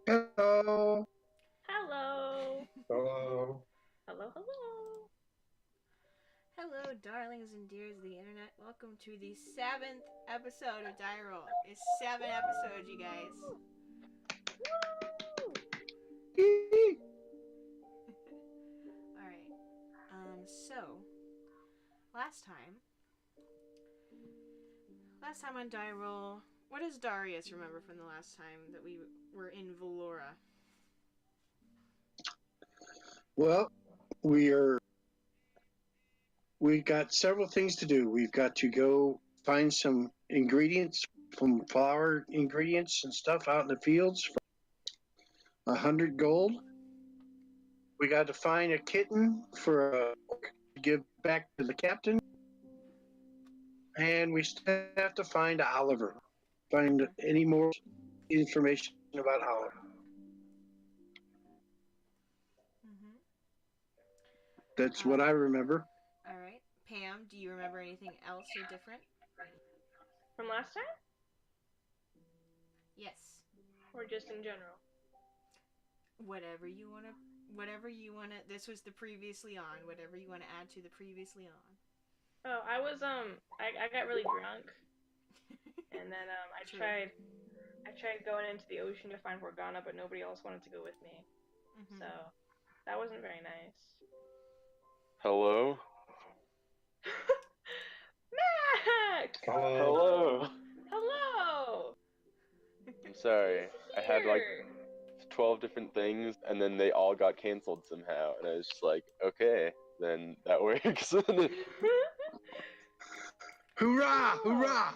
Hello. Hello. Hello. Hello, hello. Hello, darlings and dears of the internet. Welcome to the 7th episode of DieRole. It's 7 episodes, you guys. Woo! Alright. So, last time on DieRole, what does Darius remember from the last time that we were in Valora? Well, we've got several things to do. We've got to go find some ingredients from flour ingredients and stuff out in the fields for 100 gold. We got to find a kitten to give back to the captain. And we still have to find Oliver. Find any more information about Oliver. That's what I remember. Alright. Pam, do you remember anything else or different? From last time? Yes. Or just in general? Whatever you wanna, this was the previously on, whatever you wanna add to the previously on. Oh, I was, I got really drunk. And then, I tried going into the ocean to find Morgana, but nobody else wanted to go with me. Mm-hmm. So, that wasn't very nice. Hello? Max! Hello! Hello! I'm sorry. I had like 12 different things, and then they all got canceled somehow, and I was just like, okay, then that works. Hoorah! Hoorah!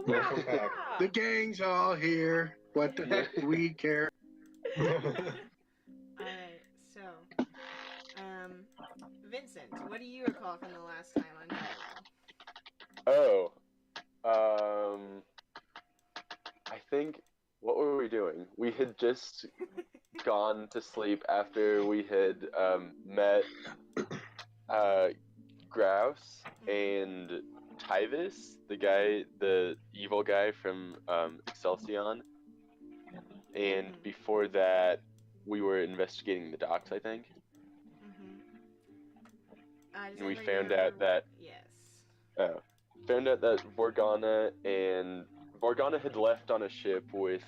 Hurrah! The gang's all here. What the heck do we care? Alright, so, Vincent, what do you recall from the last time on DieRole? I think, what were we doing? We had just gone to sleep after we had met Grouse and Tyvis, the evil guy from Excelsior. And before that, we were investigating the docks, I think. And we found out that... Yes. Found out that Morgana had left on a ship with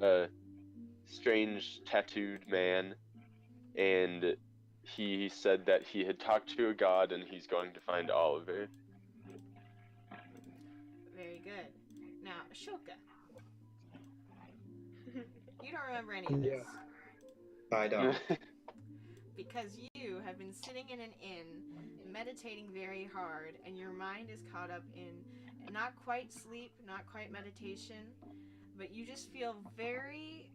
a strange tattooed man, and he said that he had talked to a god and he's going to find Oliver. Very good. Now, Ashoka. You don't remember any of this. Yeah. I don't. Because you have been sitting in an inn, meditating very hard, and your mind is caught up in not quite sleep, not quite meditation, but you just feel very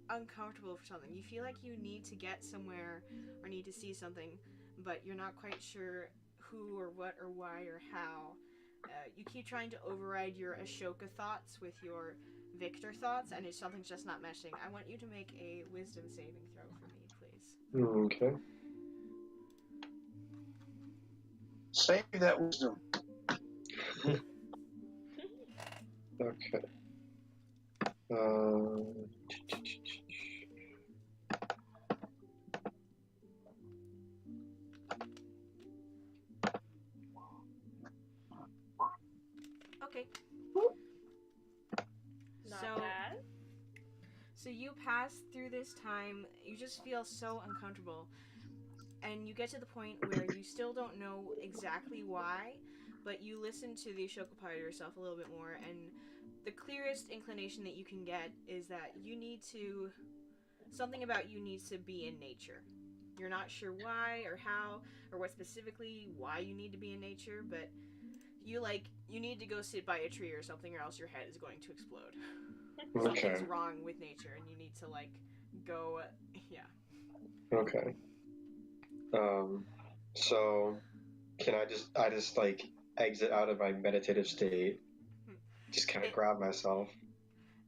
uncomfortable for something. You feel like you need to get somewhere or need to see something, but you're not quite sure who or what or why or how. You keep trying to override your Ashoka thoughts with your Victor thoughts, and something's just not meshing. I want you to make a wisdom saving throw for me, please. Okay. Save that wisdom. Okay. Okay. Not bad. So you pass through this time, you just feel so uncomfortable, and you get to the point where you still don't know exactly why, but you listen to the Ashoka part of yourself a little bit more, and the clearest inclination that you can get is that something about you needs to be in nature. You're not sure why or how or what specifically why you need to be in nature, but you need to go sit by a tree or something, or else your head is going to explode. Okay. Something's wrong with nature, and you need to go. Yeah. Okay. So can I just exit out of my meditative state? Just kind of grab myself.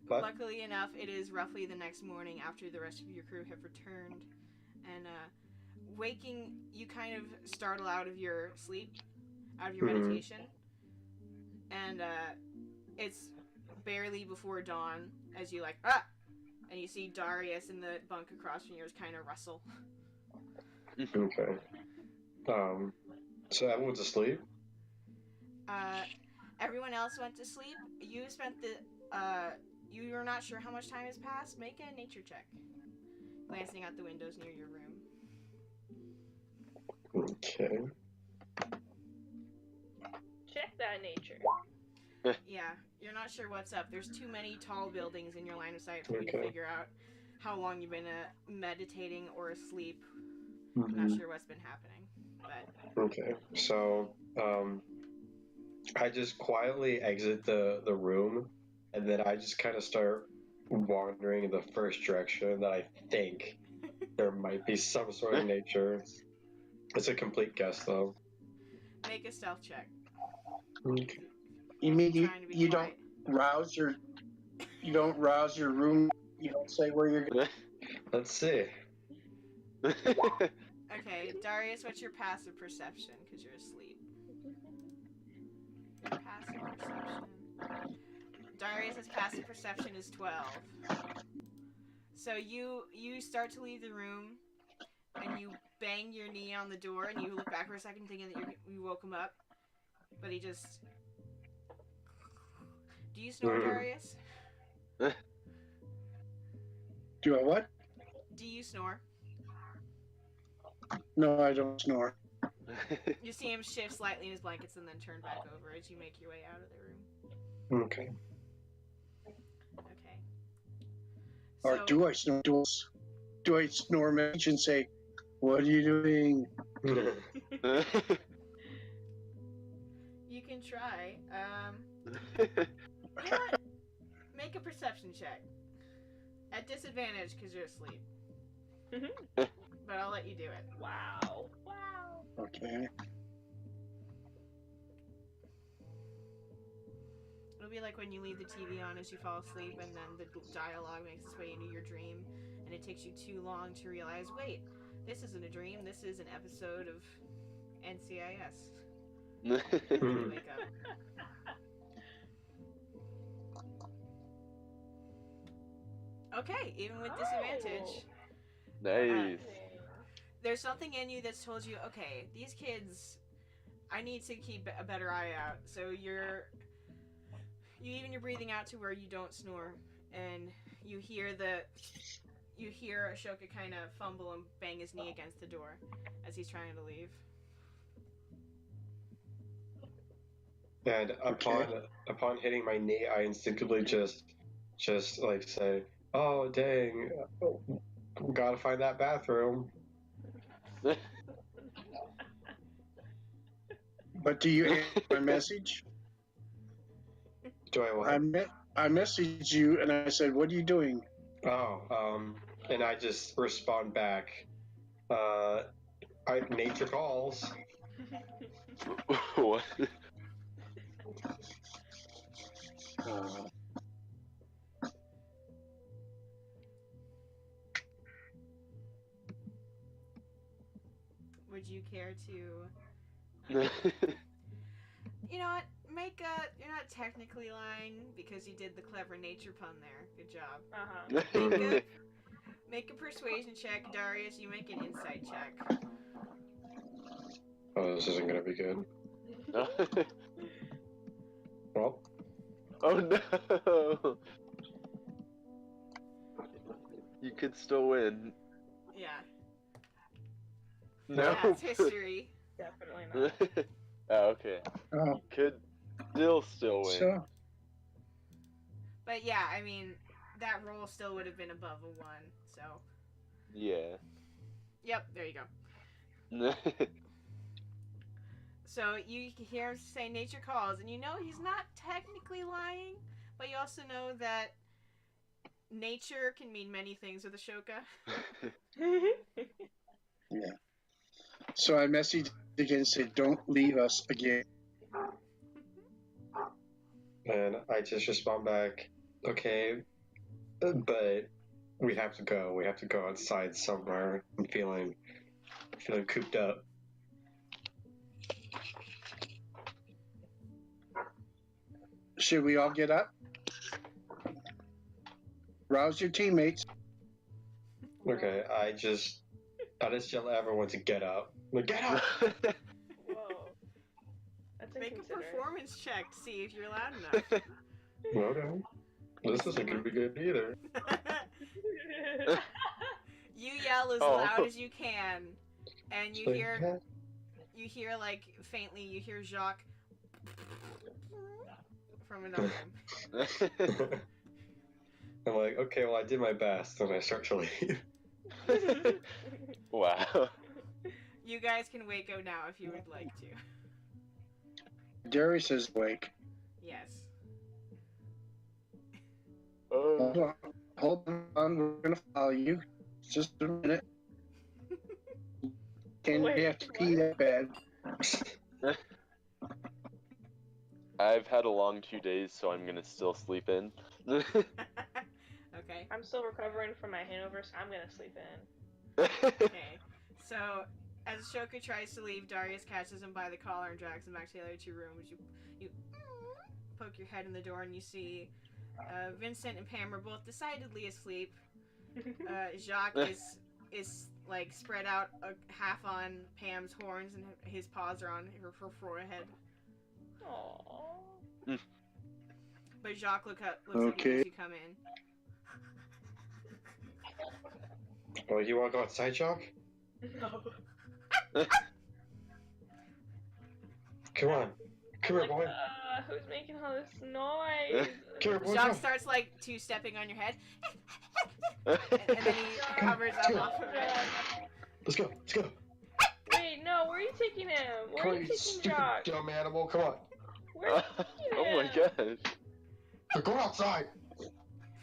But luckily enough, it is roughly the next morning after the rest of your crew have returned, and waking, you kind of startle out of your sleep, out of your meditation, and it's barely before dawn as you And you see Darius in the bunk across from yours kind of rustle. Okay. So everyone's asleep? Everyone else went to sleep. You spent you are not sure how much time has passed. Make a nature check. Glancing out the windows near your room. Okay. Check that nature. Yeah, you're not sure what's up. There's too many tall buildings in your line of sight for you to Okay. figure out how long you've been meditating or asleep. Mm-hmm. Not sure what's been happening, but Okay. So, I just quietly exit the room, and then I just kind of start wandering in the first direction that I think there might be some sort of nature. It's a complete guess, though. make a stealth check. Okay. You mean Trying to be you don't quiet. rouse your room? You don't say where you're going. Let's see. Okay, Darius, what's your passive perception? Because you're asleep. Your passive perception. Darius's passive perception is 12. So you start to leave the room, and you bang your knee on the door, and you look back for a second, thinking that you woke him up, but he just. Do you snore, Darius? Do I what? Do you snore? No, I don't snore. You see him shift slightly in his blankets and then turn back over as you make your way out of the room. Okay. Okay. Or So, do I snore? Do I snore message and say, "What are you doing?" you can try. You know what? Make a perception check. At disadvantage because you're asleep. But I'll let you do it. Wow. Okay. It'll be like when you leave the TV on as you fall asleep and then the dialogue makes its way into your dream and it takes you too long to realize, wait, this isn't a dream, this is an episode of NCIS. You wake up. Okay, even with disadvantage, Nice. there's something in you that's told you, okay, these kids, I need to keep a better eye out. So you even your breathing out to where you don't snore, and you hear Ashoka kind of fumble and bang his knee against the door as he's trying to leave. And upon hitting my knee, I instinctively just like say, "Oh dang, gotta find that bathroom." But do you answer my message? Do I what? I messaged you and I said, "What are you doing?" Oh, and I just respond back, nature calls. What? Would you care to? You know what? You're not technically lying because you did the clever nature pun there. Good job. Make a persuasion check, Darius. You make an insight check. Oh, this isn't gonna be good. Well. Oh no! You could still win. Yeah. No. That's history. Definitely not. Oh, okay. Oh, You could still win. so But yeah, I mean, that roll still would have been above a 1, so. Yeah. Yep, there you go. So you hear him say nature calls, and you know he's not technically lying, but you also know that nature can mean many things with Ashoka. yeah. So I messaged again and said, "Don't leave us again." And I just respond back, "Okay, but we have to go. We have to go outside somewhere. I'm feeling cooped up." Should we all get up? Rouse your teammates. Okay, I just yell at everyone to get up. Like, get up! Whoa. That's Make a inconsiderate. performance check to see if you're loud enough. Okay. This isn't gonna be good either. You yell as Oh. loud as you can, and you Like, hear like faintly, you hear Jacques from another room. I'm like, okay, well, I did my best, and I start to leave. Wow. You guys can Waco now if you would like to. Darius is awake. Yes. Oh. Hold on, we're gonna follow you. Just a minute. Can Wait, you have to pee that bad? I've had a long 2 days, so I'm gonna still sleep in. Okay. I'm still recovering from my hangover, so I'm gonna sleep in. Okay. So, as Shoka tries to leave, Darius catches him by the collar and drags him back to the other two rooms. You poke your head in the door and you see Vincent and Pam are both decidedly asleep. Jacques is like spread out half on Pam's horns and his paws are on her forehead. Aww. But Jacques looks at you Okay. as you come in. Oh, you wanna go outside, Jock? No. Come on. Come here, Like, boy. who's making all this noise? Come here, boy. Jacques Come. starts like two-stepping on your head. And then he covers up off of it. Let's go. Let's go. Wait, no, where are you taking him? Where Come are on, you you taking stupid Jock? dumb animal. Come on. Where are you taking Oh my him? gosh. We're going outside.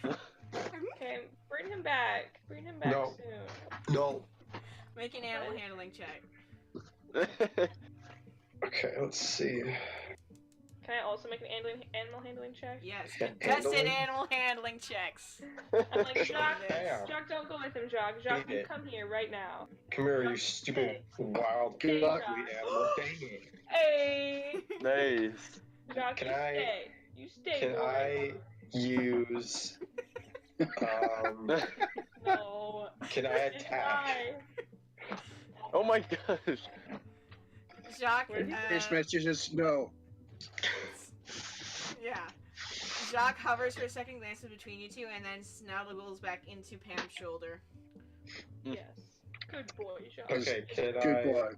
Okay, bring him back. Bring him back No. soon. No. Make an animal handling check. Okay, let's see. Can I also make an animal handling check? Yes. Handling? Contested animal handling checks. I'm like, Jock, Yeah. Jock, don't go with him, Jock. Jock, Dang you it. come here right now. Come here, you stupid, wild, Good luck. ugly animal. Dang it. Hey! Nice. Jock, Can you I- stay. You stay, Can boy. I use... No. Can I It's attack? fine. Oh my gosh. Jacques, His message is no. yeah. Jacques hovers for a second, glances between you two, and then snuggles back into Pam's shoulder. Yes. Good boy, Jock. Okay, Good boy.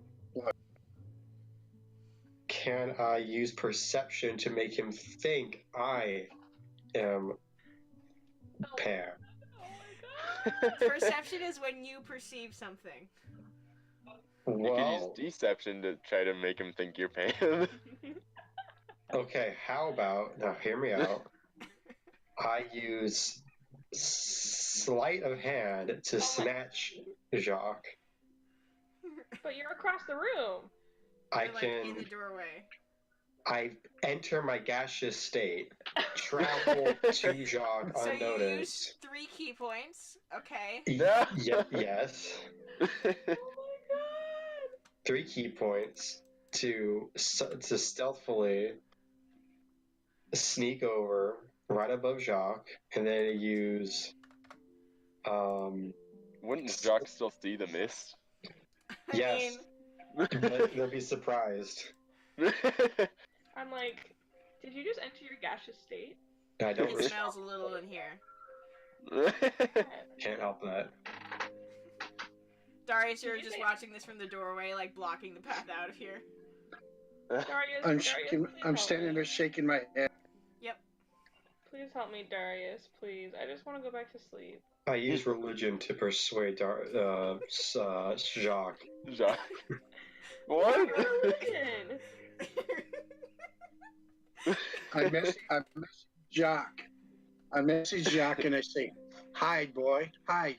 can I use perception to make him think I am Pam? Oh my god. Perception is when you perceive something. You could Well, use deception to try to make him think you're Pam. okay, how about, now hear me out, I use sleight of hand to snatch Jacques. But you're across the room. I You're, like, in the can, doorway. I enter my gaseous state, travel to Jacques So you use unnoticed. 3 key points. Okay. No. Yes. Oh my god. 3 key points to stealthily sneak over right above Jacques, and then use Wouldn't Jacques still see the mist? I yes. mean, They'll be surprised. I'm like, did you just enter your gaseous state? I don't it really, smells a little in here. can't help that. Darius, you're Did you just say- watching this from the doorway, like blocking the path out of here. Darius, I'm Darius, shaking. please I'm help standing me. there shaking my head. Please help me, Darius. Please, I just want to go back to sleep. I use religion to persuade Jacques. Jacques. What? Religion. I message Jacques. I message Jacques and I say, "Hide, boy, hide."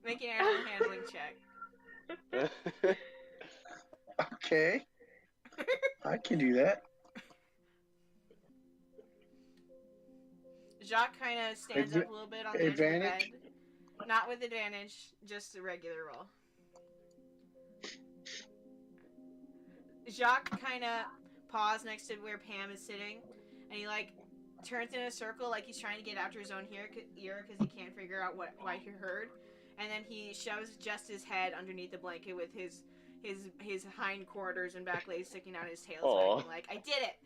Make an animal handling check. Okay, I can do that. Jacques kind of stands up a little bit on the edge of the bed. Advantage? Not with advantage, just a regular roll. Jacques kind of paused next to where Pam is sitting, and he like turns in a circle like he's trying to get after his own ear because he can't figure out why he heard, and then he shoves just his head underneath the blanket with his hindquarters and back legs sticking out his tail, so like, I did it.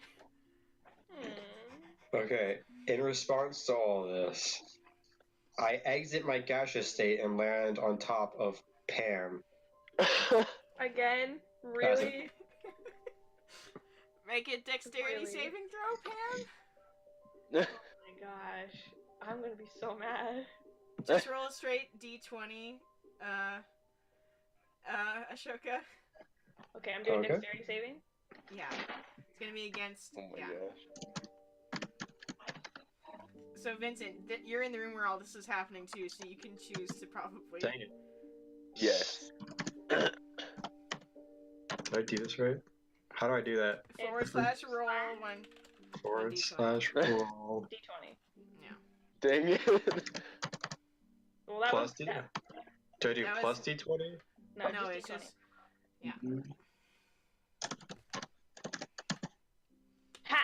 Okay, in response to all this, I exit my gaseous state and land on top of Pam. Again? Really? Make it dexterity Really? saving throw, Pam. Oh my gosh. I'm gonna be so mad. Just roll a straight d20, Ashoka. Okay, I'm doing Okay. dexterity saving. Yeah. It's gonna be against. Oh my yeah. gosh. So Vincent, you're in the room where all this is happening too, so you can choose to probably. Dang it. Yes. Did I do this right? How do I do that? / roll one. /roll. D20. Yeah. Dang it. Well, that Plus was D? that. Do I do That plus was- D20? No, No, just it's D20. just. Yeah. Ha!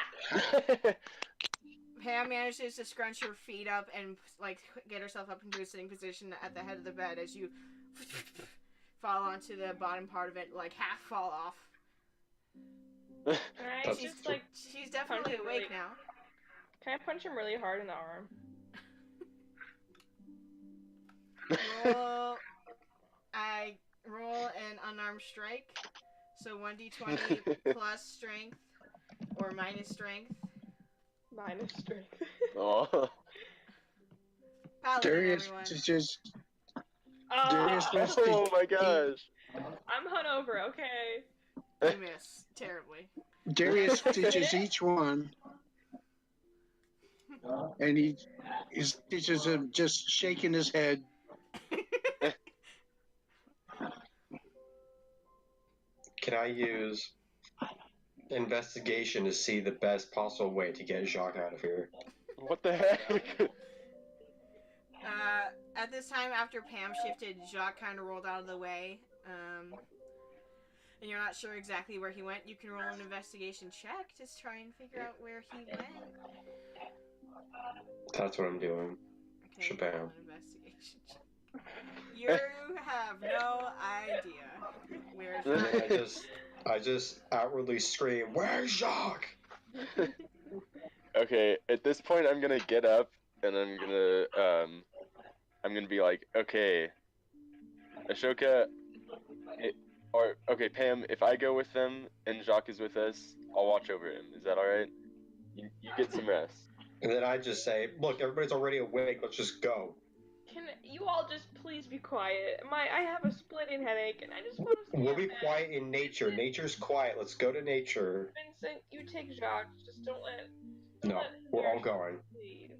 Pam manages to scrunch her feet up and like get herself up into a sitting position at the head of the bed as you fall onto the bottom part of it, like half fall off. Can I That's- just like She's definitely Punch him awake really- now. can I punch him really hard in the arm? Roll an unarmed strike. So 1d20 plus strength or minus strength. Minus strength. Oh. Paladin, Darius everyone. is just Oh, Darius missed Oh my gosh. I'm hungover, okay? You miss terribly. Darius teaches each one, and he teaches him just shaking his head. Can I use investigation to see the best possible way to get Jacques out of here? What the heck? At this time, after Pam shifted, Jacques kind of rolled out of the way. And you're not sure exactly where he went. You can roll an investigation check to try and figure out where he went. That's what I'm doing. Okay, Shabam. roll an investigation check. You have no idea where Jacques. I just outwardly scream, "Where's Jacques?" Okay, at this point I'm gonna get up and I'm gonna be like, okay, Ashoka, Pam, if I go with them and Jacques is with us, I'll watch over him. Is that alright? You get some rest. And then I just say, "Look, everybody's already awake. Let's just go." Can you all just please be quiet? I have a splitting headache and I just want to We'll be quiet in nature. Nature's quiet. Let's go to nature. Vincent, you take Jacques. Just don't let. No, we're all going. Please.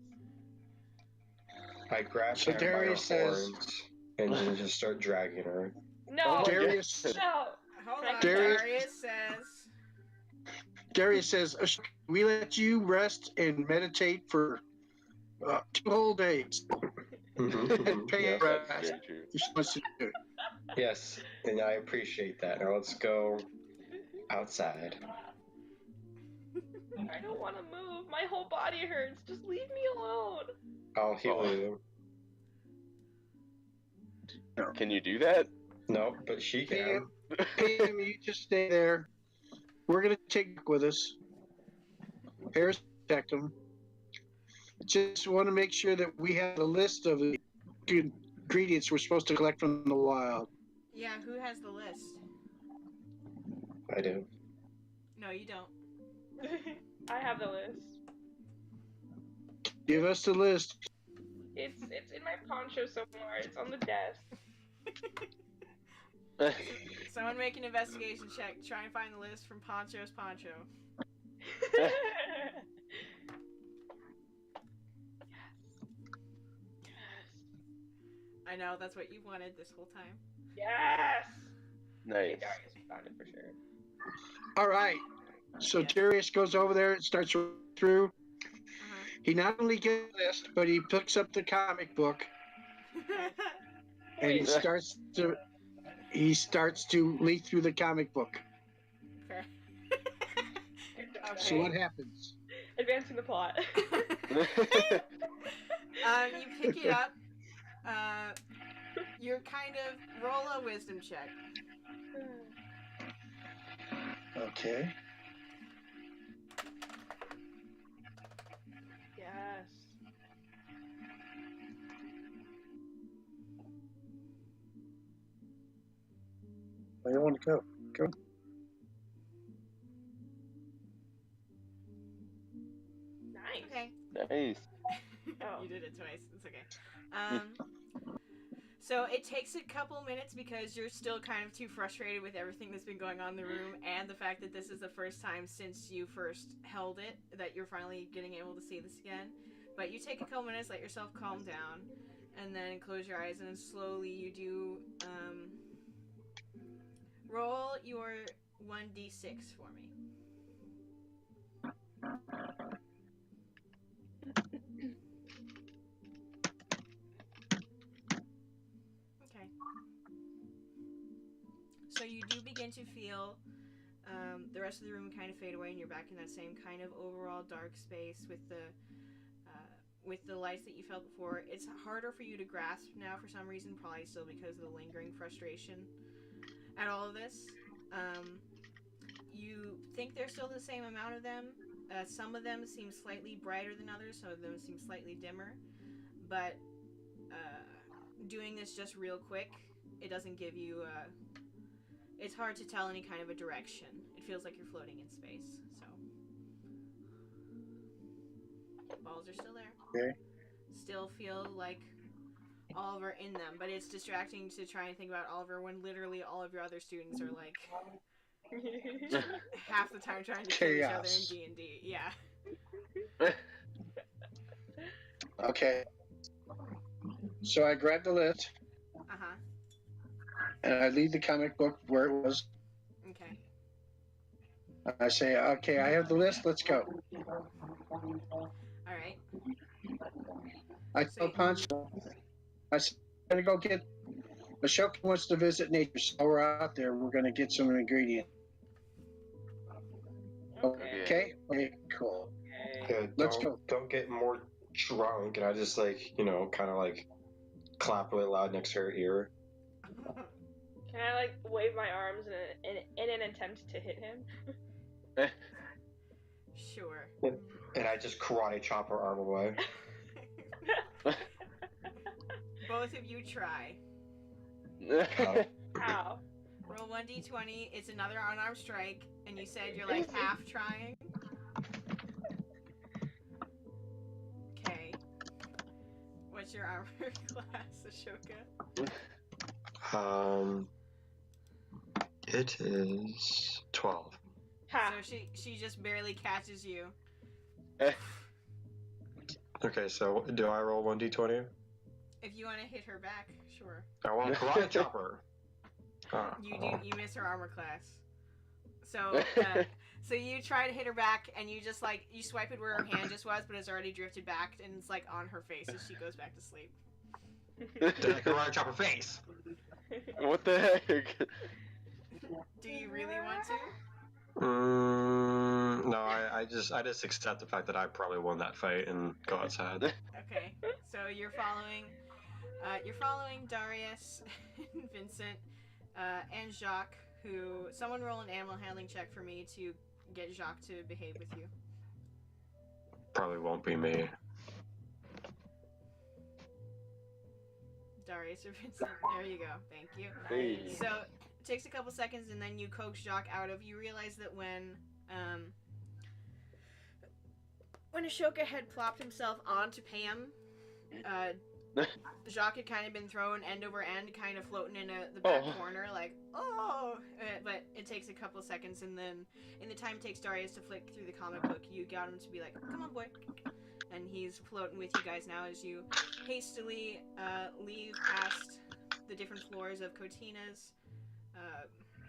I grab So Pam by her Darius says- horns and then just start dragging her. No. Oh my Darius, No. Hold on, Darius- Darius says. Darius says, "We let you rest and meditate for 2 whole days." Mhm, Pay yes. rest. That's very true. You're supposed to do it. Yes, and I appreciate that. Now let's go outside. I don't want to move. My whole body hurts. Just leave me alone. I'll heal you. Can you do that? No, but she can. Pam, you just stay there. We're gonna take with us. Harris, protect them. Just want to make sure that we have a list of the ingredients we're supposed to collect from the wild. Yeah, who has the list? I do. No, you don't. I have the list. Give us the list. It's in my poncho somewhere. It's on the desk. Someone make an investigation check. Try and find the list from Poncho's Poncho. I know, that's what you wanted this whole time. Yes. Nice. Darius found it for sure. All right. So Yes. Darius goes over there and starts through. Uh-huh. He not only gets the list, but he picks up the comic book and he Wait. starts to leaf through the comic book. Okay. So what happens? Advancing the plot. You pick it up. You're kind of roll a wisdom check. Okay. Yes. Where do you want to go? Go. Nice. Okay. Nice. Oh. You did it twice. It's okay. So it takes a couple minutes because you're still kind of too frustrated with everything that's been going on in the room and the fact that this is the first time since you first held it that you're finally getting able to see this again. But you take a couple minutes, let yourself calm down, and then close your eyes, and then slowly you do roll your 1d6 for me. Okay. So you do begin to feel the rest of the room kind of fade away, and you're back in that same kind of overall dark space with the lights that you felt before. It's harder for you to grasp now for some reason, probably still because of the lingering frustration at all of this. You think there's still the same amount of them. Some of them seem slightly brighter than others, some of them seem slightly dimmer, but doing this just real quick, it doesn't give you it's hard to tell any kind of a direction. It feels like you're floating in space, so. Balls are still there. Okay. Still feel like Oliver in them, but it's distracting to try and think about Oliver when literally all of your other students are like half the time trying to kill each other in D&D. Yeah. Okay. So I grab the list Uh-huh. and I leave the comic book where it was. Okay. I say, okay, I have the list. Let's go. All right. I tell Poncho, I said, I'm going to go get, Ashoka wants to visit nature, so we're out there. We're going to get some ingredients. Okay? Okay, cool. Yeah, Let's go. Don't get more drunk. And I just like, kind of like clap really loud next to her ear. Can I like wave my arms in an attempt to hit him? Sure. And I just karate chop her arm away. Both of you try. Ow. Roll 1d20. It's another unarmed strike, and you said you're like half trying. Okay. What's your armor class, Ashoka? It is 12. Ha. So she just barely catches you. Okay, so do I roll 1d20? If you want to hit her back, sure. I want karate chop her. You miss her armor class. So so you try to hit her back, and you just like you swipe it where her hand just was, but it's already drifted back, and it's like on her face as she goes back to sleep. Did I karate chop her face? What the heck? Do you really want to? No, I just accept the fact that I probably won that fight and go outside. Okay, so you're following Darius, and Vincent, and Jacques. Someone roll an animal handling check for me to get Jacques to behave with you. Probably won't be me. Darius or Vincent. There you go. Thank you. Hey. So it takes a couple seconds, and then you coax Jacques out of. You realize that when Ashoka had plopped himself onto Pam, Jacques had kind of been thrown end over end, kind of floating in the back corner, like, oh! But it takes a couple seconds, and then in the time it takes Darius to flick through the comic book, you got him to be like, come on, boy. And he's floating with you guys now as you hastily leave past the different floors of Cotina's,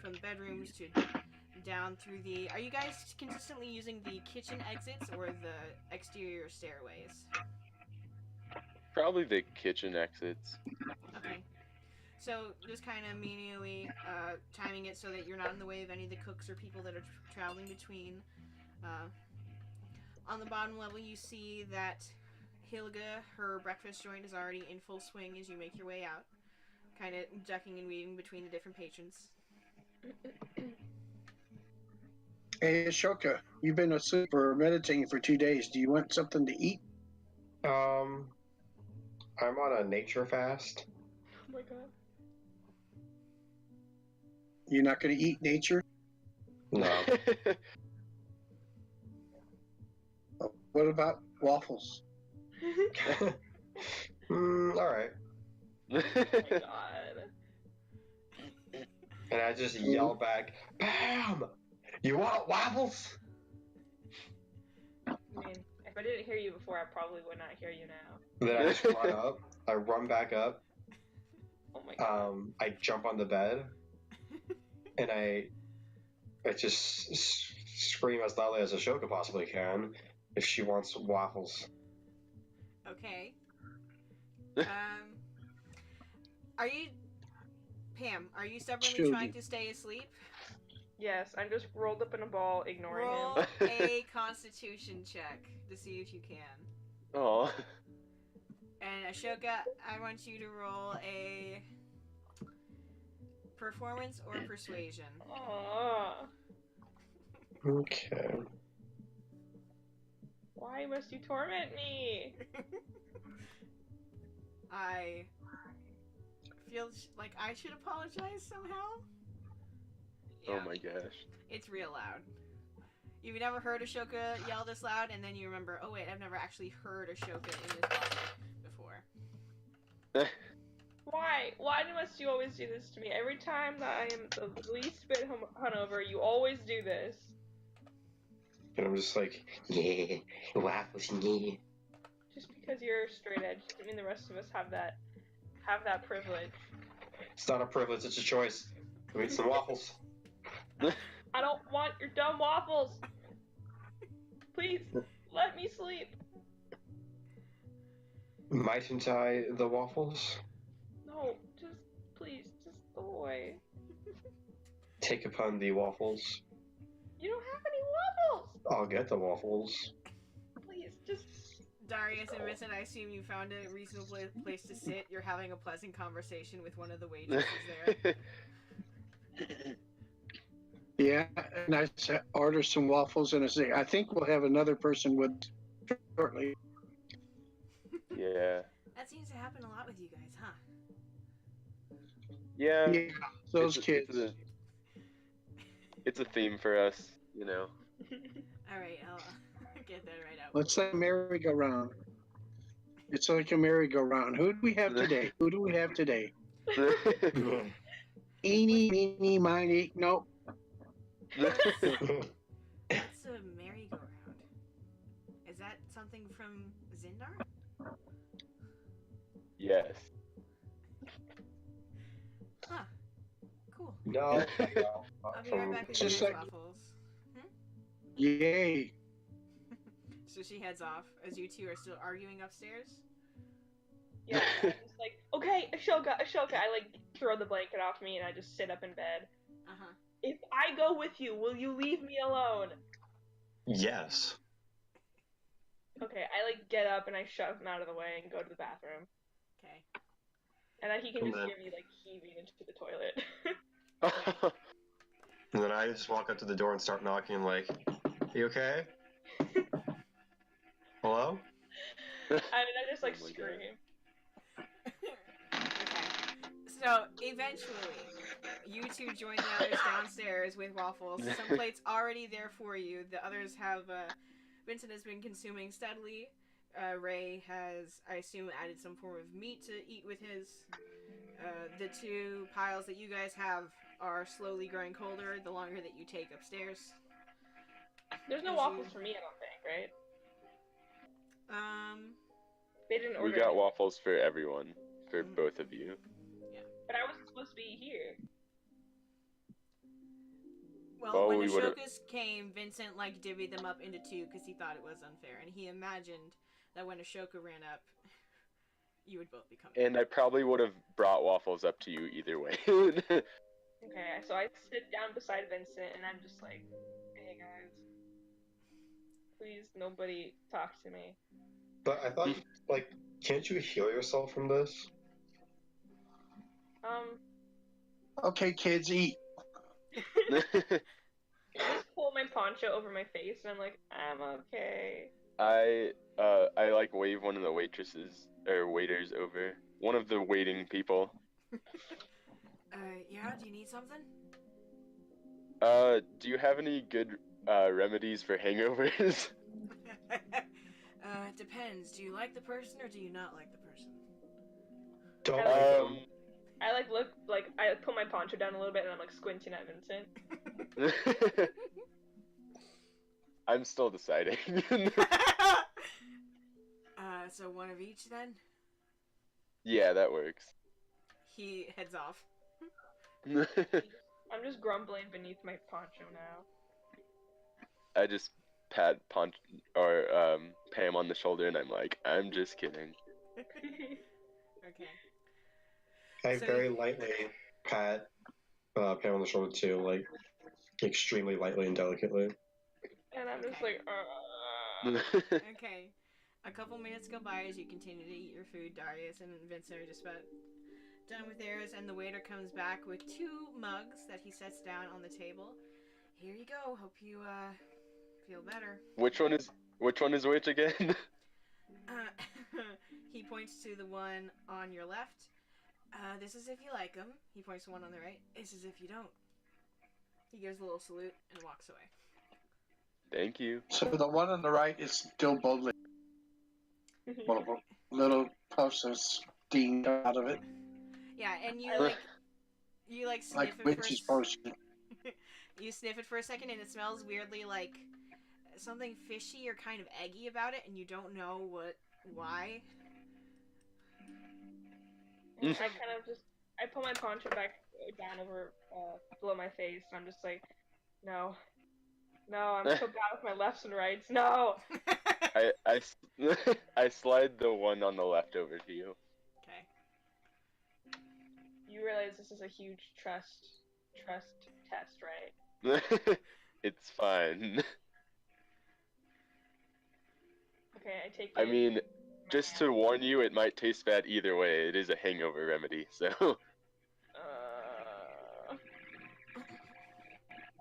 from the bedrooms to down through the... Are you guys consistently using the kitchen exits or the exterior stairways? Probably the kitchen exits. Okay. So just kind of immediately timing it so that you're not in the way of any of the cooks or people that are traveling between. On the bottom level, you see that Hilga, her breakfast joint, is already in full swing as you make your way out, kind of ducking and weaving between the different patrons. Hey, Ashoka, you've been asleep or meditating for 2 days. Do you want something to eat? I'm on a nature fast. Oh my god. You're not going to eat nature? No. What about waffles? All right. Oh my god. And I just yell back, "Bam! You want waffles?" I mean, if I didn't hear you before, I probably would not hear you now. Then I just run up. I run back up. Oh my god. I jump on the bed, and I just scream as loudly as Ashoka possibly can if she wants waffles. Okay. Are you... Pam, are you stubbornly Children. trying to stay asleep? Yes, I'm just rolled up in a ball, ignoring Roll him. a constitution check to see if you can. Oh. And Ashoka, I want you to roll a performance or persuasion. Aww. Okay. Why must you torment me? I feel like I should apologize somehow. Oh my gosh. It's real loud. You've never heard Ashoka yell this loud, and then you remember, oh wait, I've never actually heard Ashoka in this body before. Why? Why must you always do this to me? Every time that I am the least bit hungover, you always do this. And I'm just like, yeah, waffles, yeah. Just because you're straight edge doesn't mean the rest of us have that privilege. It's not a privilege, it's a choice. I mean, some waffles. I don't want your dumb waffles. Please, let me sleep. Mightn't I the waffles? No, just please, just go away. Take upon the waffles. You don't have any waffles. I'll get the waffles. Please, just. Darius and Vincent, I assume you found a reasonable place to sit. You're having a pleasant conversation with one of the waitresses there. Yeah, and I order some waffles, and I say, I think we'll have another person with shortly. Yeah. That seems to happen a lot with you guys, huh? Yeah. Yeah, those kids. It's a theme for us, you know. Alright, I'll get that right out. It's like a merry-go-round. It's like a merry-go-round. Who do we have today? Who do we have today? Eeny, meeny, miny. Nope. What's a merry-go-round? Is that something from Zindar? Yes. Huh. Cool. No. I'll be right back with Just you like- guys, Waffles. Yay. So she heads off as you two are still arguing upstairs. Yeah, I'm just like, okay, Ashoka. I like throw the blanket off me and I just sit up in bed. Uh-huh. If I go with you, will you leave me alone? Yes. Okay, I like get up and I shove him out of the way and go to the bathroom. Okay. And then he can just And then- hear me like heaving into the toilet. And then I just walk up to the door and start knocking, like, you okay? Hello? And I just like Oh my God. scream. Okay. So eventually, you two join the others downstairs with waffles. Some plates already there for you. The others have. Vincent has been consuming steadily. Ray has, I assume, added some form of meat to eat with his. The two piles that you guys have are slowly growing colder the longer that you take upstairs. There's no As waffles you- for me, I don't think, right? They didn't We order got any, waffles for everyone, for both of you. but I wasn't supposed to be here. Well, when we would've- Ashoka's came, Vincent like divvied them up into two because he thought it was unfair, and he imagined that when Ashoka ran up, you would both be coming. And I probably would have brought waffles up to you either way. Okay, so I sit down beside Vincent and I'm just like, hey guys, please, nobody talk to me. But I thought, like, can't you heal yourself from this? Okay, kids, eat. I just pull my poncho over my face, and I'm like, I'm okay. I like wave one of the waitresses or waiters over. One of the waiting people. Yeah, do you need something? Do you have any good remedies for hangovers? It depends. Do you like the person or do you not like the person? Don't I like them. I look like I put my poncho down a little bit, and I'm like squinting at Vincent. I'm still deciding. So one of each then? Yeah, that works. He heads off. I'm just grumbling beneath my poncho now. I just pat Poncho or Pam on the shoulder, and I'm like, I'm just kidding. Okay. I So- very lightly pat Pam on the shoulder too, like extremely lightly and delicately. And I'm just Okay. like, Okay. A couple minutes go by as you continue to eat your food. Darius and Vincent are just about done with theirs, and the waiter comes back with 2 mugs that he sets down on the table. Here you go. Hope you feel better. Which one is which again? He points to the one on your left. This is if you like them. He points to one on the right. This is if you don't. He gives a little salute and walks away. Thank you. So the one on the right is still bubbling. Little puffs of steam out of it, Yeah, and you like sniff it witch's for potion. You sniff it for a second, and it smells weirdly like something fishy or kind of eggy about it, and you don't know why. I kind of just I pull my poncho back down over below my face, and I'm just like, no, I'm so bad with my lefts and rights. No. I slide the one on the left over to you. Okay. You realize this is a huge trust test, right? It's fine. Okay, I take. I mean, just to warn you, it might taste bad either way. It is a hangover remedy, so.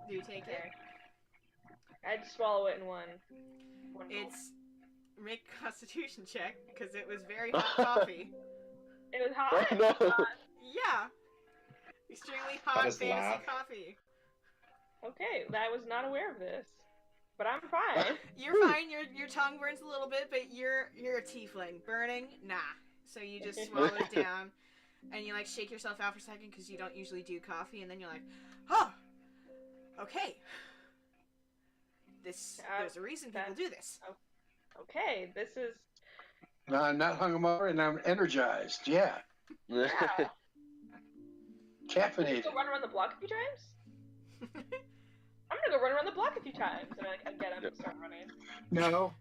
Do you take it? I'd swallow it in one. It's make a constitution check because it was very hot coffee. It was hot. Oh, no. Yeah. Extremely I hot just fantasy laugh. coffee. Okay, I was not aware of this, but I'm fine. You're fine. Your tongue burns a little bit, but you're a tiefling. Burning, nah. So you just swallow it down, and you like shake yourself out for a second because you don't usually do coffee, and then you're like, oh, okay. There's a reason people do this. Okay, this is. No, I'm not hungover and I'm energized. Yeah, Yeah. caffeinated. Go run around the block a few times. I'm gonna go run around the block a few times, and I get up and start running. No,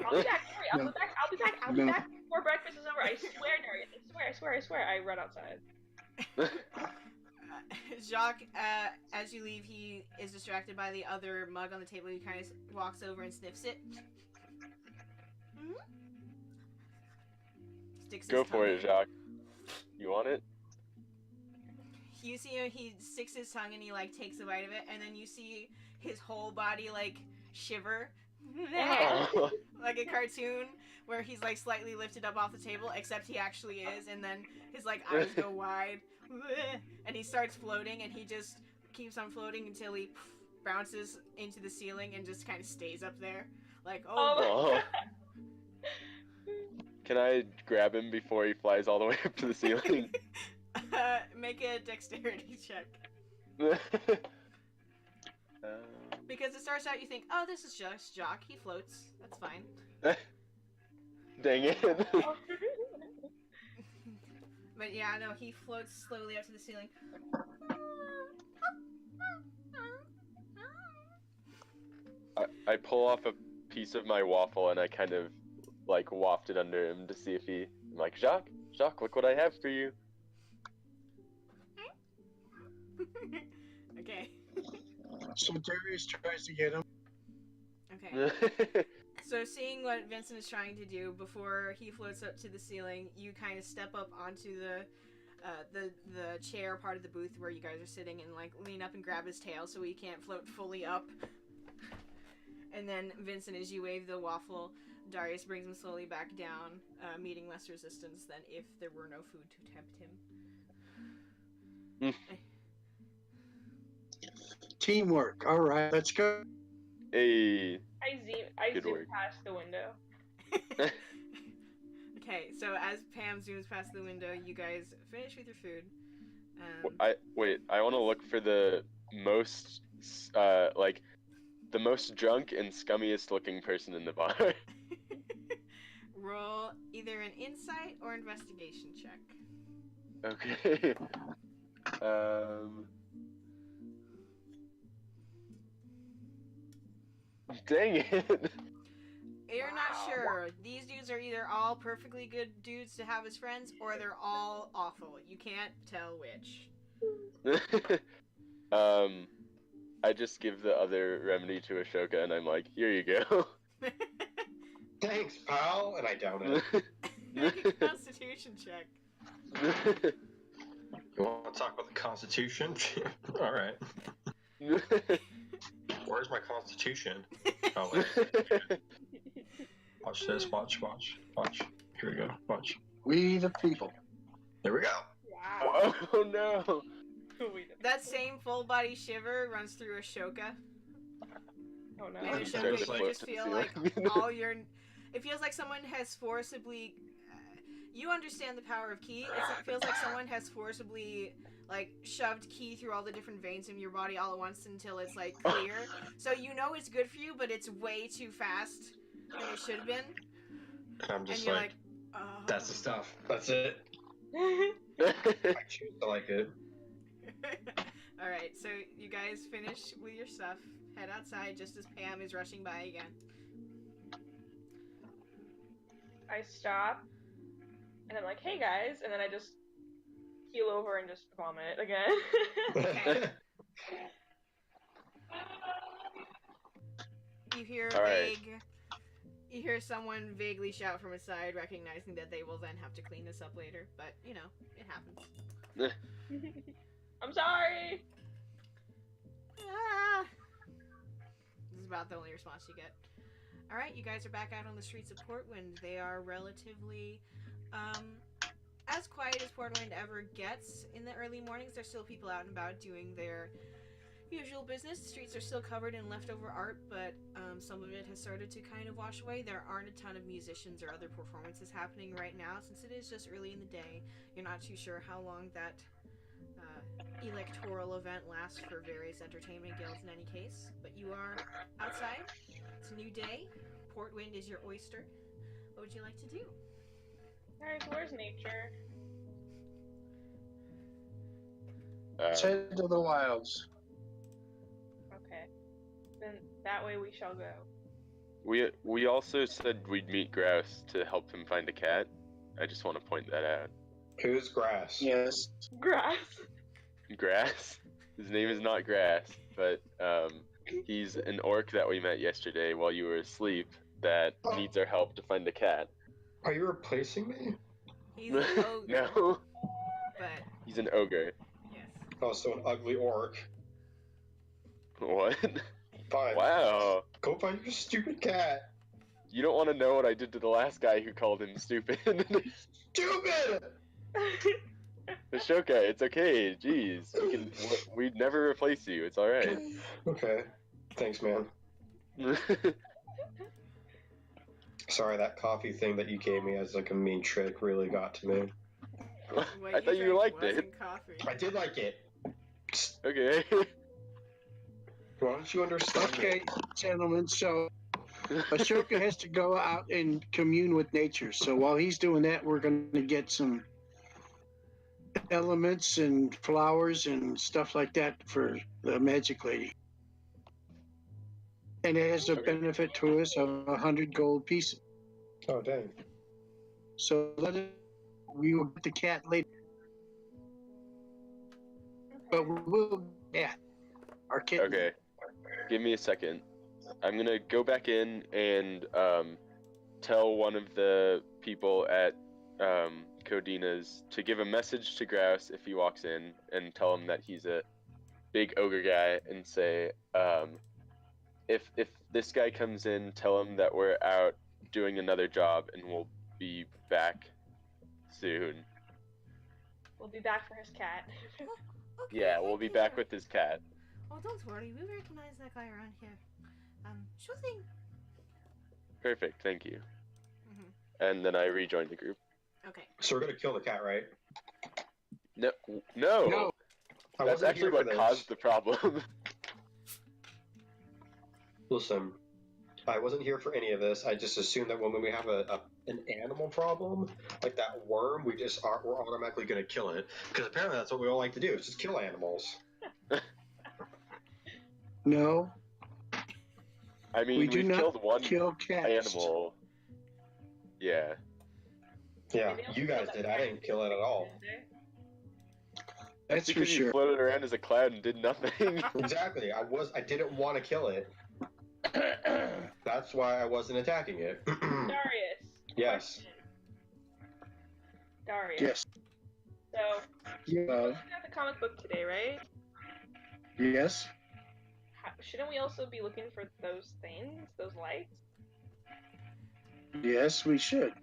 I'll be back. Hurry, I'll be No. back before breakfast is over. I swear, Nary. I swear. I run outside. Jacques, as you leave, he is distracted by the other mug on the table. He kind of walks over and sniffs it. Sticks his Go tongue for it, in. Jacques. You want it? You see him, he sticks his tongue and he like takes a bite of it, and then you see his whole body like shiver. Oh. Like a cartoon where he's like slightly lifted up off the table, except he actually is, and then his like eyes go wide, and he starts floating, and he just keeps on floating until he bounces into the ceiling and just kind of stays up there, like Oh. Can I grab him before he flies all the way up to the ceiling? Make a dexterity check. Because it starts out, you think, oh, this is just Jacques, he floats, that's fine. Dang it. But yeah, no, he floats slowly up to the ceiling. I pull off a piece of my waffle and I kind of like waft it under him to see if he. I'm like, Jacques, look what I have for you. Okay. So Darius tries to get him. Okay. So seeing what Vincent is trying to do before he floats up to the ceiling, you kind of step up onto the chair part of the booth where you guys are sitting and like lean up and grab his tail so he can't float fully up. And then Vincent, as you wave the waffle, Darius brings him slowly back down, meeting less resistance than if there were no food to tempt him. Teamwork. All right, let's go. Hey. I Good zoom work. past the window. Okay, so as Pam zooms past the window, you guys finish with your food. I want to look for the most the most drunk and scummiest looking person in the bar. Roll either an insight or investigation check. Okay. Dang it. You're not sure. These dudes are either all perfectly good dudes to have as friends, or they're all awful. You can't tell which. I just give the other remedy to Ashoka, and I'm like, here you go. Thanks, pal. And I down it. Make a Constitution check. You want to talk about the Constitution? All right. Where's my Constitution? Oh, wait. Watch this. Watch. Here we go. Watch. We the people. There we go. Wow. Oh no. That same full body shiver runs through Ashoka. Oh no. And He Ashoka, starts to you float just to the feel ceiling. like all your... It feels like someone has forcibly... you understand the power of ki. It feels like someone has forcibly, like, shoved ki through all the different veins in your body all at once until it's, like, clear. So you know it's good for you, but it's way too fast than it should have been. I'm just And you're like, that's the stuff. That's it. I choose to like it. Alright, so you guys finish with your stuff, head outside just as Pam is rushing by again. I stop, and I'm like, hey guys, and then I just keel over and just vomit again. Okay. You hear Alright. you hear someone vaguely shout from a side, recognizing that they will then have to clean this up later, but, you know, it happens. I'm sorry! Ah. This is about the only response you get. Alright, you guys are back out on the streets of Portland. They are relatively, as quiet as Portland ever gets. In the early mornings, there's still people out and about doing their usual business. The streets are still covered in leftover art, but some of it has started to kind of wash away. There aren't a ton of musicians or other performances happening right now, since it is just early in the day. You're not too sure how long that electoral event lasts for various entertainment guilds in any case, but you are outside. It's a new day. Portwind is your oyster. What would you like to do? Guys, where's nature? Head to the wilds. Okay. Then that way we shall go. We also said we'd meet Grouse to help him find a cat. I just want to point that out. Who's Grass? Yes. Grass. Grass? His name is not Grass, but he's an orc that we met yesterday while you were asleep that needs our help to find a cat. Are you replacing me? He's an ogre. No, But, he's an ogre. yes. Oh, so an ugly orc. What? Fine. Wow. Go find your stupid cat. You don't want to know what I did to the last guy who called him stupid. Stupid! Ashoka, it's okay. Jeez, we'd never replace you. It's all right. Okay. Thanks, man. Sorry, that coffee thing that you gave me as like a mean trick really got to me. What I thought you drank liked it. wasn't coffee. I did like it. Okay. Why don't you understand? Okay, gentlemen. So Ashoka has to go out and commune with nature. So while he's doing that, we're going to get some elements and flowers and stuff like that for the magic lady. And it has a benefit to us of 100 gold pieces. Oh, dang. So we will get the cat later. But we will get our kitten. Okay. Give me a second. I'm gonna go back in and tell one of the people at Codina's to give a message to Grouse if he walks in, and tell him that he's a big ogre guy, and say, if this guy comes in, tell him that we're out doing another job and we'll be back soon. We'll be back for his cat. Okay, Yeah, we'll be back with his cat. Oh, don't worry, we recognize that guy around here. Sure thing. Perfect, thank you. Mm-hmm. And then I rejoined the group. Okay. So we're gonna kill the cat, right? No. No. I That's wasn't actually here for what this. caused the problem. Listen, I wasn't here for any of this. I just assumed that when we have an animal problem, like that worm, we're automatically going to kill it. Because apparently that's what we all like to do, is just kill animals. No, I mean, we do we've not killed one kill cats. animal. Yeah. Yeah, Maybe also you guys kill did. that I cat, didn't kill it at all. didn't That's for because you sure. floated around as a cloud and did nothing. Exactly. I didn't want to kill it. That's why I wasn't attacking it. they? Darius. Yes. Question. Darius. Yes. So, Yeah. we're looking at the comic book today, right? Yes. Shouldn't we also be looking for those things, those lights? Yes, we should.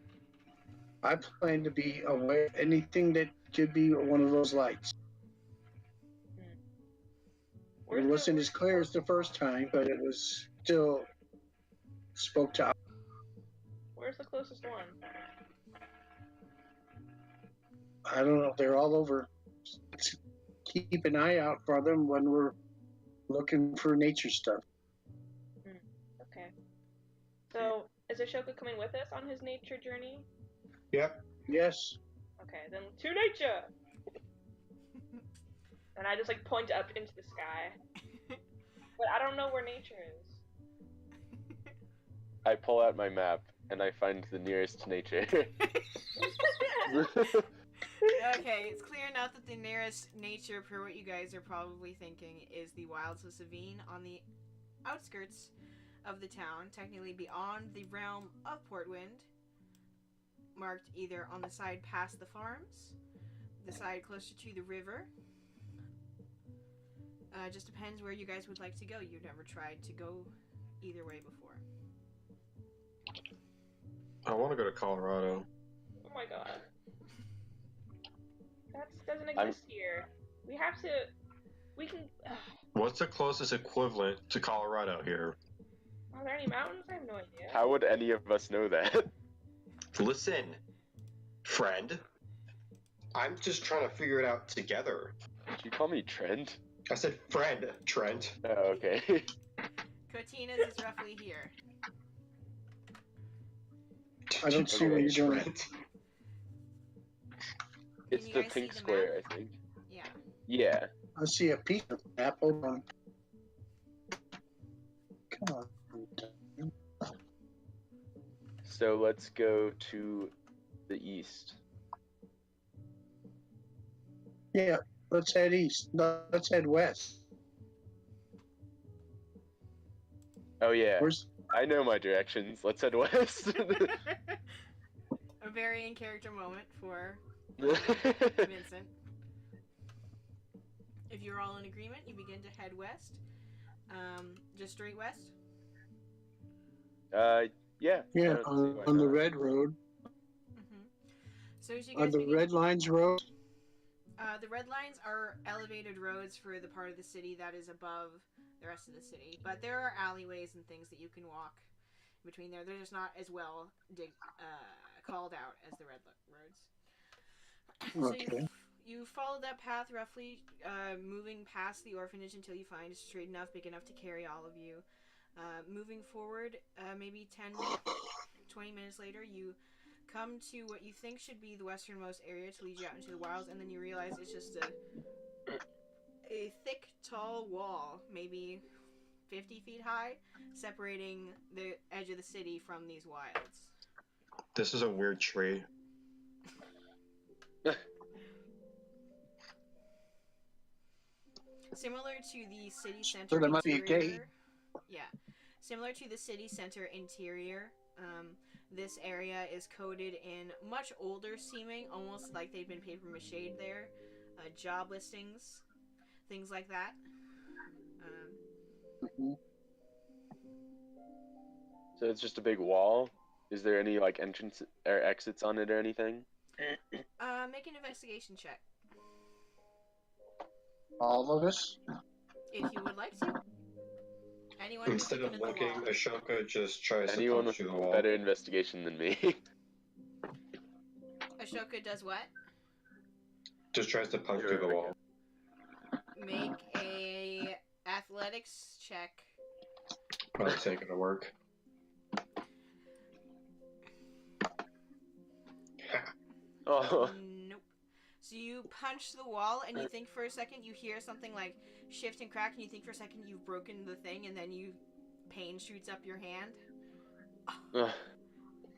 I plan to be aware of anything that could be one of those lights. It wasn't as clear as the first time, but it was still spoke to. Where's the closest one? I don't know. They're all over. Let's keep an eye out for them when we're looking for nature stuff. Okay. So, is Ashoka coming with us on his nature journey? Yep. Yes. Okay, then to nature! And I just like point up into the sky. But I don't know where nature is. I pull out my map and I find the nearest nature. Okay, it's clear enough that the nearest nature, per what you guys are probably thinking, is the wilds of Savine on the outskirts of the town, technically beyond the realm of Portwind, marked either on the side past the farms, the side closer to the river. Just depends where you guys would like to go. You've never tried to go either way before. I want to go to Colorado. Oh my god. That doesn't exist here. We have to... We can... What's the closest equivalent to Colorado here? Are there any mountains? I have no idea. How would any of us know that? Listen, friend. I'm just trying to figure it out together. Did you call me Trent? I said friend, Trent. Oh, okay. Cotina's is roughly here. I don't see what you're doing. Trent. It's you the guys see pink the square, map? I think. Yeah. Yeah. I see a piece of map. Hold on. Come on. So let's go to the east. Yeah, let's head east. No, let's head west. Oh yeah, Where's I know my directions. Let's head west. A very in character moment for Vincent. If you're all in agreement, you begin to head west. Just straight west? Yeah. I yeah don't see why on the not. red road? Mm-hmm. So as you On guys the begin, red lines road? the red lines are elevated roads for the part of the city that is above the rest of the city. But there are alleyways and things that you can walk between there. They're just not as well called out as the red roads. Okay. So you follow that path roughly, moving past the orphanage until you find a straight enough, big enough to carry all of you. Moving forward, maybe 10, 20 minutes later, you come to what you think should be the westernmost area to lead you out into the wilds, and then you realize it's just a thick, tall wall, maybe 50 feet high, separating the edge of the city from these wilds. This is a weird tree. Similar to the city center So there must be a interior, gate. yeah. Similar to the city center interior, this area is coated in much older seeming, almost like they've been paper mache there, job listings, things like that. Mhm. So it's just a big wall. Is there any like entrance or exits on it or anything? Make an investigation check All of us? if you would like to. Anyone who's Instead of looking at the looking, wall. Ashoka just tries to Anyone punch with through the wall. better investigation than me? Ashoka does what? Just tries to punch through the wall. Make a athletics check. Oh, it's ain't gonna work. Oh, Nope. So you punch the wall, and you think for a second you hear something like shift and crack, and you think for a second you've broken the thing, and then pain shoots up your hand.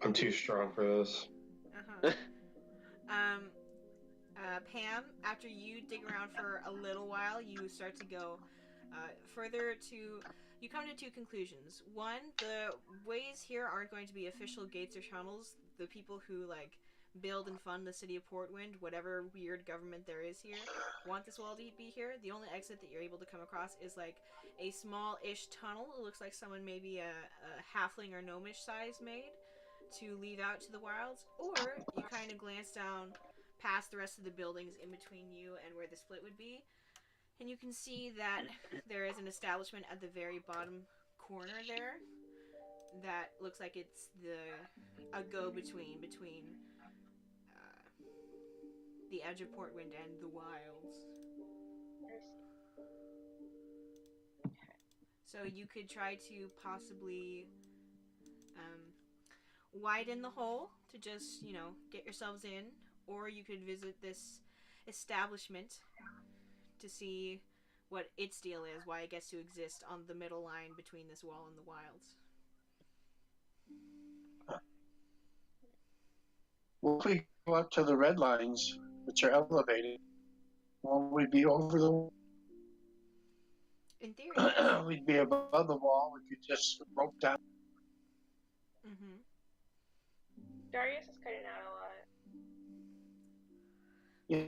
I'm too strong for this. Pam, after you dig around for a little while, you start to go further to. You come to two conclusions. One, the ways here aren't going to be official gates or tunnels. The people who build and fund the city of Portwind, whatever weird government there is here, want this wall to be here. The only exit that you're able to come across is a small-ish tunnel. It looks like someone maybe a halfling or gnomish size made to lead out to the wilds. Or you kind of glance down past the rest of the buildings in between you and where the split would be, and you can see that there is an establishment at the very bottom corner there that looks like it's a go-between between the edge of Portwind and the wilds. So you could try to possibly widen the hole to just, get yourselves in, or you could visit this establishment to see what its deal is, why it gets to exist on the middle line between this wall and the wilds. Well, if we go up to the red lines, which are elevated, won't we be over the In theory, yes. we'd be above the wall. We could just rope down. Mm-hmm. Darius is cutting out a lot.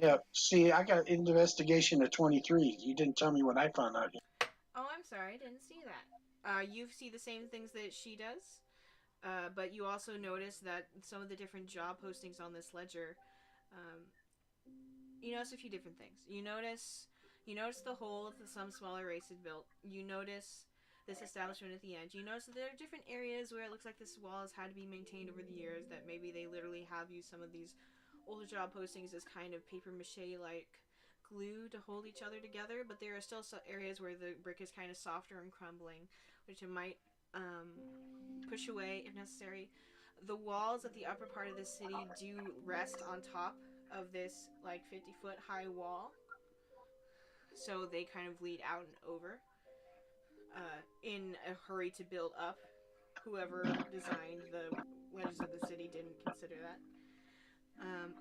Yeah. See, I got investigation of 23. You didn't tell me what I found out. Oh, I'm sorry, I didn't see that. You see the same things that she does, but you also notice that some of the different job postings on this ledger, you notice a few different things. You notice the hole that some smaller race had built. You notice this establishment at the end. You notice that there are different areas where it looks like this wall has had to be maintained over the years, that maybe they literally have used some of these older job postings as kind of paper mache like glue to hold each other together, but there are still some areas where the brick is kind of softer and crumbling, which it might push away if necessary. The walls at the upper part of the city do rest on top of this 50-foot high wall, so they kind of lead out and over in a hurry to build up. Whoever designed the Legends of the City didn't consider that.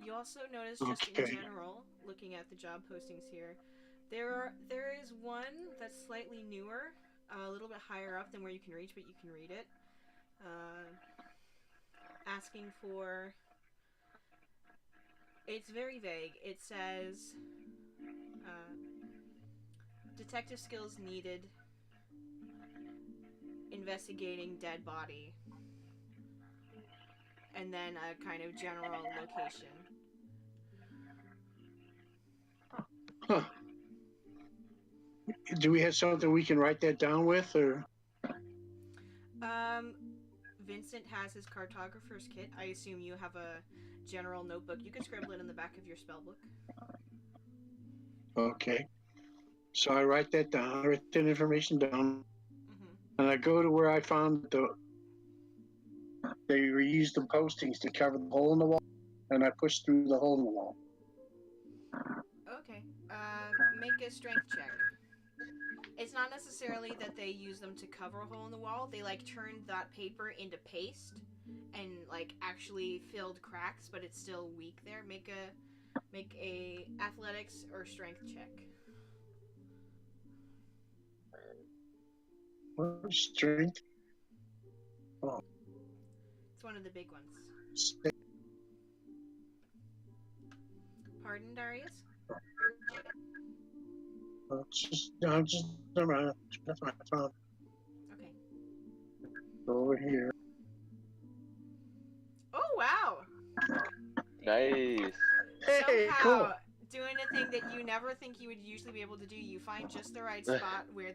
You also notice, just in general, looking at the job postings here, there is one that's slightly newer, a little bit higher up than where you can reach, but you can read it. Asking for... It's very vague. It says... detective skills needed. Investigating dead body. And then a kind of general location. Huh. Do we have something we can write that down with, or? Vincent has his cartographer's kit. I assume you have a general notebook. You can scribble it in the back of your spellbook. Okay. So I write that down. I write that information down, and I go to where I found they reused the postings to cover the hole in the wall, and I push through the hole in the wall. Okay. Make a strength check. It's not necessarily that they use them to cover a hole in the wall. They turned that paper into paste and actually filled cracks, but it's still weak there. Make a athletics or strength check. Strength. Oh, It's one of the big ones. stay- Pardon, Darius? I'm just around. That's my phone. Okay. Over here. Oh, wow! Nice. Hey, Somehow, cool. doing a thing that you never think you would usually be able to do, you find just the right spot where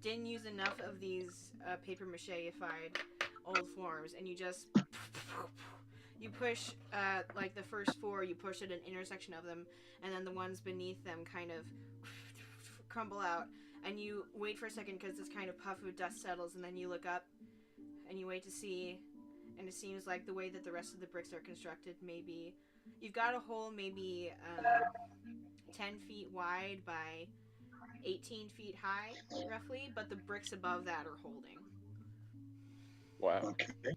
didn't use enough of these paper mache-ified old forms, and you just you push like the first four, you push at an intersection of them, and then the ones beneath them kind of crumble out, and you wait for a second because this kind of puff of dust settles, and then you look up and you wait to see, and it seems like the way that the rest of the bricks are constructed, maybe you've got a hole maybe 10 feet wide by 18 feet high, roughly, but the bricks above that are holding. Wow. Okay.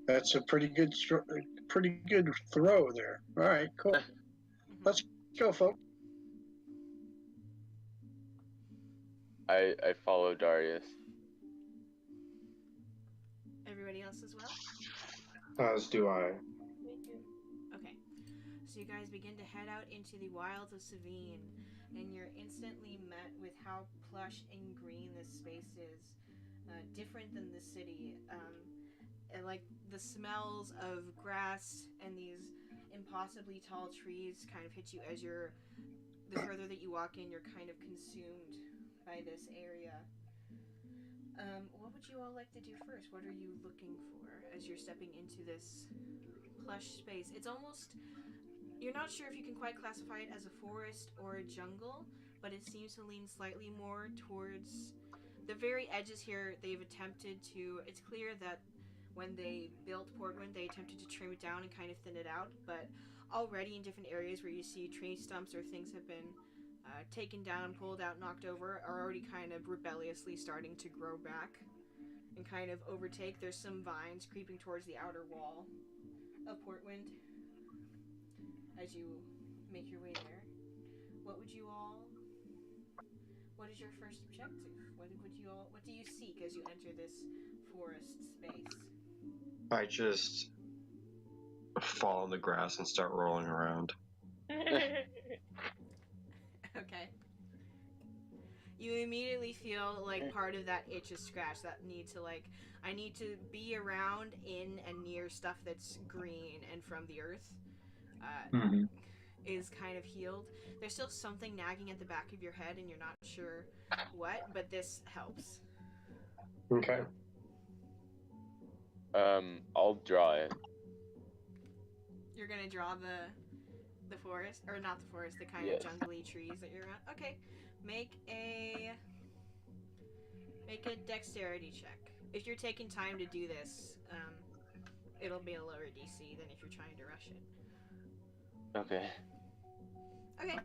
That's a pretty good throw there. All right, cool. Let's go, folks. I follow Darius. Everybody else as well? As do I. Okay. So you guys begin to head out into the wilds of Savine, and you're instantly met with how plush and green this space is. Different than the city. And like the smells of grass and these impossibly tall trees kind of hit you as the further that you walk in, you're kind of consumed by this area. What would you all like to do first? What are you looking for as you're stepping into this plush space? It's almost, you're not sure if you can quite classify it as a forest or a jungle, but it seems to lean slightly more towards the very edges here. They've attempted to, it's clear that when they built Portland, they attempted to trim it down and kind of thin it out, but already in different areas where you see tree stumps or things have been taken down, pulled out, knocked over, are already kind of rebelliously starting to grow back and kind of overtake. There's some vines creeping towards the outer wall of Portland as you make your way there. What is your first objective? What do you seek as you enter this forest space? I just fall in the grass and start rolling around. Okay. You immediately feel like part of that itch is scratched, that need to I need to be around, in, and near stuff that's green and from the earth is kind of healed. There's still something nagging at the back of your head and you're not sure what, but this helps. Okay. I'll draw it. You're gonna draw the forest, or not the forest, the kind of jungly trees that you're around. Okay, make a dexterity check. If you're taking time to do this, it'll be a lower DC than if you're trying to rush it. Okay. Okay,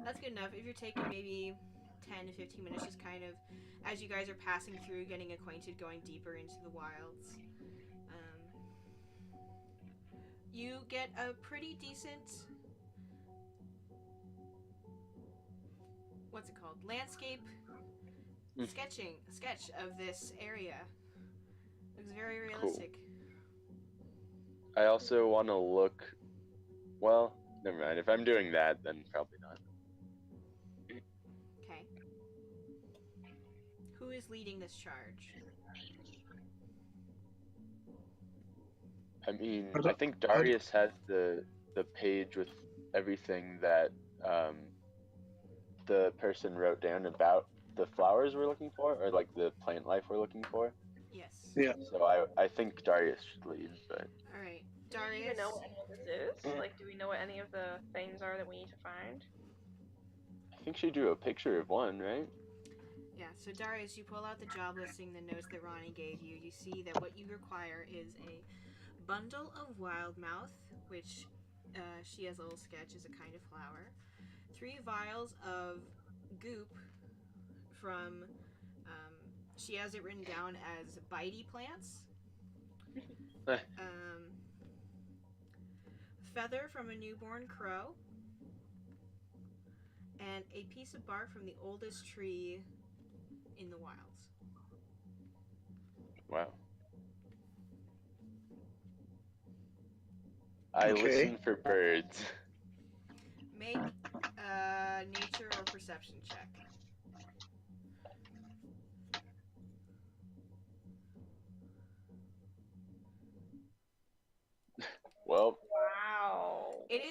that's good enough. If you're taking maybe 10 to 15 minutes, just kind of, as you guys are passing through, getting acquainted, going deeper into the wilds, you get a pretty decent, what's it called, landscape sketch of this area. Looks very realistic. Cool. I also want to look, well, never mind. If I'm doing that, then probably not. Okay. Who is leading this charge? I mean, I think Darius has the page with everything that the person wrote down about the flowers we're looking for, or like the plant life we're looking for. Yes. Yeah. So I think Darius should lead, but. All right, Do Darius. we even know what any of this is? Like, do we know what any of the things are that we need to find? I think she drew a picture of one, right? Yeah, so Darius, you pull out the job listing, the notes that Ronnie gave you. You see that what you require is a bundle of wildmouth, which she has a little sketch as a kind of flower. 3 vials of goop from, she has it written down as bitey plants. Feather from a newborn crow. And a piece of bark from the oldest tree in the wilds. Wow. I Okay. listen for birds. Make a nature or perception check. Well, Wow. It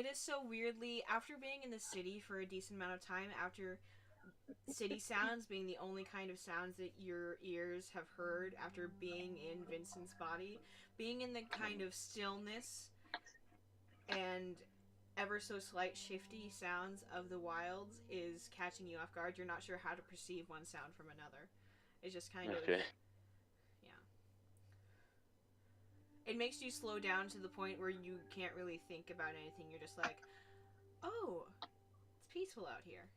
is so weirdly, after being in the city for a decent amount of time, after city sounds being the only kind of sounds that your ears have heard after being in Vincent's body, being in the kind of stillness and ever so slight shifty sounds of the wilds is catching you off guard. You're not sure how to perceive one sound from another. It's just kind of, okay. yeah. It makes you slow down to the point where you can't really think about anything. You're just like, oh, it's peaceful out here.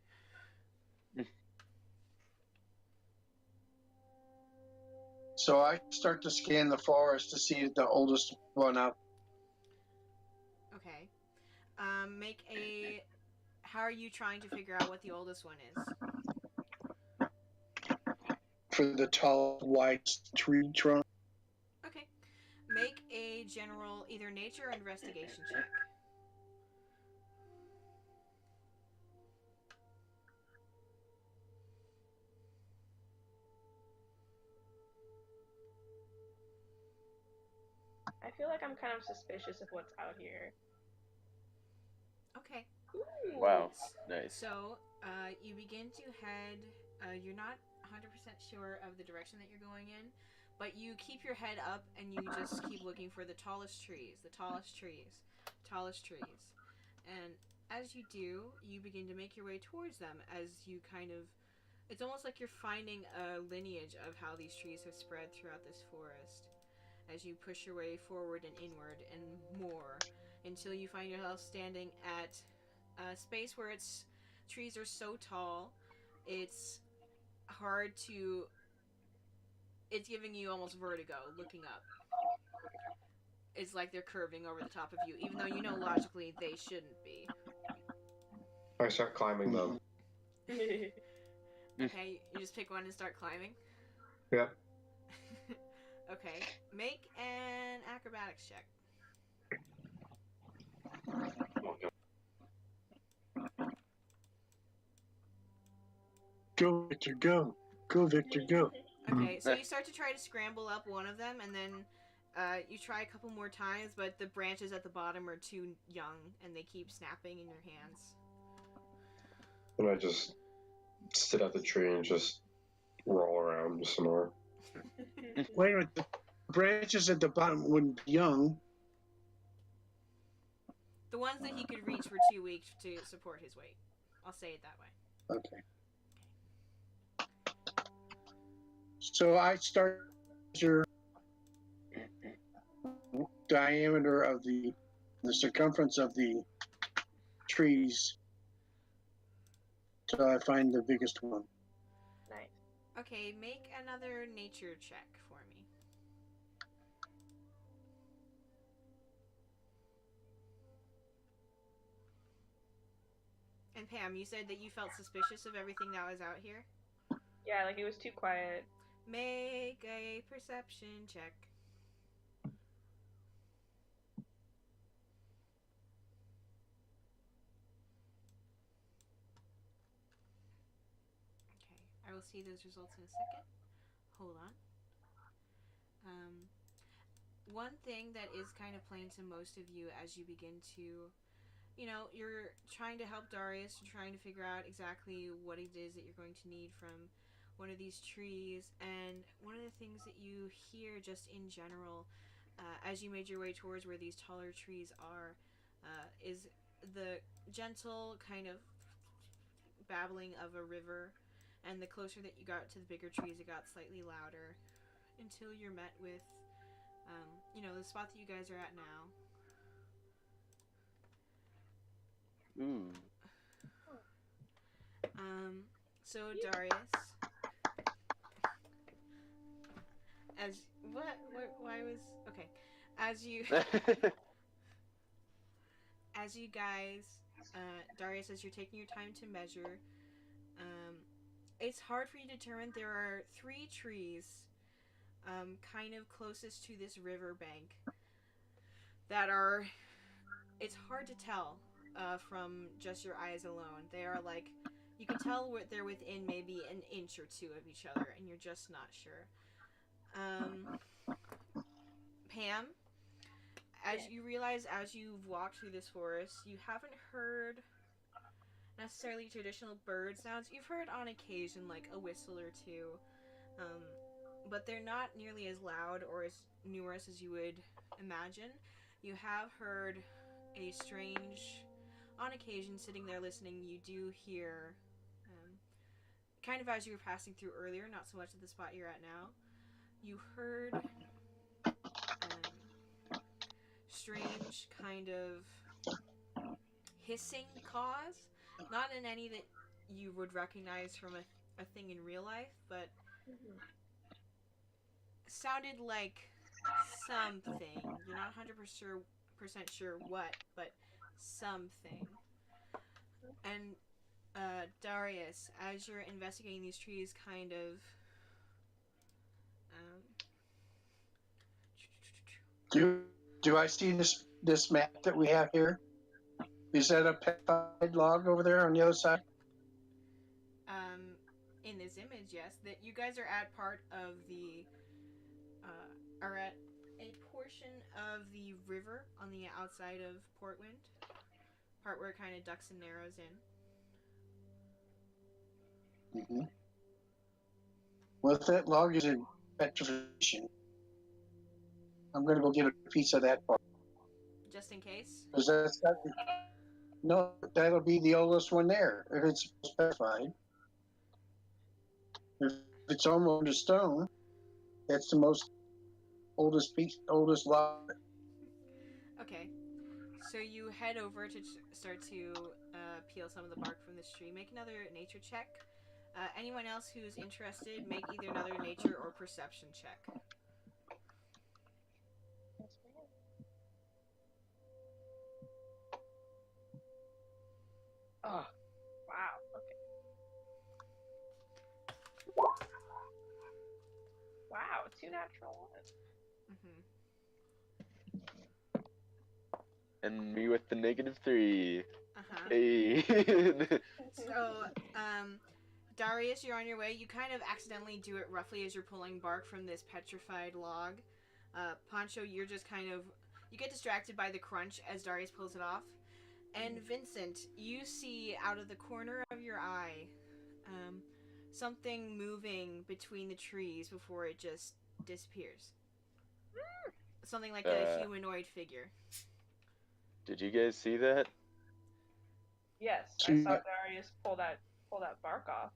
So I start to scan the forest to see the oldest one out. Okay. Make a. How are you trying to figure out what the oldest one is? For the tall, widest tree trunk. Okay. Make a general either nature or investigation check. I feel like I'm kind of suspicious of what's out here. Okay. Ooh. Wow. Nice. So, you begin to head. You're not 100% sure of the direction that you're going in, but you keep your head up and you just keep looking for the tallest trees, the tallest trees, tallest trees. And as you do, you begin to make your way towards them as you kind of. It's almost like you're finding a lineage of how these trees have spread throughout this forest. As you push your way forward and inward and more until you find yourself standing at a space where its trees are so tall it's hard to it's giving you almost vertigo looking up. It's like they're curving over the top of you even though you know logically they shouldn't be. I start climbing them. Okay, you just pick one and start climbing. Yep. Okay, make an acrobatics check. Go, Victor, go. Go, Victor, go. Okay, so you start to try to scramble up one of them, and then you try a couple more times, but the branches at the bottom are too young, and they keep snapping in your hands. And I just sit at the tree and just roll around some more. Wait a minute. The branches at the bottom wouldn't be young. The ones that he could reach were too weak to support his weight. I'll say it that way. Okay. So I start to measure diameter of the circumference of the trees till I find the biggest one. Nice. Okay, make another nature check for me. And Pam, you said that you felt suspicious of everything that was out here? Yeah, like it was too quiet. Make a perception check. Okay, I will see those results in a second. Hold on. One thing that is kind of plain to most of you as you begin to, you're trying to help Darius, you're trying to figure out exactly what it is that you're going to need from one of these trees, and one of the things that you hear just in general as you made your way towards where these taller trees are is the gentle kind of babbling of a river, and the closer that you got to the bigger trees it got slightly louder until you're met with the spot that you guys are at now. Ooh. So Darius, as why was okay, as you as you guys, Darius, as you're taking your time to measure, it's hard for you to determine. There are 3 trees, kind of closest to this riverbank, that are. It's hard to tell from just your eyes alone. They are like, you can tell they're within maybe an inch or 2 of each other, and you're just not sure. Pam, as you realize as you've walked through this forest, you haven't heard necessarily traditional bird sounds. You've heard on occasion like a whistle or 2, but they're not nearly as loud or as numerous as you would imagine. You have heard a strange, on occasion, sitting there listening, you do hear, kind of as you were passing through earlier, not so much at the spot you're at now, you heard strange kind of hissing caws, not in any that you would recognize from a thing in real life, but sounded like something. You're not 100% sure what, but something. And Darius, as you're investigating these trees, kind of do I see this map that we have here? Is that a petrified log over there on the other side? In this image, yes, that you guys are at part of the are at a portion of the river on the outside of Portwind, part where it kind of ducks and narrows in. Mm-hmm. Well, if that log is in petrification, I'm going to go get a piece of that part. Just in case? No, that'll be the oldest one there, if it's petrified. If it's almost a stone, that's the oldest log. Okay. So you head over to start to peel some of the bark from this tree. Make another nature check. Anyone else who's interested, make either another nature or perception check. Oh, wow. Okay. Wow, 2 natural ones. And me with the -3. Uh-huh. Hey. So, Darius, you're on your way. You kind of accidentally do it roughly as you're pulling bark from this petrified log. Poncho, you're just kind of... You get distracted by the crunch as Darius pulls it off. And Vincent, you see out of the corner of your eye something moving between the trees before it just disappears. Something like a humanoid figure. Did you guys see that? Yes, I saw Darius pull that bark off.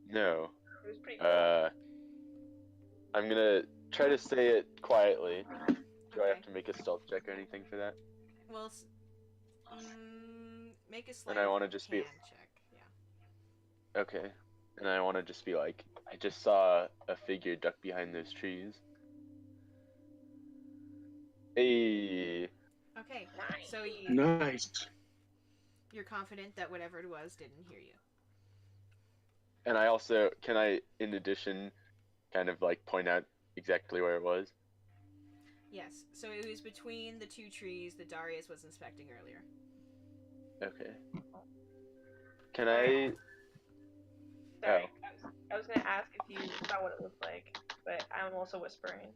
No. It was pretty cool. I'm gonna try to say it quietly. Do I have to make a stealth check or anything for that? Well, make a sleight And I want to just be... check. Yeah. Okay. And I want to just be like, I just saw a figure duck behind those trees. Hey. Okay. So Nice. You're confident that whatever it was didn't hear you. And I also, can I, in addition, kind of like point out exactly where it was? Yes. So it was between the 2 trees that Darius was inspecting earlier. Okay. Can I... Sorry, I was gonna ask if you saw what it looked like, but I'm also whispering.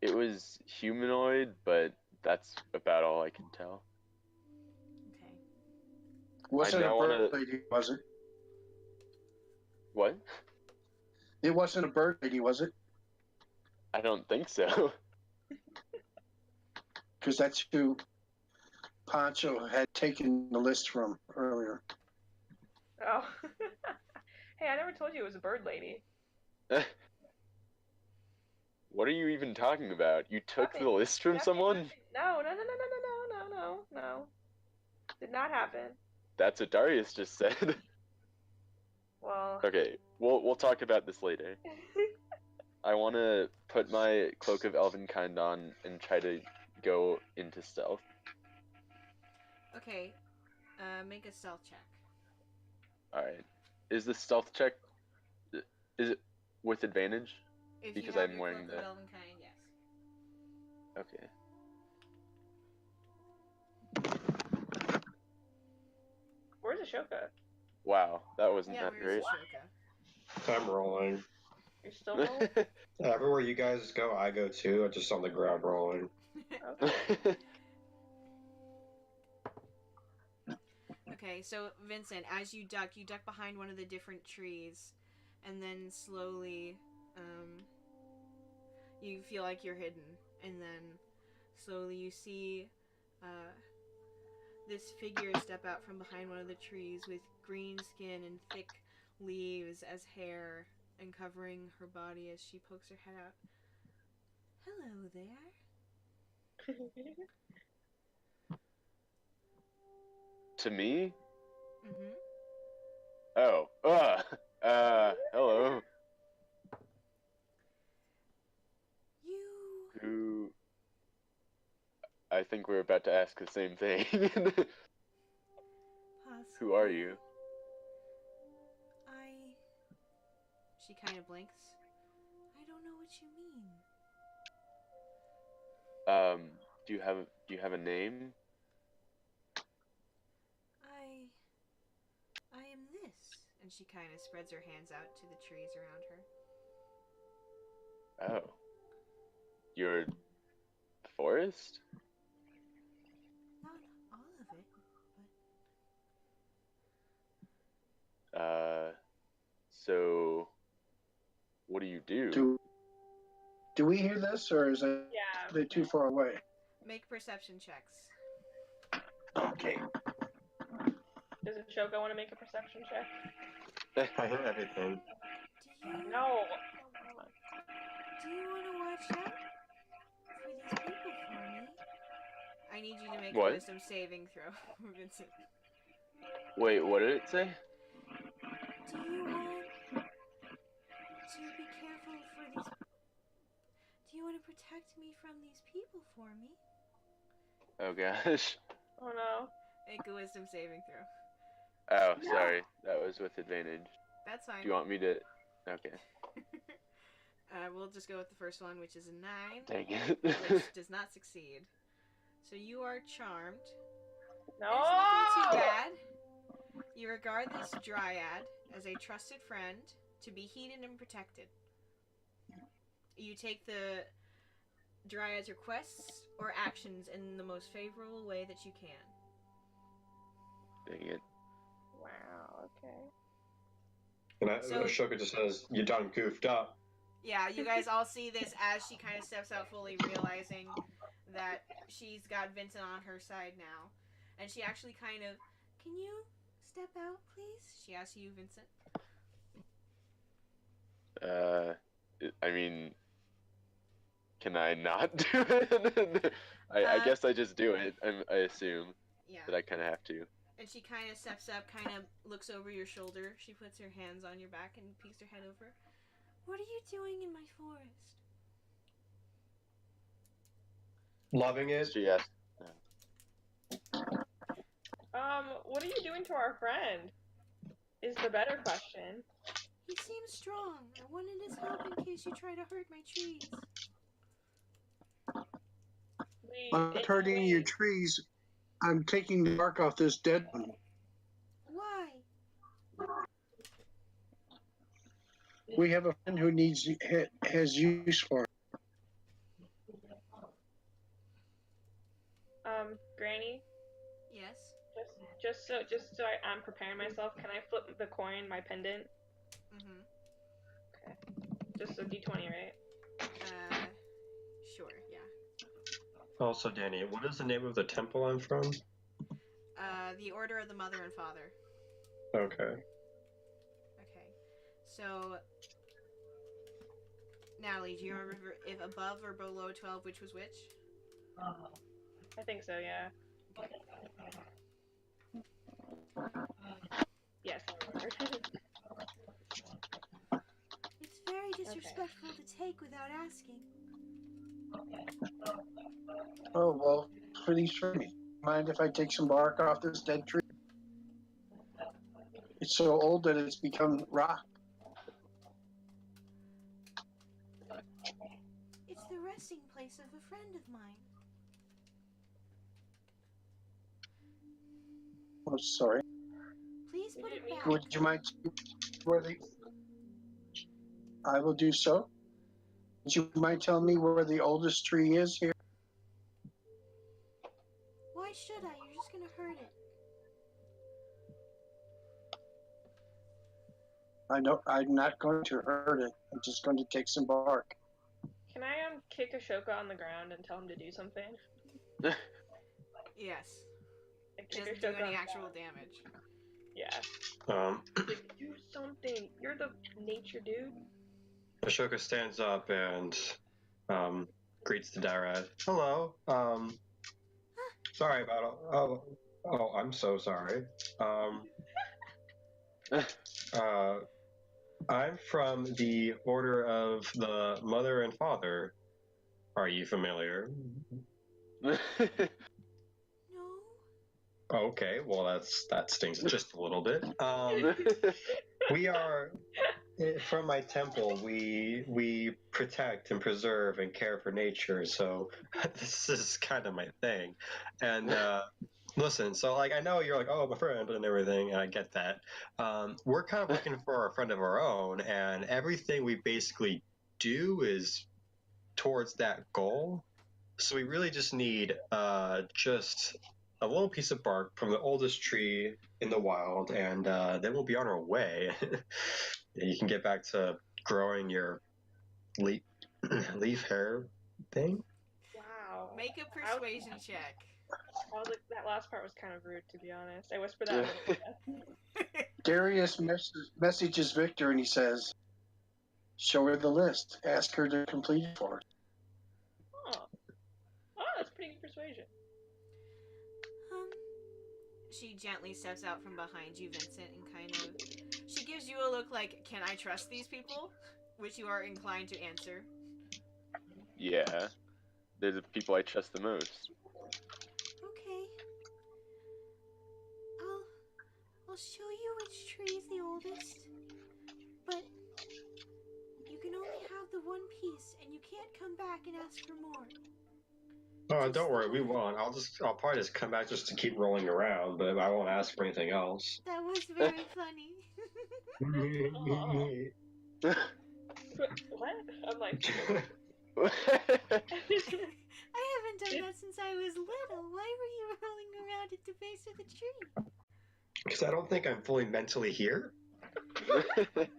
It was humanoid, but that's about all I can tell. Okay. Wasn't a bird lady, was it? What? It wasn't a bird lady, was it? I don't think so. Because that's who Poncho had taken the list from earlier. Oh. Hey, I never told you it was a bird lady. What are you even talking about? You took Nothing. the list from someone? No. Did not happen. That's what Darius just said. Well. Okay, we'll talk about this later. I want to put my Cloak of Elvenkind on and try to go into stealth. Okay. Make a stealth check. Alright. is the stealth check? Is it with advantage? If Because you have I'm your wearing cloak of the. elven kind, yes. Okay. Where's Ashoka? Wow, that wasn't Yeah, that where's great. Ashoka? I'm rolling. You're still rolling? Everywhere you guys go, I go too. I'm just on the ground rolling. Okay. Okay, so Vincent, as you duck behind one of the different trees, and then slowly, you feel like you're hidden, and then slowly you see, this figure step out from behind one of the trees with green skin and thick leaves as hair, and covering her body as she pokes her head out. Hello there. To me? Mm-hmm. Oh. Hello. You... Who? I think we're about to ask the same thing. Who are you? She kind of blinks. I don't know what you mean. Do you have a name? I am this. And she kind of spreads her hands out to the trees around her. Oh. You're forest? Not all of it, So what do you do? Do we hear this, or is it Yeah. too far away? but make perception checks. Okay. Does Ashoka want to make a perception check? I hear everything. No. Do you want to watch out for these people for me? I need you to make What? a wisdom saving throw, Vincent. Wait, what did it say? Do you want to be careful for these... Do you want to protect me from these people for me? Oh gosh. Oh no. Make a wisdom saving throw. Oh, sorry. That was with advantage. That's fine. Do you want me to? Okay. We'll just go with the first one, which is a 9. Dang it. Which does not succeed. So you are charmed. No. It's nothing too bad. You regard this dryad as a trusted friend to be heeded and protected. You take the dryad's requests or actions in the most favorable way that you can. Dang it. Wow. Okay. And So- Ashoka just says, "You done goofed up." Yeah, you guys all see this as she kind of steps out, fully realizing that she's got Vincent on her side now. And she actually kind of, can you step out, please? She asks you, Vincent. I mean, can I not do it? I guess I just do it. I assume Yeah. that I kind of have to. And she kind of steps up, kind of looks over your shoulder. She puts her hands on your back and peeks her head over. What are you doing in my forest? Loving it. She asked. What are you doing to our friend? Is the better question. He seems strong. I wanted his help in case you try to hurt my trees. I'm not hurting your trees. I'm taking the bark off this dead one. Why? We have a friend who has use for it. Granny, Yes. just so I'm preparing myself, can I flip the coin, my pendant? Mm-hmm. Okay. Just a D20, right? Sure, yeah. Also, Danny, what is the name of the temple I'm from? The Order of the Mother and Father. Okay. Okay. So, Natalie, do you remember if above or below 12, which was which? I think so, yeah. Yes, I remember. It's very disrespectful to take without asking. Oh, well, for these trees. Mind if I take some bark off this dead tree? It's so old that it's become rock. It's the resting place of a friend of mine. Oh, sorry. Please put it back. Would you mind where the? I will do so. Would you mind telling me where the oldest tree is here? Why should I? You're just gonna hurt it. I know I'm not going to hurt it. I'm just going to take some bark. Can I kick Ashoka on the ground and tell him to do something? Yes. Like, It kick doesn't do Ashoka any on- actual damage. Yeah. Like, do something. You're the nature dude. Ashoka stands up and greets the Dyrad. Hello. Sorry about oh, I'm so sorry. I'm from the Order of the Mother and Father. Are you familiar? No? Okay, well that stings just a little bit. We are from my temple. We protect and preserve and care for nature. So this is kind of my thing. And listen, so like I know you're like, oh, my friend and everything, and I get that. We're kind of looking for a friend of our own, and everything we basically do is towards that goal. So we really just need just a little piece of bark from the oldest tree in the wild, and then we'll be on our way. You can get back to growing your leaf hair thing. Wow. Make a persuasion check. I was like, that last part was kind of rude, to be honest. I whispered that. Darius messages Victor and he says, "Show her the list. Ask her to complete it for us." Oh, that's pretty good persuasion. She gently steps out from behind you, Vincent, and kind of... She gives you a look like, can I trust these people? Which you are inclined to answer. Yeah. They're the people I trust the most. Okay. I'll show you which tree is the oldest. But you can only have the one piece, and you can't come back and ask for more. Oh, don't worry, we won't. I'll probably just come back just to keep rolling around, but I won't ask for anything else. That was very funny. What? I'm like... I haven't done that since I was little. Why were you rolling around at the base of the tree? Because I don't think I'm fully mentally here. Okay.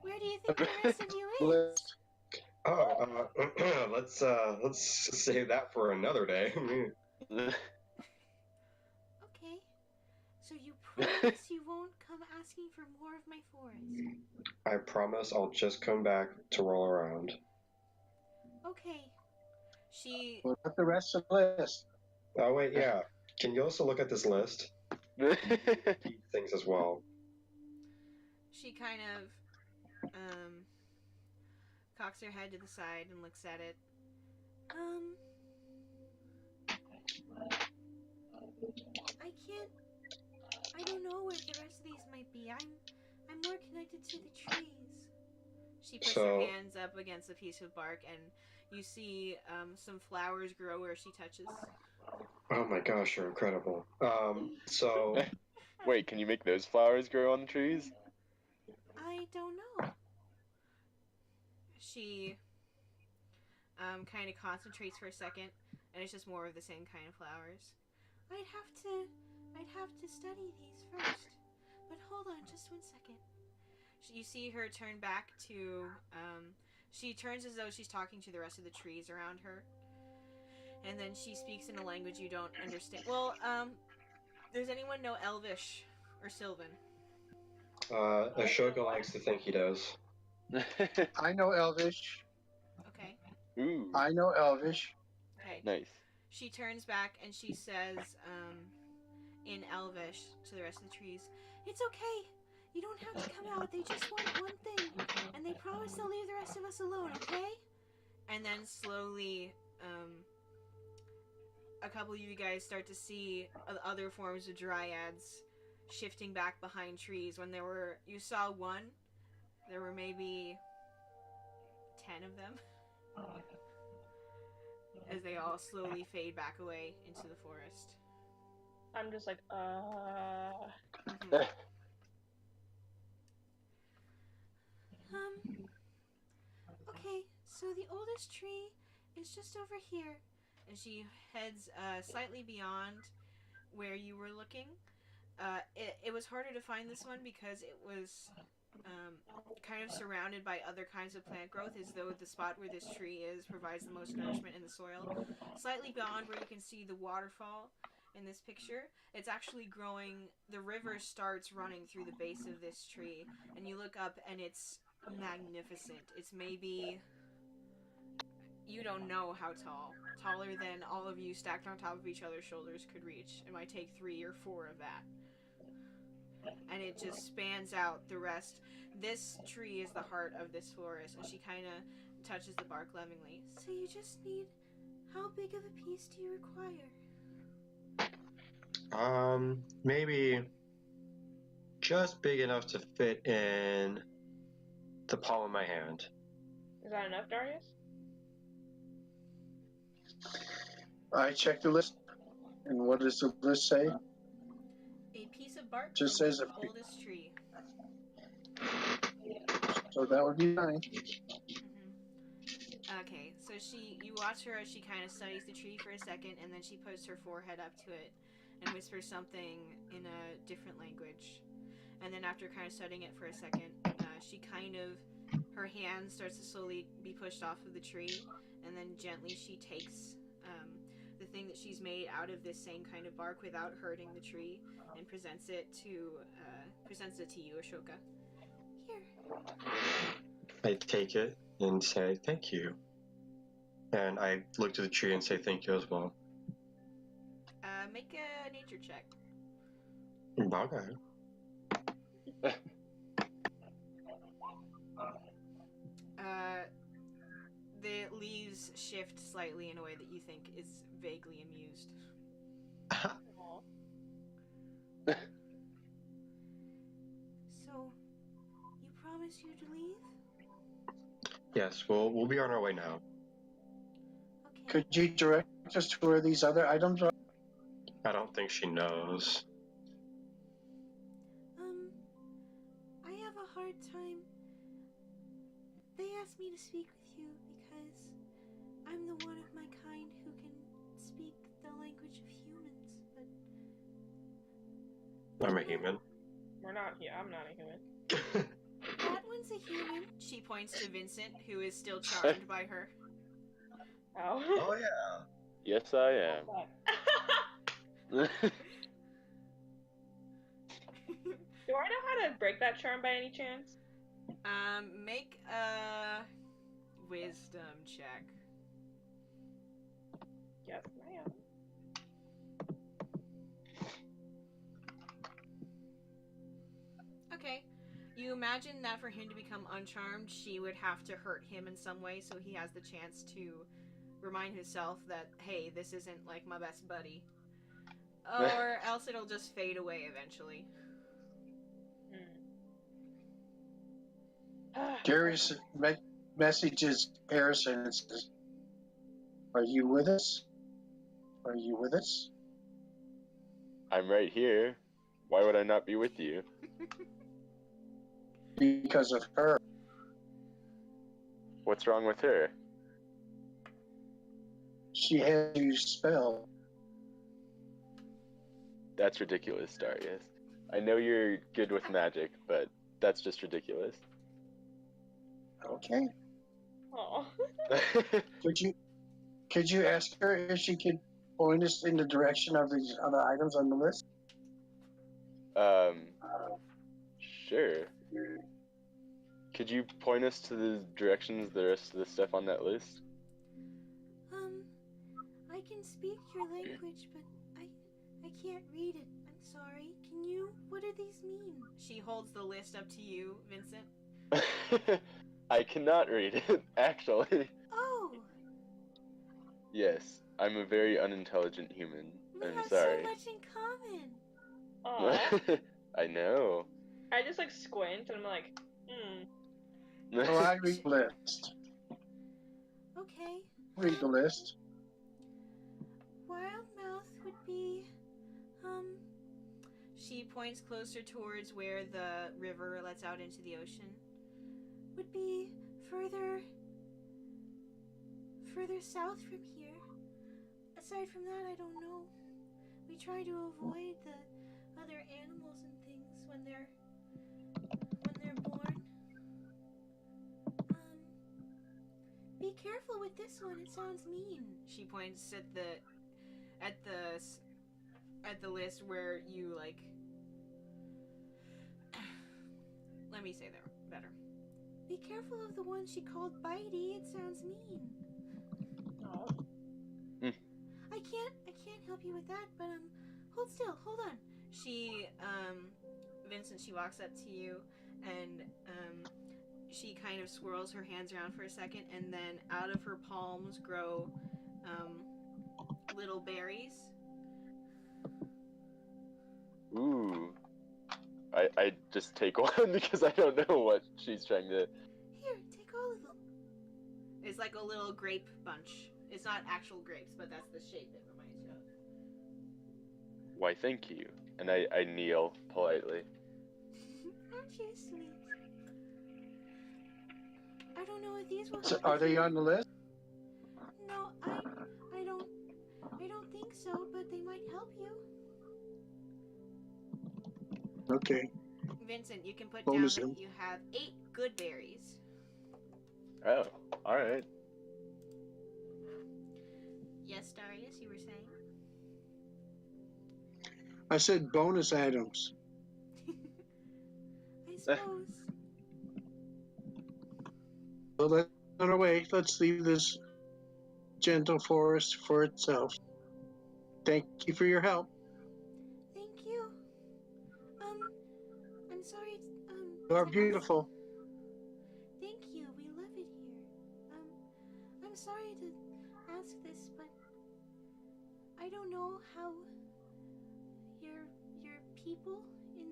Where do you think the rest of you is? List. Oh, let's save that for another day. Okay. So you promise you won't come asking for more of my forest? I promise I'll just come back to roll around. Okay. She... What about the rest of the list? Oh wait, yeah. Can you also look at this list? Keep things as well. She kind of cocks her head to the side and looks at it. I don't know where the rest of these might be. I'm more connected to the trees. She puts her hands up against a piece of bark, and you see some flowers grow where she touches. Oh my gosh, you're incredible. So Wait, can you make those flowers grow on the trees? I don't know. She kind of concentrates for a second, and it's just more of the same kind of flowers. I'd have to study these first. But hold on just 1 second. You see her turn back to, she turns as though she's talking to the rest of the trees around her. And then she speaks in a language you don't understand. Well, does anyone know Elvish or Sylvan? Ashoka likes to think he does. I know Elvish. Okay. Ooh. I know Elvish. Okay. Nice. She turns back and she says, in Elvish to the rest of the trees, "It's okay. You don't have to come out. They just want one thing. And they promise they'll leave the rest of us alone, okay?" And then slowly, a couple of you guys start to see other forms of dryads shifting back behind trees. When you saw one, there were maybe 10 of them as they all slowly fade back away into the forest. I'm just like, Mhm. Okay, so the oldest tree is just over here. And she heads slightly beyond where you were looking. It was harder to find this one because it was kind of surrounded by other kinds of plant growth, as though the spot where this tree is provides the most nourishment in the soil. Slightly beyond where you can see the waterfall in this picture, it's actually growing. The river starts running through the base of this tree, and you look up and it's magnificent. It's maybe, you don't know how tall. Taller than all of you stacked on top of each other's shoulders could reach. It might take 3 or 4 of that. And it just spans out the rest. This tree is the heart of this forest, and she kind of touches the bark lovingly. So you just need, how big of a piece do you require? Maybe just big enough to fit in the palm of my hand. is that enough, Darius? I checked the list, and what does the list say? A piece of bark Just from says the a- oldest tree. So that would be fine. Okay, so you watch her as she kind of studies the tree for a second, and then she puts her forehead up to it and whispers something in a different language. And then after kind of studying it for a second, her hand starts to slowly be pushed off of the tree, and then gently she takes the thing that she's made out of this same kind of bark without hurting the tree, and presents it to you, Ashoka. Here. I take it and say thank you. And I look to the tree and say thank you as well. Make a nature check. Okay. The leaves shift slightly in a way that you think is vaguely amused. So, you promise you to leave? Yes, we'll be on our way now. Okay. Could you direct us to where these other items are? I don't think she knows. I have a hard time. They asked me to speak with you because I'm the one of my kind who can speak the language of humans, but... I'm a human. We're not here. I'm not a human. That one's a human. She points to Vincent, who is still charmed by her. Oh. Oh yeah. Yes, I am. Do I know how to break that charm by any chance? Make a wisdom check. Yes, I am. Okay. You imagine that for him to become uncharmed, she would have to hurt him in some way, so he has the chance to remind himself that, hey, this isn't like my best buddy. Or else it'll just fade away eventually. Darius messages Harrison and says, "Are you with us? Are you with us?" I'm right here. Why would I not be with you? Because of her. What's wrong with her? She has you spell. That's ridiculous, Darius. I know you're good with magic, but that's just ridiculous. Okay. Oh. Could you ask her if she could point us in the direction of these other items on the list? Sure. Could you point us to the directions the rest of the stuff on that list? I can speak your language, but I can't read it. I'm sorry. Can you? What do these mean? She holds the list up to you, Vincent. I cannot read it, actually. Oh! Yes, I'm a very unintelligent human. We I'm have sorry. so much in common. Aw. I know. I just like squint and I'm like, Oh, I read the list. Okay. Read the list. Wildmouth would be, She points closer towards where the river lets out into the ocean. Would be further south from here. Aside from that, I don't know. We try to avoid the other animals and things when they're born. Be careful with this one. It sounds mean. She points at the list where you like. Let me say that better. Be careful of the one she called Bitey. It sounds mean. no. I can't help you with that, but hold still, hold on. She Vincent, she walks up to you and she kind of swirls her hands around for a second, and then out of her palms grow little berries. Ooh. I just take one because I don't know what she's trying to. Here, take all of them. It's like a little grape bunch. It's not actual grapes, but that's the shape it reminds you of. Why, thank you. And I kneel politely. Aren't you sweet? I don't know if these will help. So, are they on the list? No, I don't think so, but they might help you. Okay. Vincent, you can put Bonus down them. that you have 8 good berries. Oh, alright. Yes, Darius, you were saying? I said bonus items. I suppose. So let's on our way. Let's leave this gentle forest for itself. Thank you for your help. Thank you. I'm sorry. You are to ask- beautiful. Thank you. We love it here. I'm sorry to ask this, but I don't know how your people in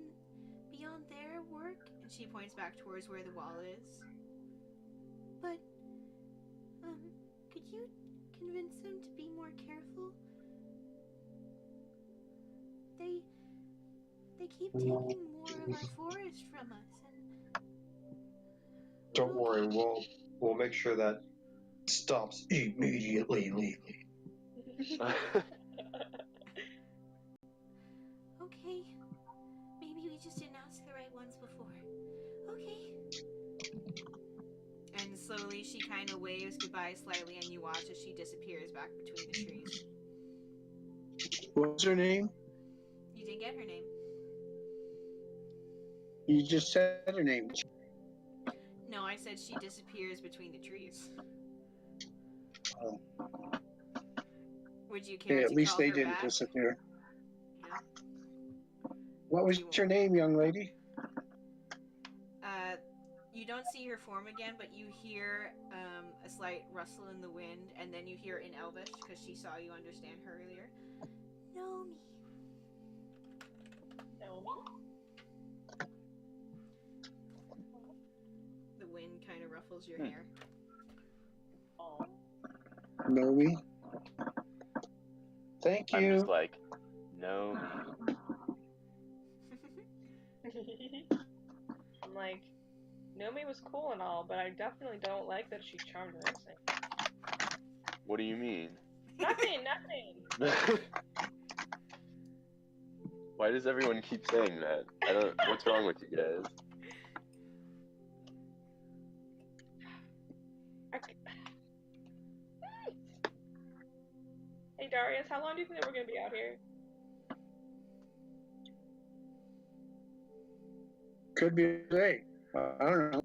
beyond there work. And she points back towards where the wall is. But could you convince them to be more careful? They keep taking more of our forest from us, and Don't worry, we'll make sure that stops immediately, Lily. Okay. Maybe we just didn't ask the right ones before. Okay. And slowly she kind of waves goodbye slightly, and you watch as she disappears back between the trees. What's her name? You didn't get her name. You just said her name. No, I said she disappears between the trees. Oh. Would you care Okay, to at least call they her didn't back? disappear. Yeah. What was your name, young lady? You don't see her form again, but you hear a slight rustle in the wind, and then you hear in Elvish, because she saw you understand her earlier. Nomi. The wind kind of ruffles your hair. Oh. Know me? Thank I'm you. just like, no. I'm like, Nomi was cool and all, but I definitely don't like that she charmed Vincent. What do you mean? Nothing. Why does everyone keep saying that? I don't. What's wrong with you guys? Hey Darius, how long do you think that we're gonna be out here? Could be today. I don't know.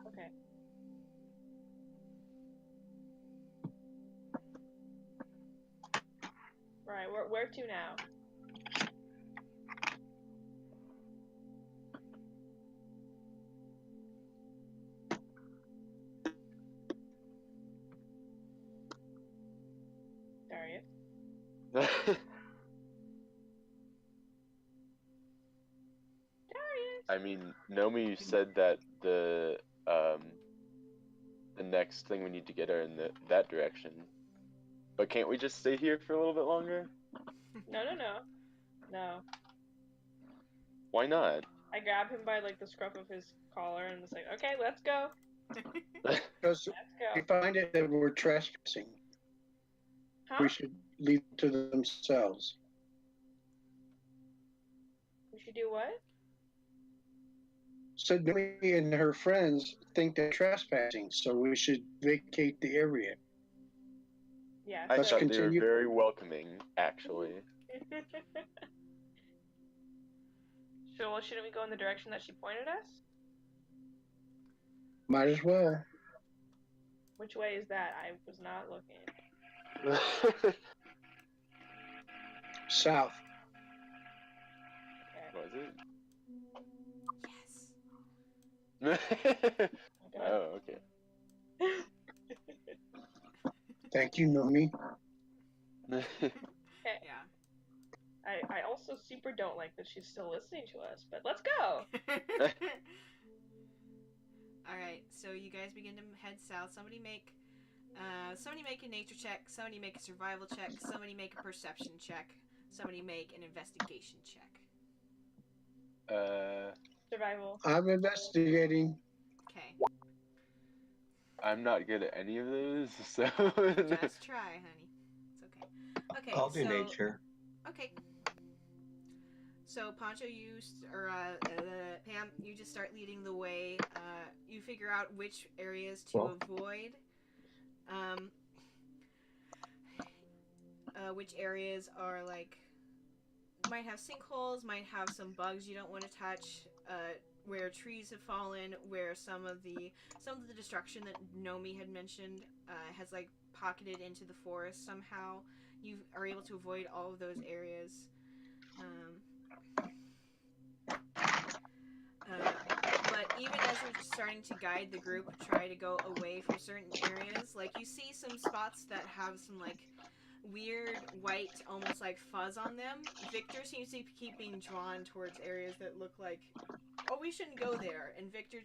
Okay. Right, where to now? Darius? I mean, Nomi said that the next thing we need to get are in that direction. But can't we just stay here for a little bit longer? No. No. Why not? I grab him by like the scruff of his collar and was like, okay, let's go. Because Let's we go. find it that we're trespassing. Huh? We should leave it to themselves. We should do what? So Nomi and her friends think they're trespassing, so we should vacate the area. Yeah. I Let's thought they continue. were very welcoming, actually. So, well, shouldn't we go in the direction that she pointed us? Might as well. Which way is that? I was not looking. South. Was it? Yes. Oh, okay. Thank you, Nomi. Okay. Yeah. I also super don't like that she's still listening to us, but let's go. Alright, so you guys begin to head south. Somebody make a nature check, somebody make a survival check, somebody make a perception check, somebody make an investigation check. Survival. I'm investigating. Okay. I'm not good at any of those, so. Just try, honey. It's okay. Okay, I'll do so, nature. Okay. So Poncho, Pam, you just start leading the way. You figure out which areas to avoid. Which areas are like might have sinkholes, might have some bugs you don't want to touch. Where trees have fallen, where some of the destruction that Nomi had mentioned has like pocketed into the forest somehow. You are able to avoid all of those areas. But even as you're starting to guide the group, try to go away from certain areas, like you see some spots that have some like weird white, almost like fuzz on them. Victor seems to keep being drawn towards areas that look like, oh, we shouldn't go there. And Victor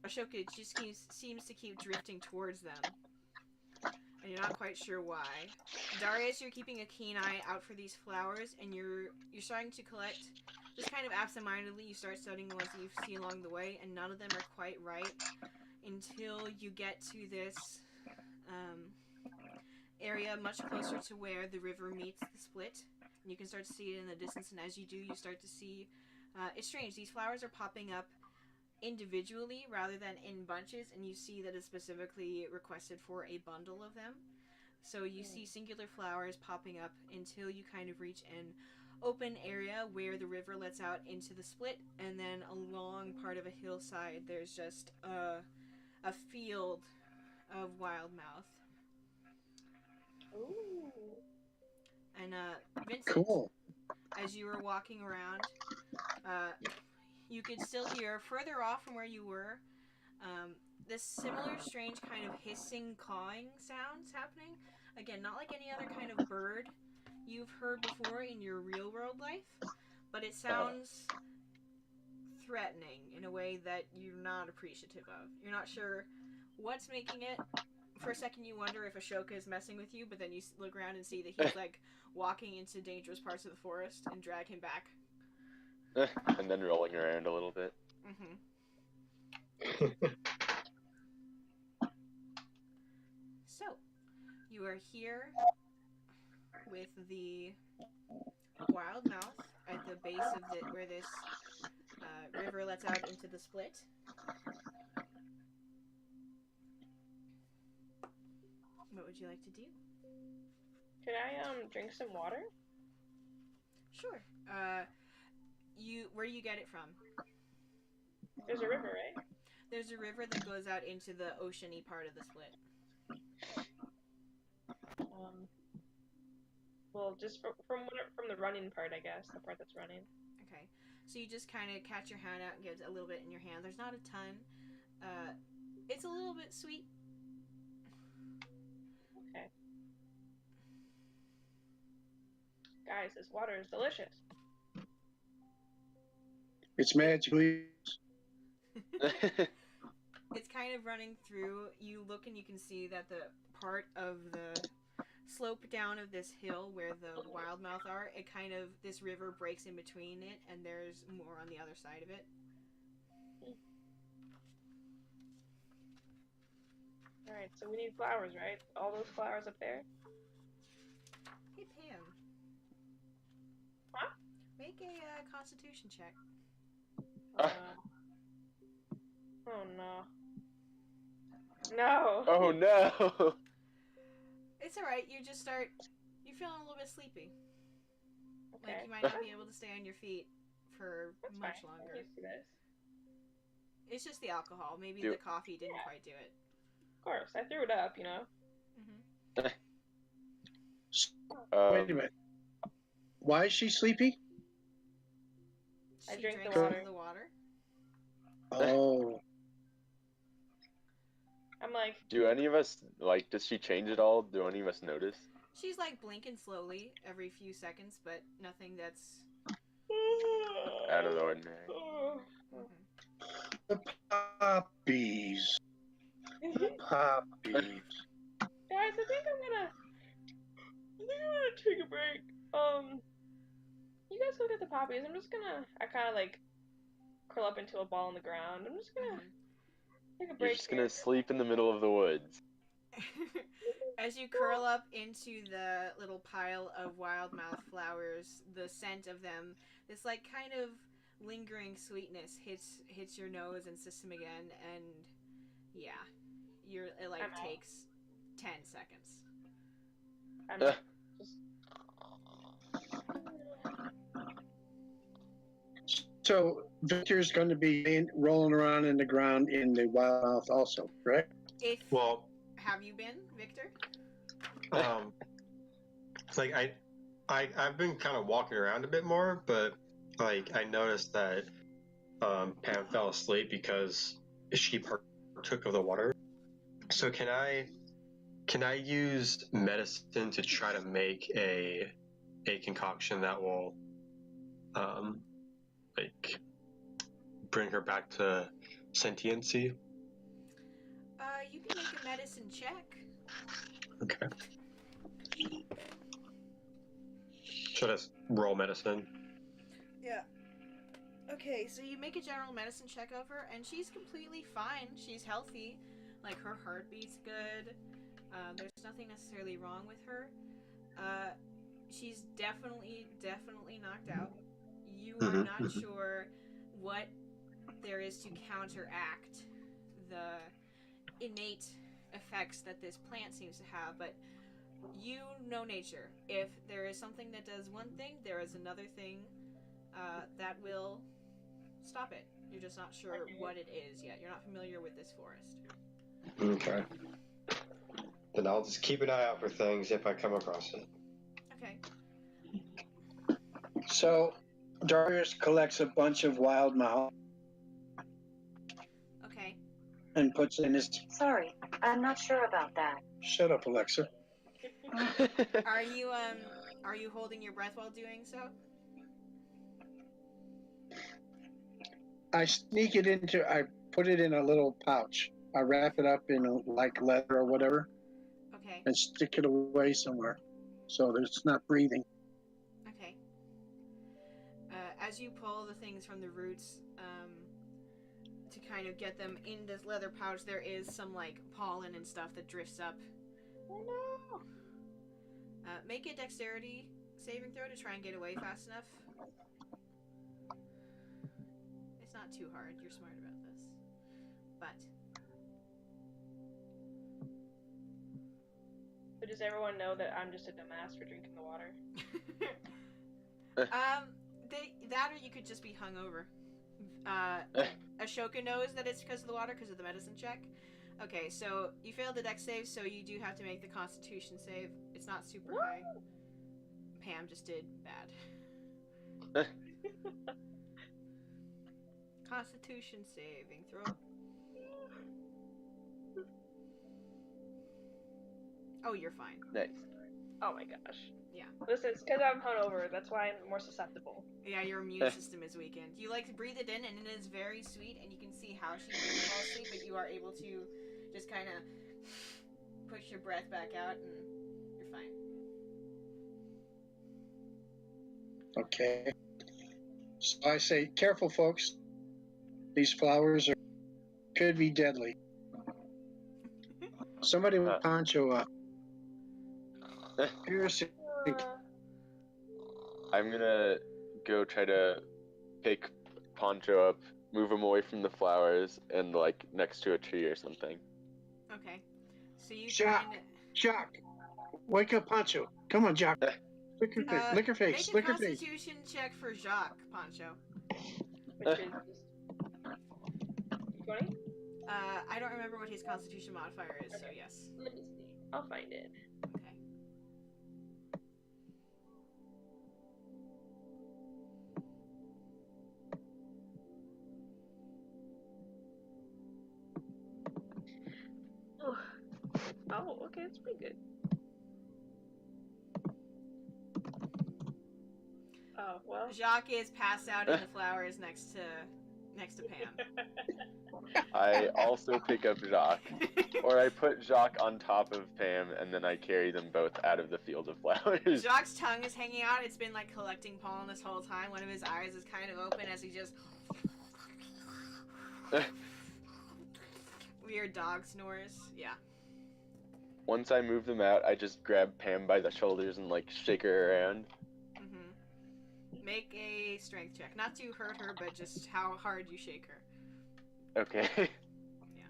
Ashoka just seems to keep drifting towards them. And you're not quite sure why. Darius, you're keeping a keen eye out for these flowers, and you're starting to collect, just kind of absentmindedly, you start studying the ones that you see along the way, and none of them are quite right until you get to this area much closer to where the river meets the split. And you can start to see it in the distance, and as you do, you start to see, it's strange, these flowers are popping up individually rather than in bunches, and you see that it's specifically requested for a bundle of them. So you see singular flowers popping up until you kind of reach an open area where the river lets out into the split, and then along part of a hillside there's just a field of wildmouth. Ooh. And Vincent, Cool. as you were walking around, you could still hear further off from where you were this similar strange kind of hissing, cawing sounds happening. Again, not like any other kind of bird you've heard before in your real world life, but it sounds threatening in a way that you're not appreciative of. You're not sure what's making it. For a second you wonder if Ashoka is messing with you, but then you look around and see that he's like walking into dangerous parts of the forest and drag him back. And then rolling around a little bit. So, you are here with the wild mouth at the base of where this river lets out into the split. What would you like to do? Could I drink some water? Sure. Where do you get it from? There's a river, right? There's a river that goes out into the oceany part of the split. Well, just from the running part, I guess, the part that's running. Okay, so you just kind of catch your hand out and get a little bit in your hand. There's not a ton. It's a little bit sweet. Okay. Guys, this water is delicious. It's magically. It's kind of running through. You look and you can see that the part of the slope down of this hill where the wildmouth are, this river breaks in between it, and there's more on the other side of it. Alright, so we need flowers, right? All those flowers up there? Hey, Pam. Huh? Make a constitution check. Oh no. No! Oh no! It's alright, you're feeling a little bit sleepy. Okay. Like, you might not be able to stay on your feet for That's much fine. longer. I'm used to this. It's just the alcohol. Maybe Do- the coffee didn't quite do it. Of course, I threw it up, you know? Wait a minute. Why is she sleepy? I She drink the drinks water. all the water. Oh. I'm like, Do any of us, like, does she change at all? Do any of us notice? She's like blinking slowly every few seconds, but nothing that's. Out of the ordinary. The poppies. The poppies. Guys, I think I'm gonna take a break. You guys go get the poppies. I kind of like curl up into a ball on the ground. I'm just gonna take a break. You're just gonna sleep in the middle of the woods. As you curl up into the little pile of wildmouth flowers, the scent of them, this like kind of lingering sweetness hits your nose and system again, and yeah, it like takes 10 seconds. I'm just... So Victor's going to be rolling around in the ground in the wildmouth also, correct? Have you been, Victor? Like I've been kind of walking around a bit more, but like I noticed that Pam fell asleep because she partook of the water. So can I use medicine to try to make a concoction that will like bring her back to sentiency? You can make a medicine check. Okay. Should I roll medicine? Yeah. Okay, so you make a general medicine check of her, and she's completely fine. She's healthy. Like, her heartbeat's good. There's nothing necessarily wrong with her. She's definitely knocked out. You are not sure what there is to counteract the innate effects that this plant seems to have, but you know nature. If there is something that does one thing, there is another thing that will stop it. You're just not sure what it is yet. You're not familiar with this forest. Okay. Then I'll just keep an eye out for things if I come across it. Okay. So Darius collects a bunch of wildmouth Okay. and puts in his... Sorry, I'm not sure about that. Shut up, Alexa. Are you holding your breath while doing so? I put it in a little pouch. I wrap it up in like leather or whatever. Okay. And stick it away somewhere so that it's not breathing. Okay. As you pull the things from the roots, to kind of get them in this leather pouch, there is some like pollen and stuff that drifts up. Oh no! Make a dexterity saving throw to try and get away fast enough. It's not too hard. You're smart about this. But So does everyone know that I'm just a dumbass for drinking the water? that or you could just be hungover. Ashoka knows that it's because of the water, because of the medicine check. Okay, so you failed the dex save, so you do have to make the Constitution save. It's not super high. Pam just did bad. Constitution saving throw. Oh, you're fine. Nice. Oh my gosh. Yeah. Listen, it's because I'm hungover. That's why I'm more susceptible. Yeah, your immune system is weakened. You like to breathe it in, and it is very sweet, and you can see how she makes you fall asleep, but you are able to just kind of push your breath back out, and you're fine. Okay. So I say, careful, folks. These flowers could be deadly. Somebody with Poncho up. Seriously. I'm gonna go try to pick Poncho up, move him away from the flowers, and like next to a tree or something. Okay. So you Jock, kind of... Jock, wake up, Poncho. Come on, Jock. Lick your face. Lick your face. Make a Lick your face. constitution check for Jacques, Poncho. Which is just 20? I don't remember what his constitution modifier is, so yes. Let me see. I'll find it. Okay. Oh, okay, that's pretty good. Oh, well. Jacques is passed out in the flowers next to Pam. I also pick up Jacques, or I put Jacques on top of Pam, and then I carry them both out of the field of flowers. Jacques' tongue is hanging out. It's been like collecting pollen this whole time. One of his eyes is kind of open as he just weird dog snores. Yeah. Once I move them out, I just grab Pam by the shoulders and like shake her around. Make a strength check. Not to hurt her, but just how hard you shake her. Okay. Yeah.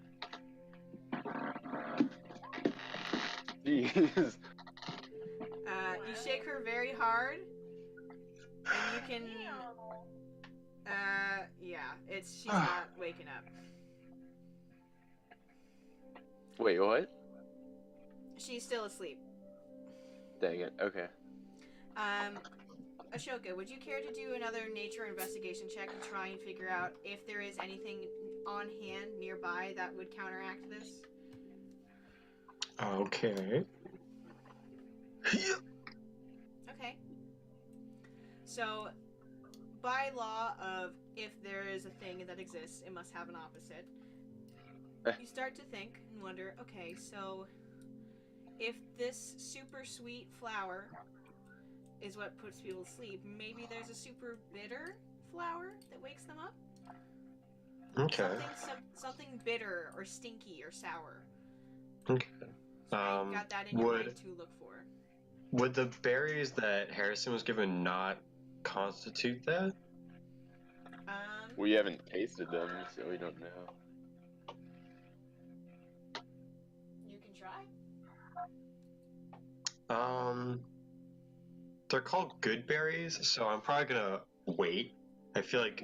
Jeez. You shake her very hard, and you can. Yeah, she's not waking up. Wait, what? She's still asleep. Dang it. Okay. Ashoka, would you care to do another nature investigation check and try and figure out if there is anything on hand nearby that would counteract this? Okay. Okay. So, by law of if there is a thing that exists, it must have an opposite. You start to think and wonder, okay, so if this super sweet flower is what puts people to sleep, maybe there's a super bitter flower that wakes them up? Okay. Something bitter or stinky or sour. Okay. So I got that in your mind to look for. Would the berries that Harrison was given not constitute that? We haven't tasted them, so we don't know. You can try. They're called good berries, so I'm probably gonna wait. I feel like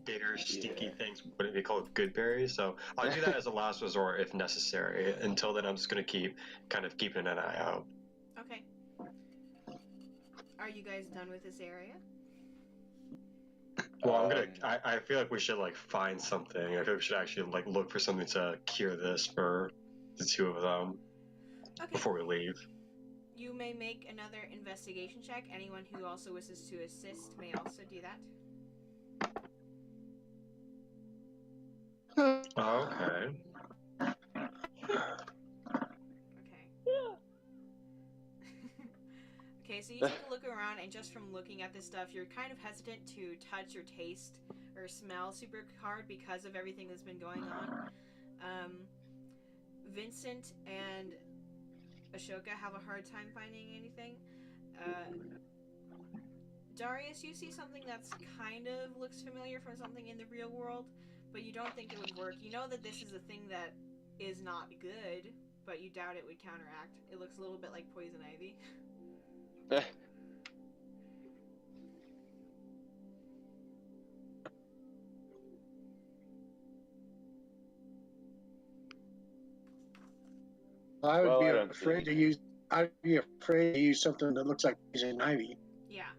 bitter, stinky things wouldn't be called good berries, so I'll do that as a last resort if necessary. Until then, I'm just gonna keep keeping an eye out. Okay. Are you guys done with this area? Well, I feel like we should find something. I feel like we should actually look for something to cure this for the two of them before we leave. You may make another investigation check. Anyone who also wishes to assist may also do that. Okay. Okay, so you take a look around, and just from looking at this stuff, you're kind of hesitant to touch or taste or smell super hard because of everything that's been going on. Vincent and Ashoka have a hard time finding anything. Darius, you see something that's kind of looks familiar from something in the real world, but you don't think it would work. You know that this is a thing that is not good, but you doubt it would counteract. It looks a little bit like poison ivy. I would be afraid to use. I'd be afraid to use something that looks like poison ivy. Yeah.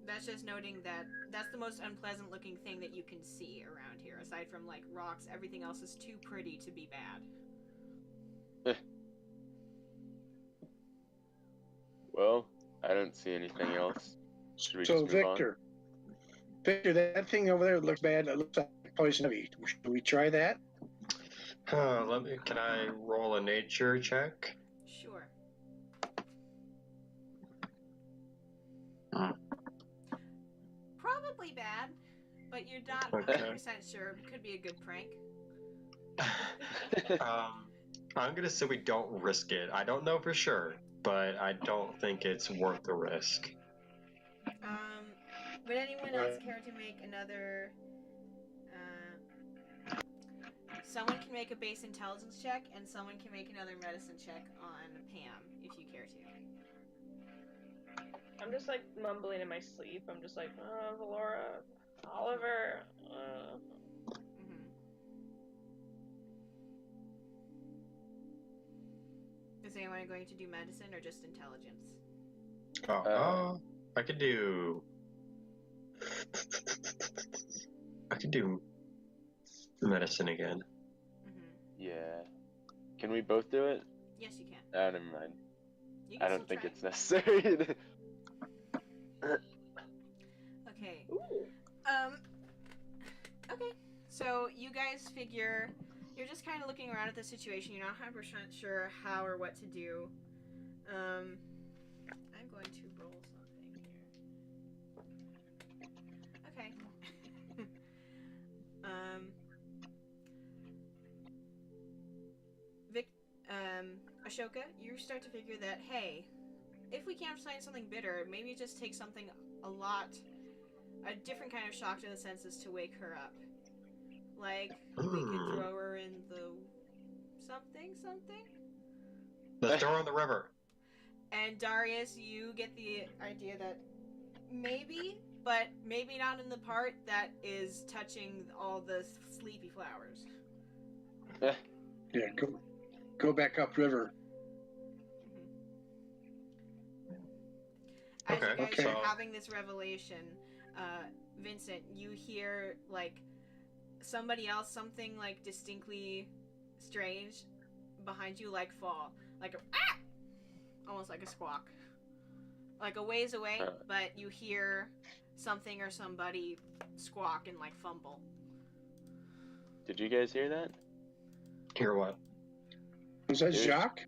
That's just noting that that's the most unpleasant looking thing that you can see around here. Aside from rocks, everything else is too pretty to be bad. Well, I don't see anything else. Should we So just move on? Victor, that thing over there looks bad. It looks like poison ivy. Should we try that? Can I roll a nature check? Sure. Probably bad, but you're not 100% sure. It could be a good prank. I'm gonna say we don't risk it. I don't know for sure, but I don't think it's worth the risk. Would anyone else care to make another? Someone can make a base intelligence check, and someone can make another medicine check on Pam, if you care to. I'm just like mumbling in my sleep. I'm just like, Valora, Oliver. Is anyone going to do medicine or just intelligence? I could do medicine again. Yeah. Can we both do it? Yes, you can. Never mind. You can I don't still think try. it's necessary. Okay. Ooh. Okay. So you guys figure you're just kind of looking around at the situation. You're not 100% sure how or what to do. I'm going to roll something here. Okay. Ashoka, you start to figure that, hey, if we can't find something bitter, maybe it just takes something a different kind of shock to the senses to wake her up. Like, we could throw her in the something? Let's throw her in the river. And Darius, you get the idea that maybe, but maybe not in the part that is touching all the sleepy flowers. Yeah, go back upriver. As you guys Okay. are having this revelation, Vincent, you hear like somebody else, something like distinctly strange behind you, like fall, like almost like a squawk, like a ways away, but you hear something or somebody squawk and like fumble. Did you guys hear that? Hear what? Was that Jacques?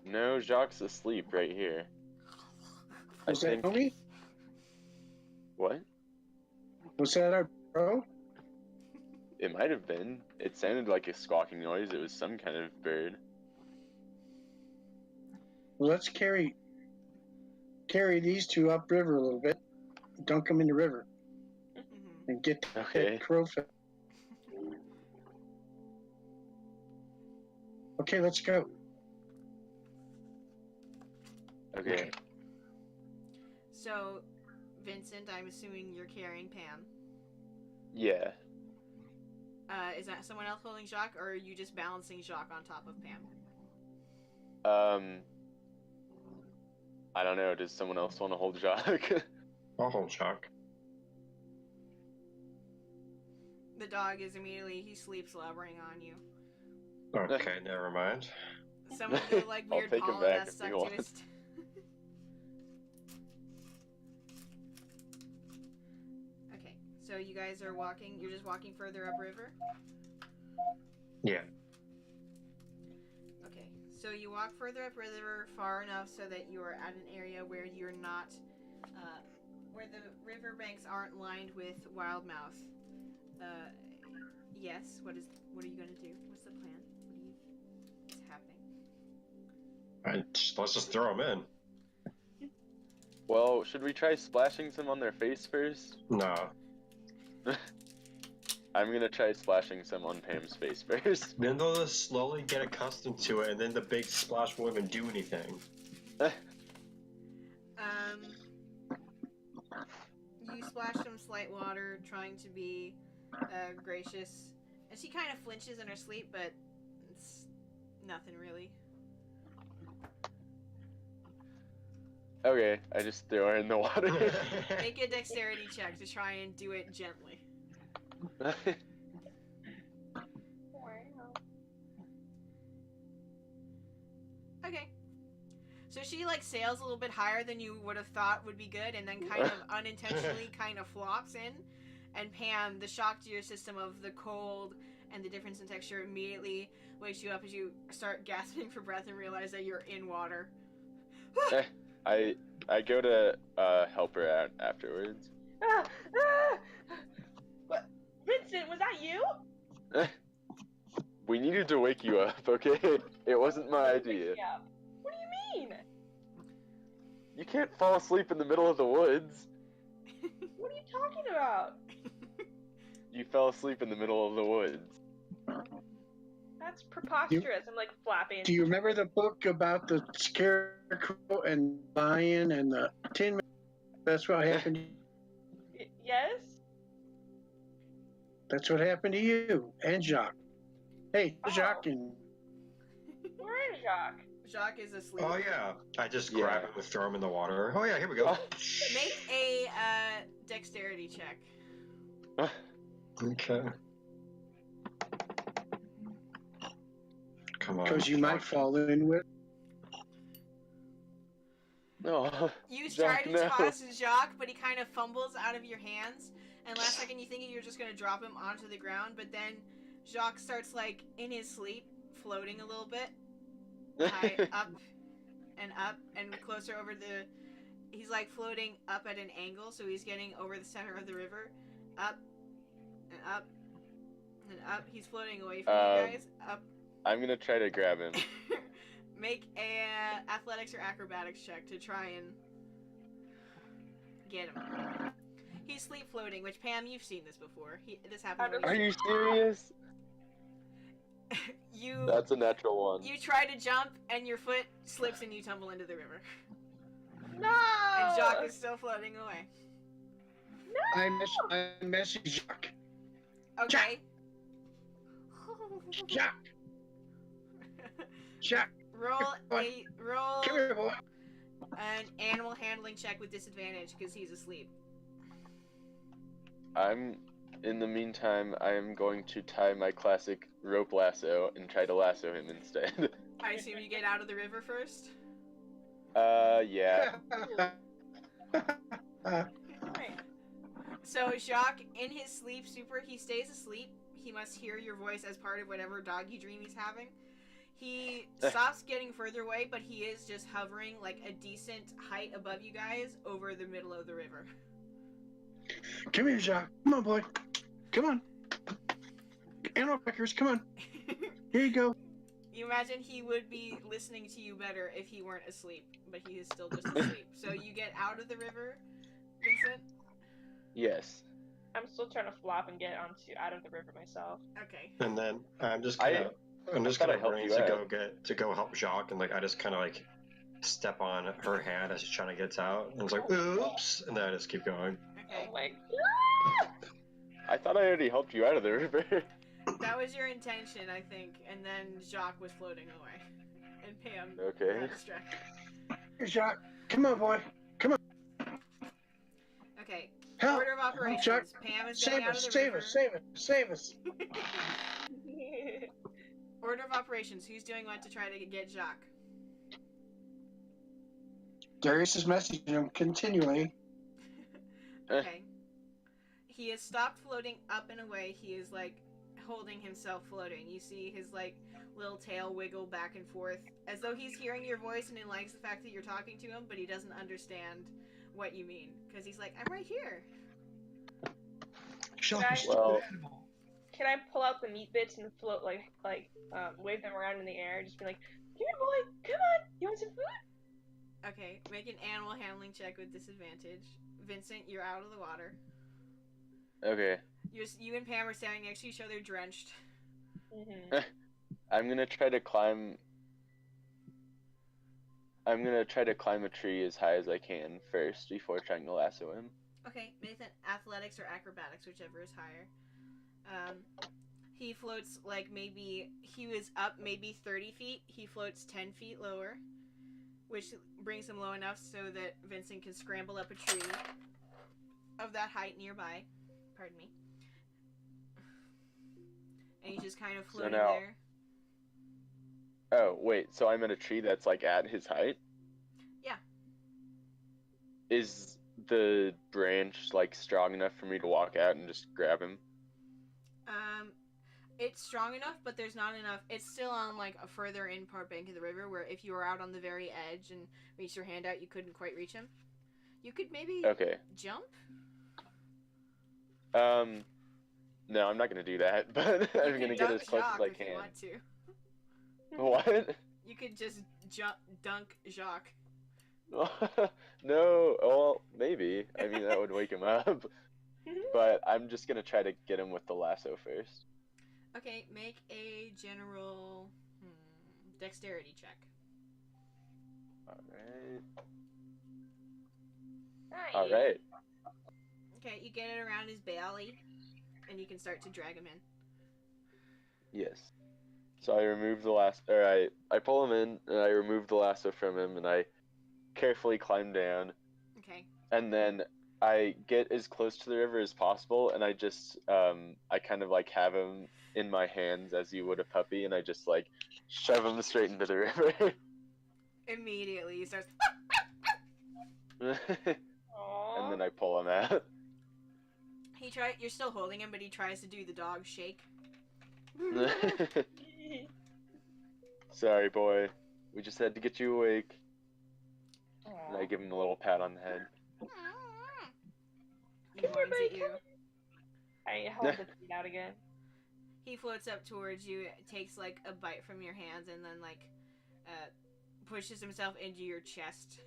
No, Jacques asleep right here. Was that Tony? What? Was that our bro? It might have been. It sounded like a squawking noise. It was some kind of bird. Well, let's carry these two upriver a little bit, dunk them in the river, and get Okay. that crowfish. Okay, let's go. Okay. So, Vincent, I'm assuming you're carrying Pam. Yeah. Is that someone else holding Jacques, or are you just balancing Jacques on top of Pam? I don't know. Does someone else want to hold Jacques? I'll hold Jacques. The dog is immediately, he sleeps slobbering on you. Okay, never mind. Some of the like I'll weird take him pollen back that's if stuck you to want. his. Okay, so you guys are walking. You're just walking further upriver. Yeah. Okay, so you walk further upriver far enough so that you are at an area where you're not, where the riverbanks aren't lined with wildmouth. Yes. What are you gonna do? What's the plan? What's happening? Let's just throw them in. Well, should we try splashing some on their face first? No. I'm gonna try splashing some on Pam's face first. Then they'll just slowly get accustomed to it, and then the big splash won't even do anything. You splash some slight water, trying to be gracious, and she kind of flinches in her sleep, but it's nothing really. Okay, I just throw her in the water. Make a dexterity check to try and do it gently. Okay. So she like sails a little bit higher than you would have thought would be good, and then kind of unintentionally kind of flops in. And Pam, the shock to your system of the cold and the difference in texture immediately wakes you up as you start gasping for breath and realize that you're in water. I go to help her out afterwards. What? Vincent, was that you? We needed to wake you up, okay? It wasn't my idea. Yeah. What do you mean? You can't fall asleep in the middle of the woods. What are you talking about? You fell asleep in the middle of the woods. That's preposterous. I'm like flapping. Do you remember the book about the scarecrow and lion and the tin man? That's what happened. Yes? That's what happened to you and Jacques. Hey, Oh. Jacques and Where is Jacques? Jacques is asleep. Oh yeah, I just Yeah. grab him and throw him in the water. Oh yeah, here we go. Make a dexterity check. Okay. Come on. because you might fall in with. No. You Jacques, try to no. toss Jacques, but he kind of fumbles out of your hands. And last second, you think you're just gonna drop him onto the ground, but then Jacques starts like in his sleep, floating a little bit, high up and closer over the. He's like floating up at an angle, so he's getting over the center of the river, up and up and up. He's floating away from you guys. Up. I'm gonna try to grab him. Make a athletics or acrobatics check to try and get him. He's sleep floating, which Pam, you've seen this before. This happened. Are you serious? You. That's a natural one. You try to jump, and your foot slips, and you tumble into the river. No! And Jacques is still floating away. I message Jacques. Okay. Jacques. Jacques. Roll Come roll here, boy. an animal handling check with disadvantage because he's asleep. In the meantime, I am going to tie my classic rope lasso and try to lasso him instead. I assume you get out of the river first. Yeah. So Jacques, in his sleep stupor, he stays asleep. He must hear your voice as part of whatever doggy dream he's having. He stops getting further away, but he is just hovering like a decent height above you guys over the middle of the river. Come here, Jacques. Come on, boy. Come on. Animal pickers, come on. Here you go. You imagine he would be listening to you better if he weren't asleep, but he is still just asleep. So you get out of the river, Vincent? Yes. I'm still trying to flop and get out of the river myself. Okay. And then I'm just I kind of thought I helped running you to go help Jacques, and like I just kind of like step on her hand as she's trying to get out, and it's like oops, and then I just keep going. Okay. Oh my god! I thought I already helped you out of the river. That was your intention, I think. And then Jacques was floating away. And Pam Okay. got distracted. Here, Jacques. Come on, boy. Come on. Okay. Help. Order of operations. Jacques, Pam is Save getting out us, of the save river. us, save us, save us. Order of operations. Who's doing what to try to get Jacques? Darius is messaging him continually. Okay. He has stopped floating up and away. He is like holding himself floating. You see his like little tail wiggle back and forth as though he's hearing your voice and he likes the fact that you're talking to him, but he doesn't understand what you mean because he's like, I'm right here. Well, Can I pull out the meat bits and float wave them around in the air? Just be like, come here, boy, come on, you want some food? Okay, make an animal handling check with disadvantage. Vincent, you're out of the water. okay. You and Pam are standing next to each other, drenched. Mm-hmm. I'm gonna try to climb a tree as high as I can first before trying to lasso him. Okay, Nathan, athletics or acrobatics, whichever is higher. He floats he was up maybe 30 feet. He floats 10 feet lower, which brings him low enough so that Vincent can scramble up a tree of that height nearby. Pardon me. And he's just kind of floating now- there. Oh, wait, so I'm in a tree that's like at his height? Is the branch like strong enough for me to walk out and just grab him? It's strong enough, but there's not enough. It's still on like a further in part bank of the river, where if you were out on the very edge and reached your hand out, you couldn't quite reach him. You could maybe jump. No, I'm not gonna do that, but I'm gonna get as close as I can. You want to. What? You could just dunk Jacques. No, well, maybe. I mean, that would wake him up. But I'm just gonna try to get him with the lasso first. Okay, make a general dexterity check. Alright. Okay, you get it around his belly, and you can start to drag him in. Yes. So I remove the lasso, or I pull him in, and I remove the lasso from him, and I carefully climb down. Okay. And then I get as close to the river as possible, and I just, I kind of like have him in my hands as you would a puppy, and I just like shove him straight into the river. Immediately, he starts. And then I pull him out. You're still holding him, but he tries to do the dog shake. Sorry, boy. We just had to get you awake. And I give him a little pat on the head. He whines at you. I hold the feet out again. He floats up towards you, takes like a bite from your hands, and then like pushes himself into your chest.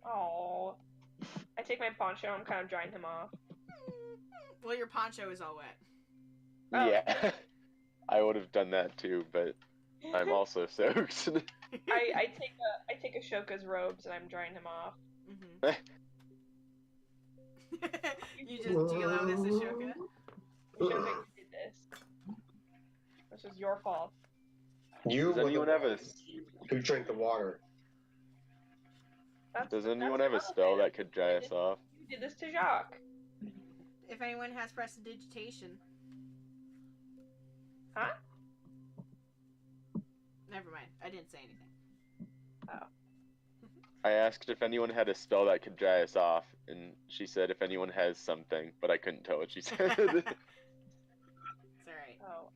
Oh. I take my poncho. I'm kind of drying him off. Well, your poncho is all wet. Oh. Yeah. I would have done that too, but I'm also soaked. I take Ashoka's robes and I'm drying him off. Mm-hmm. You just deal out this, Ashoka? Ashoka, you did this. This was your fault. You Does anyone have a... who drank the water? Does anyone have a spell that could dry us off? You did this to Jacques. If anyone has prestidigitation. Huh? Never mind. I didn't say anything. Oh. I asked if anyone had a spell that could dry us off, and she said if anyone has something, but I couldn't tell what she said. It's alright. Oh.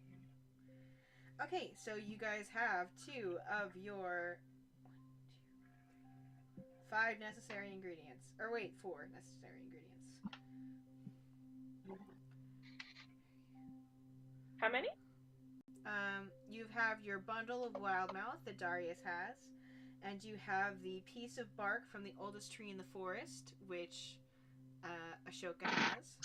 Okay, so you guys have 2 of your 5 necessary ingredients. Or wait, 4 necessary ingredients. How many? You have your bundle of wildmouth that Darius has, and you have the piece of bark from the oldest tree in the forest, which Ashoka has.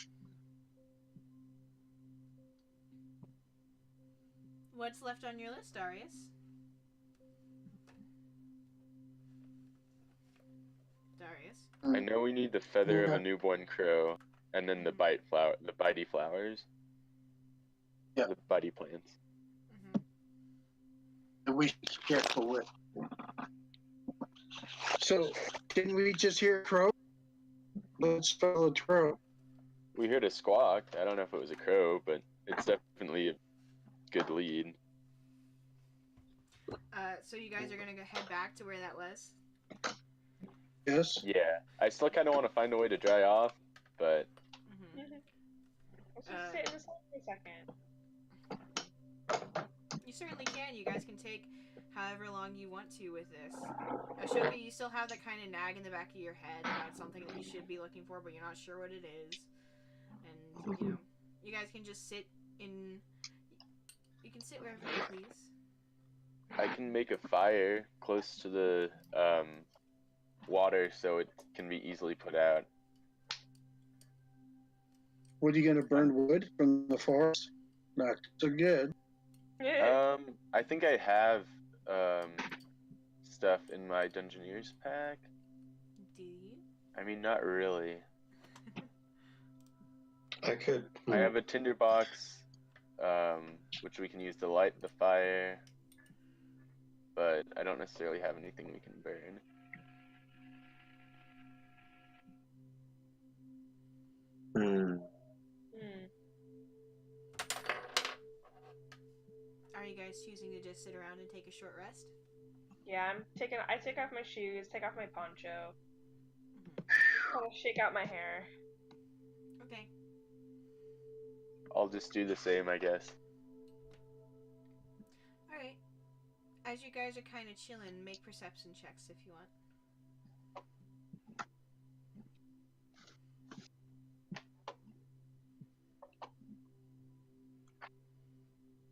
What's left on your list, Darius? Darius? I know we need the feather of a newborn crow, and then the bitey flowers. Yeah. The bitey plants. And we should be careful with. So, didn't we just hear a crow? Let's follow the crow. We heard a squawk. I don't know if it was a crow, but it's definitely a good lead. So you guys are gonna go head back to where that was? Yes. Yeah, I still kind of want to find a way to dry off, but... Let's just sit in the sun for a second. You certainly can. You guys can take however long you want to with this. Ashoka, you still have that kind of nag in the back of your head about something that you should be looking for, but you're not sure what it is. And, you know, you guys can just sit in... You can sit wherever you please. I can make a fire close to the water so it can be easily put out. What are you gonna burn wood from the forest? Not so good. I think I have stuff in my Dungeoneer's pack. Do you? I mean, not really. I could. I have a tinderbox, which we can use to light the fire, but I don't necessarily have anything we can burn. Are you guys choosing to just sit around and take a short rest? Yeah, I take off my shoes, take off my poncho. kind of shake out my hair. Okay. I'll just do the same, I guess. Alright. As you guys are kind of chilling, make perception checks if you want.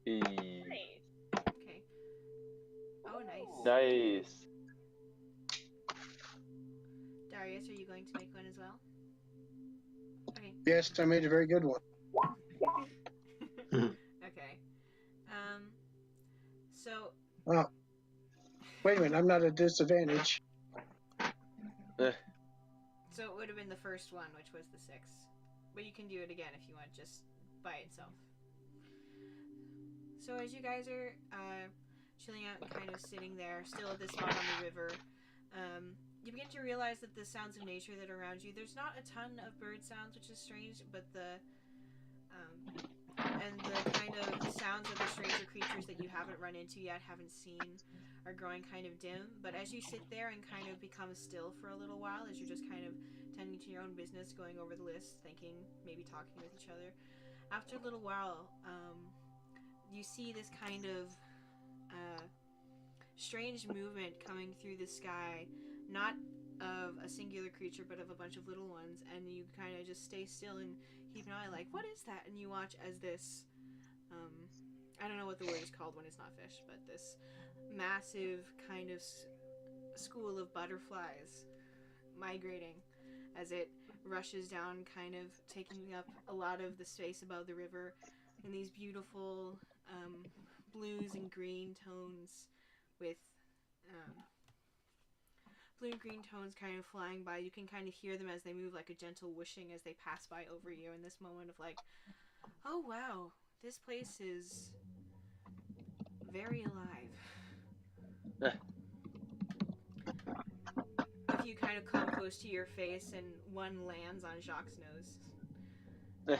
Nice. Okay. Oh, nice. Nice. Darius, are you going to make one as well? Okay. Yes, I made a very good one. Okay. So. Oh. Wait a minute, I'm not at a disadvantage. So it would have been the first one, which was the 6. But you can do it again if you want, just by itself. So as you guys are chilling out and kind of sitting there, still at this spot on the river, you begin to realize that the sounds of nature that are around you, there's not a ton of bird sounds, which is strange, but the kind of sounds of the stranger creatures that you haven't run into yet, haven't seen, are growing kind of dim. But as you sit there and kind of become still for a little while, as you're just kind of tending to your own business, going over the list, thinking, maybe talking with each other, after a little while, you see this kind of strange movement coming through the sky, not of a singular creature, but of a bunch of little ones, and you kind of just stay still and keep an eye, like, what is that? And you watch as this, I don't know what the word is called when it's not fish, but this massive kind of school of butterflies migrating as it rushes down, kind of taking up a lot of the space above the river in these beautiful blues and green tones with blue and green tones kind of flying by. You can kind of hear them as they move, like a gentle whooshing as they pass by over you in this moment of like, oh wow, this place is very alive. If you kind of come close to your face and one lands on Jacques' nose.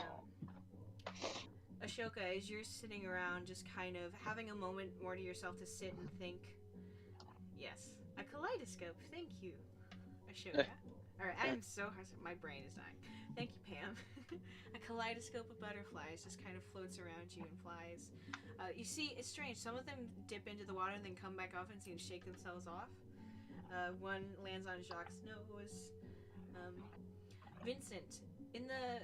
Ashoka, as you're sitting around just kind of having a moment more to yourself to sit and think, yes, a kaleidoscope, thank you, Ashoka. Alright, I'm so hard, my brain is dying. Thank you, Pam. A kaleidoscope of butterflies just kind of floats around you and flies. You see, it's strange, some of them dip into the water and then come back up and seem to shake themselves off. One lands on Jacques' nose. Vincent, in the...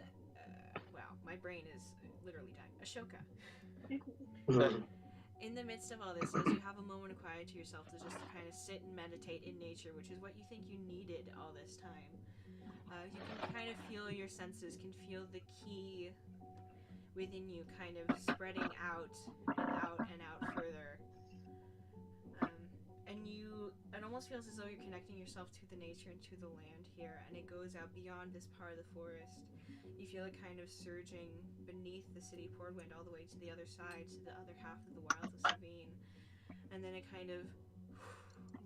wow, my brain is literally dying. Ashoka. In the midst of all this, as you have a moment of quiet to yourself to just kind of sit and meditate in nature, which is what you think you needed all this time, you can kind of feel your senses, can feel the key within you kind of spreading out and out and out further. It almost feels as though you're connecting yourself to the nature and to the land here, and it goes out beyond this part of the forest. You feel it kind of surging beneath the city Portwind all the way to the other side, to the other half of the wilds of Sabine. And then it kind of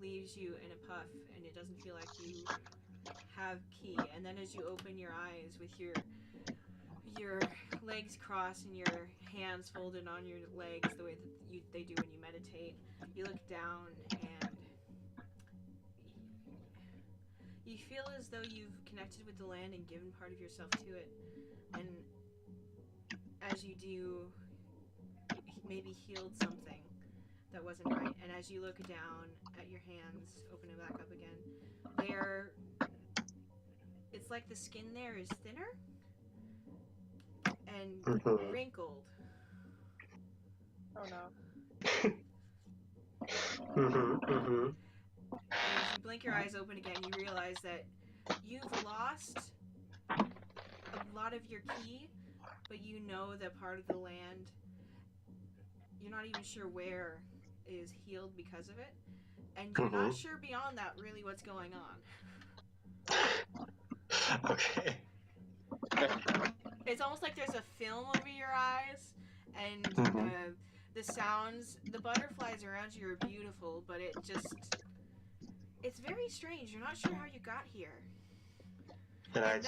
leaves you in a puff, and it doesn't feel like you have key. And then as you open your eyes with your legs crossed and your hands folded on your legs the way that they do when you meditate, you look down and you feel as though you've connected with the land and given part of yourself to it. And as you do, maybe healed something that wasn't right. And as you look down at your hands, open it back up again, it's like the skin there is thinner and wrinkled. Oh no. And as you blink your eyes open again, you realize that you've lost a lot of your ki, but you know that part of the land, you're not even sure where, is healed because of it, and you're not sure beyond that really what's going on. Okay. It's almost like there's a film over your eyes, and the sounds, the butterflies around you are beautiful, but it's very strange. You're not sure how you got here. And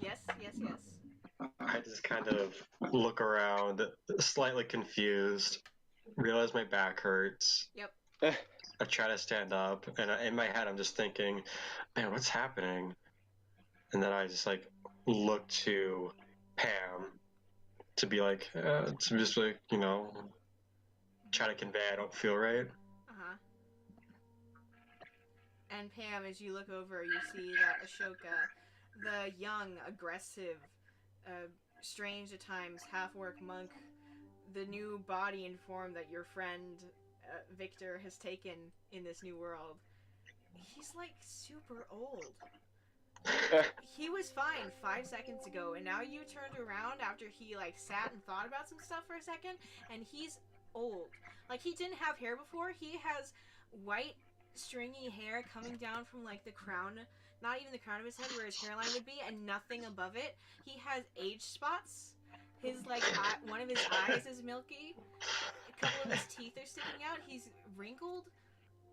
Yes. I just kind of look around, slightly confused, realize my back hurts. Yep. I try to stand up, and in my head I'm just thinking, man, what's happening? and then I just like look to Pam to be like, to just like, you know, try to convey I don't feel right. Uh-huh. And Pam, as you look over, you see that Ashoka, the young, aggressive, strange at times, half-orc monk, the new body and form that your friend Victor has taken in this new world, he's like super old. He was fine 5 seconds ago, and now you turned around after he like sat and thought about some stuff for a second, and he's old. Like, he didn't have hair before. He has white stringy hair coming down from like the crown, not even the crown of his head where his hairline would be, and nothing above it. He has age spots. His like one of his eyes is milky. A couple of his teeth are sticking out. He's wrinkled.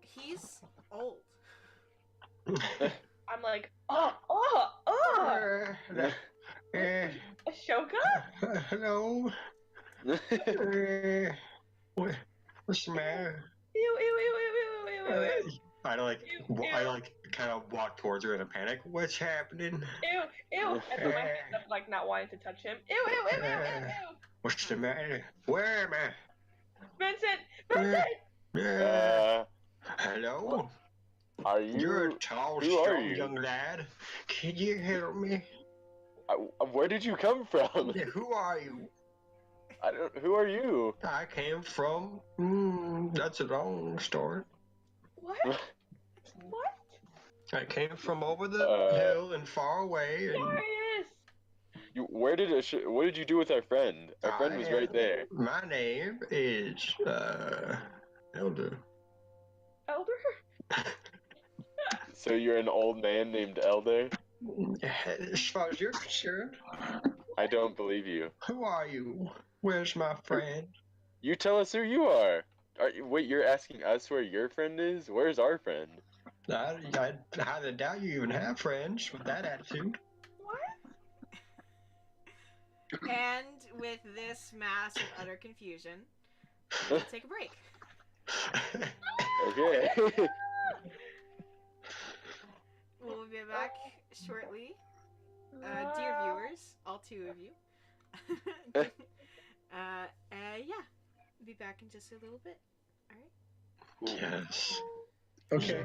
He's old. I'm like, Ashoka? Hello. What's the matter? Ew. I like kind of walk towards her in a panic. What's happening? Ew. And put my hands up, like not wanting to touch him. Ew. What's the matter? Where am I? Vincent! Hello? Are you? You're a tall, who are strong you? young lad. Can you help me? Where did you come from? Yeah, who are you? I don't. Who are you? I came from. That's a long story. What? I came from over the hill and far away. And Darius! What did you do with our friend? Our friend was right there. My name is Elder. Elder? So you're an old man named Elder? As far as you're concerned, I don't believe you. who are you? Where's my friend? You tell us who you are. Wait, you're asking us where your friend is? Where's our friend? I highly doubt you even have friends with that attitude. What? And with this mass of utter confusion, we'll take a break. Okay. We'll be back shortly. Dear viewers, all two of you. Yeah. Be back in just a little bit. Alright? Yes. Okay.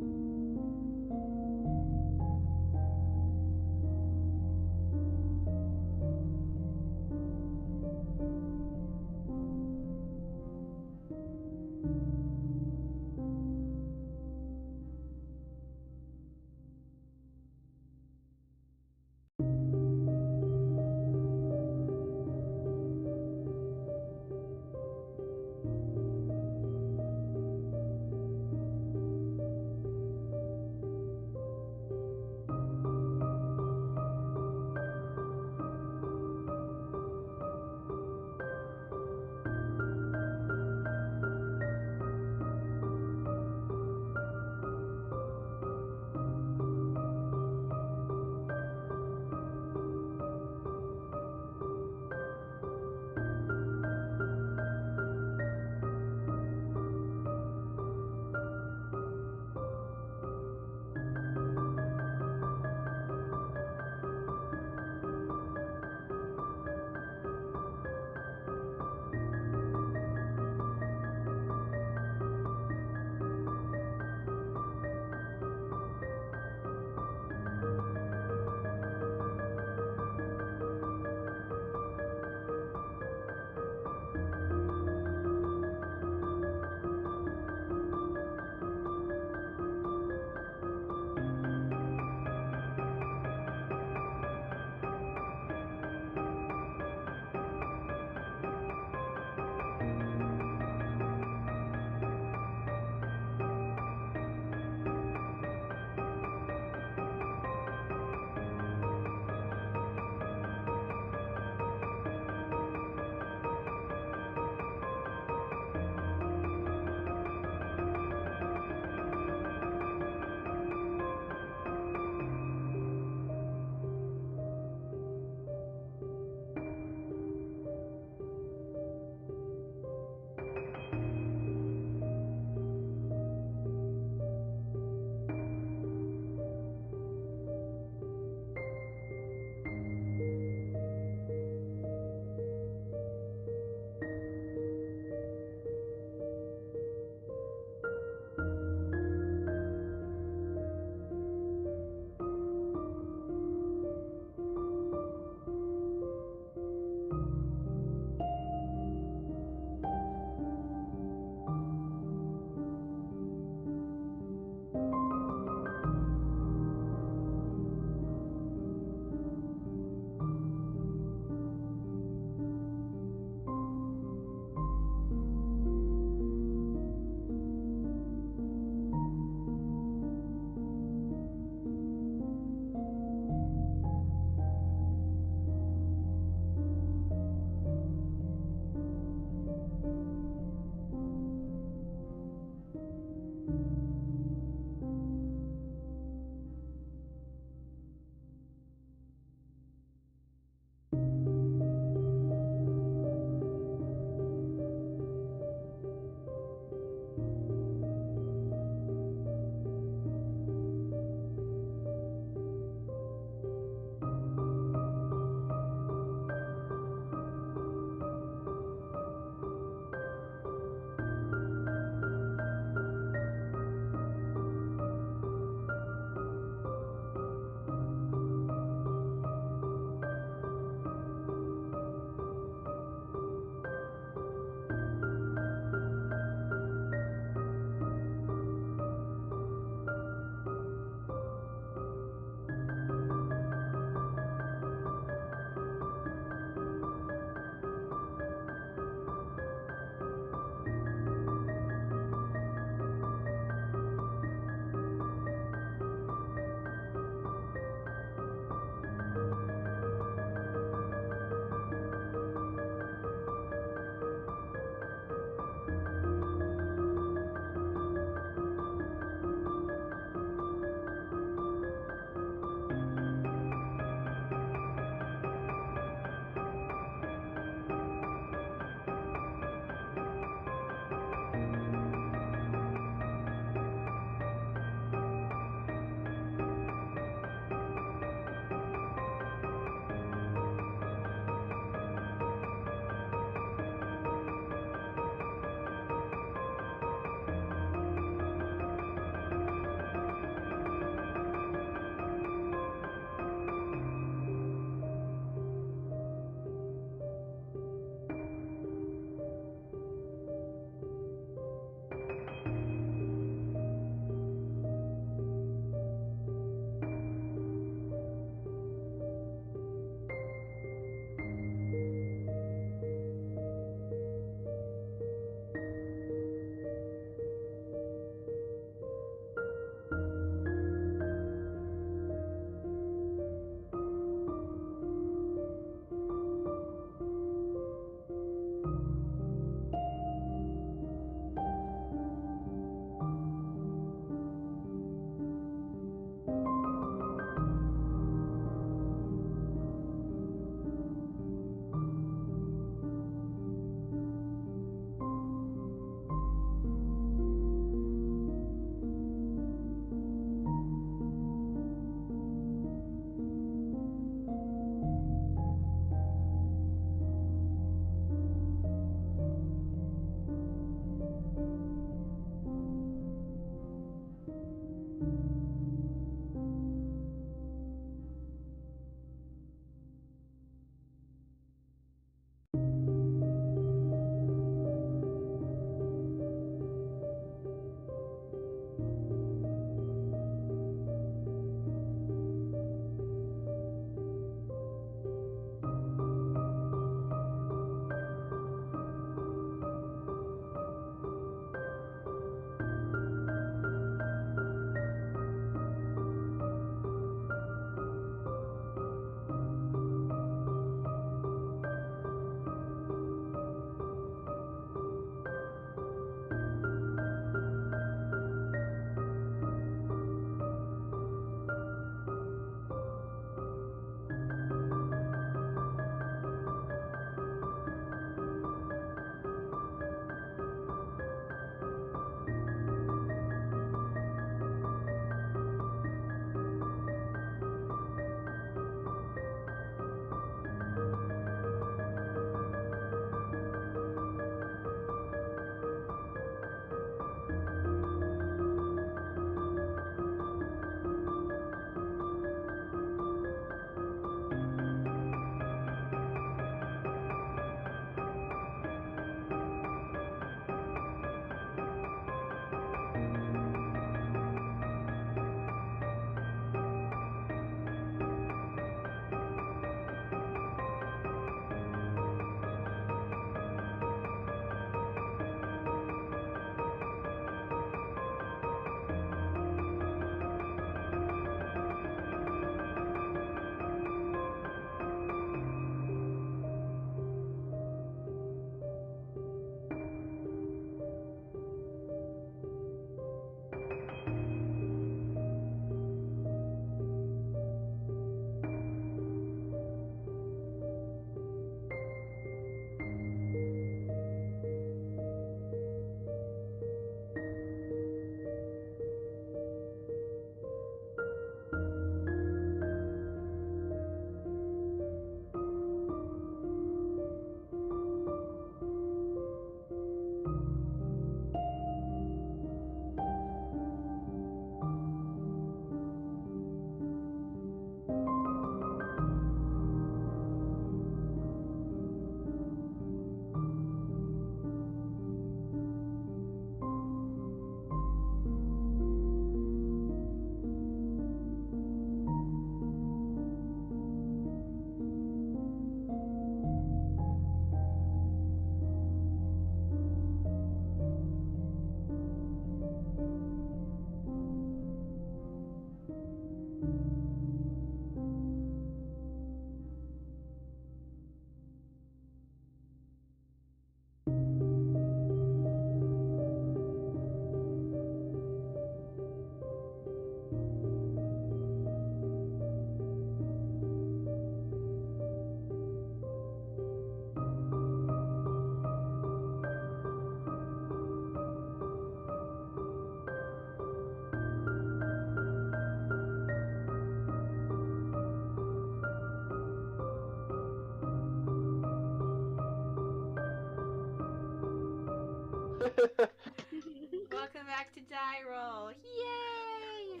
Welcome back to DieRole. Yay!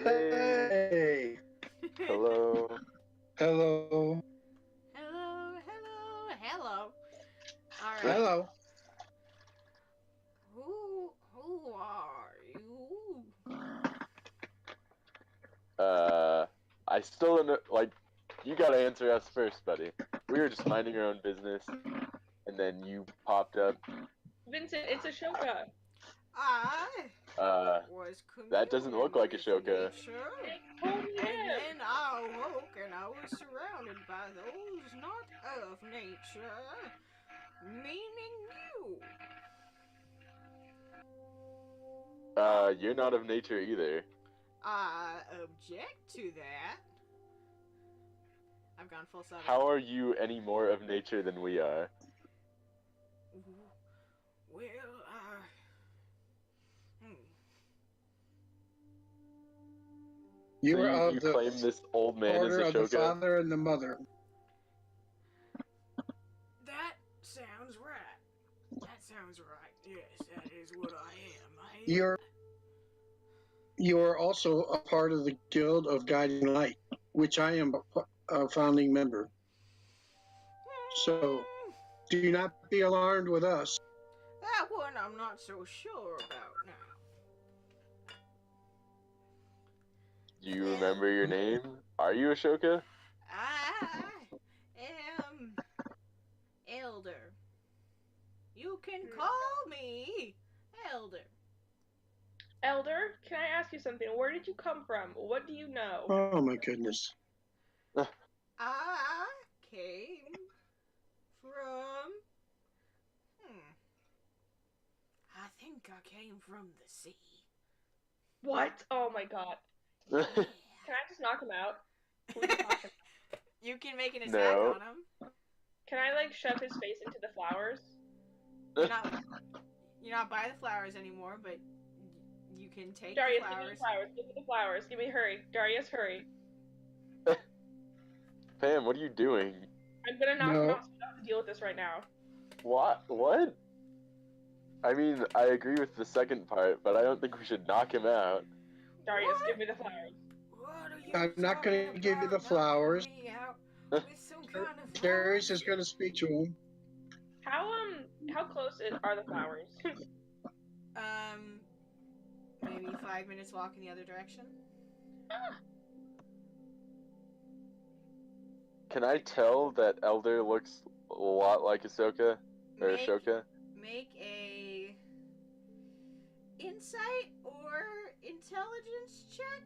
Hey. Hello. Hello. Hello, hello, hello. All right. Hello. Who are you? I still don't know, like, you gotta answer us first, buddy. We were just minding our own business, and then you popped up. Vincent, it's Ashoka. I was That doesn't look like communing Ashoka. with nature, Holy and yeah. then I awoke and I was surrounded by those not of nature, meaning you. You're not of nature either. I object to that. I've gone full Southern. How are you any more of nature than we are? Well, You So are of you the claim this old man as order of the Ashoka? father and the mother. that sounds right. That sounds right. Yes, that is what I am. You are also a part of the Guild of Guiding Light, which I am a founding member. So, do not be alarmed with us. That one I'm not so sure about now. Do you remember your name? Are you Ashoka? I am Elder. You can call me Elder. Elder, can I ask you something? Where did you come from? What do you know? Oh my goodness. I came from... I think I came from the sea. What? Oh my god. Yeah. Can I just knock him out? Can we just knock him out? You can make an attack No. on him. Can I like shove his face into the flowers? You're not by the flowers anymore, but you can take Darius, the give me flowers. the flowers. Give me the flowers. Give me hurry. Darius, hurry. Pam, what are you doing? I'm gonna knock him No. out so I don't have to deal with this right now. What? What? I mean, I agree with the second part, but I don't think we should knock him out. Darius, What? give me the flowers. What are you I'm not going to talking give you the about, flowers. knocking me out with some kind of Darius flowers? is going to speak to him. How close are the flowers? Maybe 5 minutes walk in the other direction. Can I tell that Elder looks a lot like Ahsoka? Or Ashoka? Make a insight or intelligence check.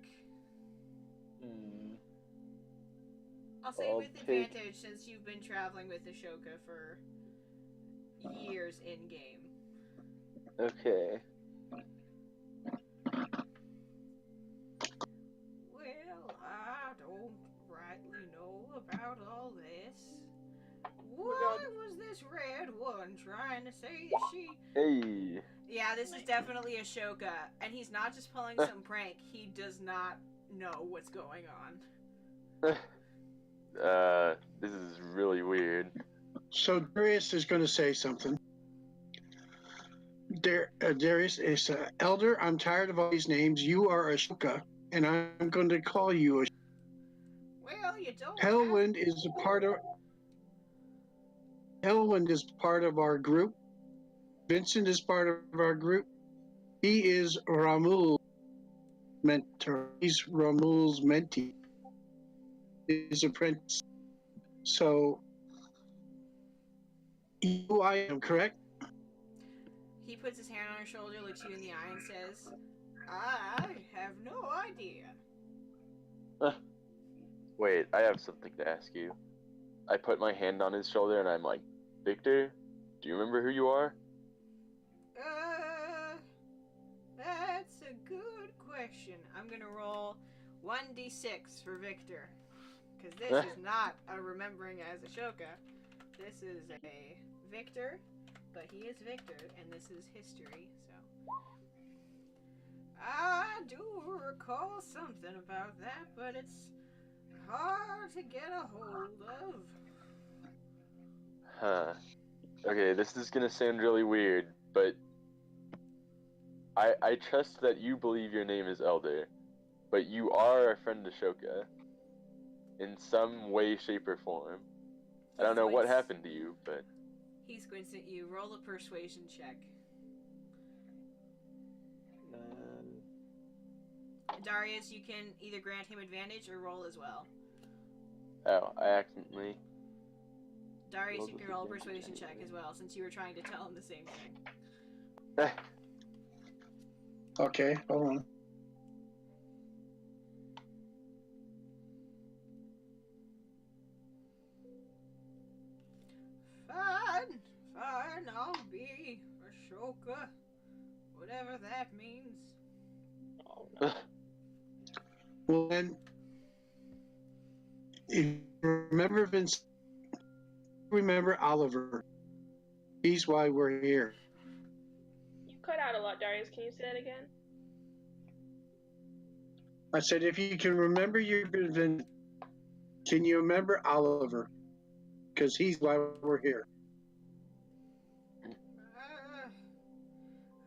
I'll say I'll with take- advantage since you've been traveling with Ashoka for years in game. Okay. Well, I don't rightly know about all this. Why was this red one trying to say that she... Hey. Yeah, this is definitely Ashoka, and he's not just pulling some prank, he does not know what's going on. This is really weird. So Darius is going to say something. Darius is Elder. I'm tired of all these names. You are Ashoka, and I'm going to call you Ashoka. Well, you don't Hellwind is a part of. Hellwind is part of our group. Vincent is part of our group. He is Ramul's mentor. He's Ramul's mentee. His apprentice. So, I am correct? He puts his hand on her shoulder, looks you in the eye, and says, I have no idea. Wait, I have something to ask you. I put my hand on his shoulder and I'm like, Victor, do you remember who you are? That's a good question. I'm gonna roll 1d6 for Victor. Because this is not a remembering as Ashoka. This is a Victor, but he is Victor, and this is history, so. I do recall something about that, but it's hard to get a hold of. Huh. Okay, this is gonna sound really weird, but I trust that you believe your name is Elder, but you are a friend to Shoka. In some way, shape, or form. I don't know what happened to you, but... He squints at you. Roll a persuasion check. Darius, you can either grant him advantage or roll as well. Oh, I accidentally... Darius, you can roll a persuasion check as well, since you were trying to tell him the same thing. Okay, hold on. Fine, I'll be Ashoka. Whatever that means. Oh, no. Well, then, if you remember Oliver. He's why we're here. You cut out a lot, Darius. Can you say that again? I said, if you can remember can you remember Oliver? Because he's why we're here.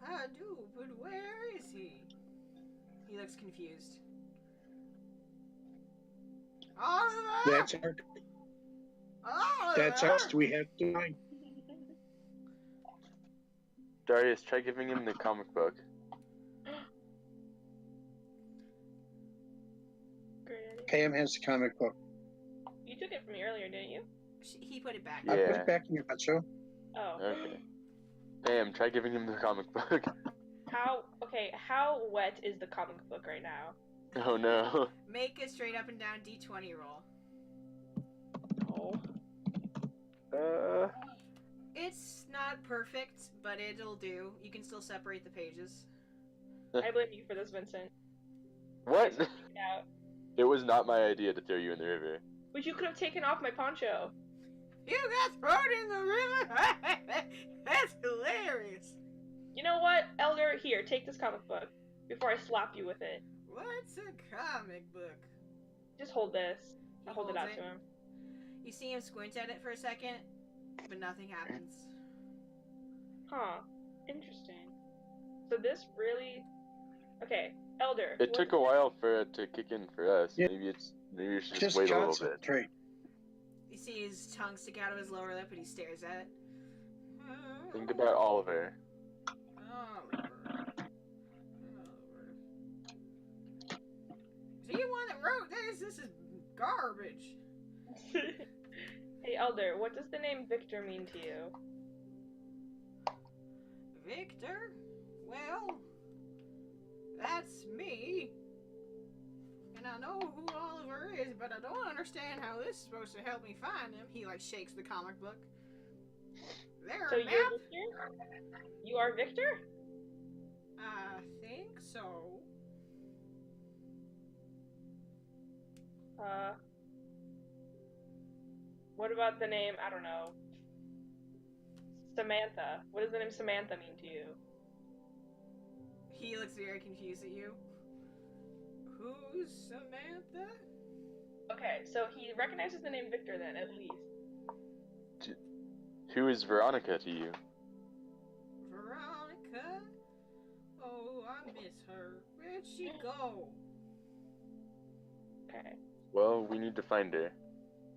I do, but where is he? He looks confused. Oliver! That's us. We have to find. Darius, try giving him the comic book. Great idea. Pam has the comic book. You took it from me earlier, didn't you? He put it back. Yeah. I put it back in your Poncho. Oh. Okay. Pam, try giving him the comic book. How wet is the comic book right now? Oh no. Make a straight up and down D20 roll. Oh. It's not perfect, but it'll do. You can still separate the pages. I blame you for this, Vincent. What? Out. It was not my idea to throw you in the river. But you could have taken off my poncho. You got thrown in the river? That's hilarious. You know what, Elder? Here, take this comic book before I slap you with it. What's a comic book? Just hold this. He I'll hold it holds out to him. You see him squint at it for a second, but nothing happens. Huh. Interesting. So this really... Okay, Elder. It took a while for it to kick in for us. Yeah. Maybe we should just wait a little bit. concentrate. You see his tongue stick out of his lower lip and he stares at it. Think about Oliver. Oliver. Is he the one that wrote this? This is garbage. Hey, Elder, what does the name Victor mean to you? Victor? Well, that's me. And I know who Oliver is, but I don't understand how this is supposed to help me find him. He, like, shakes the comic book. There, So map? you're Victor? You are Victor? I think so. What about the name, I don't know, Samantha? What does the name Samantha mean to you? He looks very confused at you. Who's Samantha? Okay, so he recognizes the name Victor then, at least. Who is Veronica to you? Veronica? Oh, I miss her. Where'd she go? Okay. Well, we need to find her.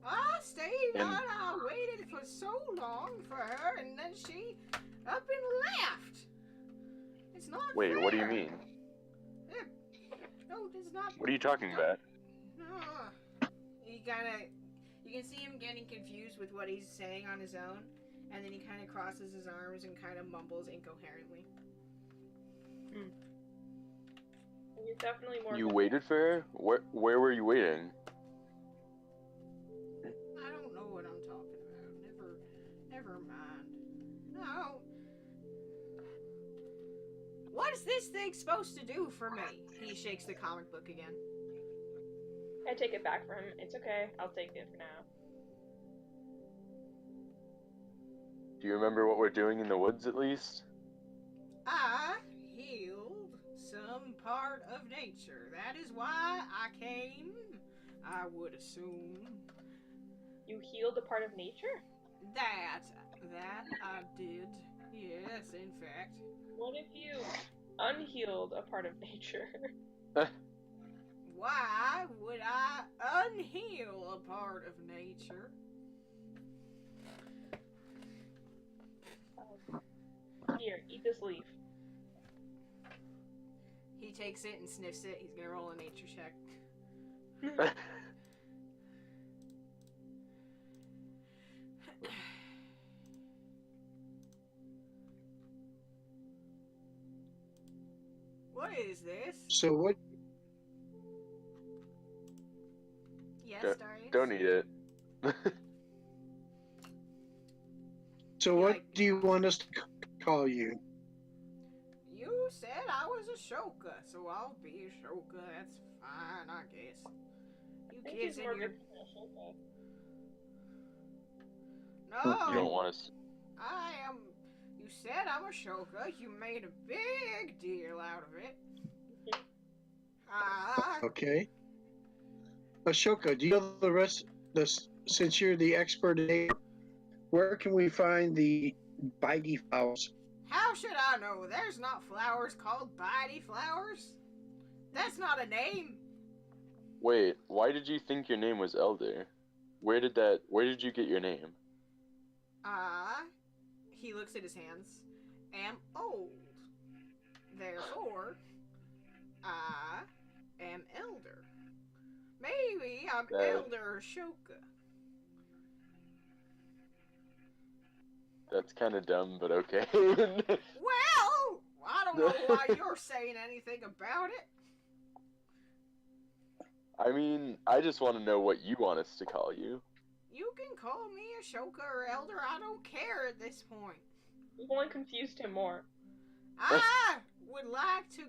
I stayed And- on. I waited for so long for her, and then she up and left. It's not Wait, fair. what do you mean? No, it's not. What are you talking about? You can see him getting confused with what he's saying on his own, and then he kind of crosses his arms and kind of mumbles incoherently. He's definitely more... You waited for her? Where were you waiting? I don't know what I'm talking about. Never mind. No. What is this thing supposed to do for me? He shakes the comic book again. I take it back from him. It's okay. I'll take it for now. Do you remember what we're doing in the woods at least? I healed some part of nature. That is why I came, I would assume. You healed a part of nature? That I did. Yes, in fact. What if you unhealed a part of nature? Why would I unheal a part of nature? Here, eat this leaf. He takes it and sniffs it. He's gonna roll a nature check. What is this? So what? Yes, Darius? Don't eat it. So You what like- do you want us to call you? You said I was a Shoka, so I'll be a Shoka. That's fine, I guess. You I think kids he's in more your... good than a Shoka. You don't No! want us. I am... You said I'm a Shoka. You made a big deal out of it. Okay. Ashoka, do you know the rest? Since you're the expert in nature, where can we find the bitey flowers? How should I know? There's not flowers called bitey flowers. That's not a name. Wait, why did you think your name was Elder? Where did you get your name? He looks at his hands. Am old. Therefore, I am elder. Maybe I'm Elder Ashoka. That's kind of dumb, but okay. Well, I don't know why you're saying anything about it. I mean, I just want to know what you want us to call you. You can call me Ashoka or Elder. I don't care at this point. You've only confused him more. I would like to...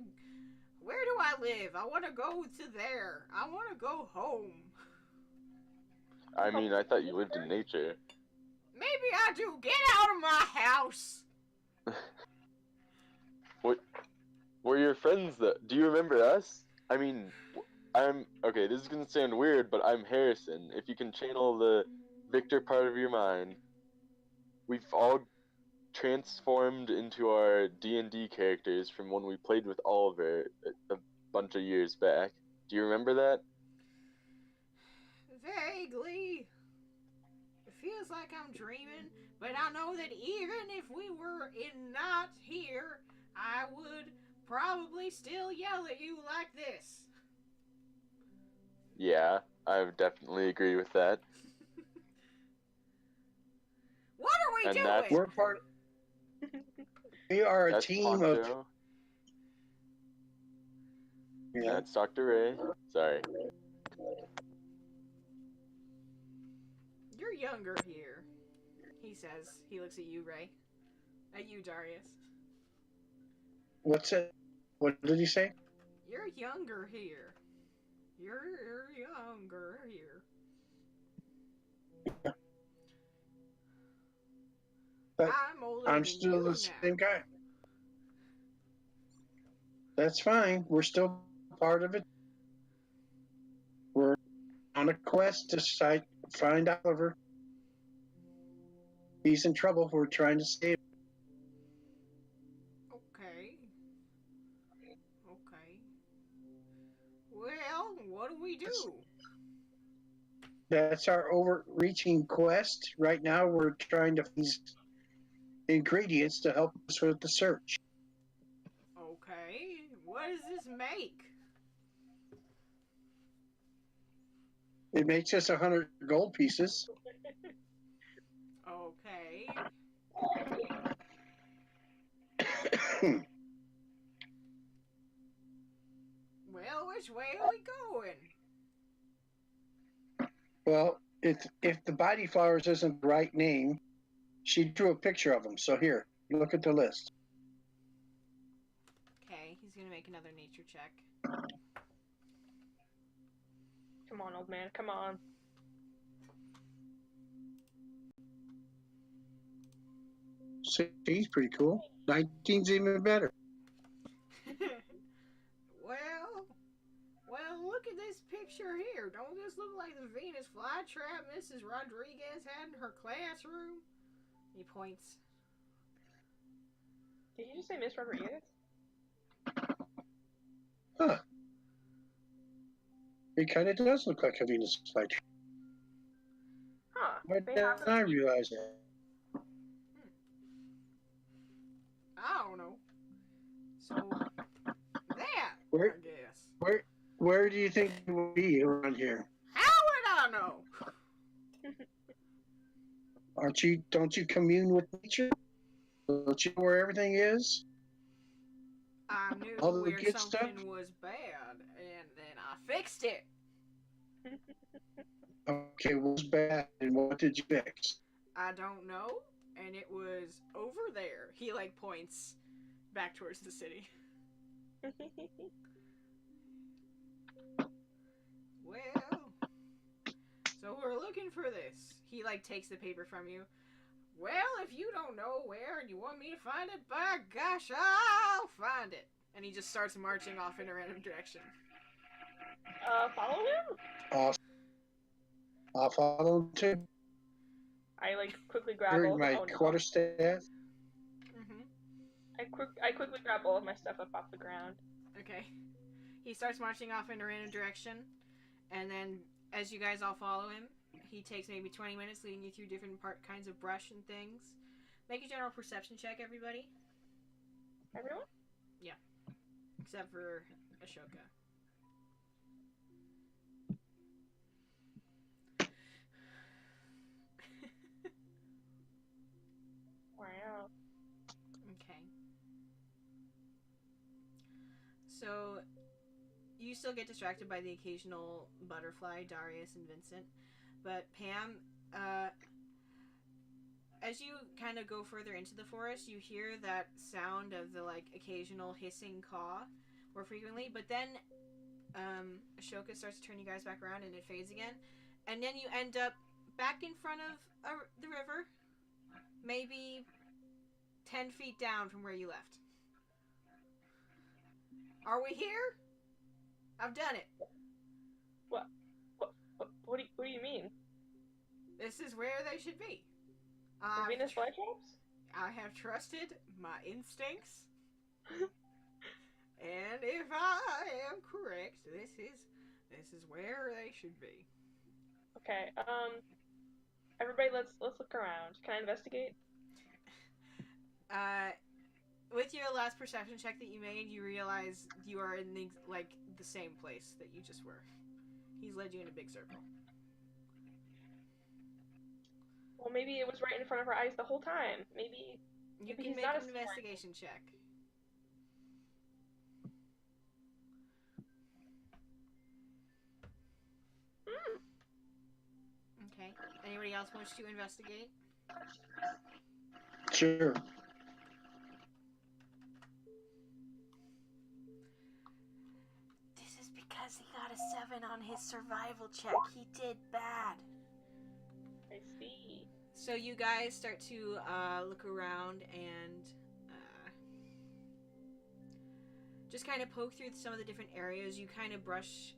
Where do I live? I want to go to there. I want to go home. I mean, I thought you lived in nature. Maybe I do. Get out of my house. What? Were your friends that? Do you remember us? I mean, okay. This is gonna sound weird, but I'm Harrison. If you can channel the Victor part of your mind, we've all transformed into our D&D characters from when we played with Oliver a bunch of years back. Do you remember that? Vaguely. It feels like I'm dreaming, but I know that even if we were not here, I would probably still yell at you like this. Yeah, I would definitely agree with that. What are we And doing? that's- We're part. We are a That's team of. Poncho. Yeah. That's Dr. Ray. Sorry. You're younger here, he says. He looks at you, Ray. At you, Darius. What's it? What did he say? You're younger here. You're younger here. But I'm older I'm than still you the now. same guy. That's fine. We're still part of it. We're on a quest to find Oliver. He's in trouble. We're trying to save him. Okay. Okay. Well, what do we do? That's our overreaching quest. Right now, we're trying to find ingredients to help us with the search. Okay. What does this make? It makes us 100 gold pieces. Okay. Well, which way are we going? Well, if the body flowers isn't the right name, she drew a picture of them. So here, look at the list. Okay, he's gonna make another nature check. Come on, old man. Come on. She's pretty cool. 19's even better. Well, look at this picture here. Don't this look like the Venus flytrap Mrs. Rodriguez had in her classroom? He points. Did you just say Miss Rodriguez? Huh. It kind of does look like a Venus flytrap. Huh. Why They didn't have I realize that? I don't know. So, that, Where- I guess. Where do you think it would be around here? How would I know? Don't you commune with nature? Don't you know where everything is? I knew All the where good something stuff? was bad, and then I fixed it. Okay, what's bad and what did you fix? I don't know, and it was over there. He, like, points back towards the city. Well, so we're looking for this. He, like, takes the paper from you. Well, if you don't know where and you want me to find it, by gosh, I'll find it. And he just starts marching off in a random direction. Follow him? I'll follow him too. I like quickly grab Carry all my oh, no. quarterstaff. Mm-hmm. I quickly grab all of my stuff up off the ground. Okay. He starts marching off in a random direction, and then as you guys all follow him, he takes maybe 20 minutes leading you through different kinds of brush and things. Make a general perception check, everybody. Everyone? Yeah. Except for Ashoka. Wow. Okay. So, you still get distracted by the occasional butterfly, Darius and Vincent. But Pam, as you kind of go further into the forest, you hear that sound of the, like, occasional hissing caw more frequently. But then, Ashoka starts to turn you guys back around and it fades again. And then you end up back in front of the river, maybe 10 feet down from where you left. Are we here? I've done it. What do you mean? This is where they should be. The Venus flytraps? I have trusted my instincts. And if I am correct, this is where they should be. Okay, everybody let's look around. Can I investigate? With your last perception check that you made, you realize you are in the same place that you just were. He's led you in a big circle. Well, maybe it was right in front of our eyes the whole time. Maybe You he's can make not an a investigation check. Okay. Anybody else wants to investigate? Sure. This is because he got a 7 on his survival check. He did bad. I see. So you guys start to look around and just kind of poke through some of the different areas. You kind of brush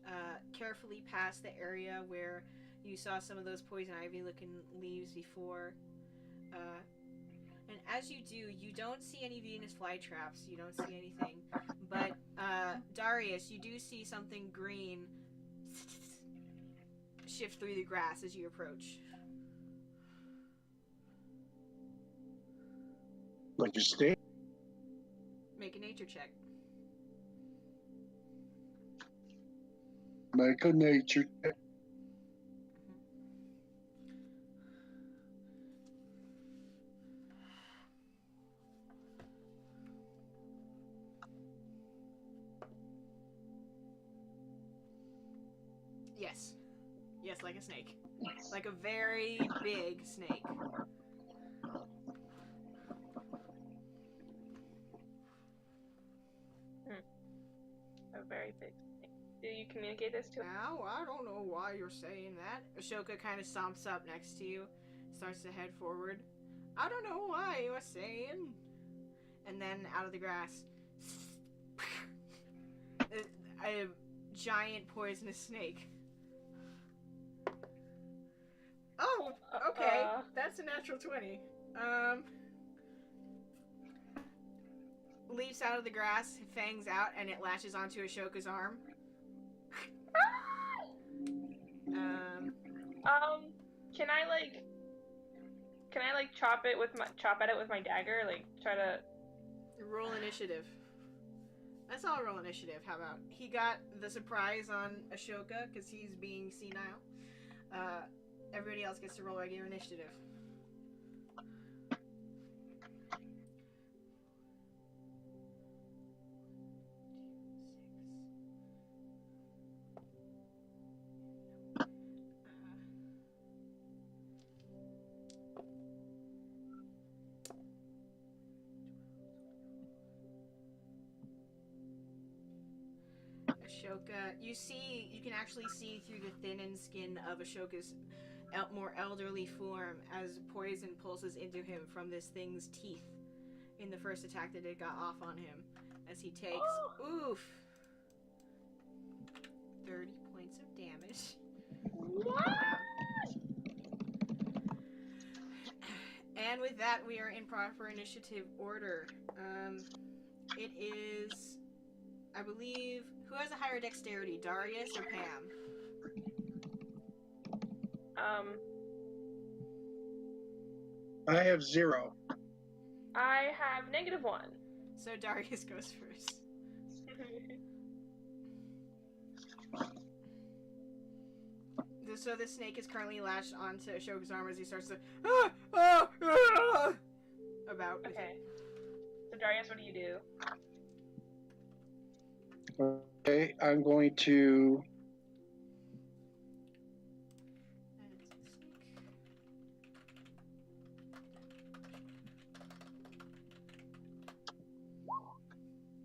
carefully past the area where you saw some of those poison ivy looking leaves before. And as you do, you don't see any Venus flytraps. You don't see anything. But Darius, you do see something green shift through the grass as you approach. Like a snake? Make a nature check. Make a nature check. Yes. Yes, like a snake. Like a very big snake. A very big thing. Do you communicate this to him? Now, I don't know why you're saying that. Ashoka kind of stomps up next to you, starts to head forward. I don't know why you're saying. And then out of the grass, a giant poisonous snake. Oh, okay. That's a natural 20. leaps out of the grass, fangs out, and it latches onto Ashoka's arm. Can I chop at it with my dagger? Like try to roll initiative. Let's all roll initiative. How about? He got the surprise on Ashoka because he's being senile. Everybody else gets to roll regular initiative. Ashoka, you can actually see through the thin skin of Ashoka's more elderly form as poison pulses into him from this thing's teeth in the first attack that it got off on him, as he takes, 30 points of damage. What? And with that, we are in proper initiative order. It is, I believe, who has a higher dexterity, Darius or Pam? I have 0. I have -1. So Darius goes first. So the snake is currently latched onto Ashoka's arm as he starts to about. Okay. So Darius, what do you do? Okay, I'm going to.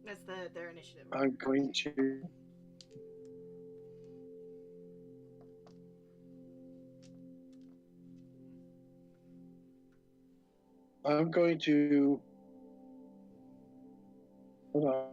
That's their initiative. I'm going to. I'm going to. Hold on.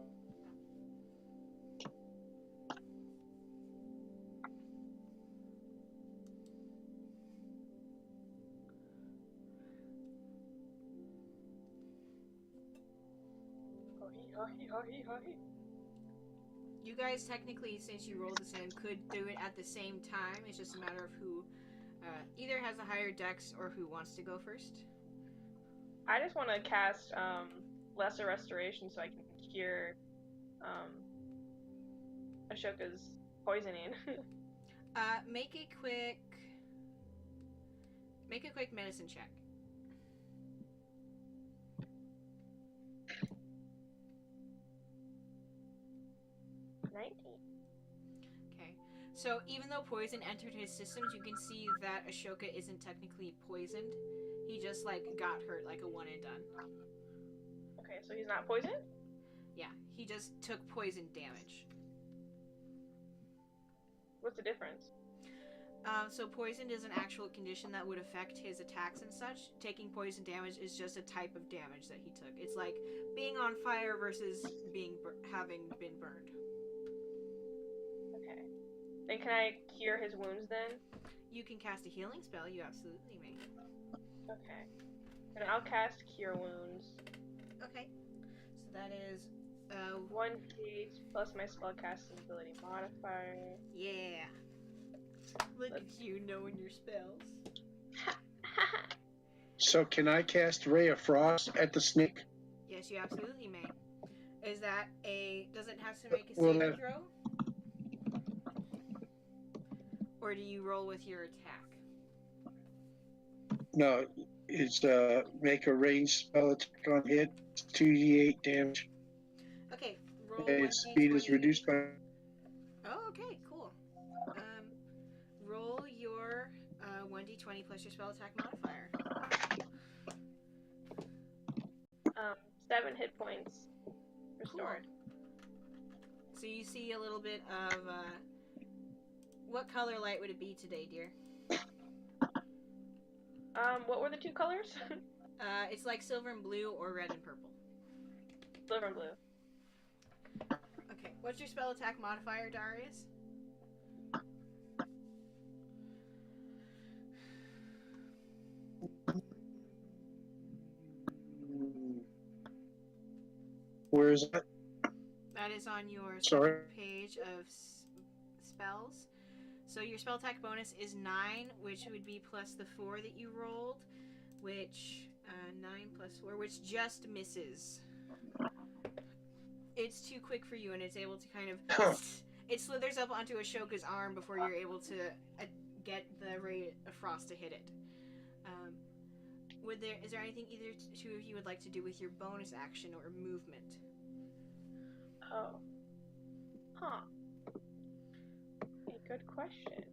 You guys technically, since you rolled this in, could do it at the same time. It's just a matter of who either has a higher dex or who wants to go first. I just want to cast Lesser Restoration so I can cure Ashoka's poisoning. Make a quick medicine check. 19. Okay. So even though poison entered his systems, you can see that Ashoka isn't technically poisoned. He just got hurt like a one and done. Okay, so he's not poisoned? Yeah, he just took poison damage. What's the difference? So poisoned is an actual condition that would affect his attacks and such. Taking poison damage is just a type of damage that he took. It's like being on fire versus having been burned. Okay. Then can I cure his wounds then? You can cast a healing spell, you absolutely may. Okay. Then I'll cast Cure Wounds. Okay. So that is 1d plus my spellcasting ability modifier. Yeah. Look at you knowing your spells. So can I cast Ray of Frost at the snake? Yes, you absolutely may. Is that does it have to make a Well, saving throw? Or do you roll with your attack? No, it's make a ranged spell attack on hit, 2d8 damage. Okay, roll And its speed is 1d20. reduced by. Oh, okay, cool. Roll your 1d20 plus your spell attack modifier. 7 hit points restored. Cool. So you see a little bit of what color light would it be today, dear? What were the two colors? It's like silver and blue or red and purple. Silver and blue. Okay, what's your spell attack modifier, Darius? Where is that? That is on your Sorry. second page of spells. So your spell attack bonus is 9, which would be plus the 4 that you rolled, which 9 plus 4, which just misses. It's too quick for you, and it's able to kind of it slithers up onto Ashoka's arm before you're able to get the ray of frost to hit it. Is there anything either two of you would like to do with your bonus action or movement? Oh. Huh. Hey, good question.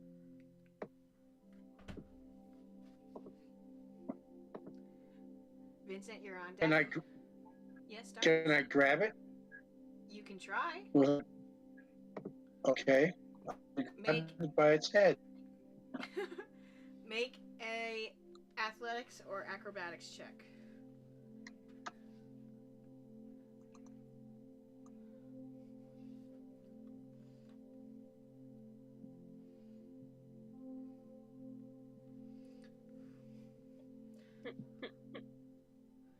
Vincent, you're on deck. Can I Yes, can I grab it? You can try. Well, okay. Make It by its head. make a athletics or acrobatics check.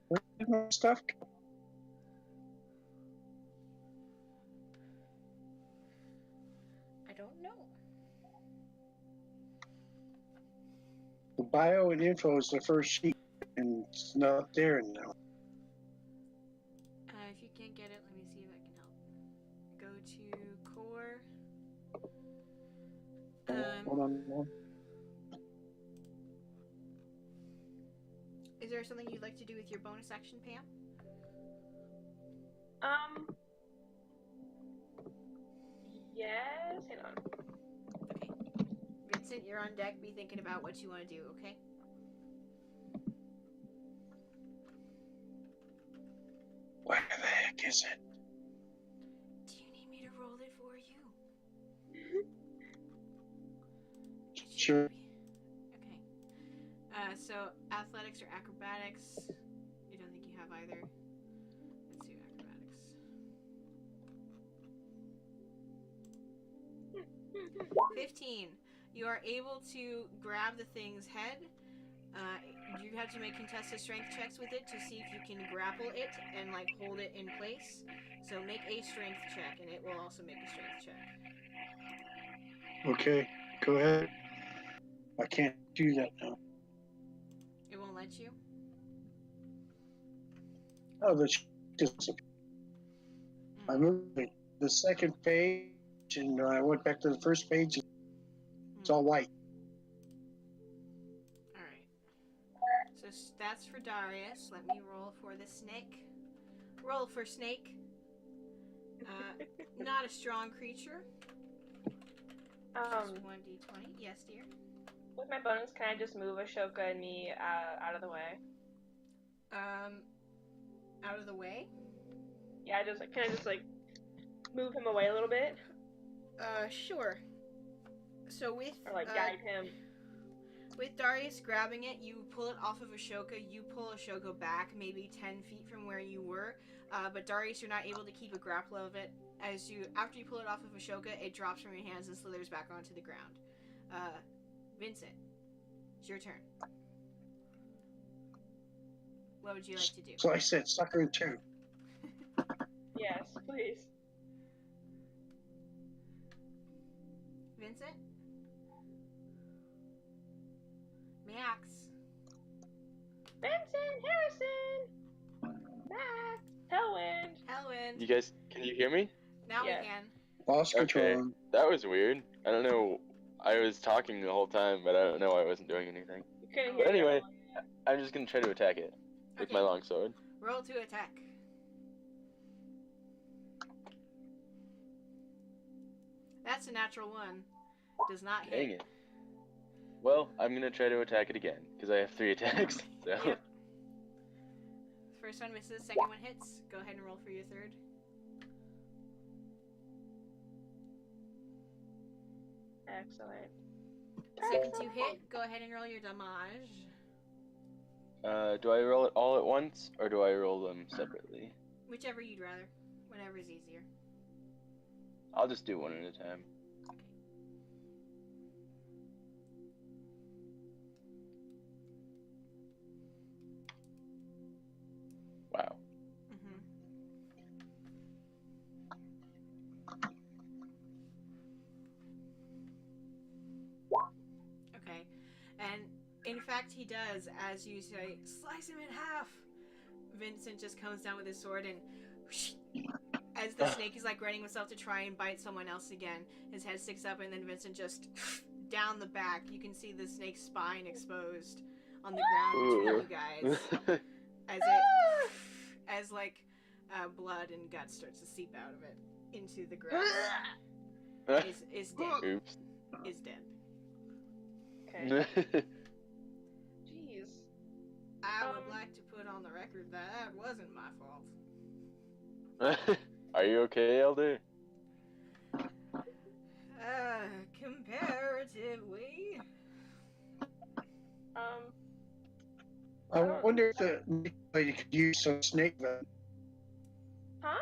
Where did my stuff go? I don't know. The bio and info is the first sheet, and it's not there now. If you can't get it, let me see if I can help. Go to core. Hold on. Is there something you'd like to do with your bonus action, Pam? Yes. Hang on. Okay. Vincent, you're on deck. Be thinking about what you want to do, okay? Where the heck is it? Do you need me to roll it for you? Sure. Okay. So athletics or acrobatics? I don't think you have either. Let's do acrobatics. 15. You are able to grab the thing's head. You have to make contested strength checks with it to see if you can grapple it and like hold it in place. So make a strength check, and it will also make a strength check. Okay, go ahead. I can't do that now. It won't let you? Oh, I moved the second page, and I went back to the first page. It's all white. Alright. So that's for Darius. Let me roll for the snake. Roll for snake. Not a strong creature. Just 1d20. Yes, dear. With my bonus, can I just move Ashoka and me out of the way? Out of the way? Yeah, can I just like move him away a little bit? Sure. So with Or like guide him. With Darius grabbing it, you pull it off of Ashoka. You pull Ashoka back maybe 10 feet from where you were. But Darius, you're not able to keep a grapple of it. After you pull it off of Ashoka, it drops from your hands and slithers back onto the ground. Vincent, it's your turn. What would you like to do? So I said sucker in two. Yes, please. Vincent? Max? Vincent, Harrison, Max, Hellwind. You guys, can you hear me? Now Yeah. we can. Lost control. That was weird. I don't know. I was talking the whole time, but I don't know. I wasn't doing anything. You couldn't But hear anyway, me. I'm just gonna try to attack it with Okay. my longsword. Roll to attack. That's a natural one. Does not hit. Dang it. Well, I'm gonna try to attack it again because I have 3 attacks. So. Yep. First one misses, second one hits. Go ahead and roll for your third. Excellent. Second two hit, go ahead and roll your damage. Do I roll it all at once or do I roll them separately? Whichever you'd rather. Whatever's easier. I'll just do one at a time. Okay. Wow. fact, he does. As you say, slice him in half. Vincent just comes down with his sword and whoosh, as the snake is like readying himself to try and bite someone else again, his head sticks up and then Vincent just down the back. You can see the snake's spine exposed on the ground between you guys. As blood and guts starts to seep out of it into the ground. is dead. Oops. Is dead. Okay. Jeez. I would like to put on the record that wasn't my fault. Are you okay, Elder? Comparatively. I wonder if you could use some snake venom. Huh?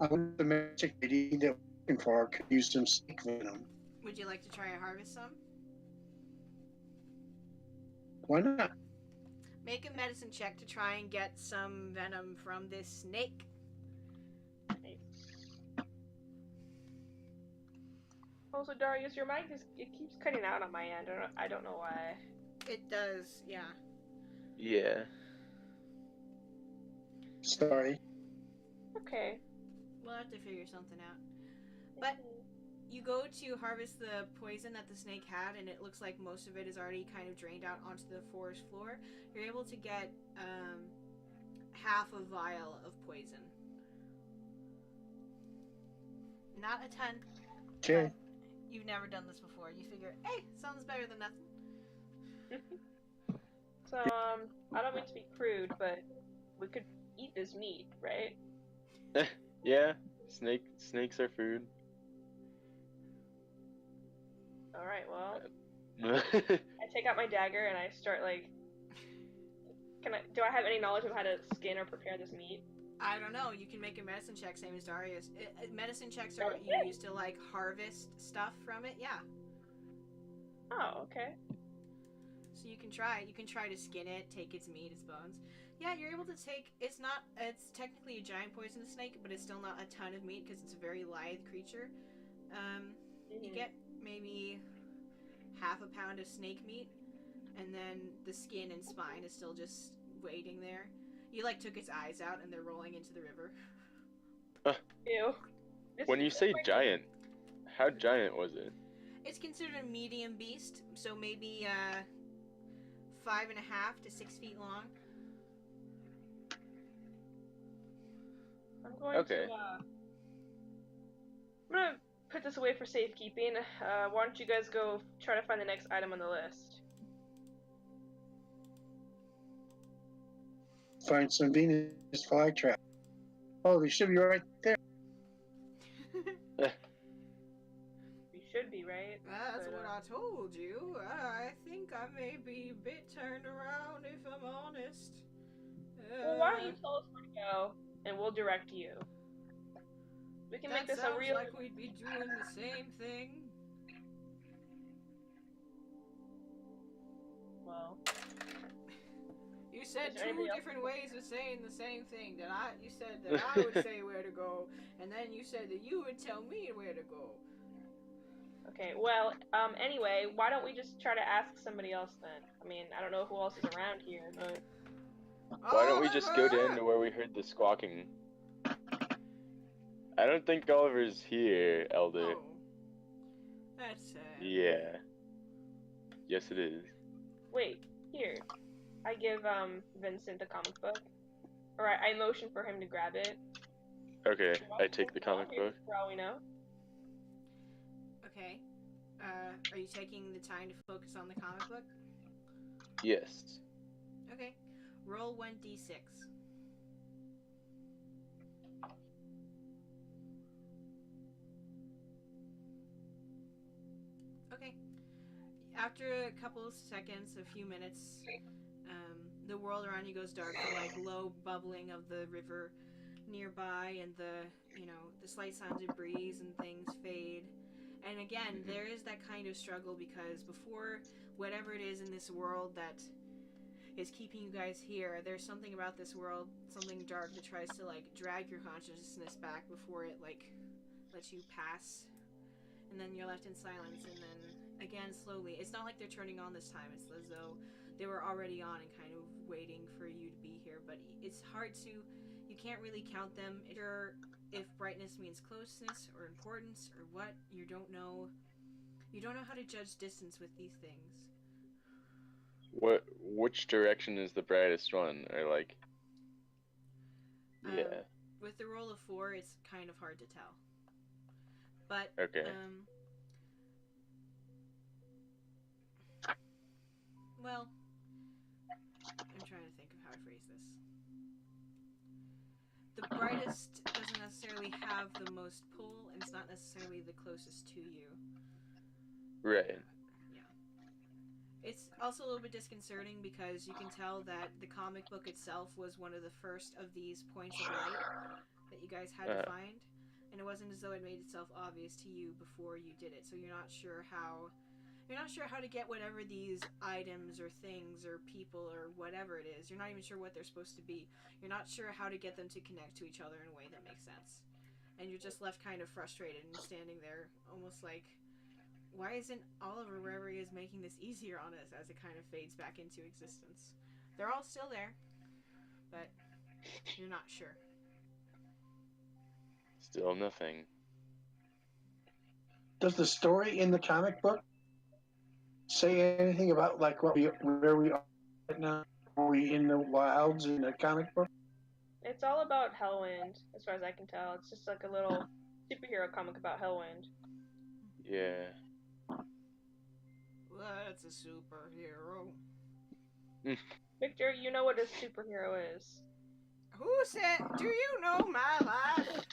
I wonder if the magic lady that we're looking for could use some snake venom. Would you like to try and harvest some? Why not? Make a medicine check to try and get some venom from this snake. Also, Darius, your mic it keeps cutting out on my end. I don't know why. It does, yeah. Yeah. Sorry. Okay. We'll have to figure something out. But you go to harvest the poison that the snake had, and it looks like most of it is already kind of drained out onto the forest floor. You're able to get half a vial of poison. Not a ton. Okay. You've never done this before. You figure, hey, sounds better than nothing. So, I don't mean to be crude, but we could eat this meat, right? Yeah. Snakes are food. Alright, well. I take out my dagger and I start, like... do I have any knowledge of how to skin or prepare this meat? I don't know. You can make a medicine check, same as Darius. Medicine checks are what you use to, like, harvest stuff from it. Yeah. Oh, okay. So you can try. You can try to skin it, take its meat, its bones. Yeah, you're able to take... It's technically a giant poisonous snake, but it's still not a ton of meat because it's a very lithe creature. You get maybe half a pound of snake meat, and then the skin and spine is still just waiting there. You, like, took its eyes out, and they're rolling into the river. Ew. When you say giant, how giant was it? It's considered a medium beast, so maybe 5.5 to 6 feet long. I'm going to, I'm gonna put this away for safekeeping. Why don't you guys go try to find the next item on the list? Find some Venus flytrap. Oh, they should be right there. We should be, right? That's But, what I told you. I think I may be a bit turned around, if I'm honest. Well, why don't you tell us where to go, and we'll direct you. We can make this a real... like we'd be doing the same thing. Well... You said Is there 2 anybody else? different ways of saying the same thing. You said that I would say where to go, and then you said that you would tell me where to go. Okay, well, anyway, why don't we just try to ask somebody else then? I mean, I don't know who else is around here, but... Why don't we just go down to where we heard the squawking? I don't think Oliver's here, Elder. Oh. That's sad. Yeah. Yes, it is. Wait, here. I give, Vincent the comic book. Or I motion for him to grab it. Okay, I take the comic book. For all we know. Okay. Are you taking the time to focus on the comic book? Yes. Okay. Roll 1d6. Okay. After a couple of seconds, a few minutes, the world around you goes dark. The like low bubbling of the river nearby, and the slight sounds of breeze and things fade. And again, there is that kind of struggle because before whatever it is in this world that is keeping you guys here, there's something about this world, something dark that tries to like drag your consciousness back before it like lets you pass. And then you're left in silence, and then again, slowly. It's not like they're turning on this time. It's as though they were already on and kind of waiting for you to be here. But it's hard to, you can't really count them. If brightness means closeness or importance or what, you don't know. You don't know how to judge distance with these things. Which direction is the brightest one? Or like, yeah. With the roll of 4, it's kind of hard to tell. But Okay. Well, I'm trying to think of how to phrase this. The brightest doesn't necessarily have the most pull, and it's not necessarily the closest to you. Right. Yeah. It's also a little bit disconcerting because you can tell that the comic book itself was one of the first of these points of light that you guys had to find, and it wasn't as though it made itself obvious to you before you did it. So you're not sure how to get whatever these items or things or people or whatever it is. You're not even sure what they're supposed to be. You're not sure how to get them to connect to each other in a way that makes sense. And you're just left kind of frustrated and standing there almost like, why isn't Oliver, wherever he is, making this easier on us, as it kind of fades back into existence? They're all still there, but you're not sure. Still nothing. Does the story in the comic book say anything about like where we are right now? Are we in the wilds in the comic book? It's all about Hellwind, as far as I can tell. It's just like a little superhero comic about Hellwind. Yeah. That's a superhero. Victor, you know what a superhero is. Who said, do you know my life?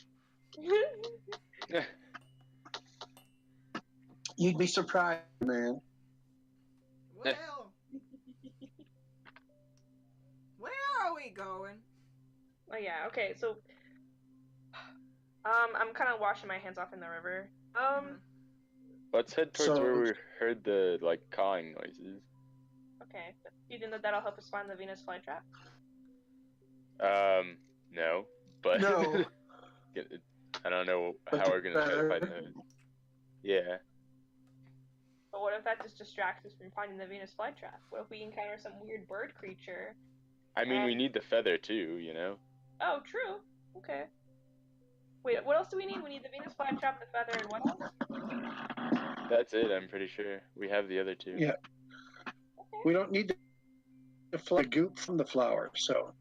You'd be surprised, man. Well, where are we going? Oh yeah, okay, so I'm kind of washing my hands off in the river. Let's head towards where we heard the like cawing noises. Okay. Do you think that that'll help us find the Venus flytrap? No, but No. I don't know how we're gonna try to find those. Yeah. But what if that just distracts us from finding the Venus flytrap? What if we encounter some weird bird creature? I mean, we need the feather too, you know? Oh, true. Okay. Wait, what else do we need? We need the Venus flytrap, the feather, and what else? That's it, I'm pretty sure. We have the other two. Yeah. Okay. We don't need the goop from the flower, so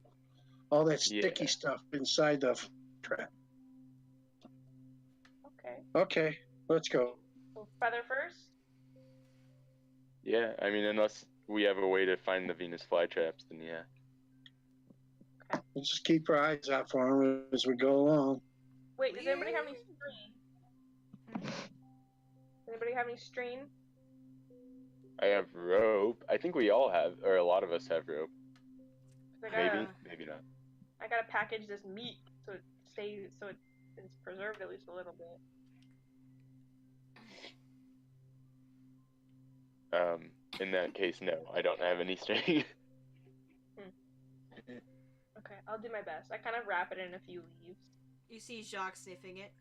all that sticky stuff inside the trap. Okay. Okay, let's go. So feather first? Yeah, I mean, unless we have a way to find the Venus flytraps, then yeah. Okay. We'll just keep our eyes out for them as we go along. Wait, does anybody have any string? Does anybody have any string? I have rope. I think we all have, or a lot of us have rope. Maybe, maybe not. I gotta package this meat so it's preserved at least a little bit. In that case, no, I don't have any string. Okay, I'll do my best. I kind of wrap it in a few leaves. You see Jacques sniffing it.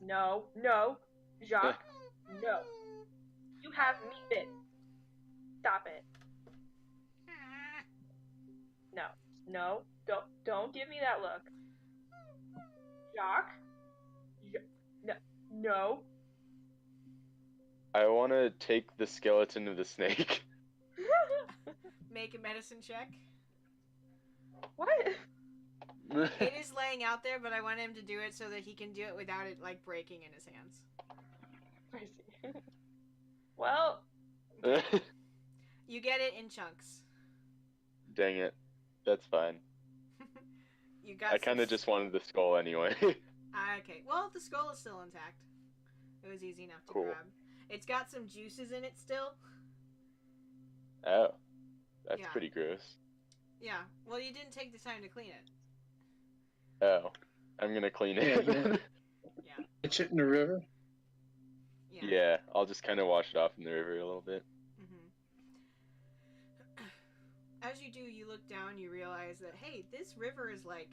No, Jacques, no. You have meat bit. Stop it. No, don't give me that look. Jacques, no. I want to take the skeleton of the snake. Make a medicine check. What? It is laying out there, but I want him to do it so that he can do it without it, like, breaking in his hands. I see. Well... You get it in chunks. Dang it. That's fine. You got. I kind of just wanted the skull anyway. Okay. Well, the skull is still intact. It was easy enough to grab. It's got some juices in it still. Oh. That's pretty gross. Yeah. Well, you didn't take the time to clean it. Oh. I'm gonna clean it. Yeah. It's it in the river? Yeah, I'll just kind of wash it off in the river a little bit. As you do, you look down, you realize that, hey, this river is like,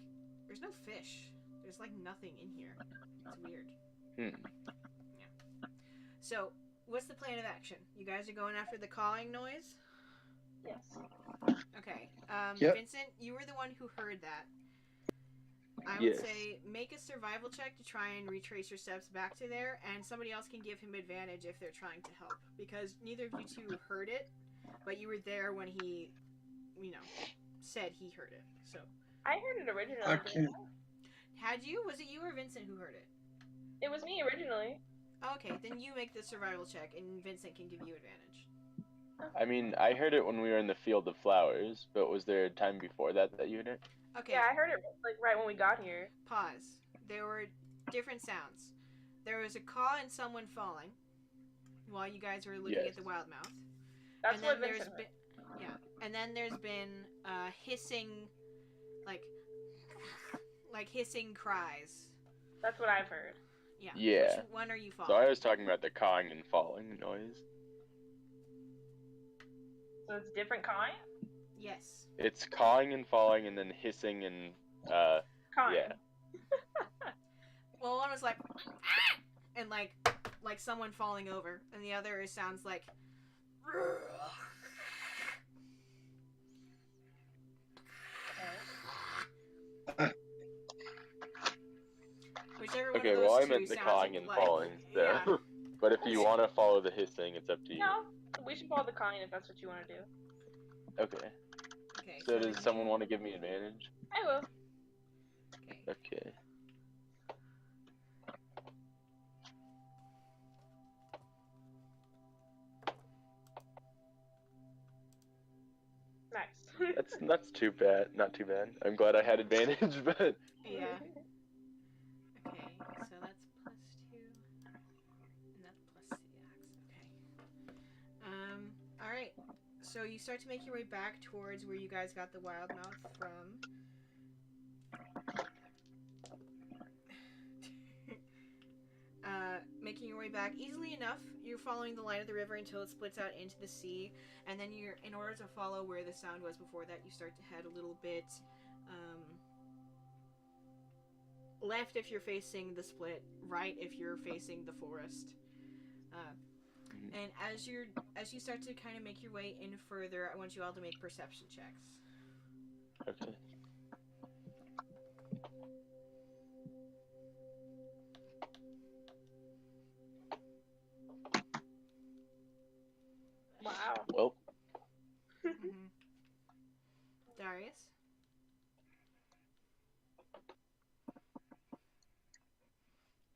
there's no fish. There's like nothing in here. It's weird. Yeah. So, what's the plan of action? You guys are going after the cawing noise? Yes. Okay. Yep. Vincent, you were the one who heard that. I Yes. would say make a survival check to try and retrace your steps back to there, and somebody else can give him advantage if they're trying to help. Because neither of you two heard it, but you were there when he, said he heard it. So. I heard it originally. I can't. Had you? Was it you or Vincent who heard it? It was me originally. Okay, then you make the survival check, and Vincent can give you advantage. I mean, I heard it when we were in the field of flowers, but was there a time before that you heard it? Okay. Yeah, I heard it like right when we got here. Pause. There were different sounds. There was a caw and someone falling while you guys were looking at the wild mouth. That's and what then Vincent there's heard. been, and then there's been hissing, like hissing cries. That's what I've heard. Yeah. Yeah. Which one are you So following? I was talking about the cawing and falling noise. So it's different kind? Yes. It's cawing and falling, and then hissing and Kind. yeah. Well, one was like, and like someone falling over, and the other sounds like. Whichever one Okay, of those well I two meant the sounds cawing and like, falling. So. Yeah. But if you want to follow the hissing, it's up to you. No, we should follow the kind if that's what you want to do. Okay. Okay. So does someone want to give me advantage? I will. Okay. Okay. Nice. That's too bad. Not too bad. I'm glad I had advantage, but Yeah. Okay, so that's +2, and that's +6. Okay. All right. So you start to make your way back towards where you guys got the wild mouth from. Making your way back easily enough, you're following the line of the river until it splits out into the sea, and then in order to follow where the sound was before that, you start to head a little bit left if you're facing the split, right if you're facing the forest. And as you start to kind of make your way in further, I want you all to make perception checks. okay. Wow. Well, Mm-hmm. Darius?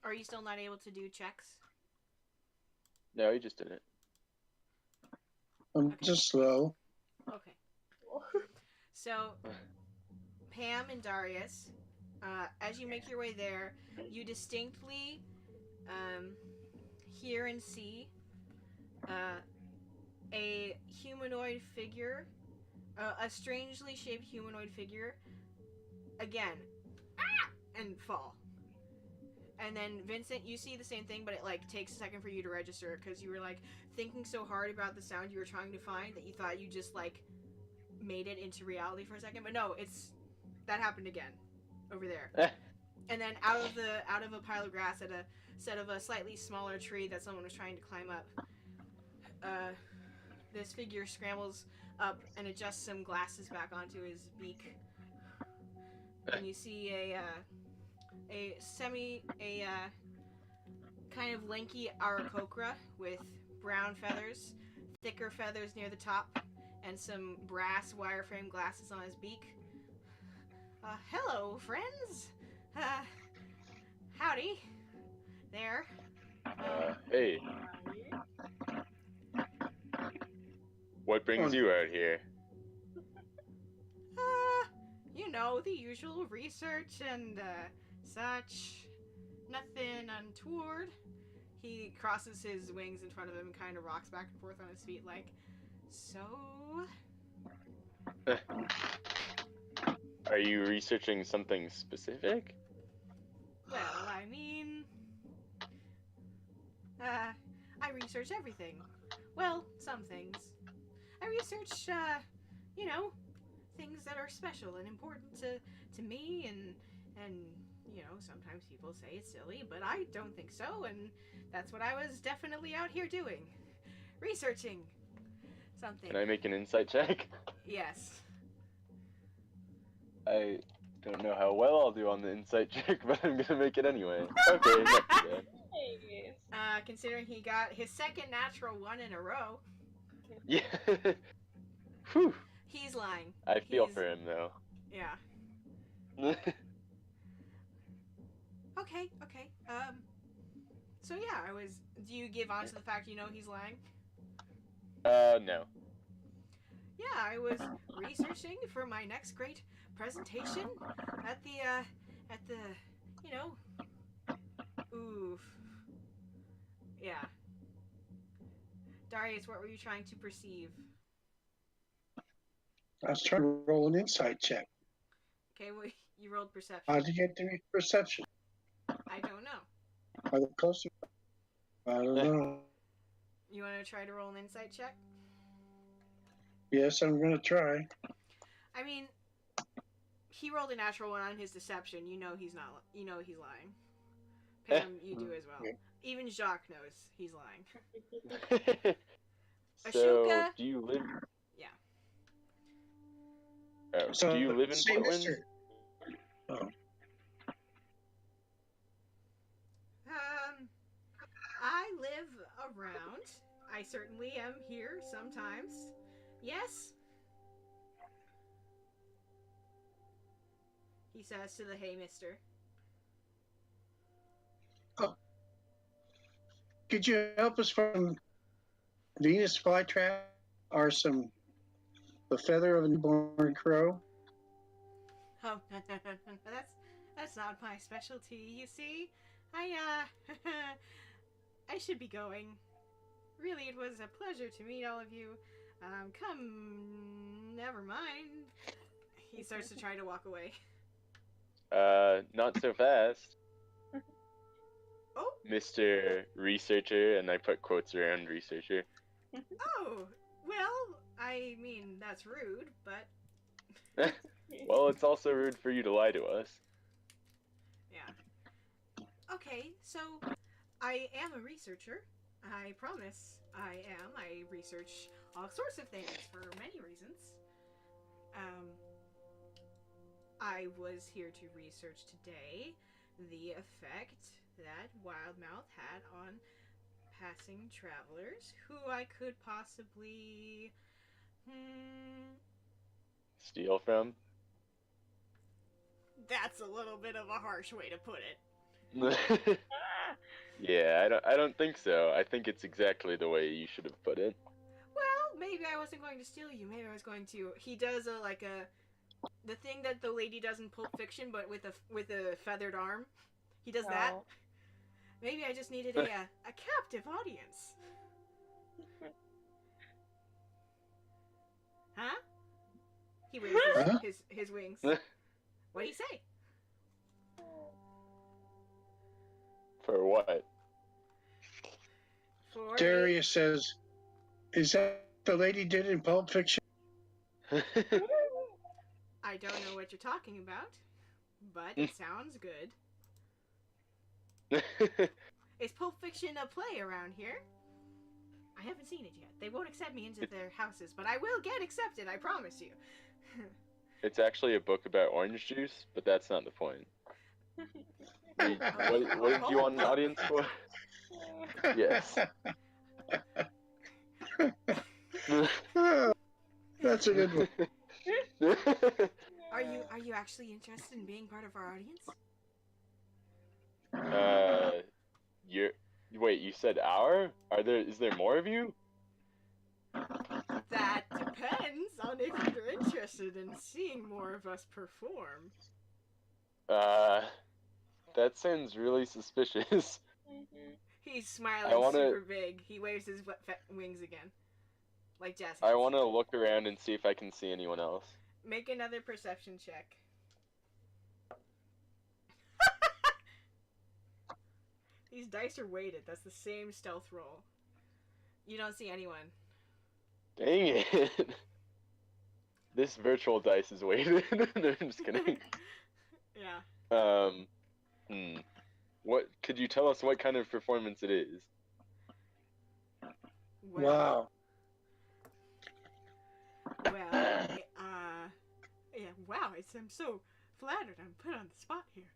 Are you still not able to do checks? no, you just did it. I'm Okay. just slow. Okay. So, Pam and Darius, as you make your way there, you distinctly hear and see a humanoid figure, a strangely shaped humanoid figure, again, and fall. And then Vincent, you see the same thing, but it takes a second for you to register because you were thinking so hard about the sound you were trying to find that you thought you just made it into reality for a second. But no, that happened again over there. And then out of a pile of grass at a set of a slightly smaller tree that someone was trying to climb up, this figure scrambles up and adjusts some glasses back onto his beak, and you see a kind of lanky Aarakocra with brown feathers, thicker feathers near the top, and some brass wireframe glasses on his beak. Hello, friends. Howdy. There. Hey. What brings you out here? The usual research and such. Nothing untoward. He crosses his wings in front of him and kind of rocks back and forth on his feet so... Are you researching something specific? Well, I mean... I research everything. Well, some things. I research, things that are special and important to me and sometimes people say it's silly, but I don't think so, and that's what I was definitely out here doing. Researching something. Can I make an insight check? Yes. I don't know how well I'll do on the insight check, but I'm gonna make it anyway. Okay, not too bad. Nice. Considering he got his second natural one in a row. Yeah. Whew. He's lying. I feel He's- for him though. Yeah. Okay. So yeah, do you give on to the fact he's lying? No. Yeah, I was researching for my next great presentation at the, oof. Yeah. Darius, what were you trying to perceive? I was trying to roll an insight check. Okay, well, you rolled perception. How did you get the perception? I don't know. Are they closer? I don't know. You want to try to roll an insight check? Yes, I'm going to try. I mean, he rolled a natural one on his deception. You know he's not. You know he's lying. Pam, you do as well. Yeah. Even Jacques knows he's lying. So, Ashoka? do you live? Yeah. Oh, So, do you live in say Portland? Mr. Oh, I live around. I certainly am here sometimes. Yes? He says to the hey mister. could you help us from Venus flytrap or the feather of a newborn crow? Oh, that's not my specialty, you see. I should be going. Really, it was a pleasure to meet all of you. Never mind. He starts to try to walk away. Not so fast. Oh, Mr. Researcher, and I put quotes around researcher. oh, well, I mean, that's rude, but Well, it's also rude for you to lie to us. yeah. Okay, so I am a researcher. I promise I am. I research all sorts of things for many reasons. I was here to research today the effect that Wildmouth had on passing travelers who I could possibly Steal from? That's a little bit of a harsh way to put it. Yeah, I don't think so. I think it's exactly the way you should have put it. Well, maybe I wasn't going to steal you. Maybe I was going to. He does the thing that the lady does in Pulp Fiction, but with a feathered arm. He does that. No. Maybe I just needed a captive audience. Huh? He waves Huh? his wings. What do you say? For what? For Darius says, is that the lady did in Pulp Fiction? I don't know what you're talking about, but it sounds good. Is Pulp Fiction a play around here? I haven't seen it yet. They won't accept me into their houses, but I will get accepted, I promise you. It's actually a book about orange juice, but that's not the point. What did you want an audience for? Yes. That's a good one. Are you actually interested in being part of our audience? Wait, you said is there more of you? That depends on if you're interested in seeing more of us perform. That sounds really suspicious. He's smiling super big. He waves his wings again. Like jazz hands. I want to look around and see if I can see anyone else. Make another perception check. These dice are weighted. That's the same stealth roll. You don't see anyone. Dang it. This virtual dice is weighted. No, I'm just kidding. Yeah. What could you tell us what kind of performance it is? Wow. Well, yeah, wow, I'm so flattered I'm put on the spot here.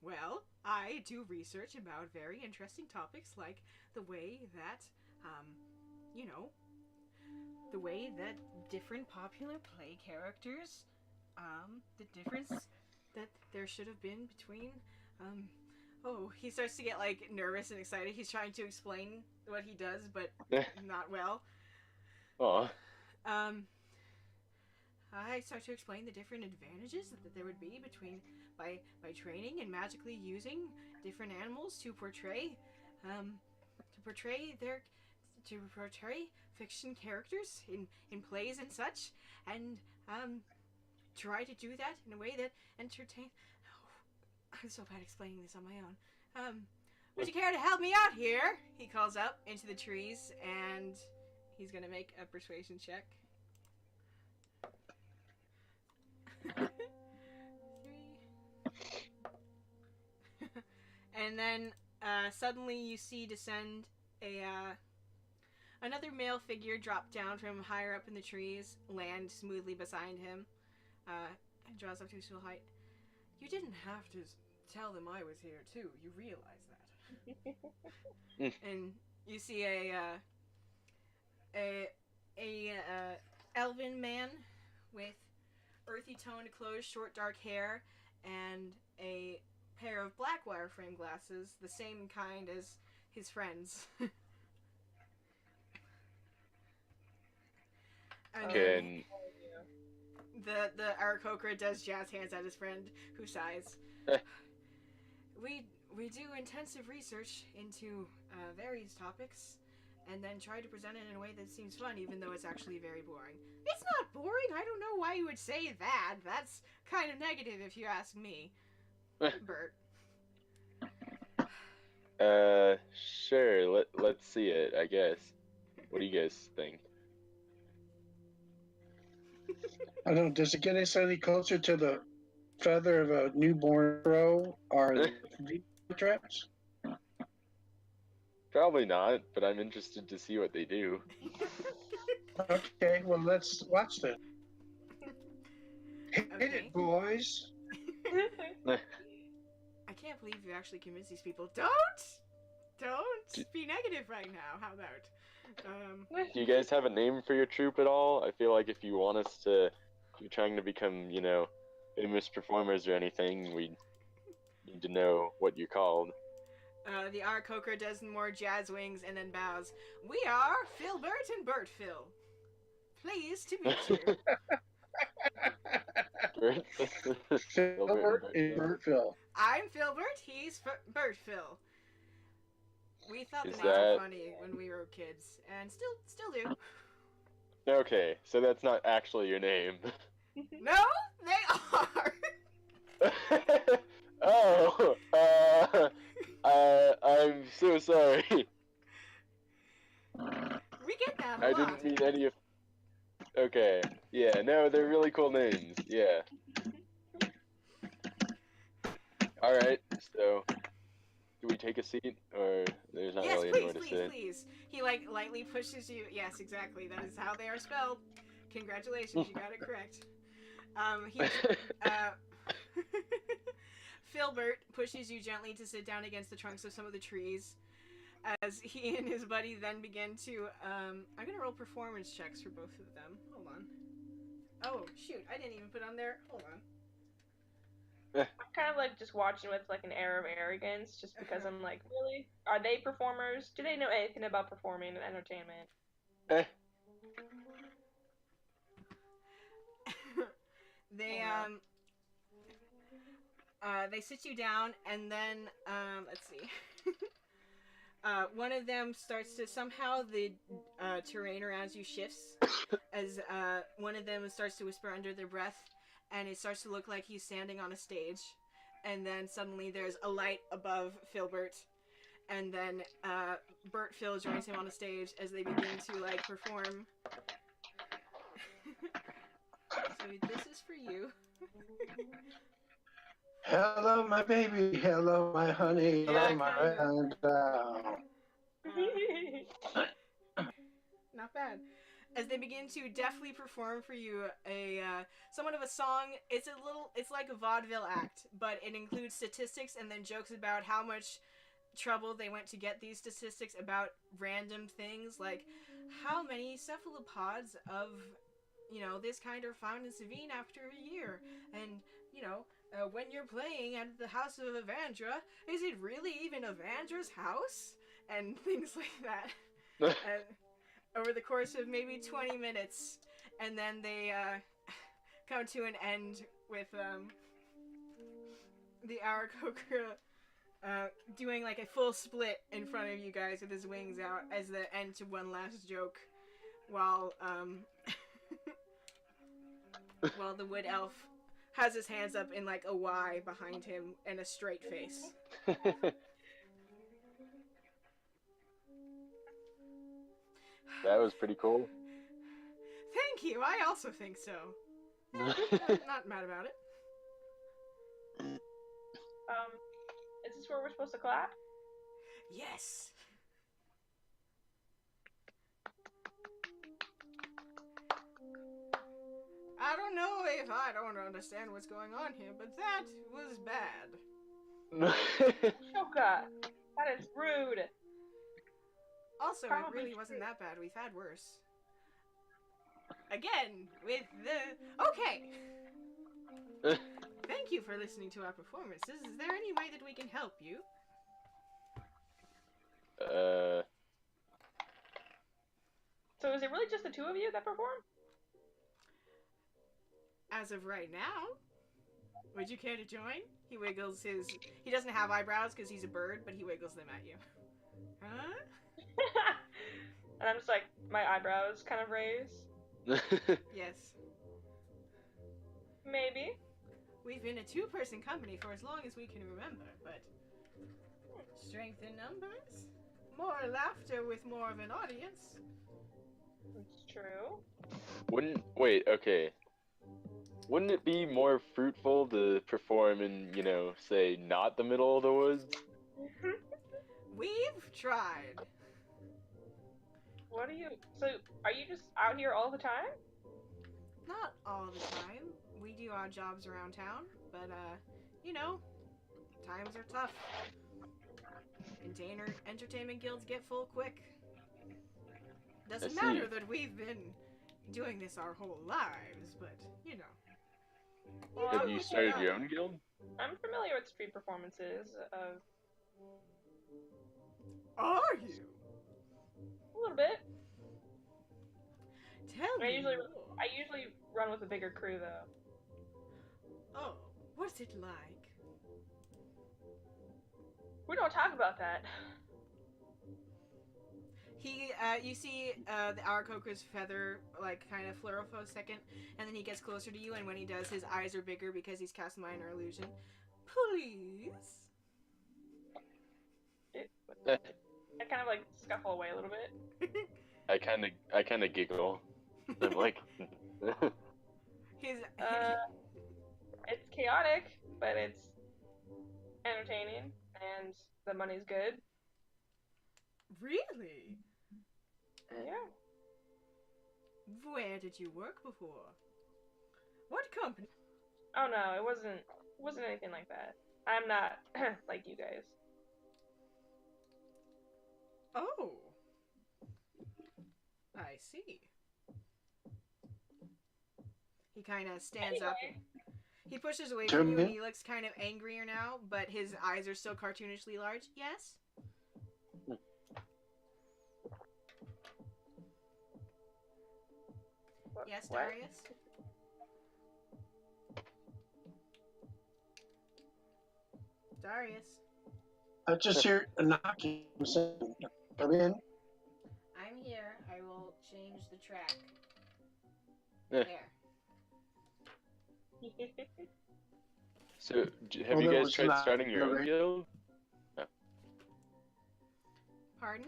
Well, I do research about very interesting topics like the way that, the way that different popular play characters, the difference that there should have been between, he starts to get, like, nervous and excited. He's trying to explain what he does, but not well. Aw. I start to explain the different advantages that there would be between by training and magically using different animals to portray fiction characters in plays and such, and try to do that in a way that entertain. Oh, I'm so bad explaining this on my own. Would you care to help me out here? He calls up into the trees, and he's gonna make a persuasion check. 3. And then suddenly you see descend another male figure drop down from higher up in the trees, land smoothly beside him, and draws up to his full height. You didn't have to tell them I was here too. You realize that. And you see a elven man with earthy toned clothes, short dark hair, and a pair of black wireframe glasses, the same kind as his friends. And Can the Aarakocra does jazz hands at his friend, who sighs. We do intensive research into various topics, and then try to present it in a way that seems fun, even though it's actually very boring. It's not boring. I don't know why you would say that. That's kind of negative if you ask me. Bert. Sure. Let's see it, I guess. What do you guys think? I don't know. Does it get us any closer to the feather of a newborn crow or the traps? Probably not, but I'm interested to see what they do. Okay, well, let's watch that. Hit Okay. it, boys. I can't believe you actually convinced these people. Don't be negative right now. How about? Do you guys have a name for your troupe at all? I feel like if you want us to, if you're trying to become, famous performers or anything, we need to know what you're called. The Aarakocra does more jazz wings and then bows. We are Philbert and Bert Phil. Pleased to meet you. Filbert and Bert Phil. I'm Philbert. He's Bert Phil. We thought the Is names were that- funny when we were kids, and still do. Okay, so that's not actually your name. No, they are. Oh, I'm so sorry. We get that a I lot. didn't mean any of. Okay, yeah, no, they're really cool names. Yeah. All right, so do we take a seat, or there's not Yes, really please, anywhere to please, sit? please. He lightly pushes you. Yes, exactly. That is how they are spelled. Congratulations, you got it correct. Philbert pushes you gently to sit down against the trunks of some of the trees, as he and his buddy then begin to. I'm gonna roll performance checks for both of them. Hold on. Oh shoot! I didn't even put on there. Hold on. I'm kind of like just watching with like an air of arrogance, just because I'm like, really? Are they performers? Do they know anything about performing and entertainment? They sit you down, and then let's see. One of them starts to somehow the terrain around you shifts as one of them starts to whisper under their breath, and it starts to look like he's standing on a stage, and then suddenly there's a light above Philbert, and then Bert Phil joins him on the stage as they begin to like perform. So this is for you. Hello, my baby. Hello, my honey. Yeah, Hello, my kind of. round. Not bad. As they begin to deftly perform for you a somewhat of a song, it's like a vaudeville act, but it includes statistics and then jokes about how much trouble they went to get these statistics about random things, like how many cephalopods of this kind are found in Savine after a year, and when you're playing at the house of Evandra, is it really even Evandra's house? And things like that. And over the course of maybe 20 minutes, and then they come to an end with the Aarakocra doing like a full split in front of you guys with his wings out as the end to one last joke, while while the wood elf has his hands up in like a Y behind him and a straight face. That was pretty cool. Thank you. I also think so. Not mad about it. Is this where we're supposed to clap? Yes. I don't know if I don't understand what's going on here, but that was bad. Shoka, that is rude. Also, Probably it really wasn't that bad. We've had worse. Again, with the... Okay! Thank you for listening to our performances. Is there any way that we can help you? So is it really just the two of you that perform? As of right now. Would you care to join? He wiggles his... He doesn't have eyebrows because he's a bird, but he wiggles them at you. Huh? And I'm just like, my eyebrows kind of raise. Yes. Maybe. We've been a two-person company for as long as we can remember, but... Strength in numbers? More laughter with more of an audience. It's true. Okay. Wouldn't it be more fruitful to perform in, say, not the middle of the woods? We've tried. What are you... So, are you just out here all the time? Not all the time. We do odd jobs around town, but, times are tough. Entertainment guilds get full quick. Doesn't matter that we've been doing this our whole lives, but, Well, Have you started your own guild? I'm familiar with street performances of... Are you? A little bit. Tell I me usually more. run with a bigger crew, though. Oh, what's it like? We don't talk about that. You see the Aarakocra's feather, like, kind of flare for a second, and then he gets closer to you, and when he does, his eyes are bigger because he's cast minor illusion. Please? I kind of, like, scuffle away a little bit. I kind of giggle. I'm like... His... It's chaotic, but it's entertaining, and the money's good. Really? Yeah. Where did you work before? What company? Oh no, it wasn't anything like that. I'm not like you guys. Oh. I see. He kind of stands up. He pushes away from you and he looks kind of angrier now, but his eyes are still cartoonishly large. Yes? Yes, Darius? Darius? I just hear a knocking. Come in. I'm here. I will change the track. Yeah. There. So, have you guys tried starting your own guild? No. Pardon?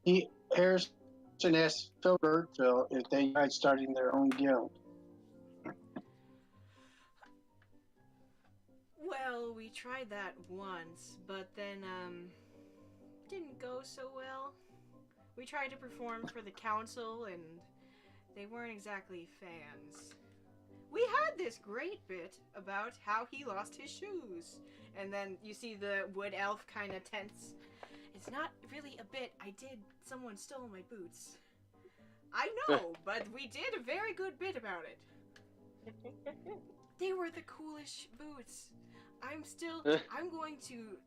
He airs and ask Philbert if they tried starting their own guild. Well, we tried that once, but then, didn't go so well. We tried to perform for the council, and they weren't exactly fans. We had this great bit about how he lost his shoes. And then you see the wood elf kind of tense. It's not really a bit. Someone stole my boots. I know, but we did a very good bit about it. They were the coolest boots. I'm going to,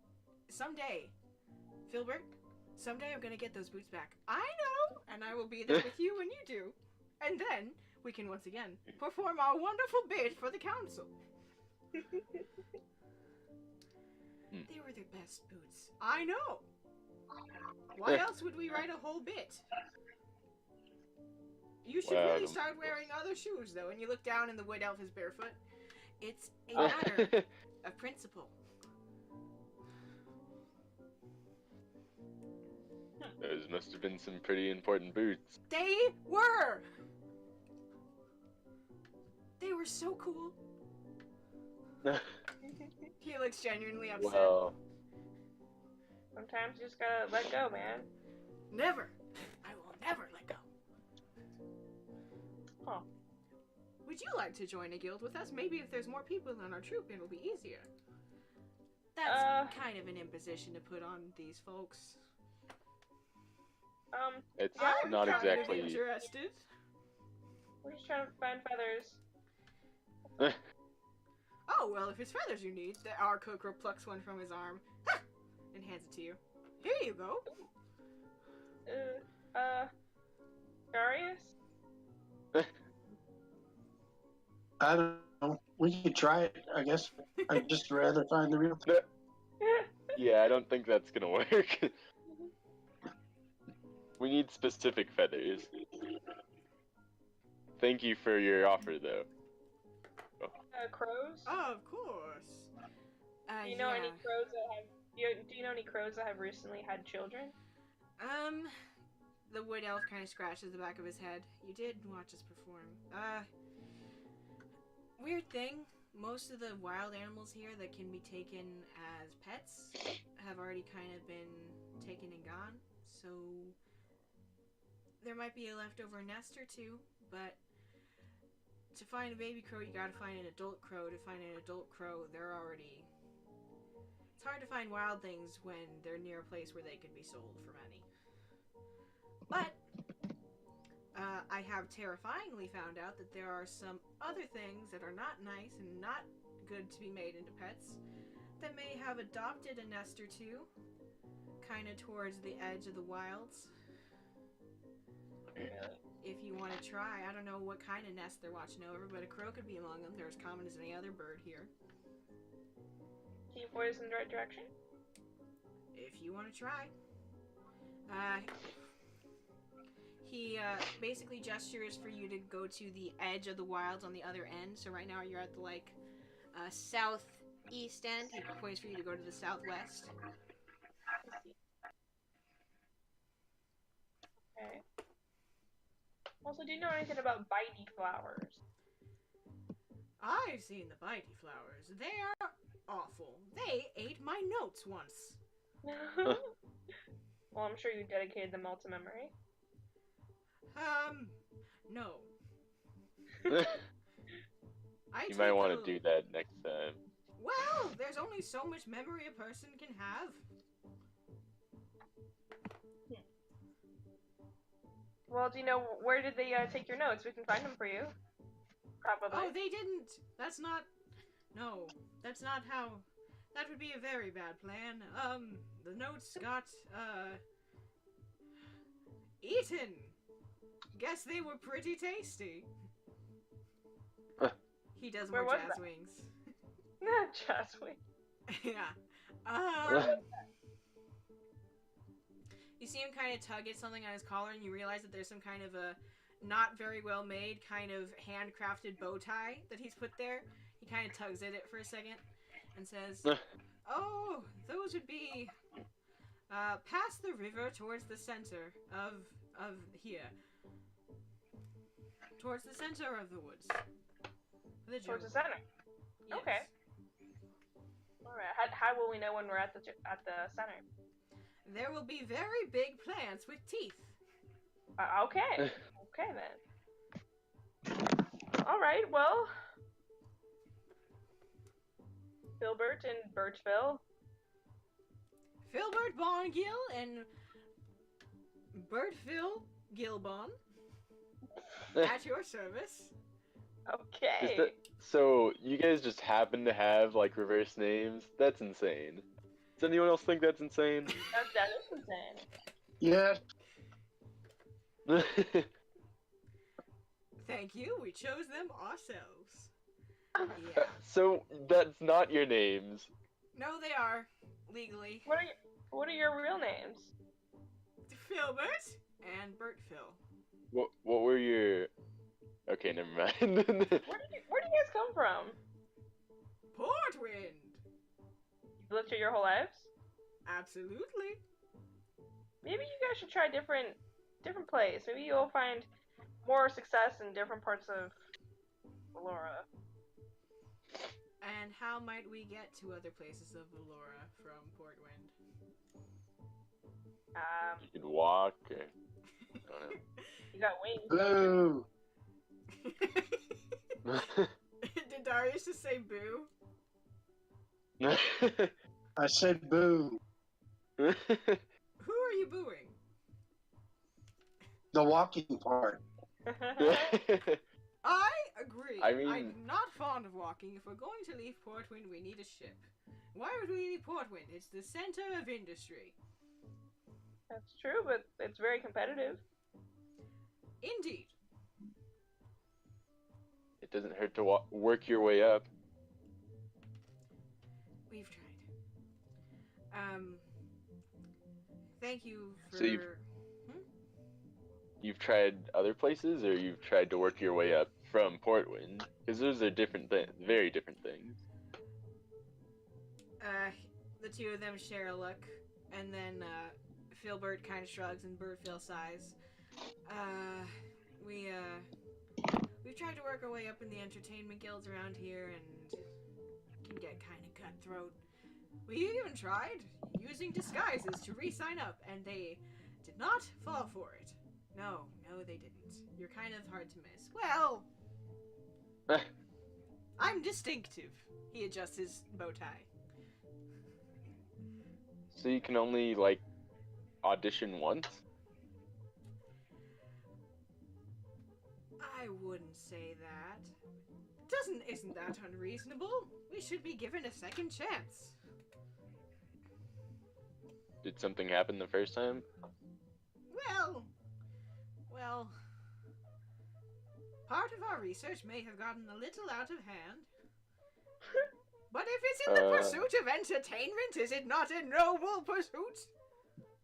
someday, Filbert, someday I'm going to get those boots back. I know, and I will be there with you when you do. And then we can once again perform our wonderful bid for the council. They were the best boots. I know. Why else would we write a whole bit? You should really start wearing other shoes, though. And you look down and the wood elf is barefoot. It's a matter of principle. Those must have been some pretty important boots. They were! They were so cool. He looks genuinely upset. Well, Sometimes you just gotta let go, man. Never! I will never let go. Huh. Would you like to join a guild with us? Maybe if there's more people in our troop, it'll be easier. That's kind of an imposition to put on these folks. it's Yeah, not I'm kind of exactly. interested. We're just trying to find feathers. Oh, well, if it's feathers you need, our cook plucks one from his arm and hands it to you. Here you go. Darius? I don't know. We could try it, I guess. I'd just rather find the real thing. Yeah, I don't think that's gonna work. We need specific feathers. Thank you for your offer, though. Crows? Oh, of course. Do you know any crows that have? Do you know any crows that have recently had children? The wood elf kind of scratches the back of his head. You did watch us perform. Weird thing. Most of the wild animals here that can be taken as pets have already kind of been taken and gone. So there might be a leftover nest or two, but to find a baby crow, you gotta find an adult crow. To find an adult crow, they're already... It's hard to find wild things when they're near a place where they could be sold for money. But I have terrifyingly found out that there are some other things that are not nice and not good to be made into pets that may have adopted a nest or two, kind of towards the edge of the wilds. If you want to try, I don't know what kind of nest they're watching over, but a crow could be among them. They're as common as any other bird here. Can you point us in the right direction? If you want to try. He basically gestures for you to go to the edge of the wilds on the other end. So right now you're at the southeast end. He points for you to go to the southwest. Okay. Also, do you know anything about bitey flowers? I've seen the bitey flowers. They are awful. They ate my notes once. Well, I'm sure you dedicated them all to memory. No. You might want to do that next time. Well, there's only so much memory a person can have. Well, do you know where did they take your notes? We can find them for you. Probably. Oh, they didn't. That's not... No, that's not how... That would be a very bad plan. The notes got, eaten. Guess they were pretty tasty. He does Where more was jazz that? wings. Jazz wing. Yeah. You see him kind of tug at something on his collar, and you realize that there's some kind of a not very well made, kind of handcrafted bow tie that he's put there. He kind of tugs at it for a second and says, "Oh, those would be past the river towards the center of of here. Towards the center of the woods. The Towards the jungle. center. Yes. Okay. All right. How will we know when we're at the center? There will be very big plants with teeth. Okay. Okay then. All right. Well, Filbert and Birchville. Filbert Bongill and Bertville Gilbon at your service. Okay. So you guys just happen to have like reverse names? That's insane. Does anyone else think that's insane? That is insane. Yeah. Thank you. We chose them ourselves. Yeah. So that's not your names. No, they are legally What are your real names? Filbert and Bertville. What were your? Okay, never mind. Where do you guys come from? Portwind. You've lived here your whole lives? Absolutely. Maybe you guys should try different place. Maybe you'll find more success in different parts of Valora. And how might we get to other places of Valora from Portwind? You could walk. Or, I don't You got wings. Boo! know. Did Darius just say boo? I said boo. Who are you booing? The walking part. I agree. I mean- I'm not fond of walking. If we're going to leave Portwind, we need a ship. Why would we leave Portwind? It's the center of industry. That's true, but it's very competitive. Indeed. It doesn't hurt to work your way up. We've tried. Thank you for... So you've tried other places, or you've tried to work your way up from Portwind? Because those are different very different things. The two of them share a look, and then, Filbert kind of shrugs and Bertville sighs. We've tried to work our way up in the entertainment guilds around here, and can get kind of cutthroat. We even tried using disguises to re-sign up, and they did not fall for it. No, they didn't. You're kind of hard to miss. Well, I'm distinctive. He adjusts his bow tie. So you can only, like, audition once? I wouldn't say that. Isn't that unreasonable? We should be given a second chance. Did something happen the first time? Well, part of our research may have gotten a little out of hand. But if it's in the pursuit of entertainment, is it not a noble pursuit?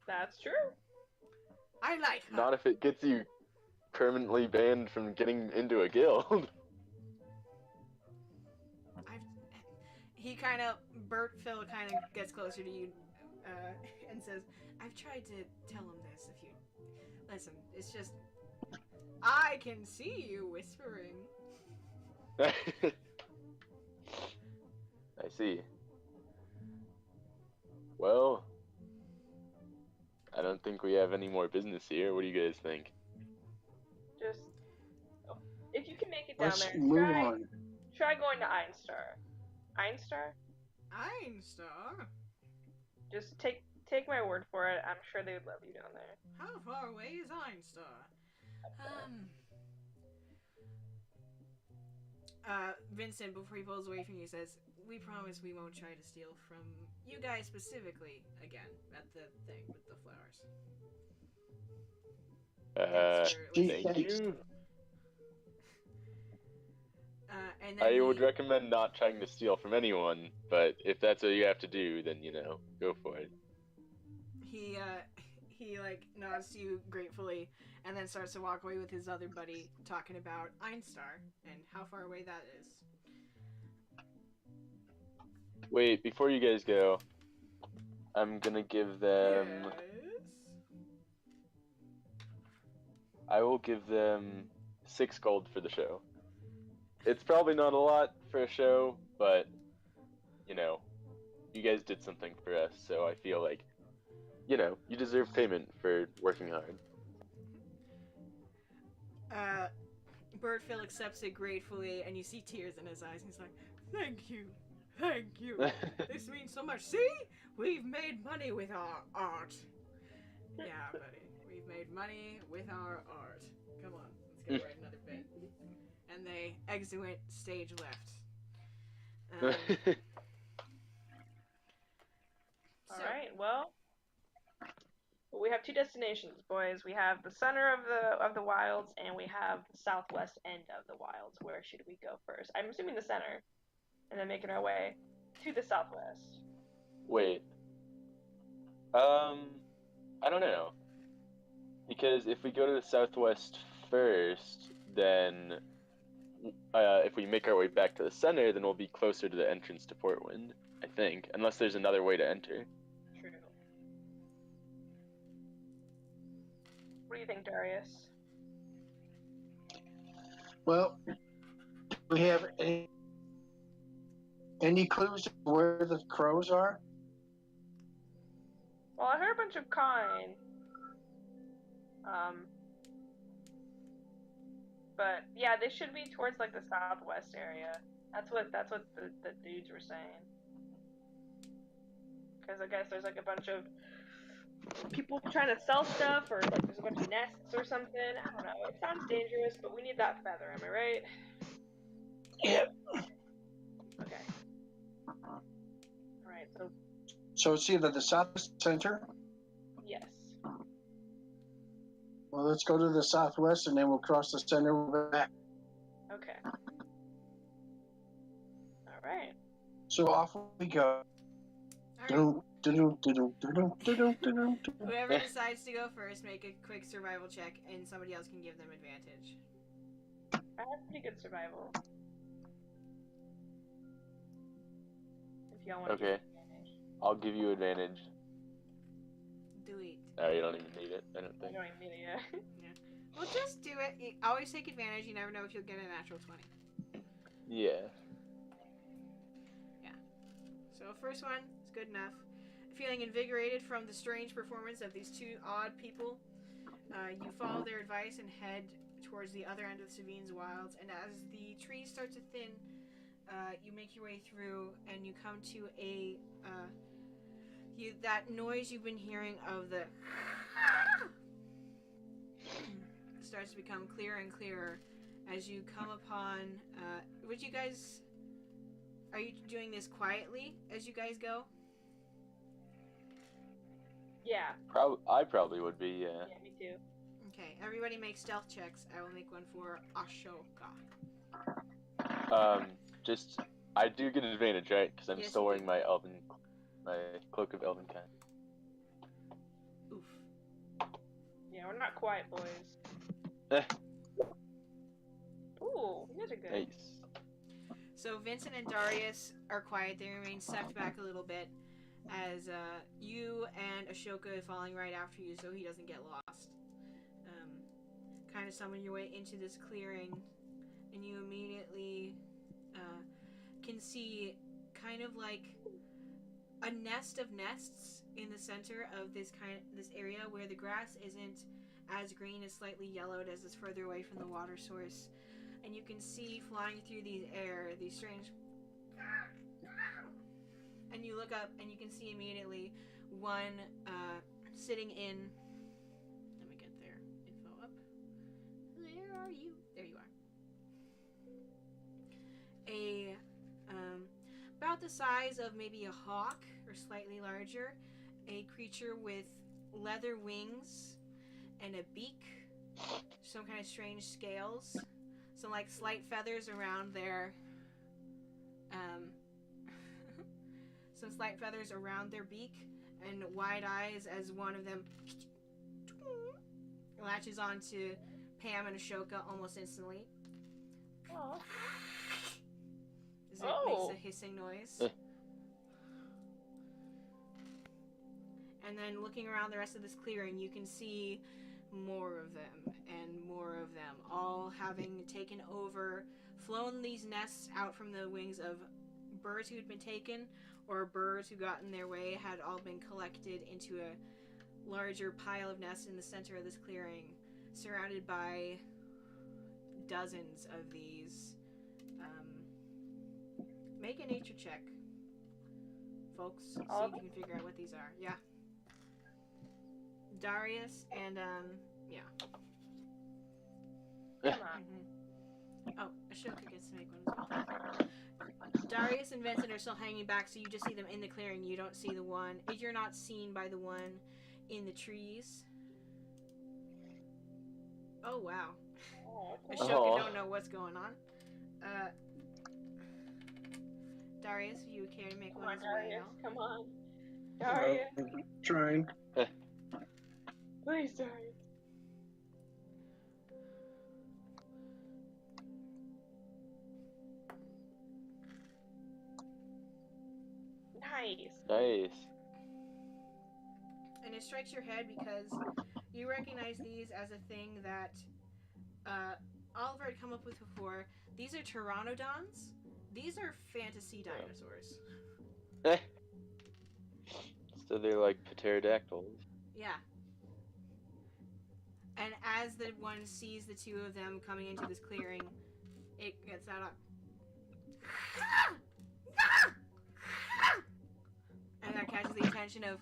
That's true. I like her. Not if it gets you permanently banned from getting into a guild. Bertville kind of gets closer to you, and says, I've tried to tell him this. Listen, it's just, I can see you whispering. I see. Well, I don't think we have any more business here. What do you guys think? Just, if you can make it down Let's there, move on. try going to Einstar. Einstar? Einstar? Just take my word for it. I'm sure they would love you down there. How far away is Einstar? Vincent, before he pulls away from you, says, we promise we won't try to steal from you guys specifically again at the thing with the flowers. Thank you. And then I would recommend not trying to steal from anyone, but if that's what you have to do, then, go for it. He nods to you gratefully and then starts to walk away with his other buddy talking about Einstar and how far away that is. Wait, before you guys go, I'm gonna give them... Yes. I will give them 6 gold for the show. It's probably not a lot for a show, but, you know, you guys did something for us, so I feel like, you know, you deserve payment for working hard. Birdfill accepts it gratefully, and you see tears in his eyes. He's like, "Thank you, thank you. This means so much. See, we've made money with our art." Yeah, buddy, we've made money with our art. Come on, let's go write another bit. And they exit stage left. Alright, well, we have 2 destinations, boys. We have the center of the wilds, and we have the southwest end of the wilds. Where should we go first? I'm assuming the center, and then making our way to the southwest. Wait. I don't know. Because if we go to the southwest first, then if we make our way back to the center, then we'll be closer to the entrance to Portwind, I think. Unless there's another way to enter. True. What do you think, Darius? Well, do we have any clues where the crows are? Well, I heard a bunch of cawing. But yeah, they should be towards like the southwest area. That's what the dudes were saying. Because I guess there's like a bunch of people trying to sell stuff, or like there's a bunch of nests or something. I don't know. It sounds dangerous, but we need that feather. Am I right? Yep. Okay. All right. So it's either the southwest center. Yes. Well, let's go to the southwest, and then we'll cross the center. We'll back. Okay. All right. So off we go. Alright. Whoever decides to go first, make a quick survival check, and somebody else can give them advantage. I have pretty good survival. If y'all want to Okay. I'll give you advantage. Do it. Oh, you don't even need it, I don't I think. don't even need it yet. Yeah. Well, just do it. You always take advantage. You never know if you'll get a natural 20. Yeah. So first one is good enough. Feeling invigorated from the strange performance of these 2 odd people, you follow their advice and head towards the other end of Savine's wilds. And as the trees start to thin, you make your way through, and you come to a that noise you've been hearing of the starts to become clearer and clearer as you come upon. Would you guys? Are you doing this quietly as you guys go? Yeah. I probably would be, yeah. Yeah, me too. Okay, everybody make stealth checks. I will make one for Ashoka. I do get an advantage, right? Because I'm Yes, still you wearing do. my cloak of elven kind. Oof. Yeah, we're not quiet, boys. Ooh, you guys are good. Nice. So Vincent and Darius are quiet. They remain stepped back a little bit as you and Ashoka are falling right after you so he doesn't get lost. Kind of summon your way into this clearing, and you immediately can see kind of like a nest of nests in the center of this area where the grass isn't as green, as slightly yellowed as it's further away from the water source. And you can see flying through these strange... And you look up and you can see immediately one sitting in... Let me get their info up. Where are you? There you are. About the size of maybe a hawk or slightly larger. A creature with leather wings and a beak. Some kind of strange scales. Some like slight feathers around their some slight feathers around their beak, and wide eyes as one of them latches onto Pam and Ashoka almost instantly. Oh. As it makes a hissing noise. And then looking around the rest of this clearing, you can see more of them and more of them, all having taken over, flown these nests out from the wings of birds who had been taken, or birds who got in their way had all been collected into a larger pile of nests in the center of this clearing, surrounded by dozens of these. Make a nature check, folks. See if you can figure out what these are. Yeah. Darius and yeah. Come on. Oh, Ashoka gets to make one as well. Darius and Vincent are still hanging back, so you just see them in the clearing. You don't see the one. You're not seen by the one in the trees. Oh wow. Ashoka don't know what's going on. Darius, you care to make Come one on, as Darius. well? Come on. Darius. Trying. Please, Darius. Nice. Nice. And it strikes your head because you recognize these as a thing that Oliver had come up with before. These are pteranodons. These are fantasy dinosaurs. So they're like pterodactyls. Yeah. And as the one sees the two of them coming into this clearing, it gets out of... And that catches the attention of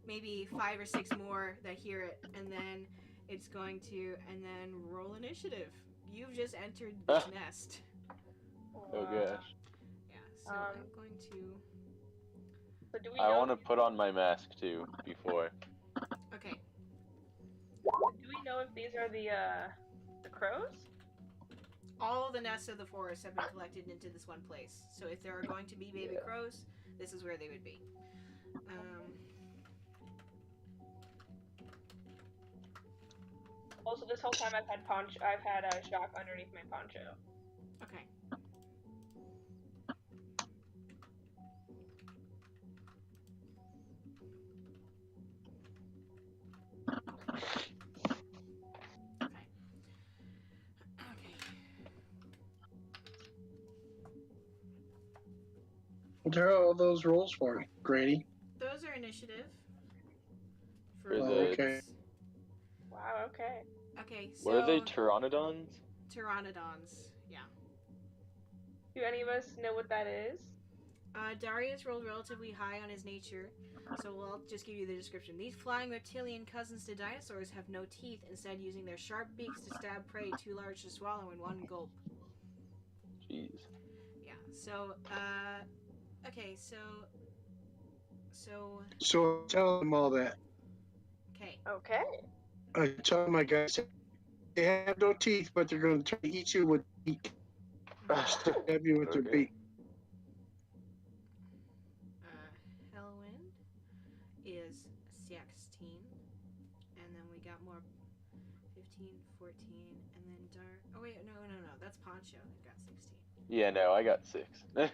maybe 5 or 6 more that hear it, and then it's going to, and then roll initiative. You've just entered this nest. Oh gosh. Yeah, so I'm going to... So do we I know want to put on my mask too before. Okay. Do we know if these are the crows? All the nests of the forest have been collected into this one place. So if there are going to be baby crows, this is where they would be. Also, this whole time I've had a shock underneath my poncho. Okay. What are all those rolls for, Granny? Those are initiative. For the- okay. Wow, okay. Okay, so... What are they, pteranodons? Pteranodons, yeah. Do any of us know what that is? Darius rolled relatively high on his nature, so we'll just give you the description. These flying reptilian cousins to dinosaurs have no teeth, instead using their sharp beaks to stab prey too large to swallow in one gulp. Jeez. Yeah, so, okay, so So I tell them all that. okay. Okay. I tell my guys they have no teeth, but they're going to try to eat you with beak. Stab you with their beak. Hellwind is 16, and then we got more 15, 14, and then Dark. Oh wait, no, that's Poncho that got 16. Yeah, no, I got 6. Yeah.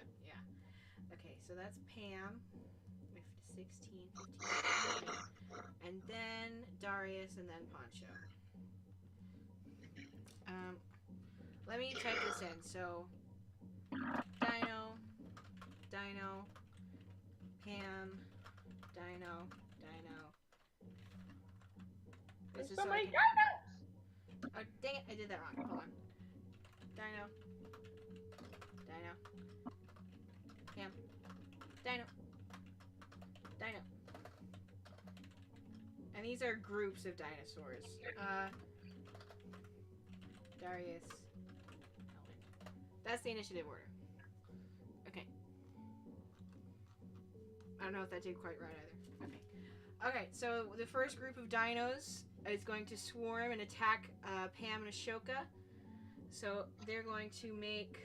Okay, so that's Pam with 16, 15, 16, and then Darius, and then Poncho. Let me type this in. So, Dino, Pam, Dino. There's This is so so many I can... dinos! Oh, dang it, I did that wrong. Hold on. Dino, Pam, Dino. And these are groups of dinosaurs. Darius. That's the initiative order. Okay. I don't know if that did quite right either. Okay. Okay, so the first group of dinos is going to swarm and attack Pam and Ashoka. So they're going to make...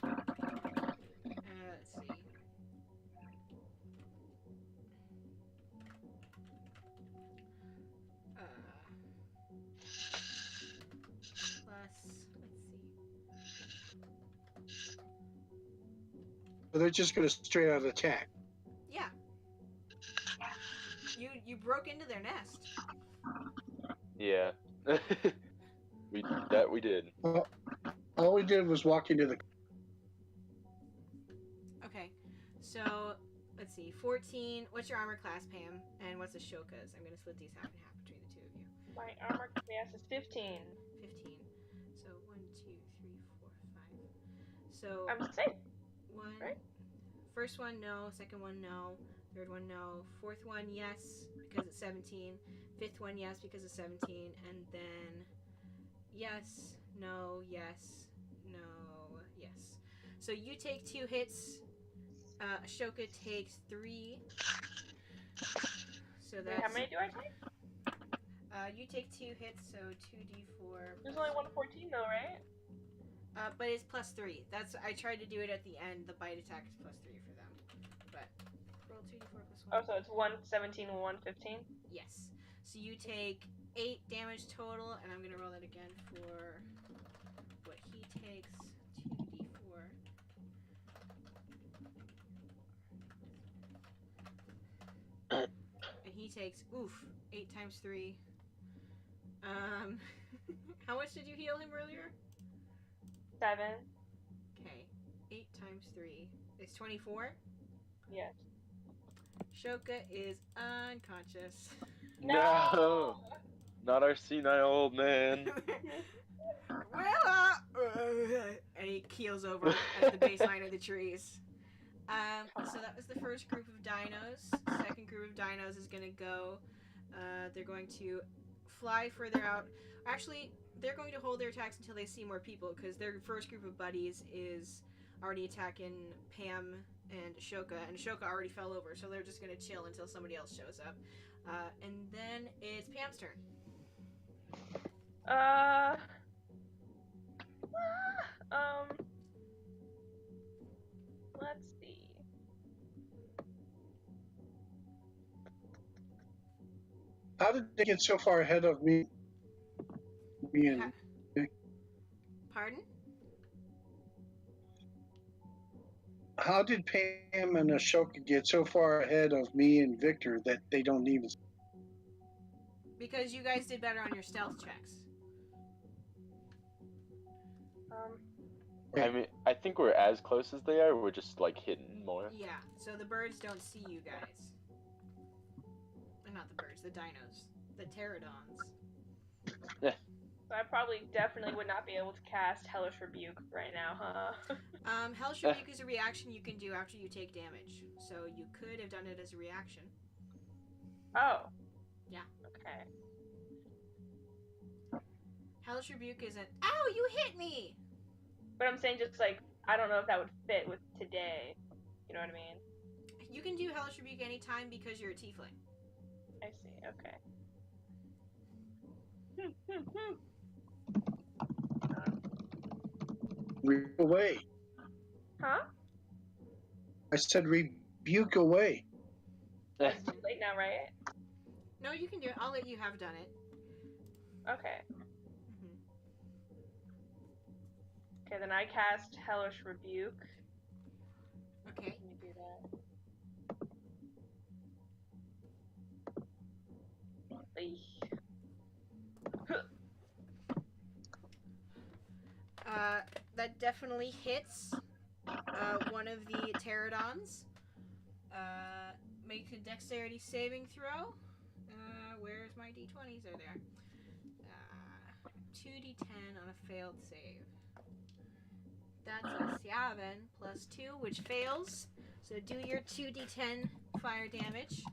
let's see. So they're just going to straight out attack. Yeah. You broke into their nest. Yeah. we did. Well, all we did was walk into the. Okay, so let's see. 14. What's your armor class, Pam? And what's Ashoka's? I'm gonna split these half and half between the two of you. My armor class is 15. 15. So 1, 2, 3, 4, 5. So I'm safe. one. right? First one, no. Second one, no. Third one, no. Fourth one, yes, because it's 17. Fifth one, yes, because it's 17. And then yes, no, yes, no, yes. So you take 2 hits. Ashoka takes 3. So Wait, that's how many do I take? you take 2 hits, so 2d4. There's only 114 though, right? But it's plus 3. That's I tried to do it at the end. The bite attack is plus 3 for them. But roll 2d4 plus 1. Oh, so it's 117 and 115? Yes. So you take 8 damage total, and I'm gonna roll that again for what he takes. 2d4. And he takes 8 times 3. How much did you heal him earlier? 7. Okay, 8 times 3 is 24. Yes. Shoka is unconscious. No! Not our senile old man. Well, and he keels over at the baseline of the trees. So that was the first group of dinos. Second group of dinos is going to go. They're going to fly further out. Actually, they're going to hold their attacks until they see more people, because their first group of buddies is already attacking Pam and Ashoka already fell over, so they're just going to chill until somebody else shows up. And then it's Pam's turn. Let's see. How did they get so far ahead of me? And Pardon? how did Pam and Ashoka get so far ahead of me and Victor that they don't even? Because you guys did better on your stealth checks. I mean, I think we're as close as they are. We're just like hidden more. Yeah, so the birds don't see you guys. Or not the birds, the dinos. The pterodons. So I probably definitely would not be able to cast Hellish Rebuke right now, huh? Hellish Rebuke is a reaction you can do after you take damage. So you could have done it as a reaction. Oh. Yeah. Okay. Hellish Rebuke is an, ow, you hit me! But I'm saying just like, I don't know if that would fit with today. You know what I mean? You can do Hellish Rebuke anytime because you're a tiefling. I see, okay. Rebuke away. Huh? I said rebuke away. It's too late now, right? No, you can do it. I'll let you have done it. Okay. Mm-hmm. Okay, then I cast Hellish Rebuke. Okay. Let me do that. That definitely hits one of the pterodons. Make a dexterity saving throw. Where's my d20s? Are there? 2d10 on a failed save. That's a 7 plus 2, which fails. So do your 2d10 fire damage.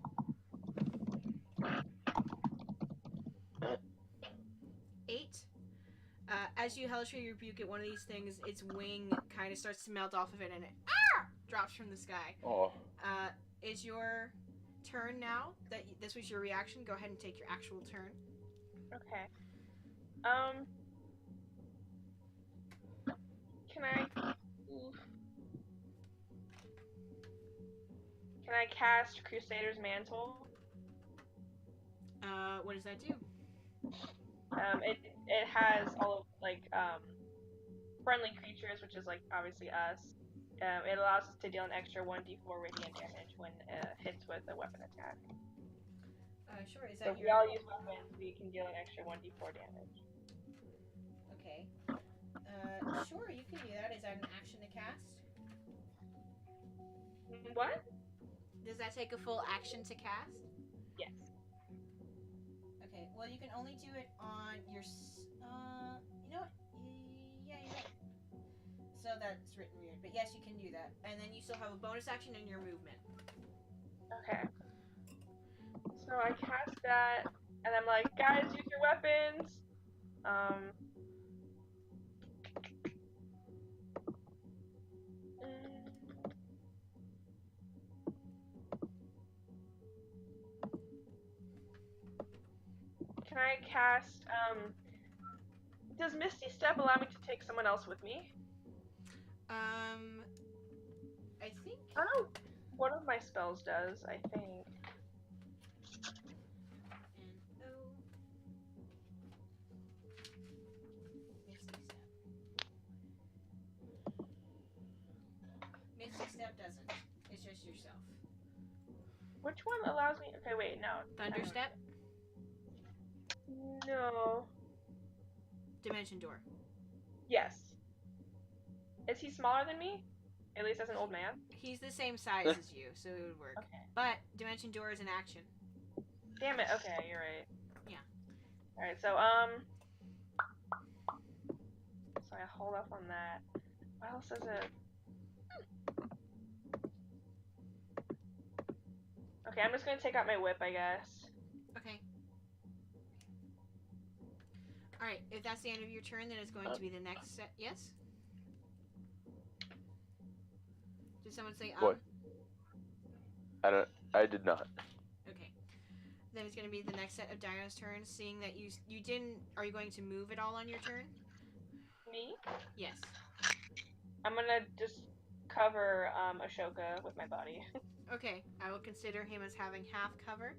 8. As you Hellish Rebuke at one of these things, its wing kind of starts to melt off of it, and it drops from the sky. Oh. Is your turn now? This was your reaction. Go ahead and take your actual turn. Okay. Can I cast Crusader's Mantle? What does that do? It has all of friendly creatures, which is like obviously us. It allows us to deal an extra 1d4 radiant damage when it hits with a weapon attack. Sure. Is So that if we your? all use weapons, we can deal an extra 1d4 damage. Okay. Sure, you can do that. Is that an action to cast? What? Does that take a full action to cast? Yes. Okay. Well, you can only do it on your. You know what? Yeah, you're right. So that's written weird, but yes, you can do that. And then you still have a bonus action in your movement. Okay. So I cast that, and I'm like, guys, use your weapons. Can I cast, does Misty Step allow me to take someone else with me? I think. I don't know. One of my spells does, I think. Misty Step doesn't. It's just yourself. Which one allows me? Okay, wait, no. Thunder Step? No. Dimension Door. Yes. Is he smaller than me? At least as an old man? He's the same size as you, so it would work. Okay. But Dimension Door is an action. Damn it, okay, you're right. Yeah. Alright, so I hold off on that. What else is it? Okay, I'm just gonna take out my whip, I guess. Okay. Alright, if that's the end of your turn, then it's going to be the next set. Yes? Did someone say What? I did not. Okay. Then it's going to be the next set of Dino's turns, seeing that you didn't... Are you going to move at all on your turn? Me? Yes. I'm gonna just cover Ashoka with my body. Okay, I will consider him as having half cover.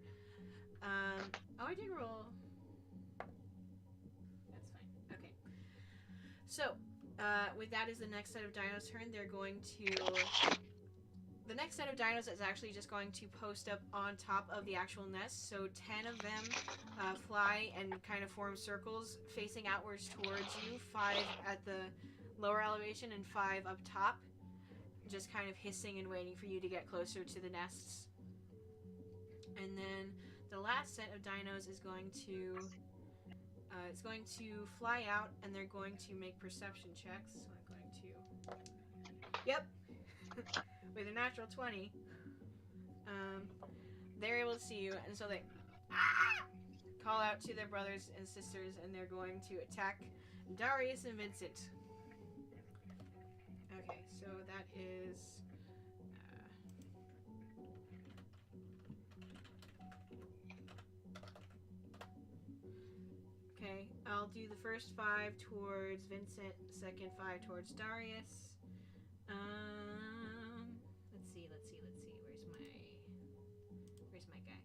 Oh, I did roll. That's fine. Okay. So, with that is the next set of Dino's turn. They're going to... The next set of dinos is actually just going to post up on top of the actual nest. So 10 of them fly and kind of form circles facing outwards towards you. 5 at the lower elevation and 5 up top. Just kind of hissing and waiting for you to get closer to the nests. And then the last set of dinos is going to... it's going to fly out and they're going to make perception checks. So I'm going to... Yep! With a natural 20, they're able to see you, and so they call out to their brothers and sisters, and they're going to attack Darius and Vincent. Okay, so that is... okay, I'll do the first 5 towards Vincent, second 5 towards Darius. Where's my guy?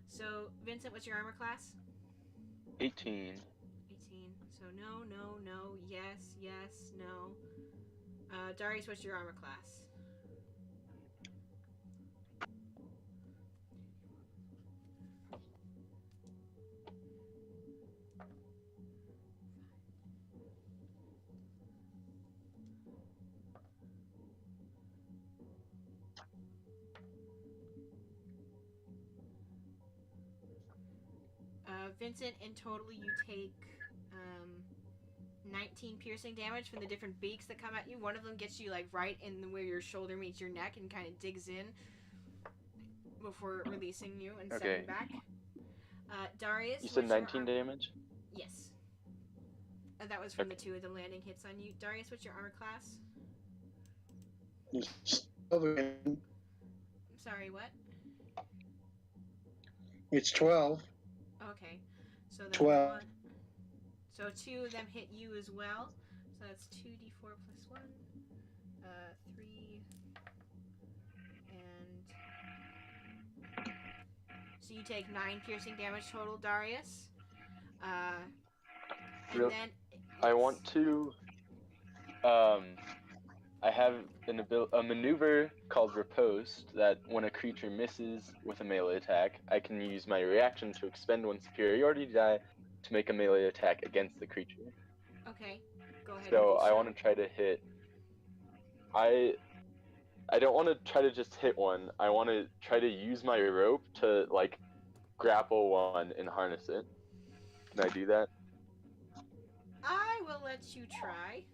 So, Vincent, what's your armor class? 18. 18. So no, yes, no. Darius, what's your armor class? Vincent, in total you take 19 piercing damage from the different beaks that come at you. One of them gets you like right in where your shoulder meets your neck and kind of digs in before releasing you and sending back. Darius, you said 19 damage? Yes. That was from the 2 of the landing hits on you. Darius, what's your armor class? Sorry, what? It's 12. Okay. So that's 12. So 2 of them hit you as well. So that's 2d4 plus 1. 3. And... So you take 9 piercing damage total, Darius. And then... I want to... I have a maneuver called Riposte that when a creature misses with a melee attack, I can use my reaction to expend one superiority die to make a melee attack against the creature. Okay, go ahead. So and I want to try to hit. I don't want to try to just hit one. I want to try to use my rope to like grapple one and harness it. Can I do that? I will let you try.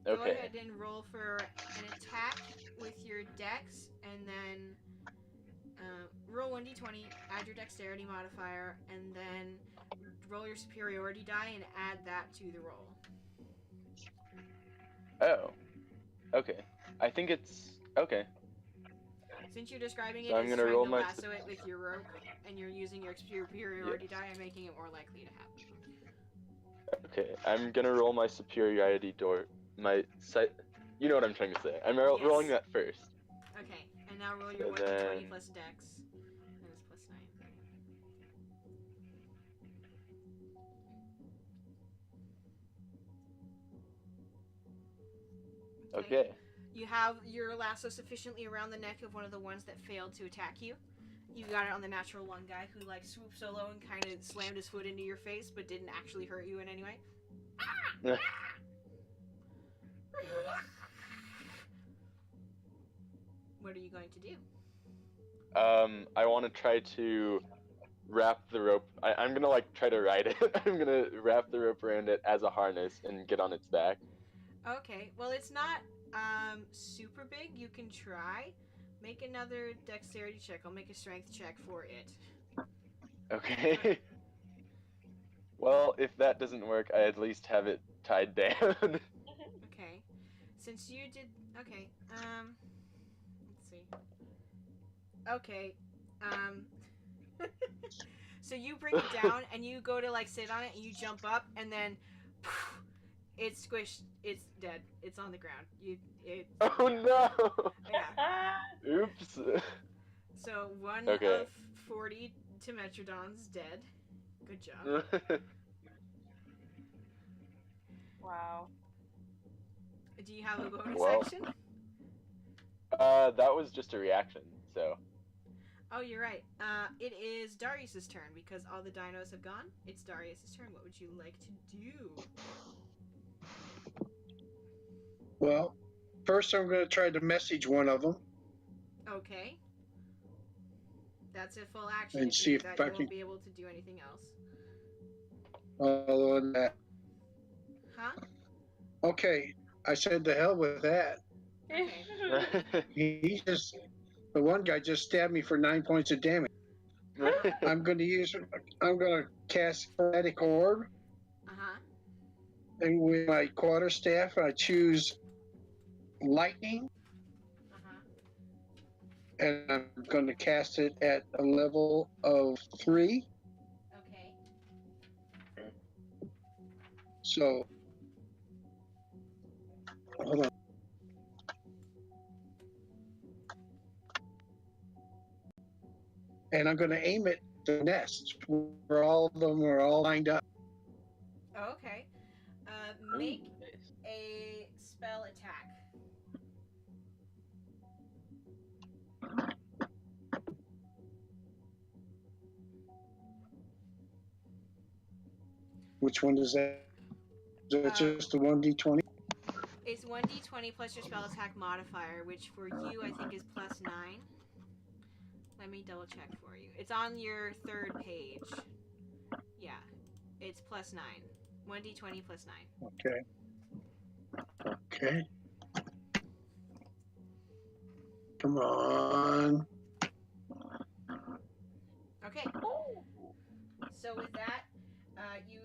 Go Okay. ahead and roll for an attack with your dex, and then roll 1d20, add your dexterity modifier, and then roll your superiority die and add that to the roll. Oh. Okay. I think it's okay. Since you're describing So it I'm as gonna trying roll to my lasso it with your rope, and you're using your superiority Yes. die, I'm making it more likely to happen. Okay. I'm gonna roll my superiority door. You know what I'm trying to say. I'm Yes. rolling that first. Okay, and now roll your And 1d20 then- plus dex. That is plus 9. Okay. You have your lasso sufficiently around the neck of one of the ones that failed to attack you. You got it on the natural one guy who like swooped so low and kind of slammed his foot into your face, but didn't actually hurt you in any way. What are you going to do? I want to try to wrap the rope. I'm gonna like try to ride it. I'm gonna wrap the rope around it as a harness and get on its back. Okay, well it's not super big. You can try. Make another dexterity check. I'll make a strength check for it. Okay. Well, if that doesn't work, I at least have it tied down. Okay. Since you did okay, let's see. Okay. So you bring it down and you go to like sit on it and you jump up and then it's squished. It's dead. It's on the ground. Oh no! Yeah. Oops. So one Okay. of 40 Temetrodon's dead. Good job. Wow. Do you have a bonus Well. action? That was just a reaction, so. Oh, you're right. It is Darius's turn because all the dinos have gone. It's Darius's turn. What would you like to do? Well, first I'm going to try to message one of them. Okay. That's a full action. And If you see do if that, I you can- won't be able to do anything else. Other than that. Huh? Okay, I said to hell with that. Okay. He just, the one guy just stabbed me for 9 points of damage. I'm going to cast Chromatic Orb, Uh-huh. and with my quarterstaff, I choose Lightning, Uh-huh. and I'm going to cast it at a level of 3. Okay. So, hold on. And I'm going to aim it at the nest where all of them are all lined up. Okay. Make a spell attack. Which one is that? Is that just the 1d20? It's 1d20 plus your spell attack modifier, which for you I think is plus 9. Let me double check for you. It's on your third page. Yeah, it's plus 9. 1d20 plus 9. Okay. Okay. Come on. Okay. So with that, you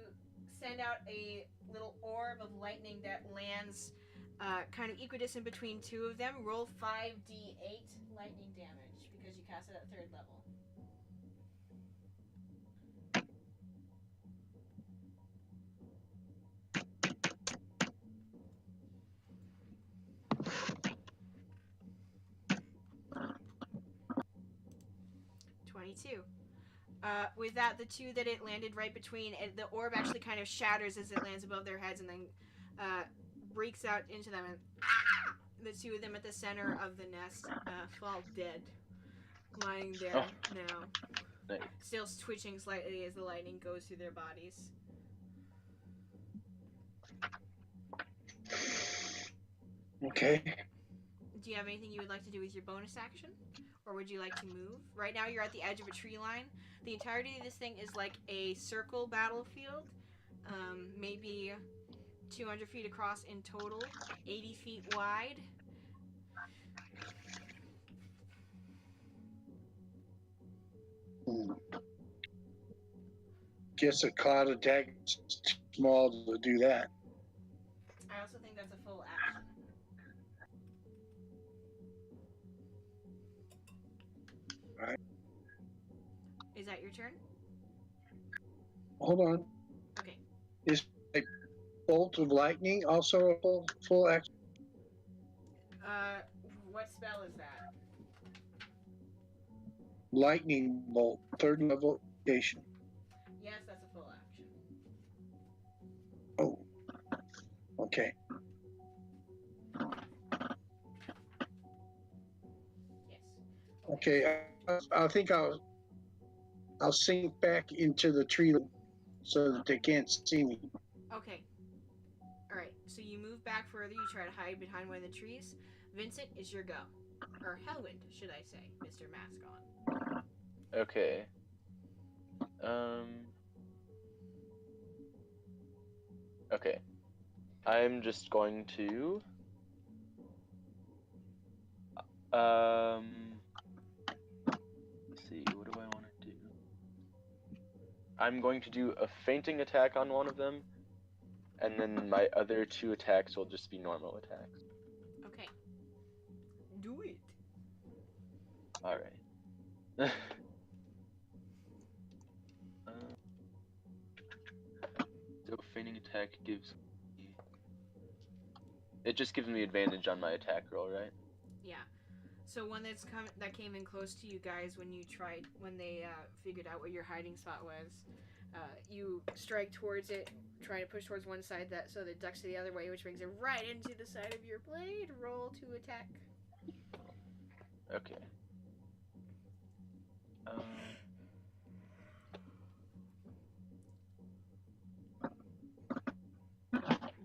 send out a little orb of lightning that lands kind of equidistant between two of them. Roll 5d8 lightning damage because you cast it at 3rd level. With that, the two that it landed right between, the orb actually kind of shatters as it lands above their heads, and then breaks out into them, and the two of them at the center of the nest fall dead, lying there now, Nice. still twitching slightly as the lightning goes through their bodies. Okay. Do you have anything you would like to do with your bonus action? Or would you like to move? Right now you're at the edge of a tree line. The entirety of this thing is like a circle battlefield. Maybe 200 feet across in total, 80 feet wide. Guess a cloud attack is too small to do that. I also think that's a full action. Alright. Is that your turn? Hold on. Okay. Is a bolt of lightning also a full action? What spell is that? Lightning bolt, 3rd level location. Yes, that's a full action. Oh. Okay. Yes. Okay. I think I'll sink back into the tree so that they can't see me. Okay. Alright, so you move back further, you try to hide behind one of the trees. Vincent, it's your go. Or Hellwind, should I say, Mr. Mask On. Okay. Okay. I'm just going to let's see, what do I want to do? I'm going to do a fainting attack on one of them, and then my other 2 attacks will just be normal attacks. Okay. Do it. Alright. So fainting attack gives me... It just gives me advantage on my attack roll, right? Yeah. So one that came in close to you guys when they figured out what your hiding spot was, you strike towards it, try to push towards one side so that it ducks to the other way, which brings it right into the side of your blade. Roll to attack. Okay.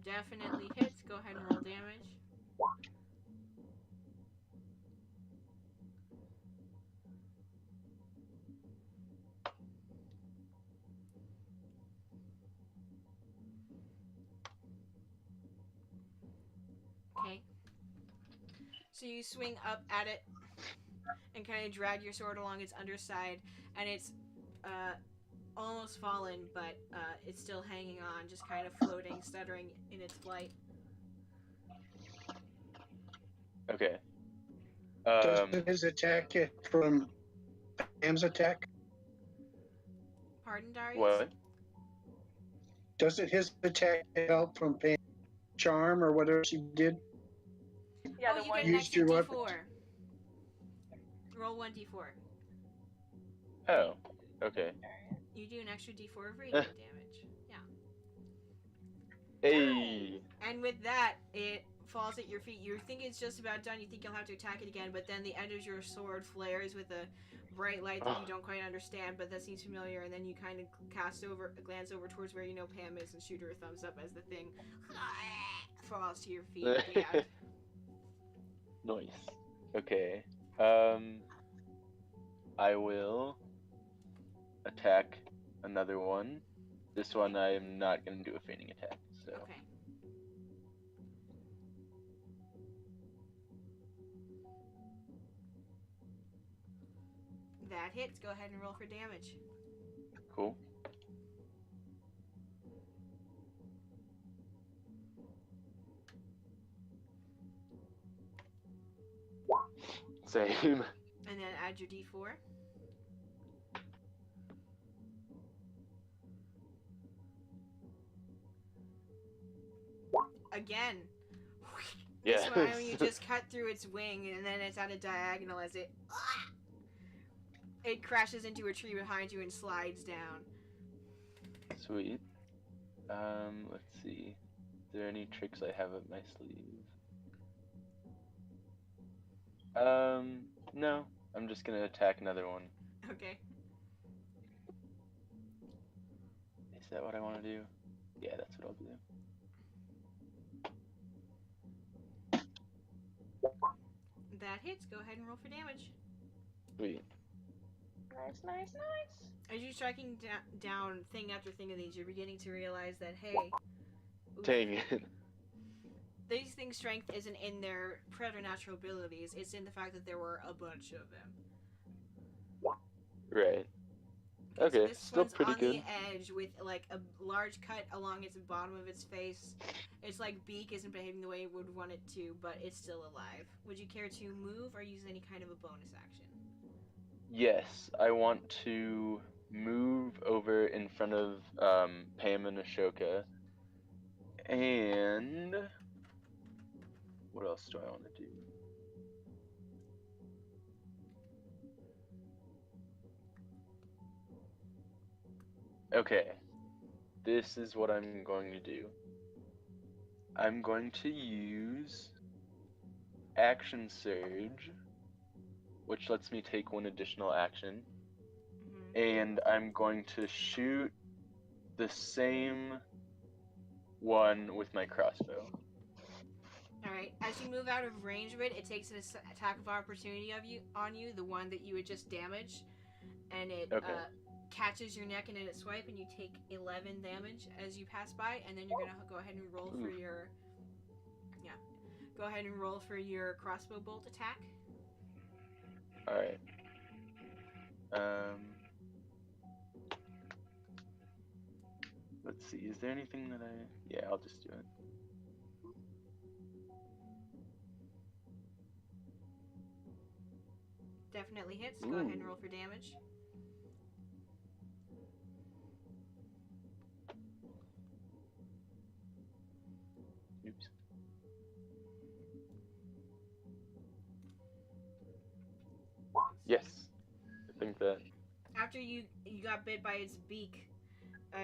Definitely hits. Go ahead and roll damage. Okay. So you swing up at it and kind of drag your sword along its underside, and it's almost fallen, but it's still hanging on, just kind of floating, stuttering in its flight. Okay. Doesn't his attack get from Pam's attack? Pardon, Darius? What? Doesn't his attack get help from Pam's charm or whatever she did? Yeah, Oh, the you one get an Used extra your d4. Roll 1d4. Oh, okay. You do an extra d4 of radiant damage. Yeah. Hey! And with that, it falls at your feet. You think it's just about done. You think you'll have to attack it again, but then the end of your sword flares with a bright light that you don't quite understand, but that seems familiar, and then you kind of glance over towards where you know Pam is and shoot her a thumbs up as the thing falls to your feet. Yeah. Nice. Okay. I will attack another one. This one I am not going to do a fainting attack, so... Okay. That hits. Go ahead and roll for damage. Cool. Same. And then add your d4. Again. This Yeah. one you just cut through its wing, and then it's at a diagonal as it crashes into a tree behind you and slides down. Sweet. Let's see. there any tricks I have up my sleeve? No. I'm just gonna attack another one. Okay. Is that what I want to do? Yeah, that's what I'll do. That hits. Go ahead and roll for damage. Sweet. Nice, nice, nice. As you're striking down thing after thing of these, you're beginning to realize that, hey, oof, Dang it. these things' strength isn't in their preternatural abilities, it's in the fact that there were a bunch of them. Right. So Okay, this still one's pretty on good. the edge with like a large cut along its bottom of its face. Its like beak isn't behaving the way it would want it to, but it's still alive. Would you care to move or use any kind of a bonus action? Yes, I want to move over in front of Pam and Ashoka. And what else do I want to do? Okay, this is what I'm going to do. I'm going to use Action Surge, which lets me take one additional action, and I'm going to shoot the same one with my crossbow. Alright, as you move out of range of it, it takes an attack of opportunity on you, the one that you would just damage, and it catches your neck in its swipe, and you take 11 damage as you pass by, and then you're gonna go ahead and roll for your... Yeah. Go ahead and roll for your crossbow bolt attack. Alright. Let's see, is there anything that I... Yeah, I'll just do it. Definitely hits. Go ahead and roll for damage. Oops. Yes. I think that... After you got bit by its beak,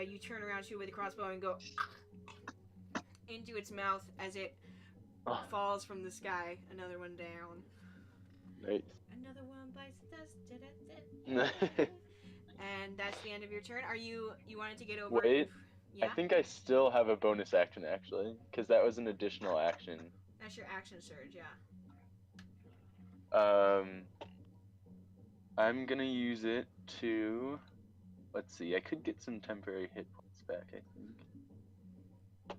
you turn around, shoot with the crossbow, and go into its mouth as it falls from the sky. Another one down. Nice. Another one bites the dust. And that's the end of your turn. You wanted to get over? Wait. Yeah? I think I still have a bonus action, actually, because that was an additional action. That's your action surge, yeah. I'm gonna use it to... Let's see, I could get some temporary hit points back, I think.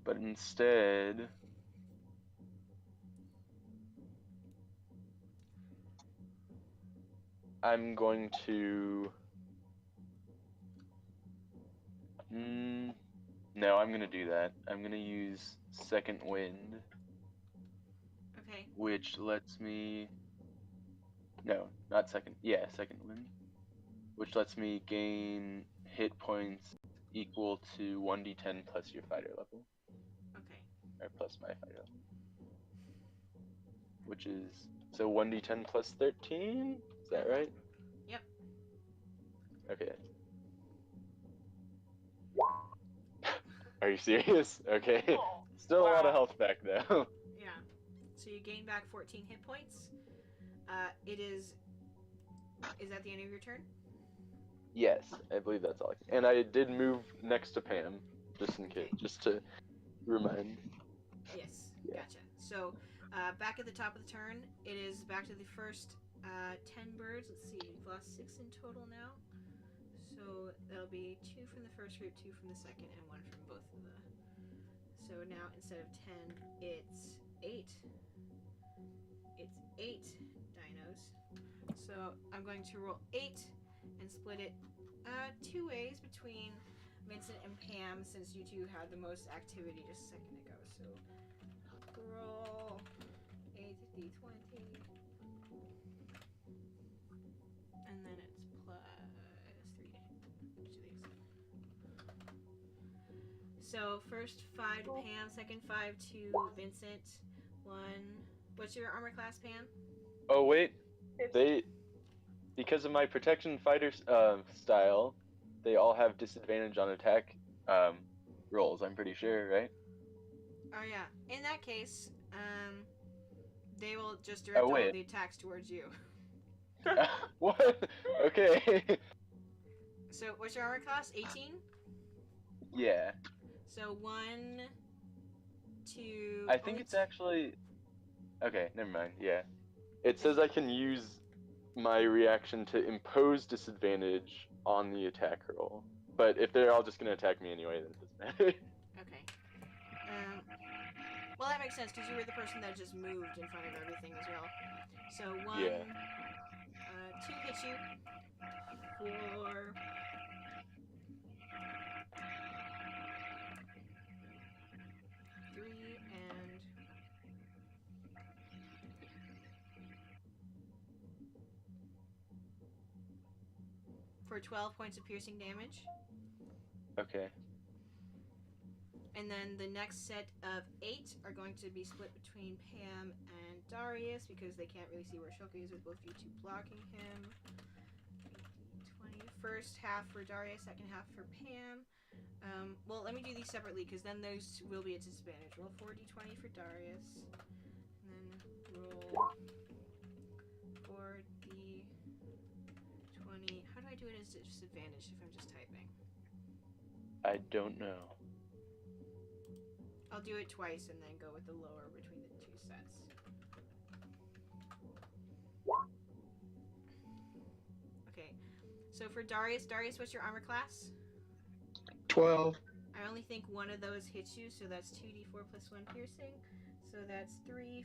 But instead... I'm going to... No, I'm gonna do that. I'm gonna use Second Wind. Okay. Which lets me... No, not Second... Yeah, Second Wind. Which lets me gain hit points equal to 1d10 plus your fighter level. Okay. Or plus my fighter level. Which is... So 1d10 plus 13? Is that right? Yep. Okay. Are you serious? Okay. Still a lot of health back though. Yeah. So you gain back 14 hit points. It is... Is that the end of your turn? Yes, I believe that's all. And I did move next to Pam, just in case, just to remind. Yes, Yeah. gotcha. So, back at the top of the turn, it is back to the first 10 birds. Let's see, we've lost 6 in total now. So that'll be 2 from the first group, 2 from the second, and 1 from both of the... So now, instead of 10, it's 8. It's 8 dinos. So I'm going to roll 8 and split it 2 ways between Vincent and Pam, since you two had the most activity just a second ago. So roll 8d20, and then it's plus 3 to each of these. So first 5 to Pam, second 5 to Vincent. 1. What's your armor class, Pam? Oh wait, because of my protection fighter style, they all have disadvantage on attack rolls. I'm pretty sure, right? Oh yeah. In that case, they will just direct all of the attacks towards you. What? Okay. So what's your armor class? 18? Yeah. So 1, 2. I think it's actually. Okay, never mind. Yeah. It says I can use my reaction to impose disadvantage on the attack roll. But if they're all just gonna attack me anyway, then it doesn't matter. Okay. Well, that makes sense because you were the person that just moved in front of everything as well. So 1, Yeah. 2 hits you. 4. 3 and for 12 points of piercing damage. Okay. And then the next set of 8 are going to be split between Pam and Darius because they can't really see where Shoka is with both you two blocking him. 20. First half for Darius, second half for Pam. Well, let me do these separately because then those will be at disadvantage. Roll 4d20 for Darius. And then roll 4d20. How do I do it as disadvantage if I'm just typing? I don't know. I'll do it twice and then go with the lower between the two sets. Okay, so for Darius, what's your armor class? 12. I only think one of those hits you, so that's 2d4 plus 1 piercing. So that's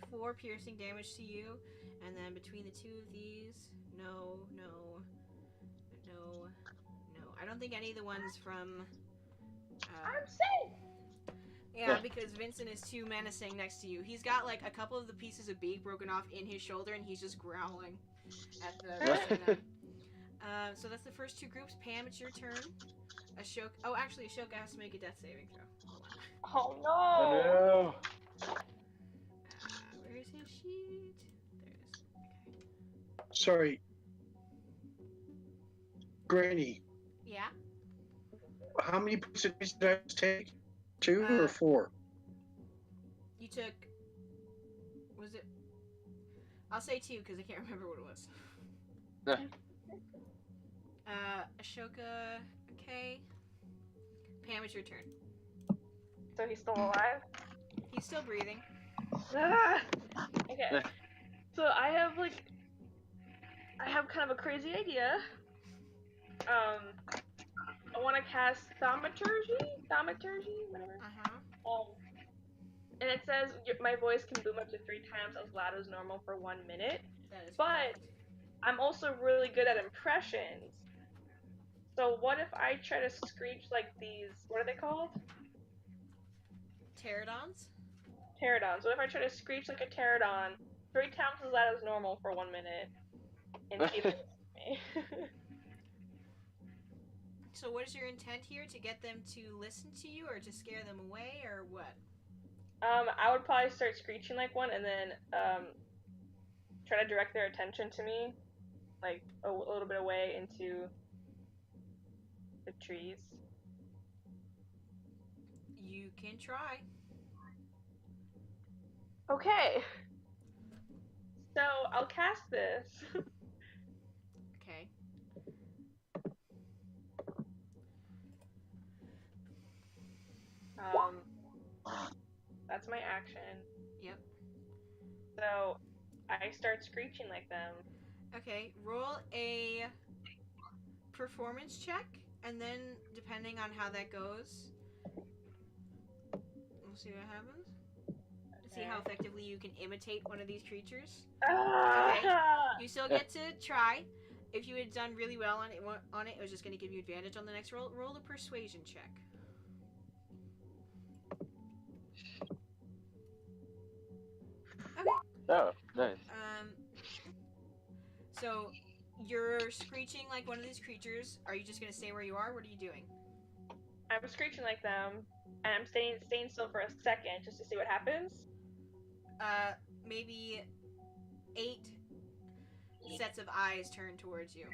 4 piercing damage to you. And then between the two of these, no. I don't think any of the ones from... I'm safe! Yeah, because Vincent is too menacing next to you. He's got like a couple of the pieces of beak broken off in his shoulder, and he's just growling at the rest of them. So that's the first two groups. Pam, it's your turn. Ashoka. Oh, actually, Ashoka has to make a death saving throw. Oh no! Oh no! Where's his sheet? There it is. Okay. Sorry. Granny, Yeah. how many points of damage did I just take? 2 or 4? You took. Was it? I'll say 2 because I can't remember what it was. Ashoka. Okay. Pam, it's your turn. So he's still alive? He's still breathing. Okay. So I have kind of a crazy idea. I want to cast thaumaturgy, whatever. And it says my voice can boom up to 3 times as loud as normal for 1 minute. That is but correct. I'm also really good at impressions. So what if I try to screech like these? What are they called? Pterodons? Pterodons. What if I try to screech like a pterodon 3 times as loud as normal for 1 minute? And see if it me. So what is your intent here? To get them to listen to you or to scare them away or what? I would probably start screeching like one and then try to direct their attention to me, like a little bit away into the trees. You can try. Okay. So I'll cast this. Okay. That's my action. Yep. So I start screeching like them. Okay, roll a performance check, and then depending on how that goes, we'll see what happens. Okay. See how effectively you can imitate one of these creatures. Okay. You still get to try. If you had done really well on it, it was just going to give you advantage on the next roll. Roll a persuasion check. Okay. Oh, nice. So you're screeching like one of these creatures. Are you just gonna stay where you are? What are you doing? I'm screeching like them, and I'm staying still for a second just to see what happens. Maybe 8 sets of eyes turn towards you.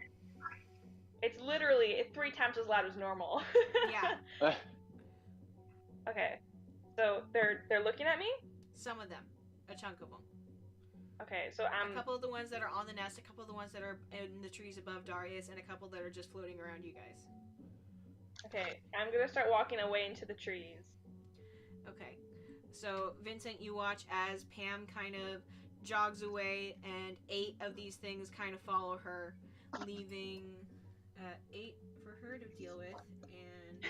It's literally 3 times as loud as normal. Yeah. Okay. So they're looking at me? Some of them. A chunk of them. Okay, so A couple of the ones that are on the nest, a couple of the ones that are in the trees above Darius, and a couple that are just floating around you guys. Okay, I'm gonna start walking away into the trees. Okay. So, Vincent, you watch as Pam kind of jogs away, and 8 of these things kind of follow her, leaving 8 for her to deal with, and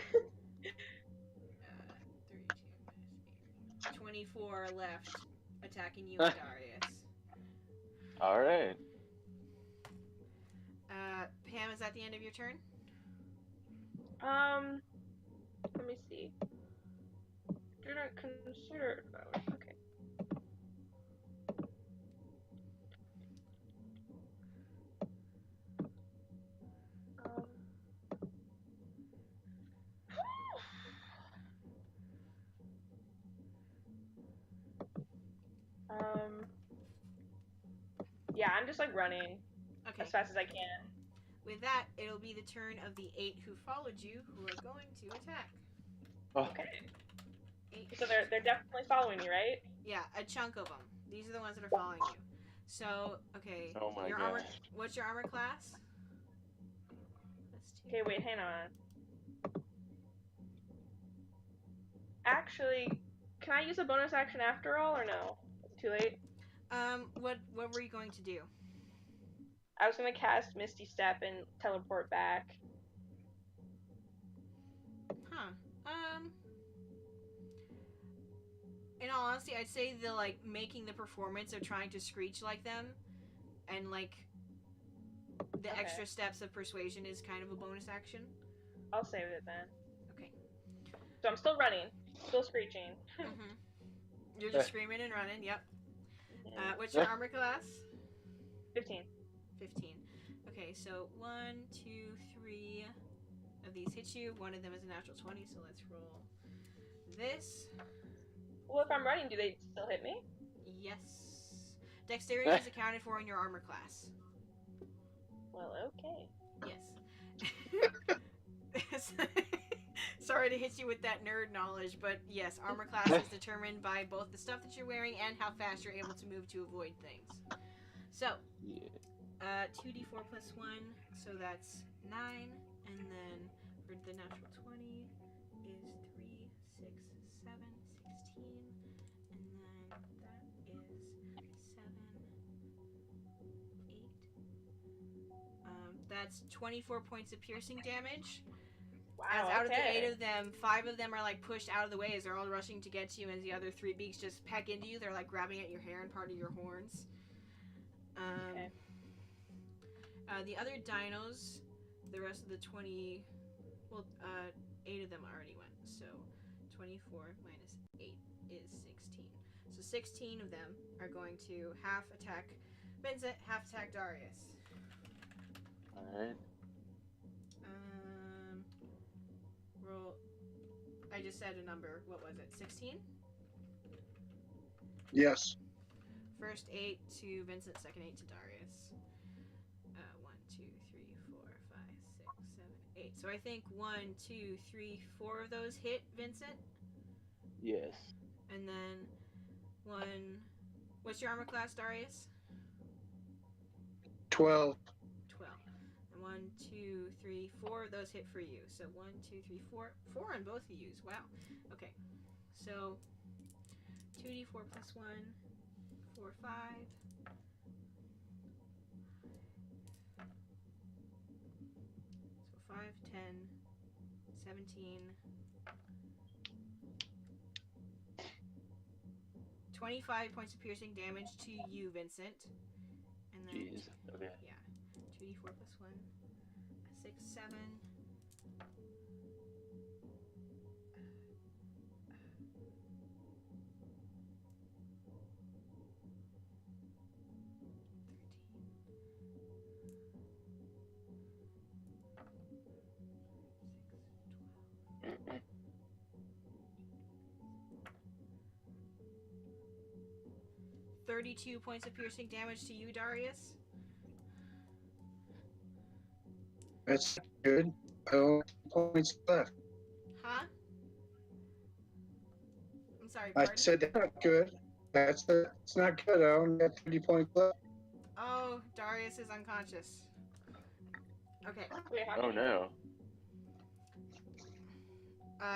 32 minus 8. 24 are left attacking you and Darius. Alright. Pam, is that the end of your turn? Let me see. Didn't consider that. Okay. Yeah, I'm just like running Okay. as fast as I can. With that, it'll be the turn of the 8 who followed you, who are going to attack. Oh. Okay. 8. So they're definitely following me, right? Yeah, a chunk of them. These are the ones that are following you. So, okay. Oh my your gosh. armor. What's your armor class? Okay, wait, hang on. Actually, can I use a bonus action after all, or no? Is it too late? What were you going to do? I was gonna cast Misty Step and teleport back. Huh. In all honesty, I'd say the, like, making the performance of trying to screech like them, and, like, the Okay. extra steps of persuasion is kind of a bonus action. I'll save it then. Okay. So I'm still running, still screeching. Mm-hmm. You're just screaming and running, yep. What's your armor class? 15. 15. Okay, so 1, 2, 3 of these hit you. One of them is a natural 20, so let's roll this. Well, if I'm running, do they still hit me? Yes. Dexterity is accounted for in your armor class. Well, okay. Yes. Sorry to hit you with that nerd knowledge, but yes, armor class is determined by both the stuff that you're wearing and how fast you're able to move to avoid things. So, 2d4 plus 1, so that's 9, and then for the natural 20 is 3, 6, 7, 16, and then that is 7, 8. That's 24 points of piercing damage. Wow, As out of the okay. 8 of them, 5 of them are like pushed out of the way as they're all rushing to get to you, and the other 3 beaks just peck into you. They're like grabbing at your hair and part of your horns. Okay. The other dinos, the rest of the 20, well, 8 of them already went. So 24 minus 8 is 16. So 16 of them are going to half attack Vincent, half attack Darius. Alright. Roll. I just said a number. What was it? 16? Yes. First 8 to Vincent, second 8 to Darius. 1, 2, 3, 4, 5, 6, 7, 8. So I think 1, 2, 3, 4 of those hit Vincent. Yes. And then 1. What's your armor class, Darius? 12. 12. And 1, 2, 3, 4 of those hit for you. So 1, 2, 3, 4. 4 on both of you. Wow. Okay. So 2d4 plus 1. 4, 5. So 5, 10, 17, 25 points of piercing damage to you, Vincent. And then, Jeez. Okay. yeah, 2d4 plus 1, 6, 7. $32 points of piercing damage to you, Darius. That's good. I only have 2 points left. Huh? Sorry, I pardon? said that's not good. It's not good. I only got 30 points left. Oh, Darius is unconscious. Okay. Wait, how Oh many? no.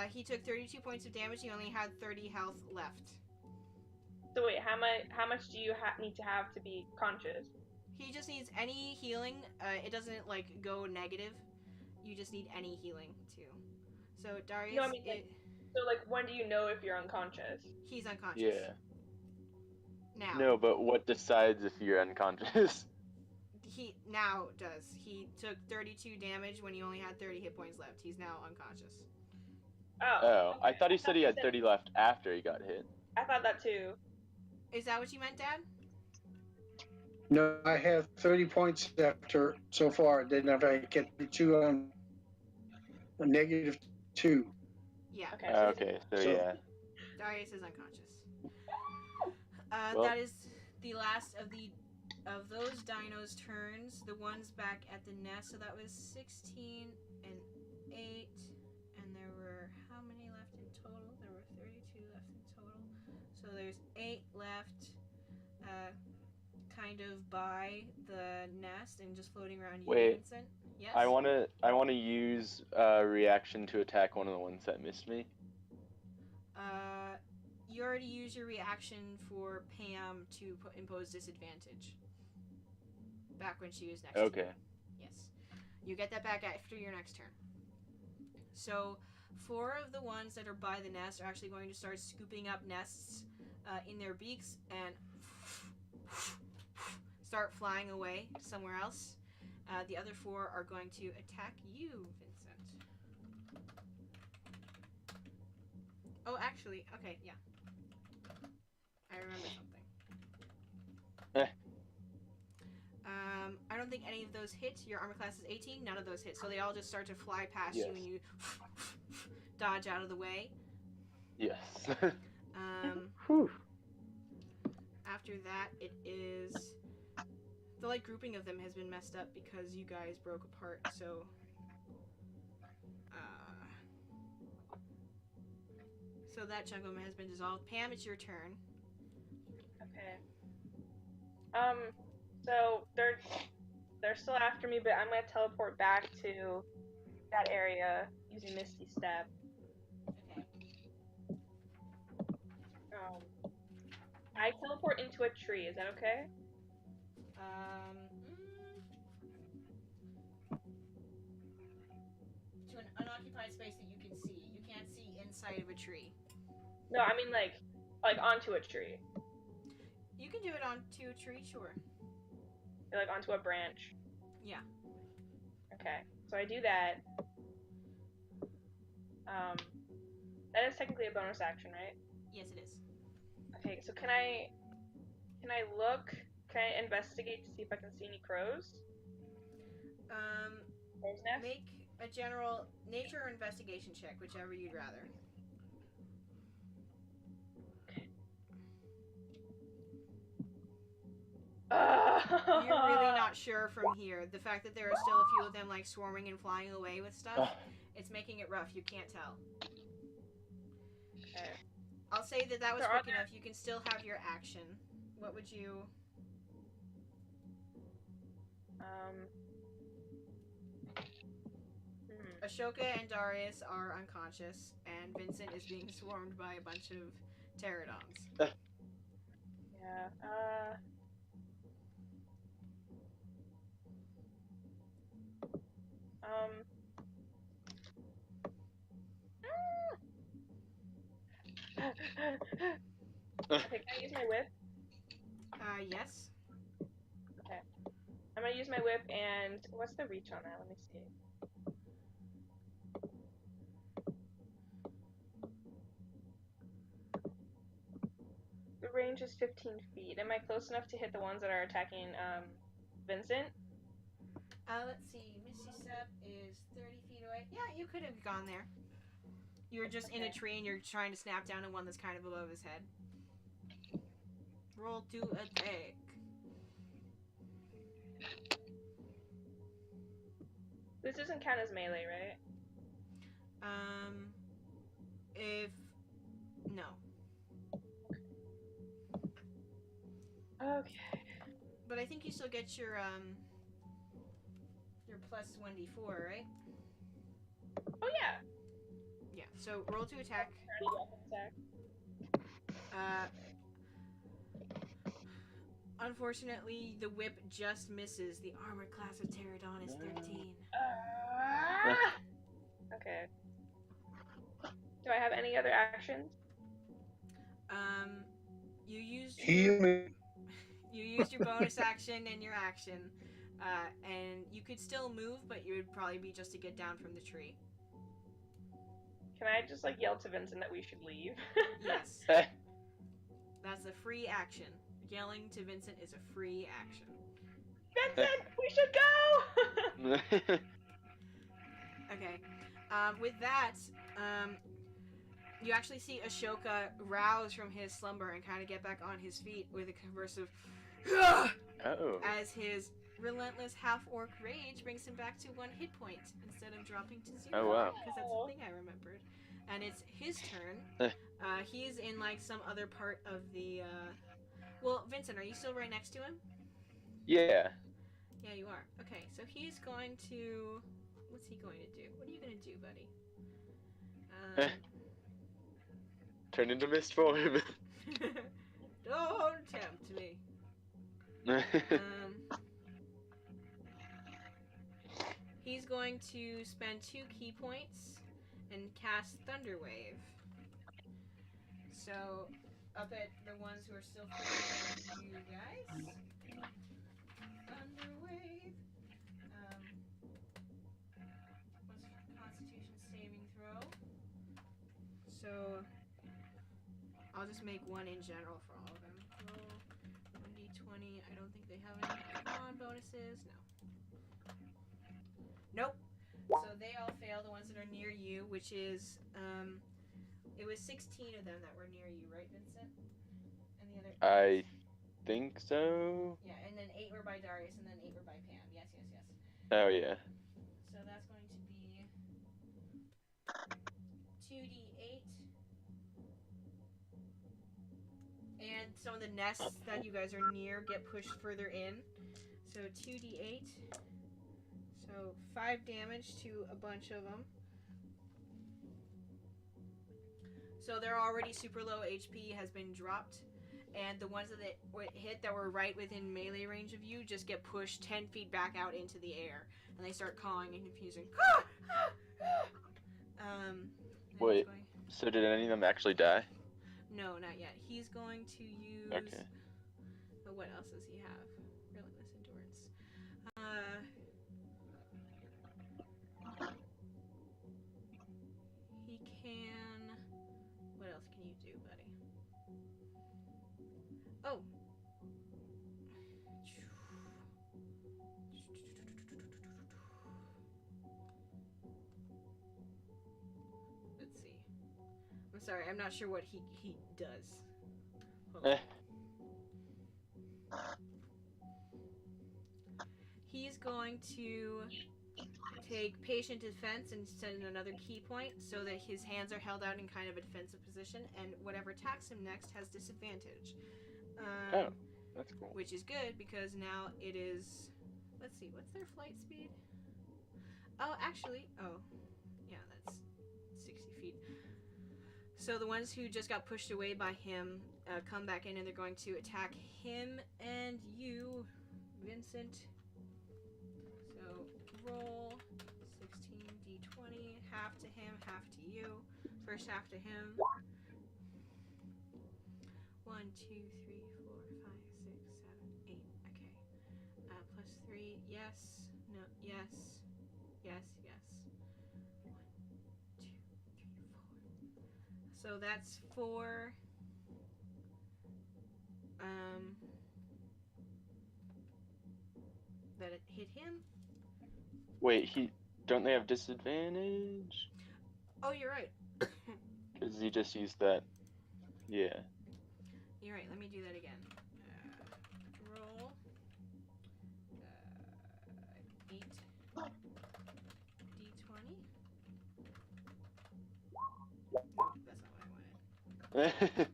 He took 32 points of damage. He only had 30 health left. So wait, how much do you need to have to be conscious? He just needs any healing. It doesn't like go negative. You just need any healing too. So Darius, No, I mean like, so like when do you know if you're unconscious? he's unconscious. Yeah. Now. No, but what decides if you're unconscious? He now does. He took 32 damage when he only had 30 hit points left. He's now unconscious. Oh. Oh, Okay. I thought he said he had 30 left after he got hit. I thought that too. Is that what you meant, Dad? No, I have 30 points after so far. Then if I get 2 on a -2. Yeah. Okay. Okay, so yeah. Darius is unconscious. Well- That is the last of those dinos' turns. The ones back at the nest. So that was 16 and 8, and there were how many left in total? There were 32 left in total. So there's 8 left, kind of by the nest and just floating around you, Wait. Vincent. Yes. I wanna use reaction to attack one of the ones that missed me. You already used your reaction for Pam to impose disadvantage. Back when she was next to you. Okay. Yes. You get that back after your next turn. So, 4 of the ones that are by the nest are actually going to start scooping up nests in their beaks and start flying away somewhere else. The other 4 are going to attack you, Vincent. Oh, actually, okay, yeah. I remember something. I don't think any of those hit. Your armor class is 18. None of those hit. So they all just start to fly past you Yes. and you dodge out of the way. Yes. Whew. After that, it is... The like grouping of them has been messed up because you guys broke apart, so... So that chunk of them has been dissolved. Pam, it's your turn. Okay. So they're still after me, but I'm gonna teleport back to that area using Misty Step. Okay. I teleport into a tree. Is that okay? To an unoccupied space that you can see. You can't see inside of a tree. No, I mean like onto a tree. You can do it onto a tree, sure. Or, like onto a branch. Yeah. Okay. So I do that. That is technically a bonus action, right? Yes, it is. Okay, so can I investigate to see if I can see any crows? Crow's nest? Make a general nature or investigation check, whichever you'd rather. You're really not sure from here. The fact that there are still a few of them like swarming and flying away with stuff, it's making it rough. You can't tell. Okay. I'll say that was So quick enough. You can still have your action. What would you... Ashoka and Darius are unconscious, and Vincent is being swarmed by a bunch of pterodons. Yeah. Okay, can I use my whip? Yes. Okay. I'm gonna use my whip, and what's the reach on that? Let me see. The range is 15 feet. Am I close enough to hit the ones that are attacking Vincent? Let's see. Misty Step is 30 feet away. Yeah, you could have gone there. You're just in a tree and you're trying to snap down at one that's kind of above his head. Roll to attack. This doesn't count as melee, right? If... No. Okay. But I think you still get your plus 1d4, right? Oh yeah. Yeah. So roll to attack. Turn weapon attack. Unfortunately, the whip just misses. The armored class of Pterodon is 13. Okay. Do I have any other actions? You used Heal me. you used your bonus action and your action, and you could still move, but it would probably be just to get down from the tree. Can I just like yell to Vincent that we should leave? Yes. That's a free action. Yelling to Vincent is a free action. Vincent, we should go. Okay. With that, you actually see Ashoka rouse from his slumber and kind of get back on his feet with a conversive as his relentless half-orc rage brings him back to 1 hit point instead of dropping to 0. Oh, wow. Because that's the thing I remembered. And it's his turn. He's in like some other part of the... Well, Vincent, are you still right next to him? Yeah. Yeah, you are. Okay, so he's going to... What's he going to do? What are you going to do, buddy? Turn into mist form. Don't tempt me. He's going to spend 2 key points and cast Thunder Wave. So, up at the ones who are still free, you guys. Thunder Wave. What's Constitution saving throw? So, I'll just make one in general for all of them. Roll 1d20. I don't think they have any con bonuses. No. Nope. So they all fail, the ones that are near you, which is, it was 16 of them that were near you, right, Vincent? And the other... I think so. Yeah, and then 8 were by Darius, and then 8 were by Pam. Yes, yes, yes. Oh, yeah. So that's going to be 2d8. And some of the nests that you guys are near get pushed further in. So 2d8. So 5 damage to a bunch of them. So they're already super low HP has been dropped. And the ones that hit that were right within melee range of you just get pushed 10 feet back out into the air. And they start cawing and confusing. Wait, so did any of them actually die? No, not yet. He's going to use... Okay. But what else does he have? Relentless endurance. He can... What else can you do, buddy? Oh! Let's see. I'm sorry, I'm not sure what he does. Hold on. He's going to take patient defense and send another key point so that his hands are held out in kind of a defensive position, and whatever attacks him next has disadvantage. Oh, that's cool. Which is good because now it is... Let's see, what's their flight speed? Oh, actually... Oh, yeah, that's 60 feet. So the ones who just got pushed away by him come back in and they're going to attack him and you, Vincent. So roll 16d20, half to him, half to you. First half to him. 1, 2, 3, 4, 5, 6, 7, 8. Okay. Plus 3. Yes. No. Yes. Yes. Yes. 1, 2, 3, 4. So that's 4. That it hit him. Wait, don't they have disadvantage? Oh, you're right. Because he just used that. Yeah. You're right. Let me do that again. Roll 8 d20. No, that's not what I wanted.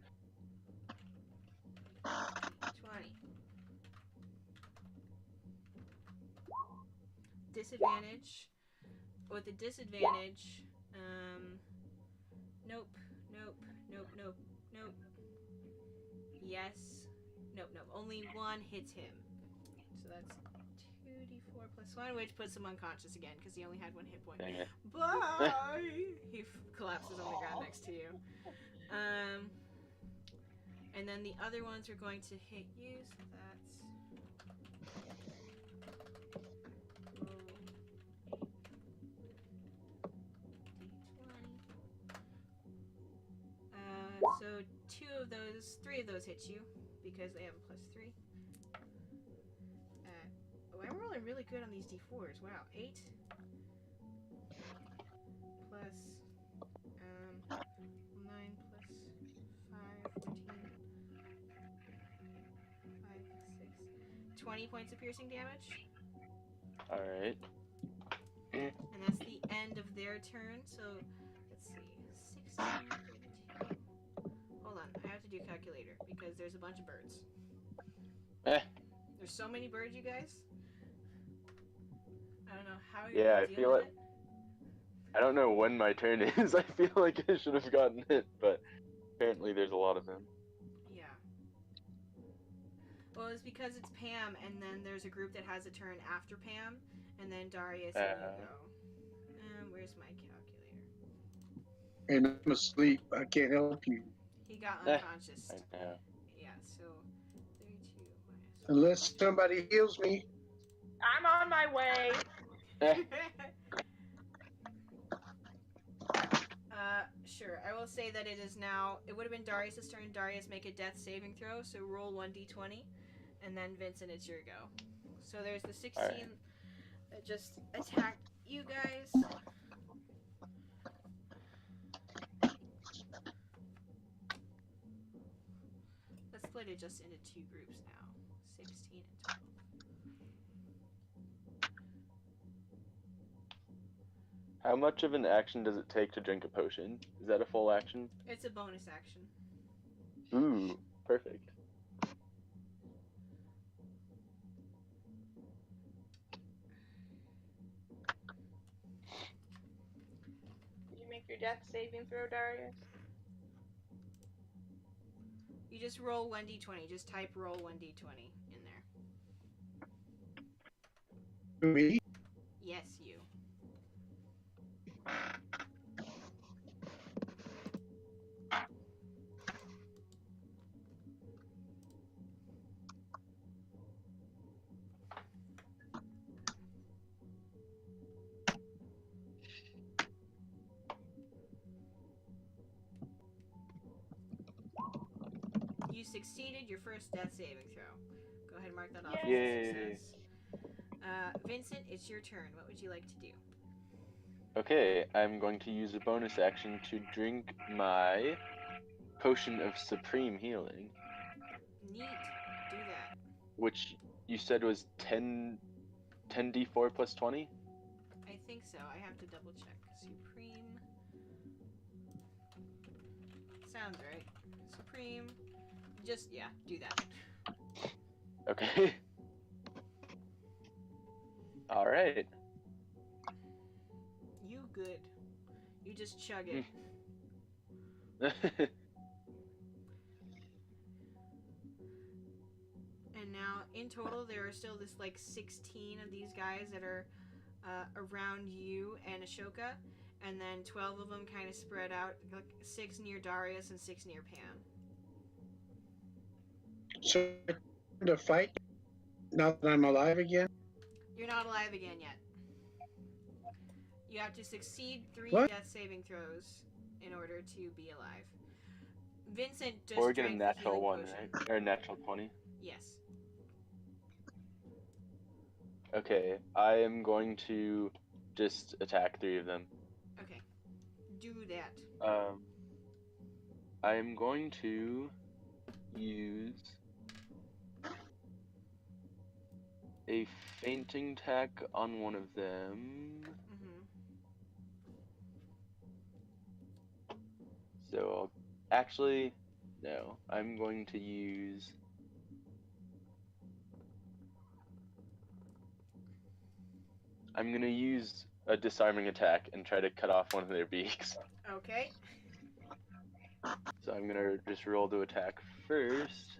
20. advantage. With a disadvantage, nope, nope, nope, nope, nope. Yes, nope, nope. Only one hits him. So that's 2d4 plus 1, which puts him unconscious again because he only had 1 hit point. Dang it. Bye! He collapses on the ground next to you. And then the other ones are going to hit you, so that's... So 3 of those hit you because they have a +3. Oh, I'm rolling really good on these d4s. Wow, 8 plus 9 plus 5, 14, 5, 6, 20 points of piercing damage. All right. And that's the end of their turn. So let's see, 16, 32. Hold on, I have to do calculator because there's a bunch of birds. There's so many birds, you guys. I don't know how you're Yeah, I dealing feel with it. I don't know when my turn is. I feel like I should have gotten it, but apparently there's a lot of them. Yeah. Well, it's because it's Pam, and then there's a group that has a turn after Pam, and then Darius and you go. Where's my calculator? And I'm asleep. I can't help you. He got unconscious. I know. Yeah, so 32 minus... Unless somebody heals me. I'm on my way. Sure. I will say that it is now... It would have been Darius' turn. Darius, make a death saving throw, so roll 1d20. And then, Vincent, it's your go. So there's the 16 that just attacked you guys. Let's split it just into 2 groups now. 16 and 12. How much of an action does it take to drink a potion? Is that a full action? It's a bonus action. Ooh, perfect. Did you make your death saving throw, Darius? You just roll 1d20. Just type roll 1d20 in there. Me? Yes, you. You succeeded your first death saving throw. Go ahead and mark that off as a Yay. success. Vincent, it's your turn. What would you like to do? Okay, I'm going to use a bonus action to drink my potion of supreme healing, Neat. Do that. which you said was 10d4 plus 20? I think so. I have to double check. Supreme. Sounds right. Supreme. Just, yeah, do that. Okay. Alright. You good. You just chug it. And now, in total, there are still this, 16 of these guys that are around you and Ashoka. And then 12 of them kind of spread out, 6 near Darius and 6 near Pam. So to fight now that I'm alive again? You're not alive again yet. You have to succeed 3 What? death saving throws in order to be alive. Vincent just Or get a drank the natural healing 1, potion. right? Or a natural 20. Yes. Okay, I am going to just attack 3 of them. Okay. Do that. I am going to use a fainting tack on one of them. Mm-hmm. So I'll actually, no, I'm going to use I'm gonna use a disarming attack and try to cut off one of their beaks. Okay. So I'm gonna just roll to attack first.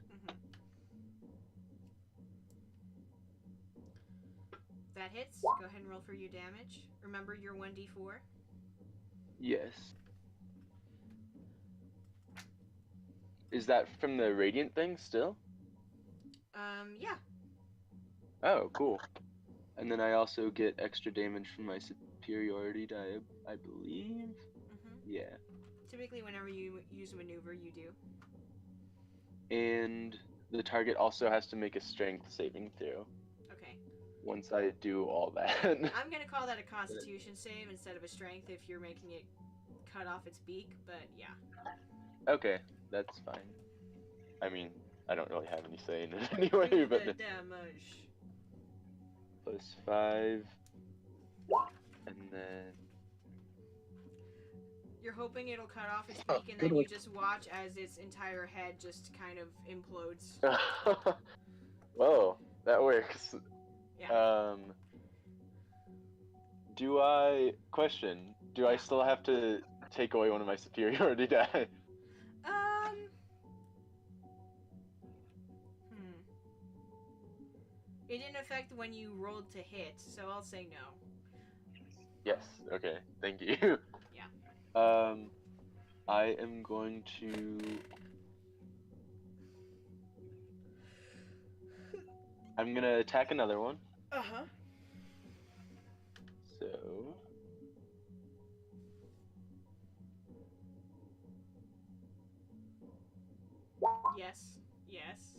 That hits. Go ahead and roll for your damage. Remember your 1d4. Yes. Is that from the radiant thing still? Yeah. Oh, cool. And then I also get extra damage from my superiority die, I believe. Yeah. Typically, whenever you use a maneuver, you do. And the target also has to make a strength saving throw. Okay. Once I do all that. I'm gonna call that a Constitution save instead of a Strength if you're making it cut off its beak, but yeah. Okay, that's fine. I mean, I don't really have any say in it anyway, Do but the damage. +5, and then You're hoping it'll cut off its Oh, beak, and good then one. you just watch as its entire head just kind of implodes. whoa, that works. Yeah. Do I Yeah. still have to take away one of my superiority die? It didn't affect when you rolled to hit, so I'll say no. Yes. Okay. Thank you. Yeah. I am going to. I'm gonna attack another one. Uh-huh. So. Yes. Yes.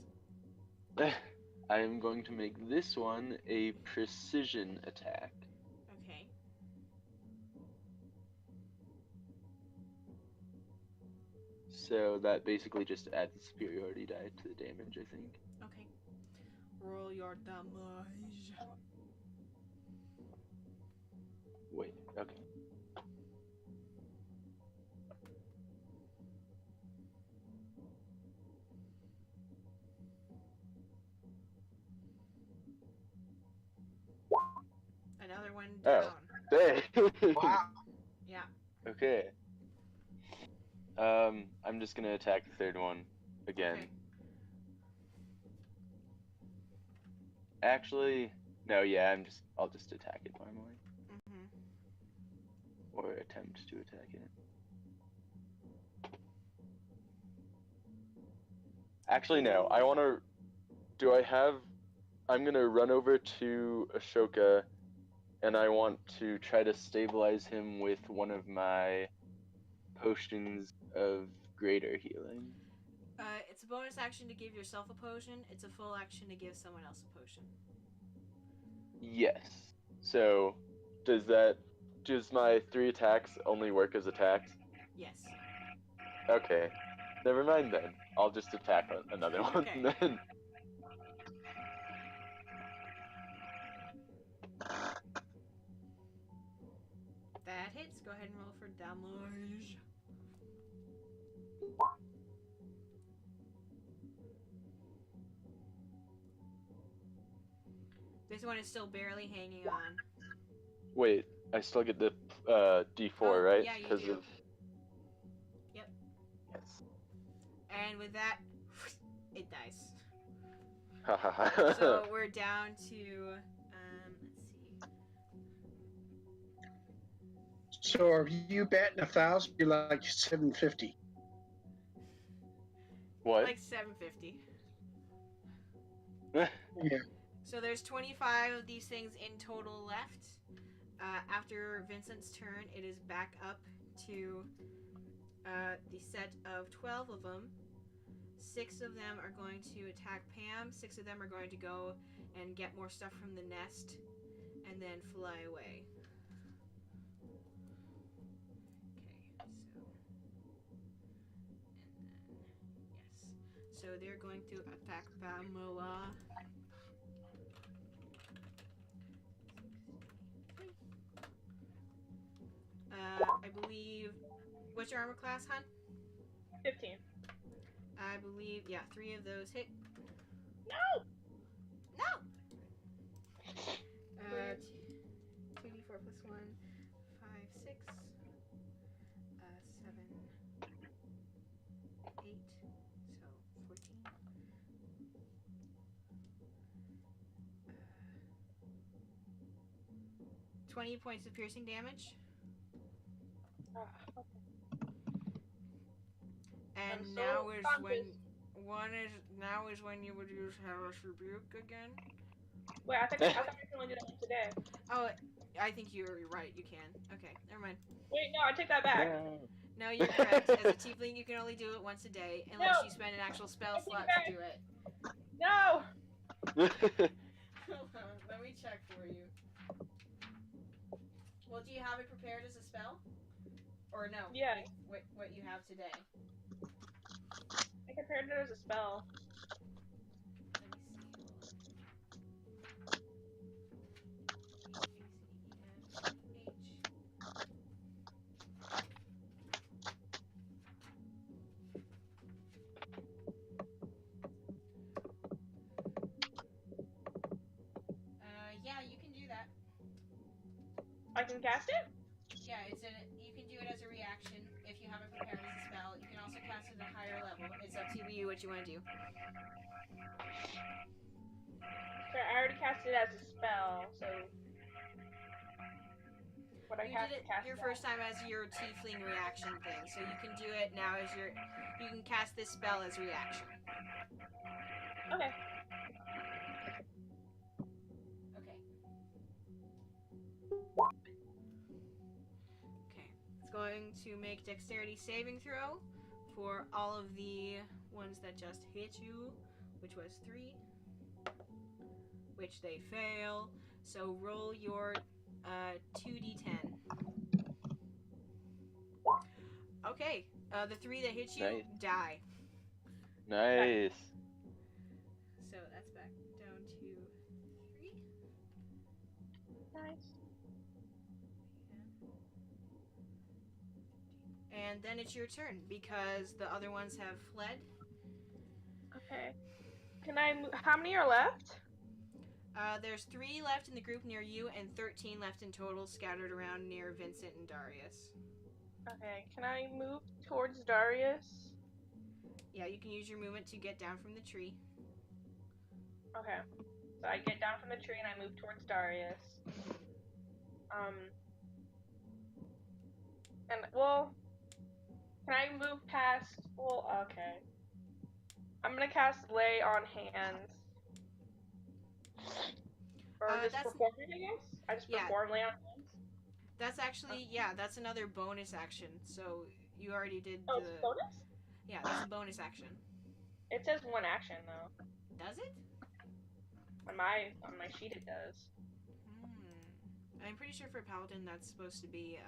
I am going to make this one a precision attack. Okay. So that basically just adds a superiority die to the damage, I think. Okay. Roll your damage. Wait, okay. Another one Oh. down. Dang! Wow. Yeah. Okay. I'm just gonna attack the third one again. Okay. Actually, no, yeah, I'll just attack it normally. Mm-hmm. Or attempt to attack it. Actually, no, I'm gonna run over to Ashoka, and I want to try to stabilize him with one of my potions of greater healing. It's a bonus action to give yourself a potion. It's a full action to give someone else a potion. Yes. So, does my 3 attacks only work as attacks? Yes. Okay. Never mind then. I'll just attack another one Okay. then. That hits. Go ahead and roll for damage. This one is still barely hanging on. Wait, I still get the D4, Oh, right? yeah, you Because do. of. Yep. Yes. And with that, it dies. Ha ha ha. So we're down to, let's see. So are you batting 1,000? You're like 750. What? Like 750. Yeah. So there's 25 of these things in total left. After Vincent's turn, it is back up to the set of 12 of them. 6 of them are going to attack Pam. 6 of them are going to go and get more stuff from the nest and then fly away. So they're going to attack Pamela. I believe. What's your armor class, hon? 15. I believe, yeah, 3 of those hit. No! No! 20 points of piercing damage. And I'm now so is conscious. now is when you would use Hellish Rebuke again. Wait, I thought I could only do that once a day. Oh, I think you're right. You can. Okay, never mind. Wait, no, I take that back. No, you're correct. As a tiefling, you can only do it once a day unless No. you spend an actual spell I take slot it back. to do it. No. Hold on, let me check for you. Well, do you have it prepared as a spell? Or no? Yeah. Like, what you have today? I compared it as a spell. Yeah, you can do that. I can cast it? Yeah, you can do it as a reaction if you have it prepared as a spell. You can also cast it at a higher level. It's up to you what you want to do. Sorry, I already cast it as a spell, so what I You have did to it cast your that. first time as your tiefling reaction thing, so you can do it now as you can cast this spell as reaction. Okay. Okay. It's going to make dexterity saving throw for all of the ones that just hit you, which was 3, which they fail. So roll your 2d10. Okay, the 3 that hit you Nice. die. Nice. So that's back down to 3. Nice. And then it's your turn because the other ones have fled. Okay. Can I move? How many are left? There's 3 left in the group near you and 13 left in total scattered around near Vincent and Darius. Okay. Can I move towards Darius? Yeah, you can use your movement to get down from the tree. Okay. So I get down from the tree and I move towards Darius. And well, can I move past? Well, okay. I'm gonna cast Lay on Hands. Or just that's- perform it, I guess. I just Yeah. perform Lay on Hands. That's actually, that's another bonus action. So you already did Oh, it's a bonus? Yeah, that's a bonus action. It says one action though. Does it? On my sheet it does. I'm pretty sure for Paladin that's supposed to be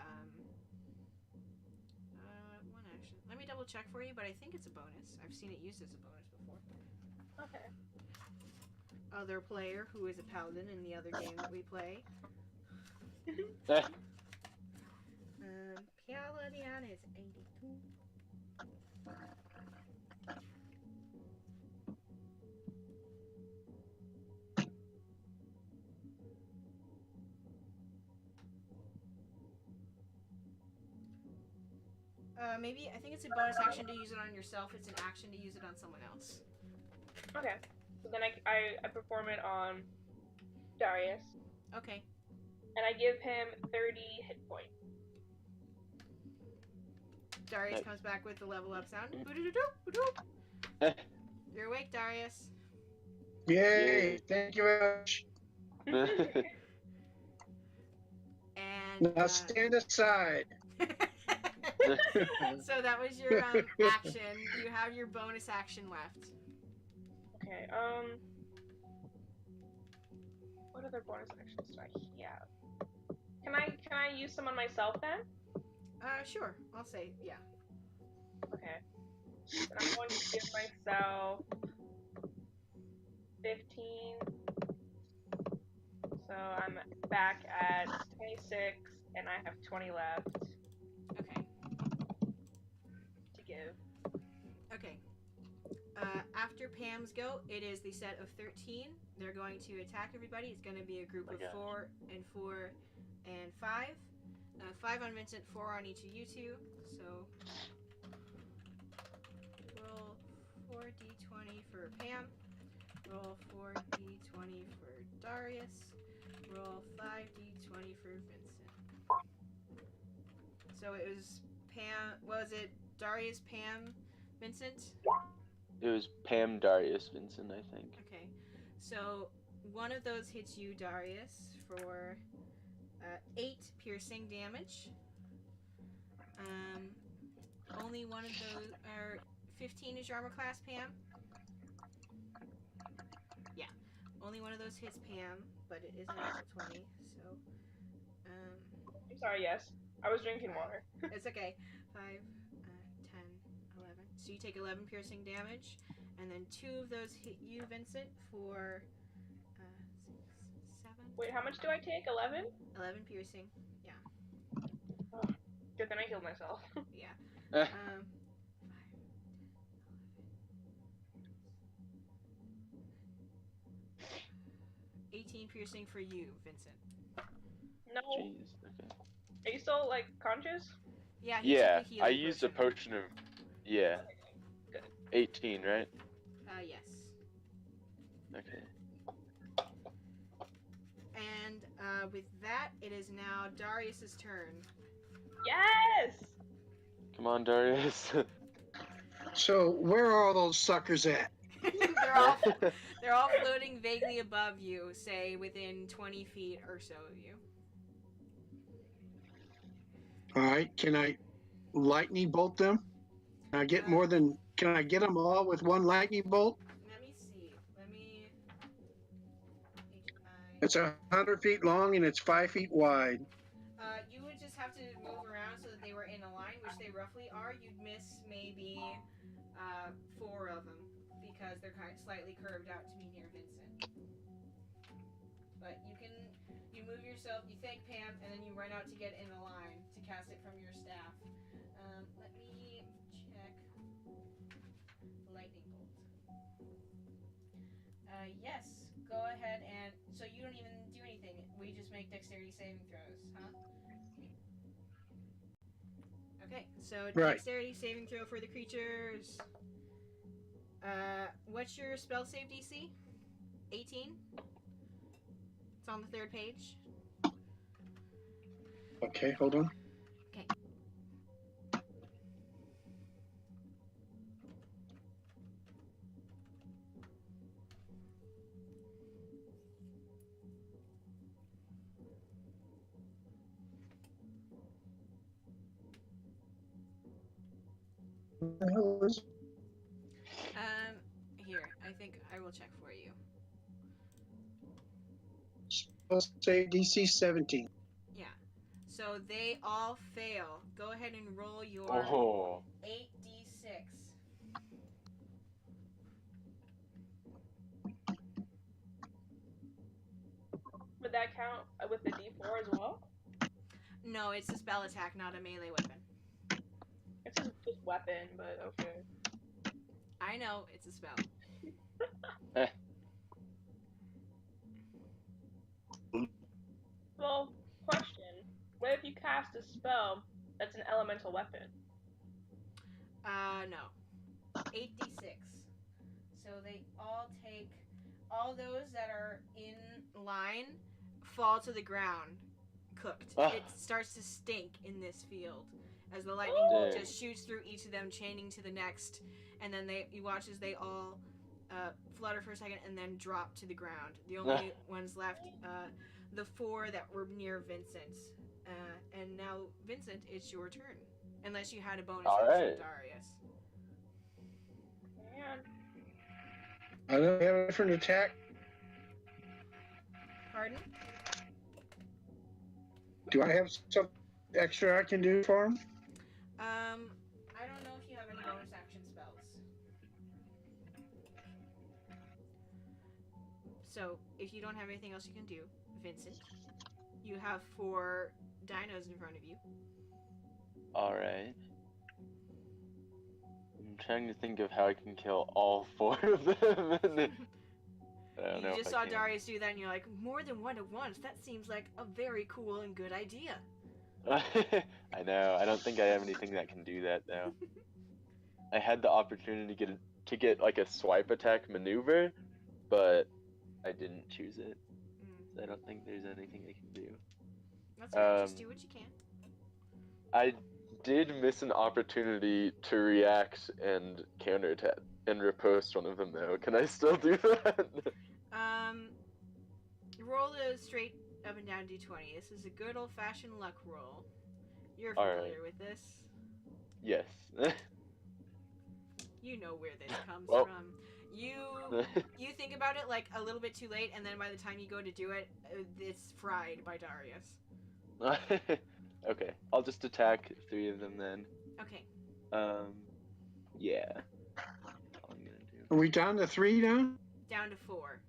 one action. Let me double check for you, but I think it's a bonus. I've seen it used as a bonus before. Okay. Other player who is a Paladin in the other game that we play. Paladin is 82. Maybe, I think it's a bonus action to use it on yourself. It's an action to use it on someone else. Okay. So then I perform it on Darius. Okay. And I give him 30 hit points. Darius Nice. comes back with the level up sound. You're awake, Darius. Yay! Thank you very much. And Now stand aside. so that was your action. You have your bonus action left. Okay, what other bonus actions do I have? Can I use some on myself then? Sure. I'll say yeah. Okay. Then I'm going to give myself 15. So I'm back at 26 and I have 20 left Okay. to give. Okay. After Pam's go, it is the set of 13. They're going to attack everybody. It's going to be a group of 4 and 4 and 5. 5 on Vincent, 4 on each of you two. So roll 4d20 for Pam. Roll 4d20 for Darius. roll 5d20 for Vincent. So it was Pam. Was it Darius, Pam, Vincent? It was Pam, Darius, Vincent, I think. Okay. So one of those hits you, Darius, for 8 piercing damage. Only one of those are 15 is your armor class, Pam? Yeah. Only one of those hits Pam, but it is a natural 20, so I'm sorry, yes. I was drinking water. it's okay. 5, 10, 11. So you take 11 piercing damage, and then 2 of those hit you, Vincent, for 6, 7. Wait, how much do I take? 11? 11 piercing. Oh, good, then I healed myself. Yeah. 18 piercing for you, Vincent. No. Jeez, okay. Are you still, like, conscious? Yeah, Yeah, I used a potion of... Yeah. Good. 18, right? Yes. Okay. And with that, it is now Darius's turn. Yes! Come on, Darius. So where are all those suckers at? they're all floating vaguely above you, say within 20 feet or so of you. All right, can I lightning bolt them? Can I get more than? Can I get them all with one lightning bolt? Let me see. It's 100 feet long and it's 5 feet wide. You would just have to move around so that they were in a line, which they roughly are. You'd miss maybe 4 of them because they're kind of slightly curved out to be near Vincent. But you move yourself, you thank Pam, and then you run out to get in a line to cast it from your staff. Let me check. Lightning bolt. Yes, go ahead and... So you don't even do anything. We just make dexterity saving throws, huh? Okay, so Right. Dexterity saving throw for the creatures. What's your spell save DC? 18? It's on the 3rd page. Okay, hold on. Okay. What the hell is Here, I think I will check for you. spell save DC 17? Yeah. So they all fail. Go ahead and roll your 8d6. Would that count with the D4 as well? No, it's a spell attack, not a melee weapon. It's just weapon, but okay. I know, it's a spell. Well, question. What if you cast a spell that's an elemental weapon? No. 8d6. So they all take... All those that are in line fall to the ground, cooked. It starts to stink in this field as the lightning bolt just shoots through each of them, chaining to the next, and then you watch as they all flutter for a second and then drop to the ground. The only ones left, the 4 that were near Vincent. And now, Vincent, it's your turn. Unless you had a bonus action, Darius. Man. I don't have a different attack. Pardon? Do I have some extra I can do for him? I don't know if you have any bonus action spells. So, if you don't have anything else you can do, Vincent, you have 4 dinos in front of you. Alright. I'm trying to think of how I can kill all 4 of them. You just saw Darius do that and you're like, more than one at once? That seems like a very cool and good idea. I know. I don't think I have anything that can do that, though. I had the opportunity to get like a swipe attack maneuver, but I didn't choose it. I don't think there's anything I can do. That's okay. Just do what you can. I did miss an opportunity to react and counterattack and riposte one of them though. Can I still do that? Roll a straight up and down d20. This is a good old-fashioned luck roll. You're All familiar right. with this. Yes. You know where this comes Well. from. You think about it like a little bit too late, and then by the time you go to do it, it's fried by Darius. Okay, I'll just attack 3 of them then. Okay. Yeah. That's all I'm gonna do. Are we down to 3 now? Down to 4.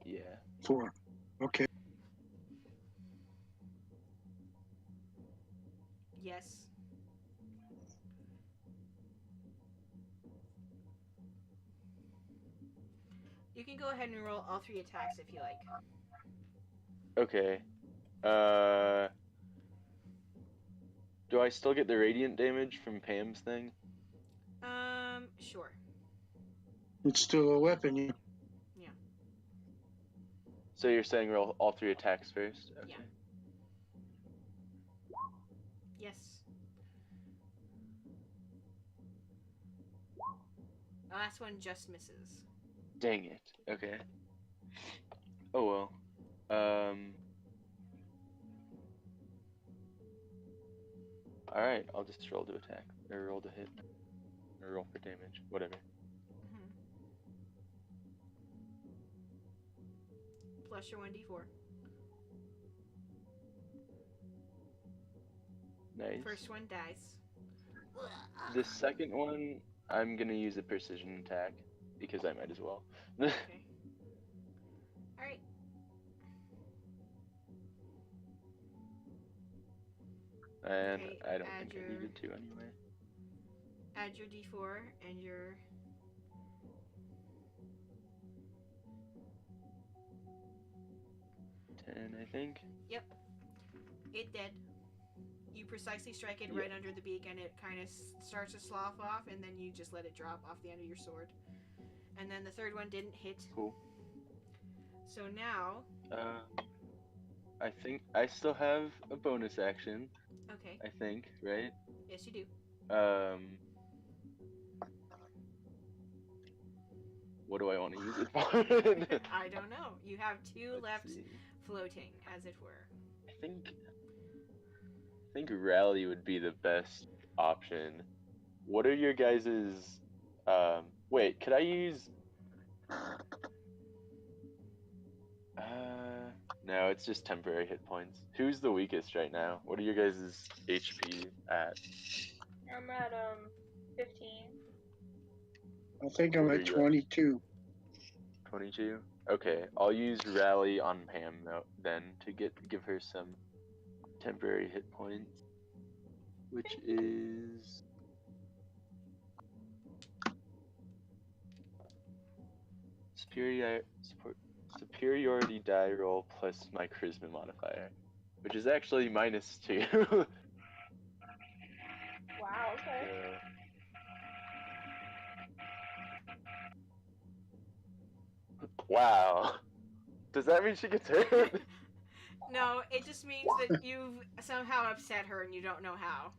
Yeah. 4. Okay. Yes. You can go ahead and roll all 3 attacks if you like. Okay. Do I still get the radiant damage from Pam's thing? Sure. It's still a weapon. Yeah. So you're saying roll all 3 attacks first? Okay. Yeah. Yes. The last one just misses. Dang it. Okay. Oh well. Alright, I'll just roll to attack. Or roll to hit. Or roll for damage. Whatever. Mm-hmm. Plus your 1d4. Nice. First one dies. The second one, I'm gonna use a precision attack. Because I might as well. Okay. Alright. And Okay, I don't add think I needed to anyway. Add your d4 and your... I think. Yep. It dead. You precisely strike it right under the beak, and it kind of starts to slough off, and then you just let it drop off the end of your sword. And then the third one didn't hit. Cool. So now... I think I still have a bonus action. Okay. I think, right? Yes, you do. What do I want to use it for? I don't know. You have 2 Let's left see. floating, as it were. I think rally would be the best option. What are your guys's? Wait, could I use? No, it's just temporary hit points. Who's the weakest right now? What are your guys's HP at? I'm at 15. I think I'm Where at you at? 22. 22. Okay, I'll use rally on Pam then to give her some temporary hit points, which is superiority die roll plus my charisma modifier, which is actually -2. Wow, okay. Wow. Does that mean she gets hit? No, it just means that you've somehow upset her and you don't know how.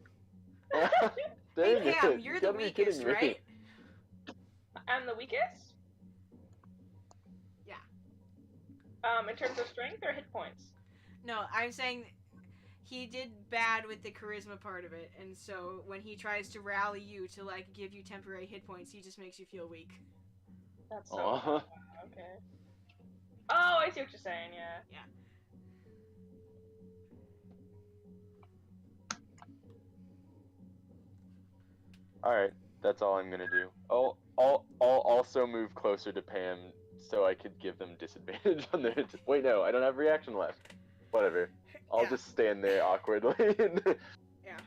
Dang Hey Pam, it, you're you the gotta be weakest, kidding me. right? I'm the weakest? Yeah. In terms of strength or hit points? No, I'm saying he did bad with the charisma part of it, and so when he tries to rally you to, like, give you temporary hit points, he just makes you feel weak. That's so... Aw. Wow, okay. Oh, I see what you're saying, yeah. Yeah. Alright, that's all I'm gonna do. I'll also move closer to Pam so I could give them disadvantage on their... Wait, no, I don't have reaction left. Whatever. I'll Yeah. just stand there awkwardly. Yeah.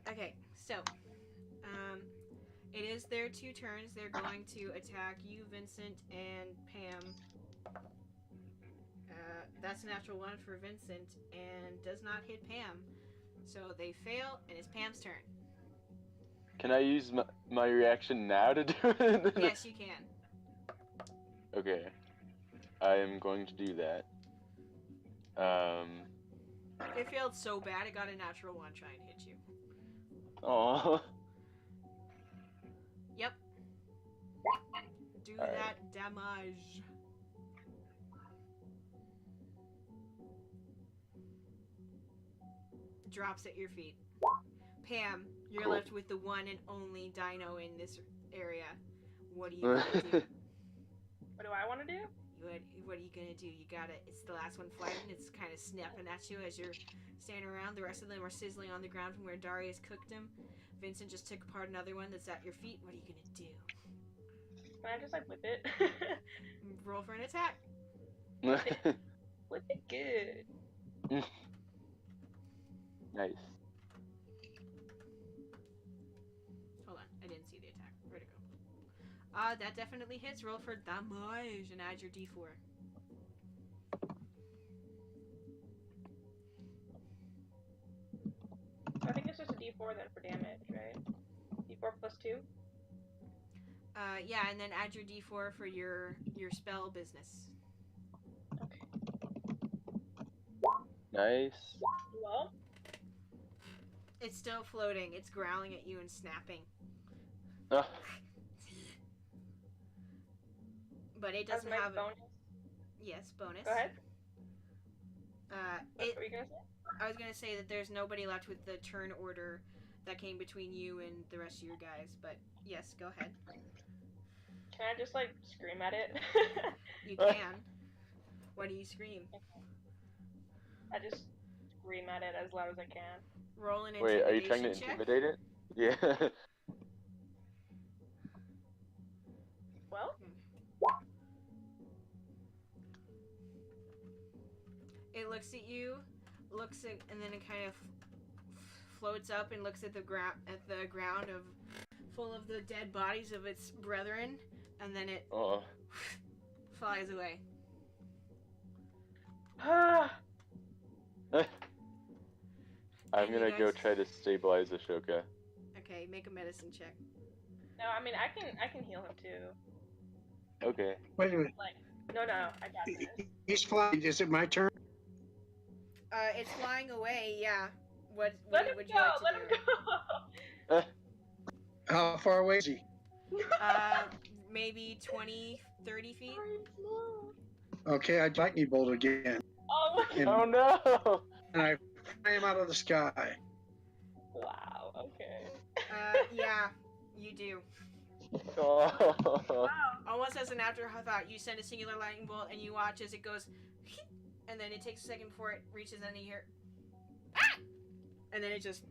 Okay, so, it is their 2 turns. They're going to attack you, Vincent, and Pam. That's a natural 1 for Vincent, and does not hit Pam. So they fail, and it's Pam's turn. Can I use my reaction now to do it? Yes, you can. Okay. I am going to do that. It failed so bad it got a natural one trying to hit you. Oh. Yep. Do All right. that damage. Drops at your feet. Pam, you're Cool. left with the one and only Dino in this area. What are you gonna do? What do I want to do? What are you gonna do? You gotta. It's the last one fighting. It's kind of snapping at you as you're standing around. The rest of them are sizzling on the ground from where Darius cooked them. Vincent just took apart another one that's at your feet. What are you gonna do? Can I just like whip it? Roll for an attack. Whip it good. Nice. Hold on, I didn't see the attack. Where'd it go? That definitely hits. Roll for damage and add your d4. I think it's just a d4 then for damage, right? d4 plus 2? Yeah, and then add your d4 for your spell business. Okay. Nice. Well, It's still floating. It's growling at you and snapping. Ah, But it as doesn't my have bonus. Yes, bonus. Go ahead. What It were you gonna say? I was gonna say that there's nobody left with the turn order that came between you and the rest of your guys, but yes, go ahead. Can I just like scream at it? You can. What do you scream? I just scream at it as loud as I can. Roll an wait, are you intimidation trying to check. intimidate it? Yeah. Well, It looks at you, and then it kind of floats up and looks at the ground of full of the dead bodies of its brethren, and then it Oh. flies away. ah, I'm And you gonna go guys- try to stabilize Ashoka. Okay, make a medicine check. no, I mean I can heal him too. Okay. Wait a minute. Like, no, I got this. He's flying. Is it my turn? It's flying away. Yeah. What Let him would you go. like to Let do? him go. How far away is he? Maybe 20, 30 feet. Okay, I'd lightning bolt again, Oh, and, Oh no! and I fly him out of the sky. wow. Okay. Yeah, you do. Oh. Wow. Almost as an afterthought, you send a singular lightning bolt, and you watch as it goes, and then it takes a second before it reaches, and you hear, ah! And then it just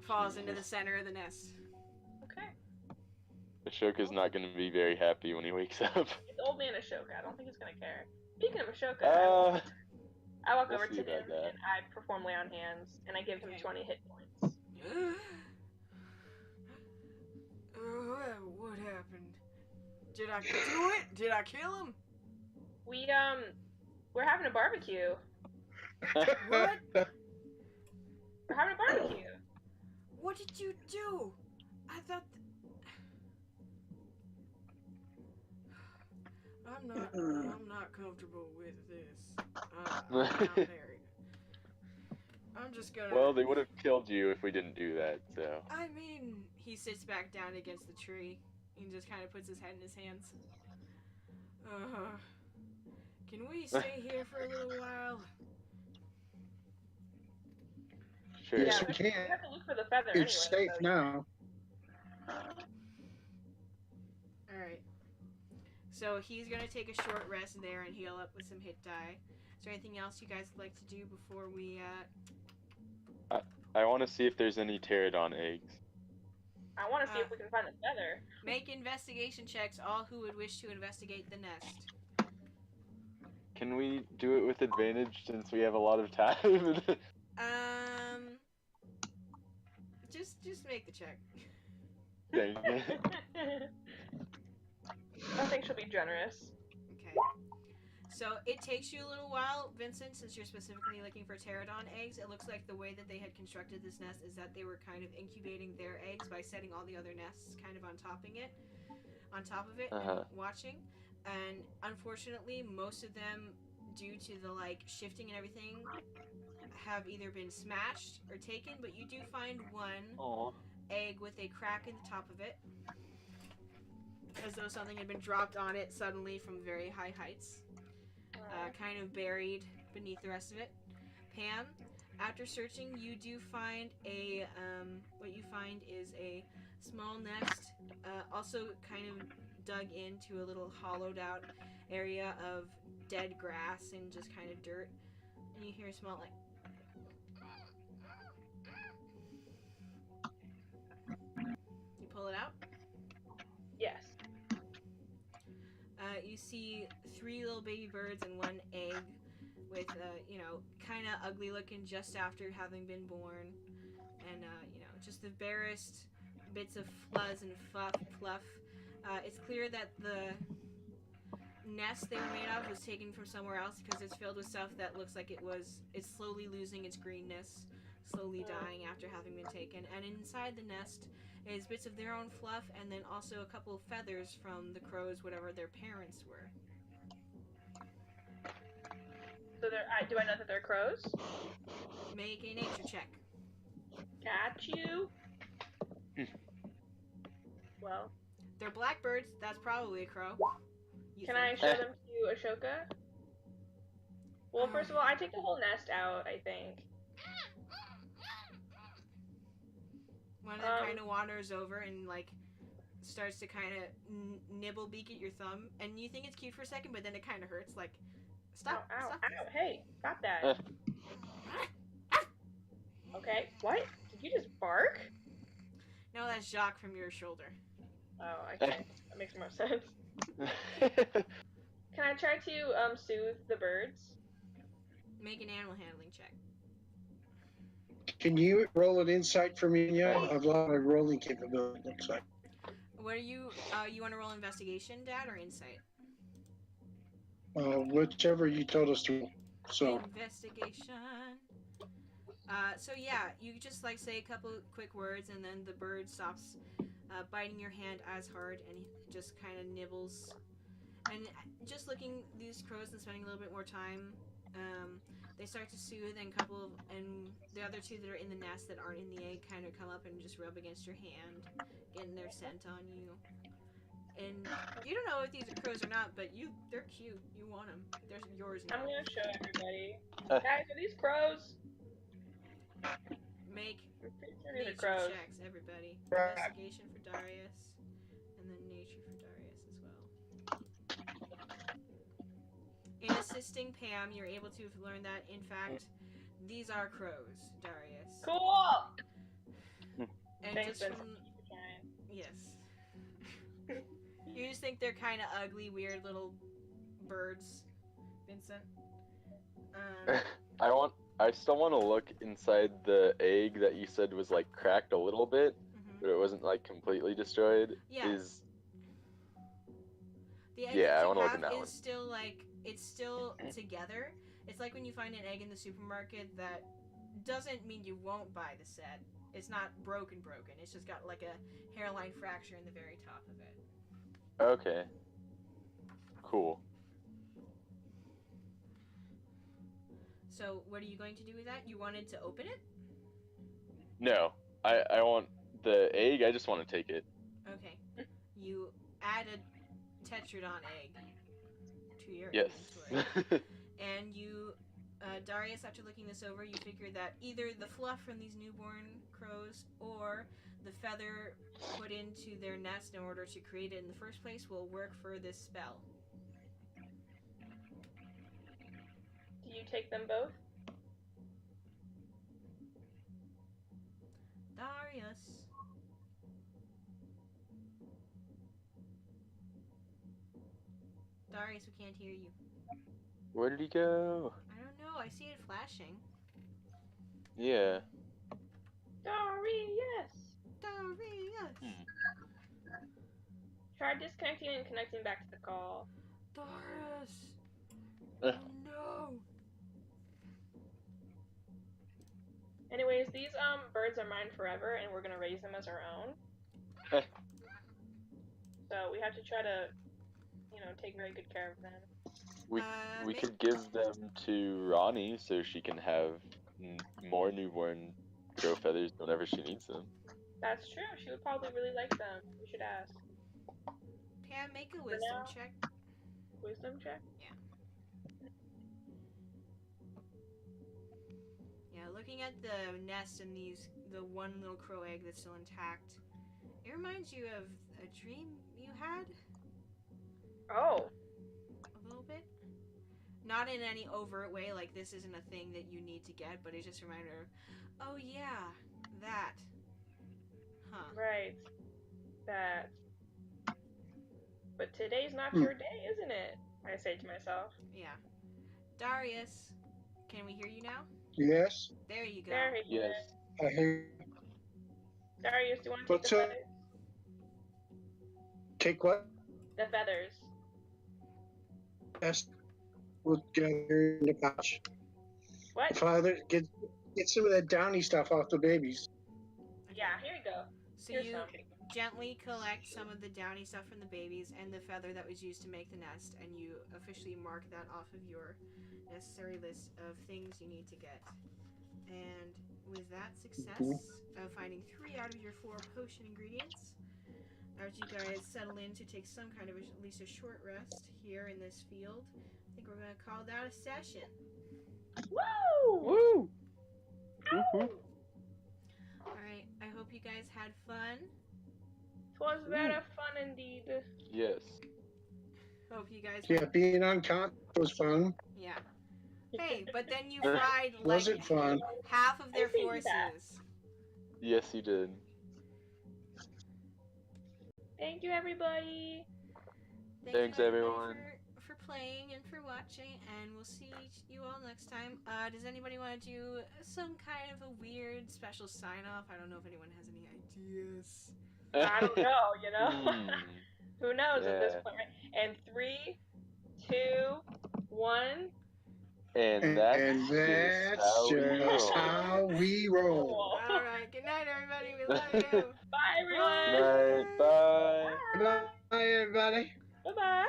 falls into the center of the nest. Okay. Ashoka's not gonna be very happy when he wakes up. It's old man Ashoka. I don't think he's gonna care. Speaking of Ashoka, I walk we'll over see to him about that. and I perform lay on hands and I give him Okay. 20 hit points. What happened? Did I do it? Did I kill him? We're having a barbecue. What? We're having a barbecue. What did you do? I thought. I'm not comfortable with this. I'm not married. I'm just gonna. Well, they would have killed you if we didn't do that, so. I mean, he sits back down against the tree and just kind of puts his head in his hands. Can we stay here for a little while? Sure. Yes, Yeah, we we can. have to look for the feather anyway. It's safe so- now. Alright. So he's gonna take a short rest there and heal up with some hit die. Is there anything else you guys would like to do before we, I want to see if there's any pterodon eggs. I want to see if we can find the feather. make investigation checks, all who would wish to investigate the nest? Can we do it with advantage since we have a lot of time? Just make the check. Dang it. I think she'll be generous. Okay. So it takes you a little while, Vincent, since you're specifically looking for pterodon eggs. It looks like the way that they had constructed this nest is that they were kind of incubating their eggs by setting all the other nests kind of on top of it, and watching. And unfortunately, most of them due to the like shifting and everything, have either been smashed or taken, but you do find one egg with a crack in the top of it, as though something had been dropped on it suddenly from very high heights, kind of buried beneath the rest of it. Pam, after searching, you do find a, what you find is a small nest, also kind of dug into a little hollowed out area of dead grass and just kind of dirt. And you hear a small, like, you pull it out. Yes. You see 3 little baby birds and 1 egg with, kind of ugly looking just after having been born. And, just the barest bits of fuzz and fluff. It's clear that the nest they were made of was taken from somewhere else because it's filled with stuff that looks like it's slowly losing its greenness, slowly dying after having been taken. And inside the nest is bits of their own fluff and then also a couple of feathers from the crows, whatever their parents were. So do I know that they're crows? Make a nature check. Got you. Well. They're blackbirds. That's probably a crow. Can I show them to Ashoka? Well, first of all, I take the whole nest out, I think. One of them kind of wanders over and, like, starts to kind of nibble beak at your thumb. And you think it's cute for a second, but then it kind of hurts. Like, stop. Ow, stop. ow, hey, stop that. Okay, what? Did you just bark? No, that's Jacques from your shoulder. Oh, okay. That makes more sense. Can I try to soothe the birds? Make an animal handling check. Can you roll an insight for me? Yeah, I've lost my rolling capability. Looks like. What are you? You want to roll investigation, Dad, or insight? Whichever you told us to roll. So. Investigation. So yeah, you just like say a couple quick words, and then the bird stops biting your hand as hard, and he just kind of nibbles. And just looking these crows and spending a little bit more time, they start to soothe, and the other 2 that are in the nest that aren't in the egg kind of come up and just rub against your hand, getting their scent on you. And you don't know if these are crows or not, but they're cute. You want them. They're yours now. I'm gonna show everybody. Guys, are these crows? Make These nature are crows. checks, everybody. Investigation for Darius, and then nature for Darius as well. In assisting Pam, you're able to learn that, in fact, these are crows, Darius. Cool! And Thanks, just from... Yes. You just think they're kind of ugly, weird little birds, Vincent. I still want to look inside the egg that you said was like cracked a little bit, but it wasn't like completely destroyed. Yeah. The egg I that want to you look in that have one. is still like it's still together. It's like when you find an egg in the supermarket that doesn't mean you won't buy the set. It's not broken. It's just got like a hairline fracture in the very top of it. Okay. Cool. So what are you going to do with that? You wanted to open it? No, I want the egg. I just want to take it. Okay. You add a tetradon egg to your Yes. inventory. And you, Darius, after looking this over, you figure that either the fluff from these newborn crows or the feather put into their nest in order to create it in the first place will work for this spell. Do you take them both? Darius. Darius, we can't hear you. Where did he go? I don't know. I see it flashing. Yeah. Darius! Darius! Try disconnecting and connecting back to the call. Darius! Oh no! Anyways, these birds are mine forever, and we're gonna raise them as our own. So we have to try to, take very good care of them. We we May- could give them to Ronnie so she can have more newborn grow feathers whenever she needs them. That's true. She would probably really like them. We should ask. Pam, make a For wisdom now- check. Wisdom check? Yeah, looking at the nest and the one little crow egg that's still intact, it reminds you of a dream you had Oh. a little bit. Not in any overt way, like this isn't a thing that you need to get, but it's just a reminder of, oh yeah, that. Huh. Right. That. But today's not your day, isn't it? I say to myself. Yeah. Darius, can we hear you now? Yes, There you go. There he Yes. is. I hear. Darius, do you want to take What's the up? feathers? Take what? The feathers. Yes. We'll get her in the pouch. What? Father, get some of that downy stuff off the babies. Yeah, here you go. So Here's you some. gently collect some of the downy stuff from the babies and the feather that was used to make the nest, and you officially mark that off of your necessary list of things you need to get. And with that success of finding 3 out of your 4 potion ingredients, as you guys settle in to take some kind of at least a short rest here in this field, I think we're going to call that a session. Woo! Woo! Ow! Alright, I hope you guys had fun. Twas very fun indeed. Yes. Hope you guys Yeah, being unconscious was fun. Yeah. Hey, but then you fried like Was it fun? half of their I think that. forces. Yes, you did. Thank you, everybody. Thanks, you everyone. for playing and for watching, and we'll see you all next time. Does anybody want to do some kind of a weird special sign off? I don't know if anyone has any ideas. I don't know, you know? Hmm. Who knows at this Yeah. point, right? And 3, 2, 1. And that's Just how we roll. Cool. Alright, good night, everybody. We love you. Bye, everyone. Good night. Bye. Bye, everybody. Bye-bye.